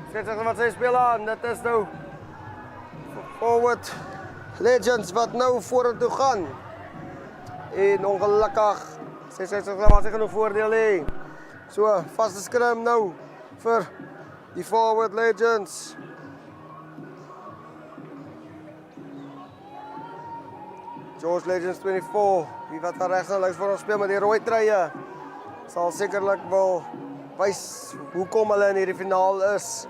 Skeidsregter wat sy speel aan, dit is nou Forward Legends wat nou vorentoe gaan. En ongelukkig, skeidsregter wat sy genoeg voordeel hê. So, vaste skrim nou vir die Forward Legends. George Legends 24, wie wat van rechts en links voor ons speel met die rooi truie, sal sekerlik wil wys hoekom hulle in hierdie finaal is.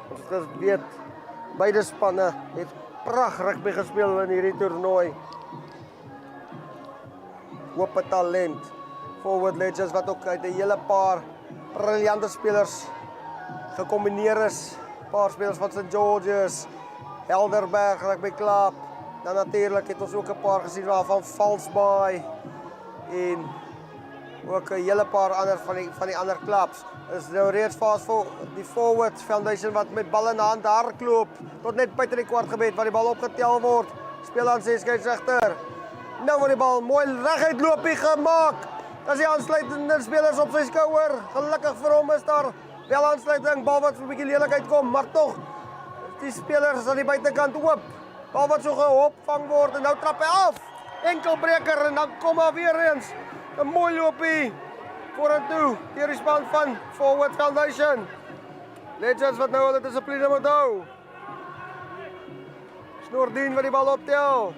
Ons weet, beide spanne het pragtig rugby gespeel in hierdie toernooi. Hoope talent. Forward Legends wat ook uit 'n hele paar briljante spelers gekombineer is. Paar spelers van St. George's, Helderberg Rugby Club. Dan natuurlik het ons ook 'n paar gesien van Valsbaai en ook 'n hele paar ander van die ander clubs. Is nou reeds vas vir die Forward Foundation wat met bal in die hand hardloop tot net buite die kwartgebied waar die bal opgetel word. Speel aan 6 skeidsregter. Nou word die bal mooi reguit loopie gemaak. As die aansluitende spelers op sy skouer. Gelukkig vir hom is daar wel aansluiting, bal wat so 'n bietjie lelik uitkom, maar tog die spelers aan die buitekant oop. Bal wat so gehopvang word en nou trap hy af. Enkelbreker en dan kom maar weer eens 'n mooi loopie vorentoe deur die span van Forward Foundation. Legends wat nou hulle dissipline moet hou. Snoordien wat die bal optel.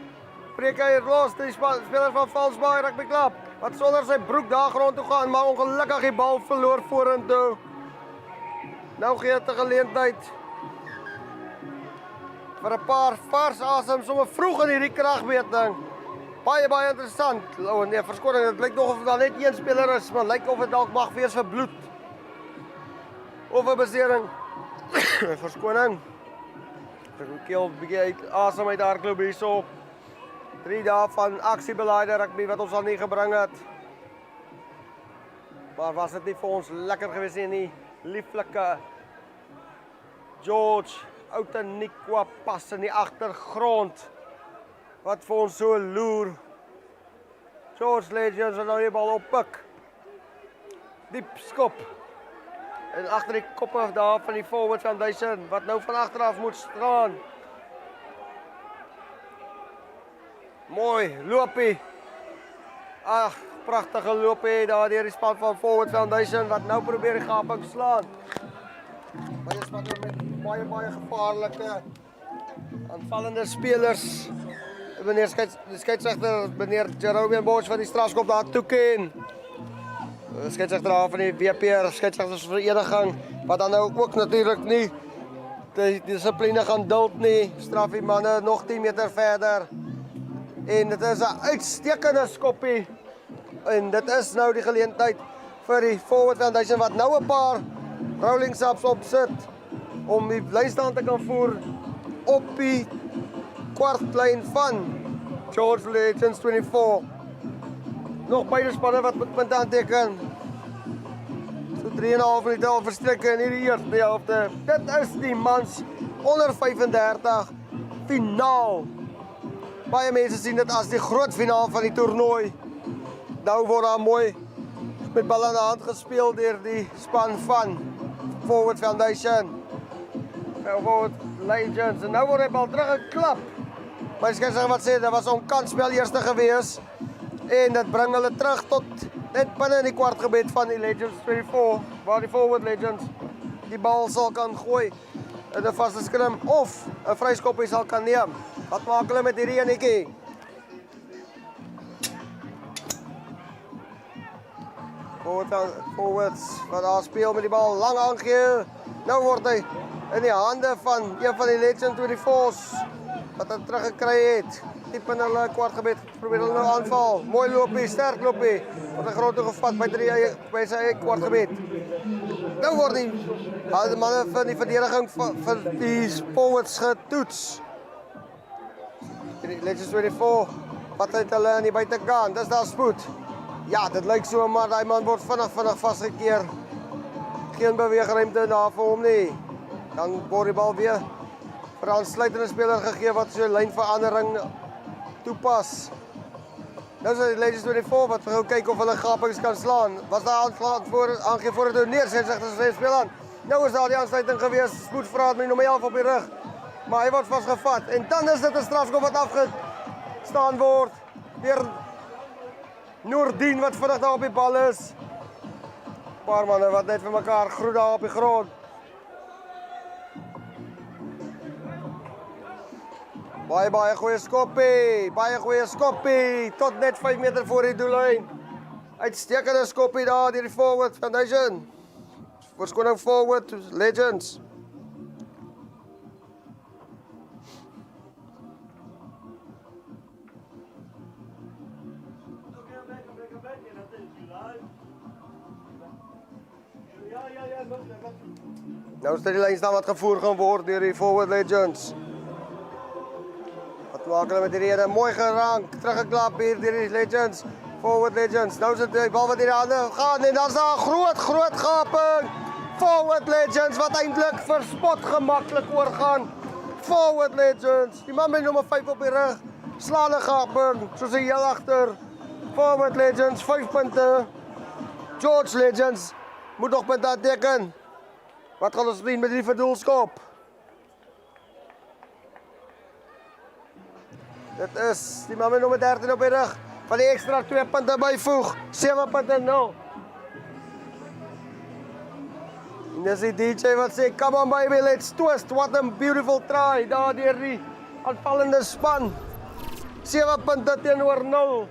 Breek hy los die spelers van Valsbaai Rugby Club wat sonder sy broek daar grond toe gaan, maar ongelukkig die bal verloor vorentoe. Nou gee dit 'n geleentheid vir 'n paar vars asem sommer vroeg in hierdie kragmeting. Baie interessant. Oh nee, verskoning, dit lyk nog of daar net een speler is, maar lyk of dit dalk mag wees vir bloed. Of 'n besering. Verskoning. Ek keel 'n bietjie uit asem uit hardloop hierso. 3 dae van aksiebeleide rugby wat ons al nie gebring het. Maar was dit nie vir ons lekker gewees nie, lieflike George Outenigua pas in die agtergrond wat vir ons so loer. George Legends wat nou die bal oppik. Diep skop. En agter die koppe daar van die Forward Foundation wat nou van agteraf moet staan. Mooi loopie. Ag, pragtige loopie daar deur die span van Forward Foundation wat nou probeer die gaping slaan. Maar die span met baie gevaarlike aanvallende spelers. Meneer skeidsregter, meneer Jerobian Bosch van die strafskop daar toe ken. Skeidsregter daar van die WP skeidsregtersvereniging wat dan nou ook natuurlik nie die dissipline gaan duld nie. Straf die manne nog 10 meter verder. En dit is 'n uitstekende skoppie. En dit is nou die geleentheid vir die Forward Foundation wat nou 'n paar rolling subs opsit om die lynstand te kan voer op die kwartlyn van George Legends 24. Nog beide spanne wat met punte aanteken. So 3,5 minute al verstryk in hierdie eerste helfte. Dit is die mans onder 35 finaal. Baie mense sien dit as die groot finaal van die toernooi. Nou word daar mooi met bal aan die hand gespeel deur die span van Forward Foundation. Forward Legends. En nou word die bal teruggeklap. Maar ek sê wat sê, dit was 'n kansspel eerste gewees. En dit bring hulle terug tot net binne in die kwartgebied van die Legends 24, waar die Forward Legends die bal sal kan gooi in 'n vaste skrim of 'n vryskoppie sal kan neem. Wat maak hulle met hierdie enetjie? Forwards wat daar speel met die bal, lang aangee. Nou word hy in die hande van een van die Legend 24's wat hy teruggekry het. Diep in hulle kwartgebied, probeer hulle nou aanval. Mooi loopie, sterk loopie. Wat hy grond toe gevat by sy eie kwartgebied. Nou word die manne van die verdediging van die forwards getoets. Die Legends 24, wat het hulle aan die buitekant? Dis daar spoed. Ja, dit lyk so, maar die man word vinnig vastgekeer. Geen beweegruimte daar vir hom nie. Dan word die bal weer vir 'n aansluitende speler gegee wat so 'n lynverandering toepas. Nou is die Legends 24 wat gou kyk of hulle gapings kan slaan. Was daar aangee voor het neerset, sê sy speel aan. Nou is daar die aansluiting gewees. Spoedvraat met nommer 11 op die rug. Maar hy word vasgevat en dan is dit 'n strafskop wat afgestaan word deur Noordien wat vinnig daar op die bal is. Paar manne wat net vir mekaar groet daar op die grond. Baie goeie skoppie, tot net 5 meter voor die doellyn. Uitstekende skoppie daar deur die forward Foundation. Verskoning forward to Legends. Nou is dit die lyn staan wat gevoer gaan word deur die forward Legends. Wat maak hulle met hierdie ene? Mooi gerank, teruggeklap hier deur die Legends, forward Legends. Nou is dit die bal wat hier aan die hande gaan en dan's daar 'n groot gaping. Forward Legends wat eintlik verspot gemaklik oorgaan. Forward Legends, die man met nommer 5 op die rug, slaan 'n gaping soos 'n heel agter. Forward Legends 5 punte. George Legends moet nog punte aanteken. Wat gaan ons doen met die verdoelskop? Dit is die man met nommer 13 op die rug van die ekstra 2 punte byvoeg. 7.0. En dis die DJ wat sê, come on baby, let's twist. What a beautiful try. Daar deur die aanvallende span. 7 punte teenoor 0.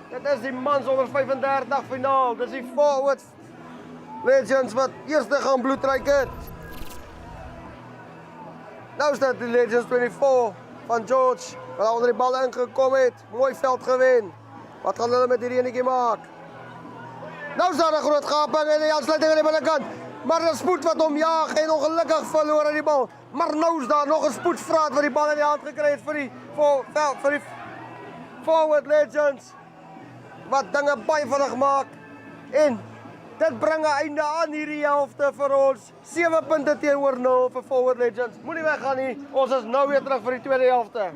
Dit is die mans onder 35 finaal. Dis die forward Legends wat eerste gaan bloedryk het. Nou is dit die Legends 24 van George, wat onder die bal ingekom het. Mooi veld gewen. Wat gaan hulle met hierdie enetjie maak? Nou is daar 'n groot gaping en die aansluiting aan die binnekant. Maar 'n spoed wat hom jaag en ongelukkig verloor hy die bal. Maar nou is daar nog 'n spoedvraat wat die bal in die hand gekry het vir die forward Legends. Wat dinge baie vinnig maak. En dit bring 'n einde aan hierdie helfte vir ons. 7 punte teenoor 0 vir Forward Legends. Moenie weggaan nie. Ons is nou weer terug vir die tweede helfte.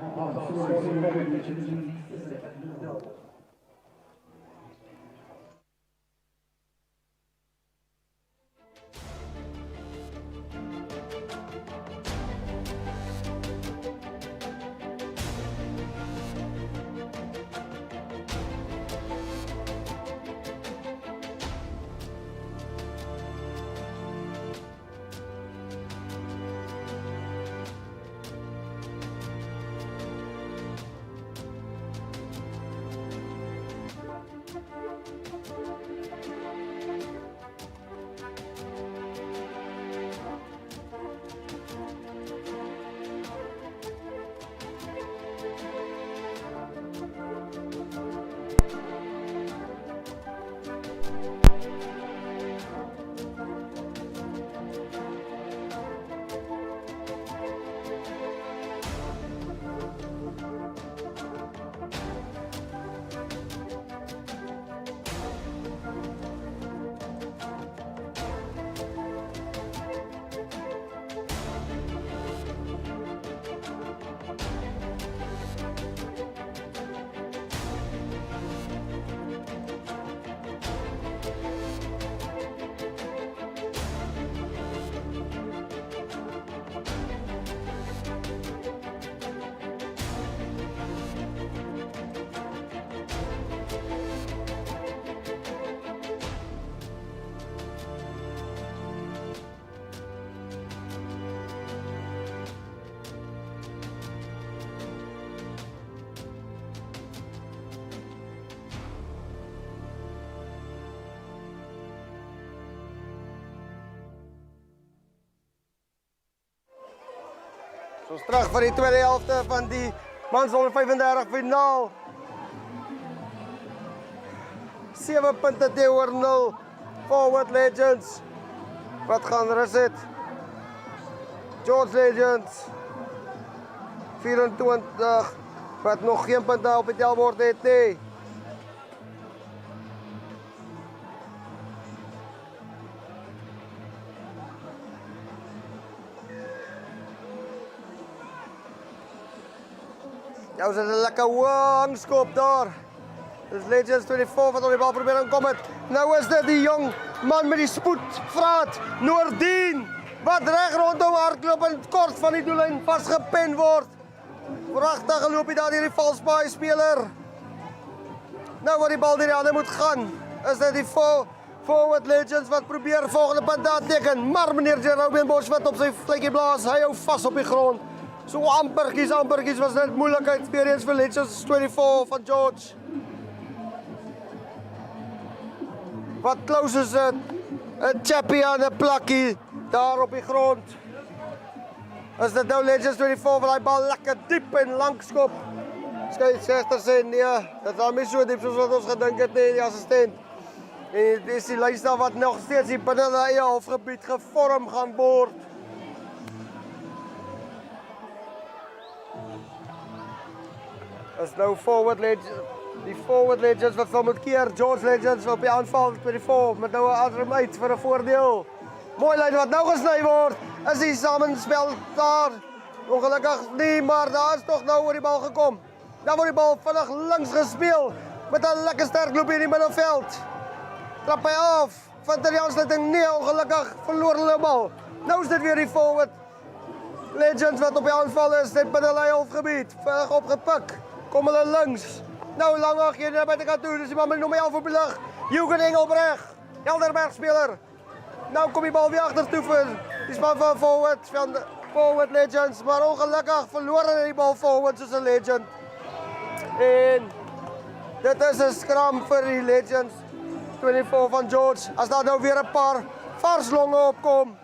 Ons terug vir die tweede helfte van die mans onder 35 finaal. 7 punte teenoor 0. Forward Legends. Wat gaan rus het? George Legends. 24. Wat nog geen punte op die telbord het nie. Ja, ons het 'n lekker wangskop daar. Dis Legends 24 wat op die bal probeer inkom het. Nou is dit die jong man met die spoedvraat, Noordien, wat reg rondom hardloop en kort van die doellyn vasgepen word. Pragtige loopie daar deur die valsbaai speler. Nou waar die bal deur die hande moet gaan, is dit die forward Legends wat probeer volgende punt aanteken. Maar meneer Jerome Bosch wat op sy vletjie blaas, hy hou vas op die grond. So amperkies was dit moeilikheid weer eens vir Legends 24 van George. Wat close is dit? 'n chappie aan 'n plakkie daar op die grond. Is dit nou Legends 24 wat die bal lekker diep en lank skop. Skeidsregter sê nee, dit was nie so diep soos wat ons gedink het nie, die assistent. En dis die lynstaal wat nog steeds hier binne die eie halfgebied gevorm gaan word. Is nou forward Legends, die forward Legends wat van moet keer, George Legends op die aanval 24 met nou 'n ander mate vir 'n voordeel. Mooi lyn wat nou gesny word, is die samespel daar. Ongelukkig nie, maar daar is tog nou oor die bal gekom. Dan word die bal vinnig links gespeel met 'n lekker sterk loop in die middelveld. Trap hy af, vind die aansluiting nie, ongelukkig verloor hulle die bal. Nou is dit weer die forward Legends wat op die aanval is, net binne hulle halfgebied, vinnig opgepik. Kom hulle links. Nou lang ag jy na buitekant toe, dis die man met nommer 11 op die lig. Jürgen Engelbreg, Helderberg speler. Nou kom die bal weer agtertoe vir die span van forward Legends, maar ongelukkig verloor hulle die bal forward soos 'n Legend. En dit is 'n skram vir die Legends 24 van George. As daar nou weer 'n paar vars longe opkom.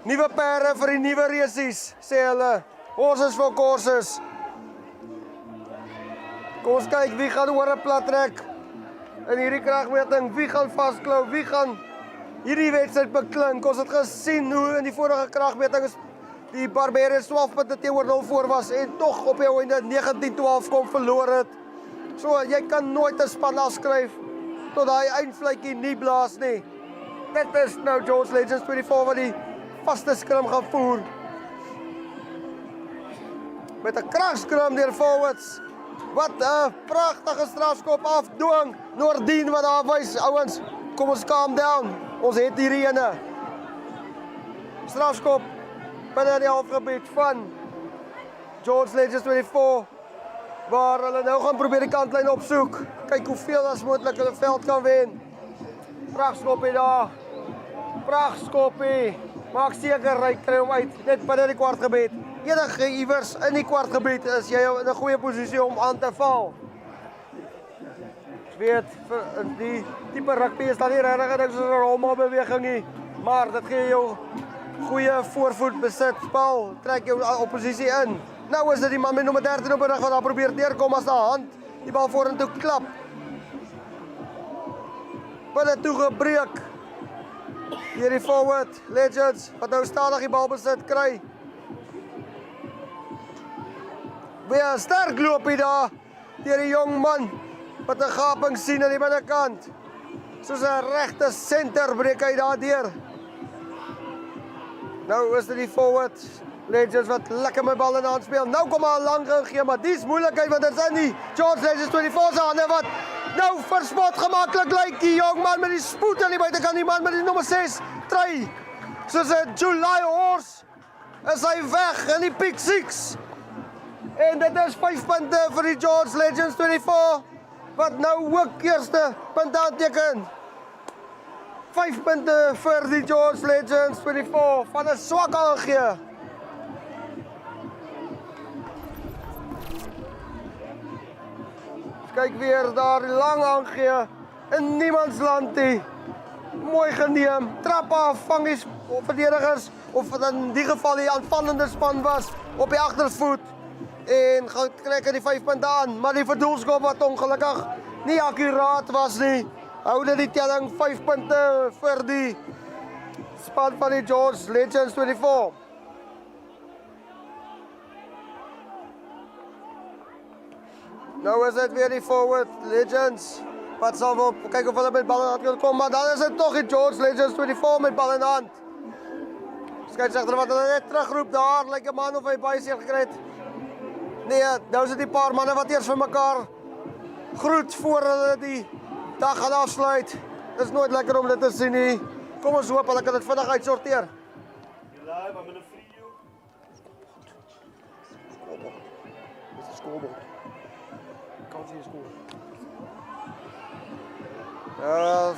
Nuwe perde vir die nuwe resies, sê hulle. Horses for courses. Kom ons kyk wie gaan oor 'n plat trek in hierdie kragmeting, wie gaan vasklou, wie gaan hierdie wedstryd beklink. Ons het gesien hoe in die vorige kragmeting is die Barbarians 12 punte teenoor 0 voor was en tog op die einde 19-12 kom verloor het. So jy kan nooit 'n span afskryf tot daai eindvletjie nie blaas nie. Dit is nou George Legends 24 wat die vaste skrim gaan voer. Met 'n kragskrim deur forwards. Wat 'n pragtige strafskop afdwing. Noordien wat daar wys, ouens, kom ons calm down. Ons het hierdie ene. Strafskop binne die halfgebied van George Legends 24 waar hulle nou gaan probeer die kantlyn opsoek. Kyk hoeveel as moontlik hulle veld kan wen. Pragtskoppie daar. Pragtskoppie. Maak seker hy kry hom uit net binne die kwartgebied. Enige iewers in die kwartgebied is jy in 'n goeie posisie om aan te val. Ek weet vir die tipe rugby is daar nie regtig niks soos 'n rolmaalbeweging nie, maar dit gee jou goeie voorvoet besit, bal, trek jou opposisie in. Nou is dit die man met nommer 13 op die rug wat daar probeer deurkom as 'n hand die bal vorentoe klap. Binne toe gebreek. Hierdie forward Legends wat nou stadig die bal besit kry. Weer 'n sterk loopie daar deur die jong man wat 'n gaping sien aan die binnekant. Soos 'n regte senter breek hy daar deur. Nou is dit die forward Legends wat lekker met bal in hand speel. Nou kom hy lank gegee, maar dis moeilikheid want dit is in die George Legends 24 se hande wat nou verspot gemaklik lyk die jong man met die spoed aan die buitekant, die man met die nommer 6 try. Soos 'n July horse is hy weg in die pick 6. En dit is 5 punte vir die George Legends 24 wat nou ook eerste punt aanteken. 5 punte vir die George Legends 24 van 'n swak aangee. Kyk weer daar die lang aangee in niemands land nie. Mooi geneem, trap af, vang die verdedigers of dit in die geval die aanvallende span was op die agtervoet en trek hy die 5 punte aan, maar die verdoelskop wat ongelukkig nie akkuraat was nie, hou dit die telling 5 punte vir die span van die George Legends 24. Nou is dit weer die forward Legends wat sal wel kyk of hulle met bal in hand kan kom, maar dan is dit tog die George Legends 24 met bal in hand. Skeieregter wat hulle net terugroep daar, lyk 'n man of hy baie seer gekry het. Nee, nou is dit die paar manne wat eers vir mekaar groet voor hulle die dag gaan afsluit. Dit is nooit lekker om dit te sien nie. Kom ons hoop hulle kan dit vinnig uitsorteer. Live, I'm gonna free you. Dit is scoreboard. Kan jy skoor?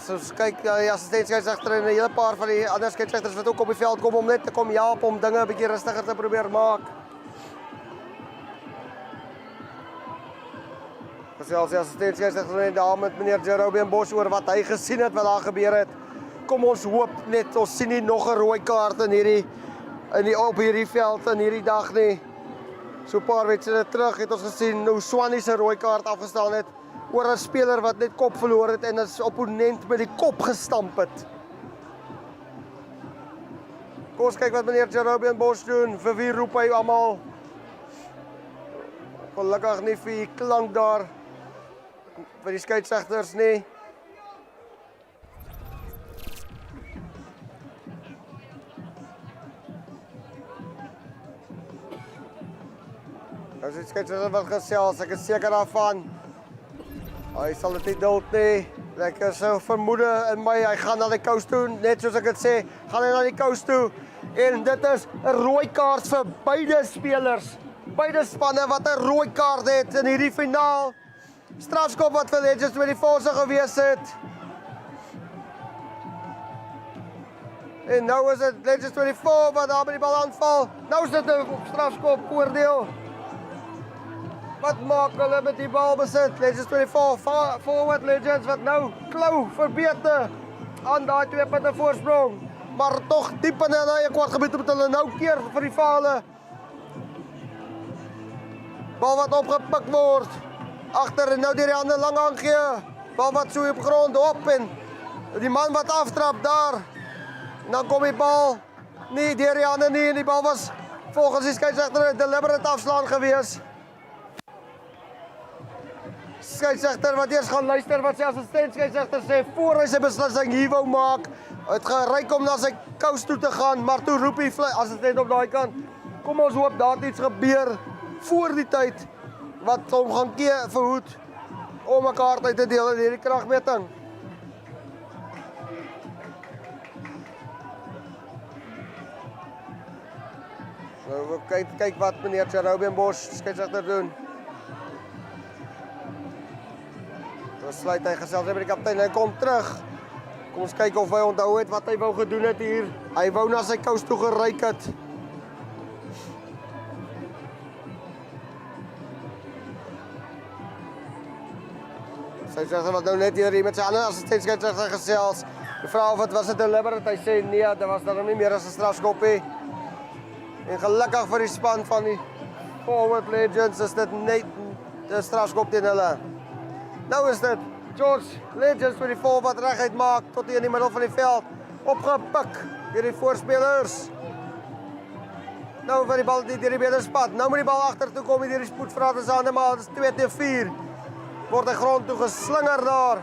Soos kyk, die assistent skeieregter en 'n hele paar van die ander skeieregters wat ook op die veld kom om net te kom help om dinge 'n bietjie rustiger te probeer maak. Gesels die assistent skeieregter net daar met meneer Jerome Bosch oor wat hy gesien het wat daar gebeur het. Kom ons hoop net ons sien nie nog 'n rooi kaart op hierdie veld in hierdie dag nie. So 'n paar wedstryde terug het ons gesien hoe Swanes se rooi kaart afgestaan het oor 'n speler wat net kop verloor het en 'n opponent met die kop gestamp het. Kom ons kyk wat meneer Jerome Bosch doen. Vir wie roep hy almal? Gelukkig nie vir die klank daar vir die skeieregters nie. As die skeieregter wat gesels, ek is seker daarvan. Hy sal dit nie duld nie. Ek is so vermoede in my, hy gaan na die kous toe, net soos ek dit sê, gaan hy na die kous toe. En dit is 'n rooi kaart vir beide spelers. Beide spanne wat 'n rooi kaart het in hierdie finaal. Strafskop wat vir Legends met die forse gewees het. En nou is dit Legends 24 wat daar by die bal aanval. Nou is dit 'n strafskop voordeel. Wat maak hulle met die bal besit? Legends 24, forward Legends wat nou klou verbeter aan daai 2 punte voorsprong. Maar tog diep in hulle eie kwartgebied moet hulle nou keer vir die fale. Bal wat opgepik word. Agter en nou deur die hande lang aangee. Bal wat so op grond op en die man wat aftrap daar. En dan kom die bal nie deur die hande nie en die bal was volgens die skeieregter 'n deliberate afslaan gewees. Skeieregter wat eers gaan luister wat sy assistent skeieregter sê voor hy sy beslissing hier wou maak. Hy het geryk om na sy kous toe te gaan, maar toe roep die assistent op daai kant. Kom ons hoop daar iets gebeur voor die tyd wat hom gaan verhoed om 'n kaart uit te deel in hierdie kragmeting. Nou kyk wat meneer Jerome Bosch skeieregter doen. Dan sluit hy gesels met die kaptein, hy kom terug. Kom ons kyk of hy onthou het wat hy wou gedoen het hier. Hy wou na sy kous toe geryk het. Sy sê wat nou net hier met sy ander assistent skeieregter gesels. Die vra of dit was 'n deliberate, hy sê nee, dit was daarom nie meer as 'n strafskop nie. En gelukkig vir die span van die Forward Legends is dit net 'n strafskop teen hulle. Nou is dit George Legends vir die vol wat reguit maak tot hier in die middel van die veld. Opgepik deur die voorspelers. Nou vir die bal deur die beenderspad. Nou moet die bal agter toe kom deur die spoedvrate se hande, maar dit is 2-4. Word hy grond toe geslinger daar.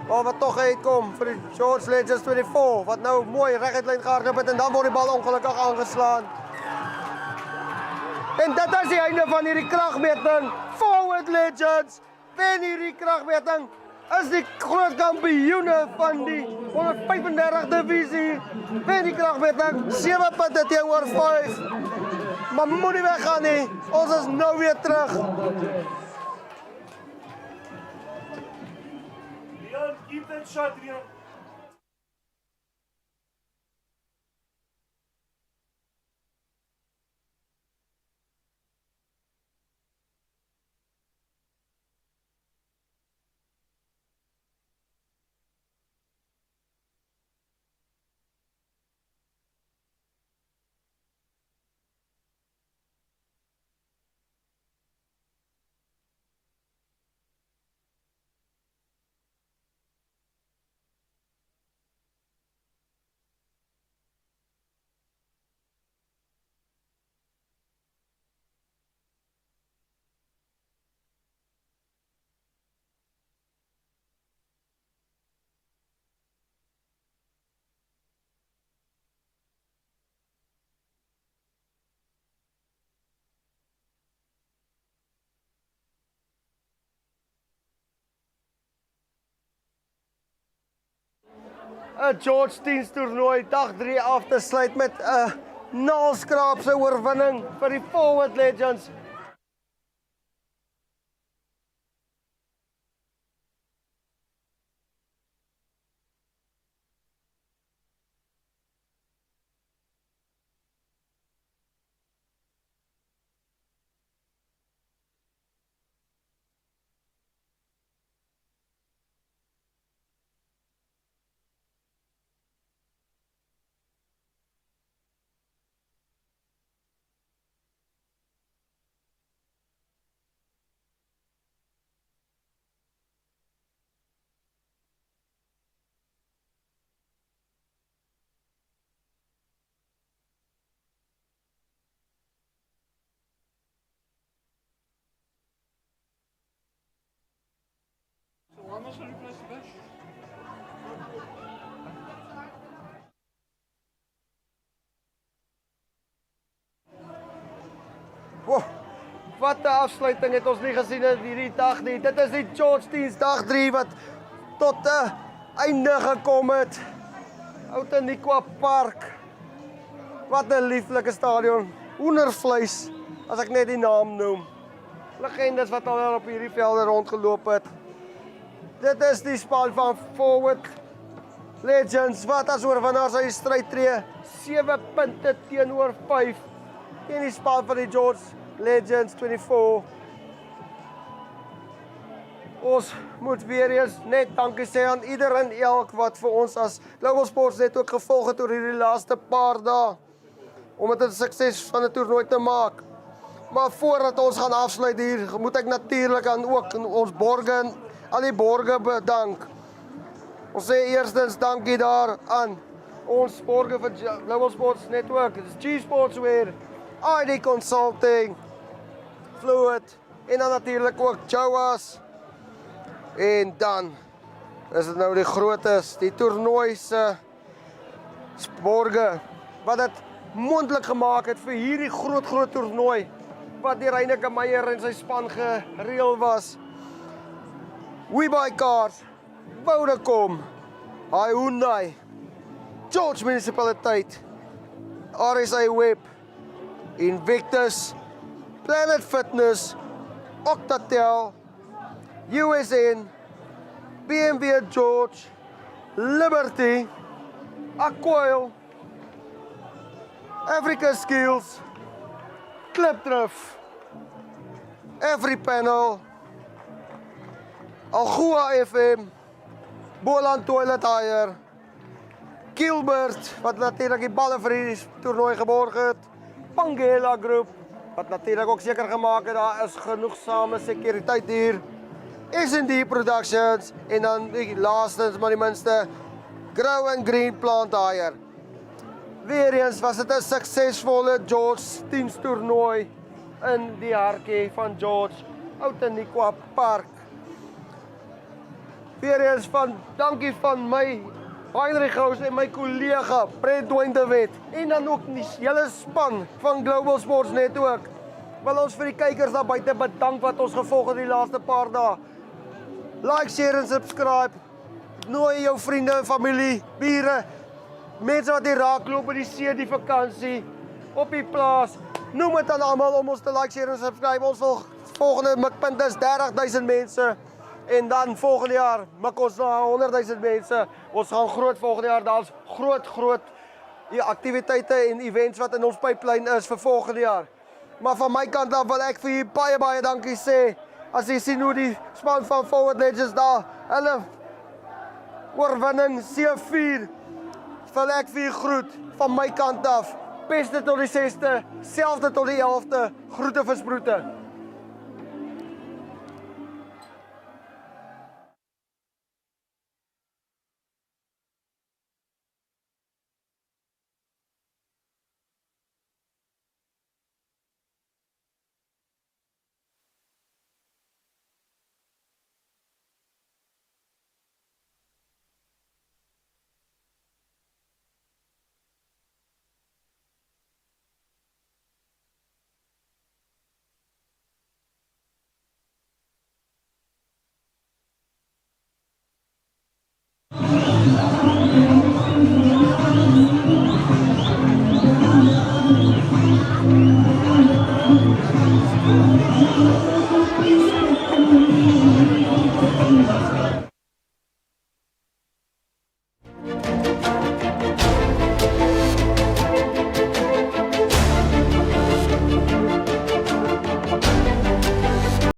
Bal wat tog uitkom vir die George Legends 24 wat nou mooi reguit lyn gehardloop het en dan word die bal ongelukkig aangeslaan. En dit is die einde van hierdie kragmeting. Forward Legends wen hierdie kragmeting. Is die groot kampioene van die 135 divisie. Wen die kragmeting 7 punte teenoor 5. Maar moenie weggaan nie. Ons is nou weer terug. Leon, keep that shot, Leon. 'n George Teens toernooi dag 3 af te sluit met 'n naalskraapse oorwinning vir die Forward Legends. Wow, wat 'n afsluiting het ons nie gesien in hierdie dag nie. Dit is die George Teens dag 3 wat tot 'n einde gekom het. Outenigua Park. Wat 'n lieflike stadion. Hoendervleis, as ek net die naam noem. Legendes wat al op hierdie velde rondgeloop het. Dit is die span van Forward Legends wat as oorwinnaars uit die stryd tree. 7 punte teenoor 5 teen die span van die George Legends 24. Ons moet weer eens net dankie sê aan ieder en elk wat vir ons as Global Sports net ook gevolg het oor hierdie laaste paar dae om dit 'n sukses van 'n toernooi te maak. Maar voordat ons gaan afsluit hier, moet ek natuurlik aan ook ons borge, al die borge bedank. Ons sê eerstens dankie daar aan ons borge vir Global Sports Network, G Sportswear, ID Consulting, Fluid en dan natuurlik ook Joas. En dan is dit nou die grootes, die toernooi se borge wat dit moontlik gemaak het vir hierdie groot toernooi wat die Reineke Meyer en sy span gereël was. We Buy Cars, Vodacom, Hyundai, George Municipaliteit, RSA Web, Invictus, Planet Fitness, Octatel, USN, BMW George, Liberty, Aquoil, Africa Skills, Clipdrift, Every Panel, Outenigua FM, Boland Toilet Hire, Gilbert, wat natuurlik die balle vir hierdie toernooi geborg het, Pangela Groep, wat natuurlik ook seker gemaak het daar is genoegsame sekuriteit hier, S&D Productions en dan die laastens maar die minste, Grow and Green Plant Hire. Weereens was dit 'n suksesvolle George Teens toernooi in die hartjie van George, Outenigua Park. Weereens dankie van my Heinrich Gous en my kollega Brent de Wet en dan ook die hele span van Global Sports Network. Wil ons vir die kykers daar buite bedank wat ons gevolg het die laaste paar dae. Like, share en subscribe. Nooi jou vriende en familie, bure, mense wat hier raakloop by die see, die vakansie, op die plaas. Noem dit aan almal om ons te like, share en subscribe. Ons volgende mikpunt is 30,000 mense. En dan volgende jaar mik ons na 100,000 mense. Ons gaan groot volgende jaar, daar's groot aktiwiteite en events wat in ons pipeline is vir volgende jaar. Maar van my kant af wil ek vir julle baie dankie sê. As jy sien hoe die span van Forward Legends daar, hulle oorwinning 7-4, wil ek vir julle groet van my kant af. Beste tot die 6ste, selfde tot die 11ste, groete versproete.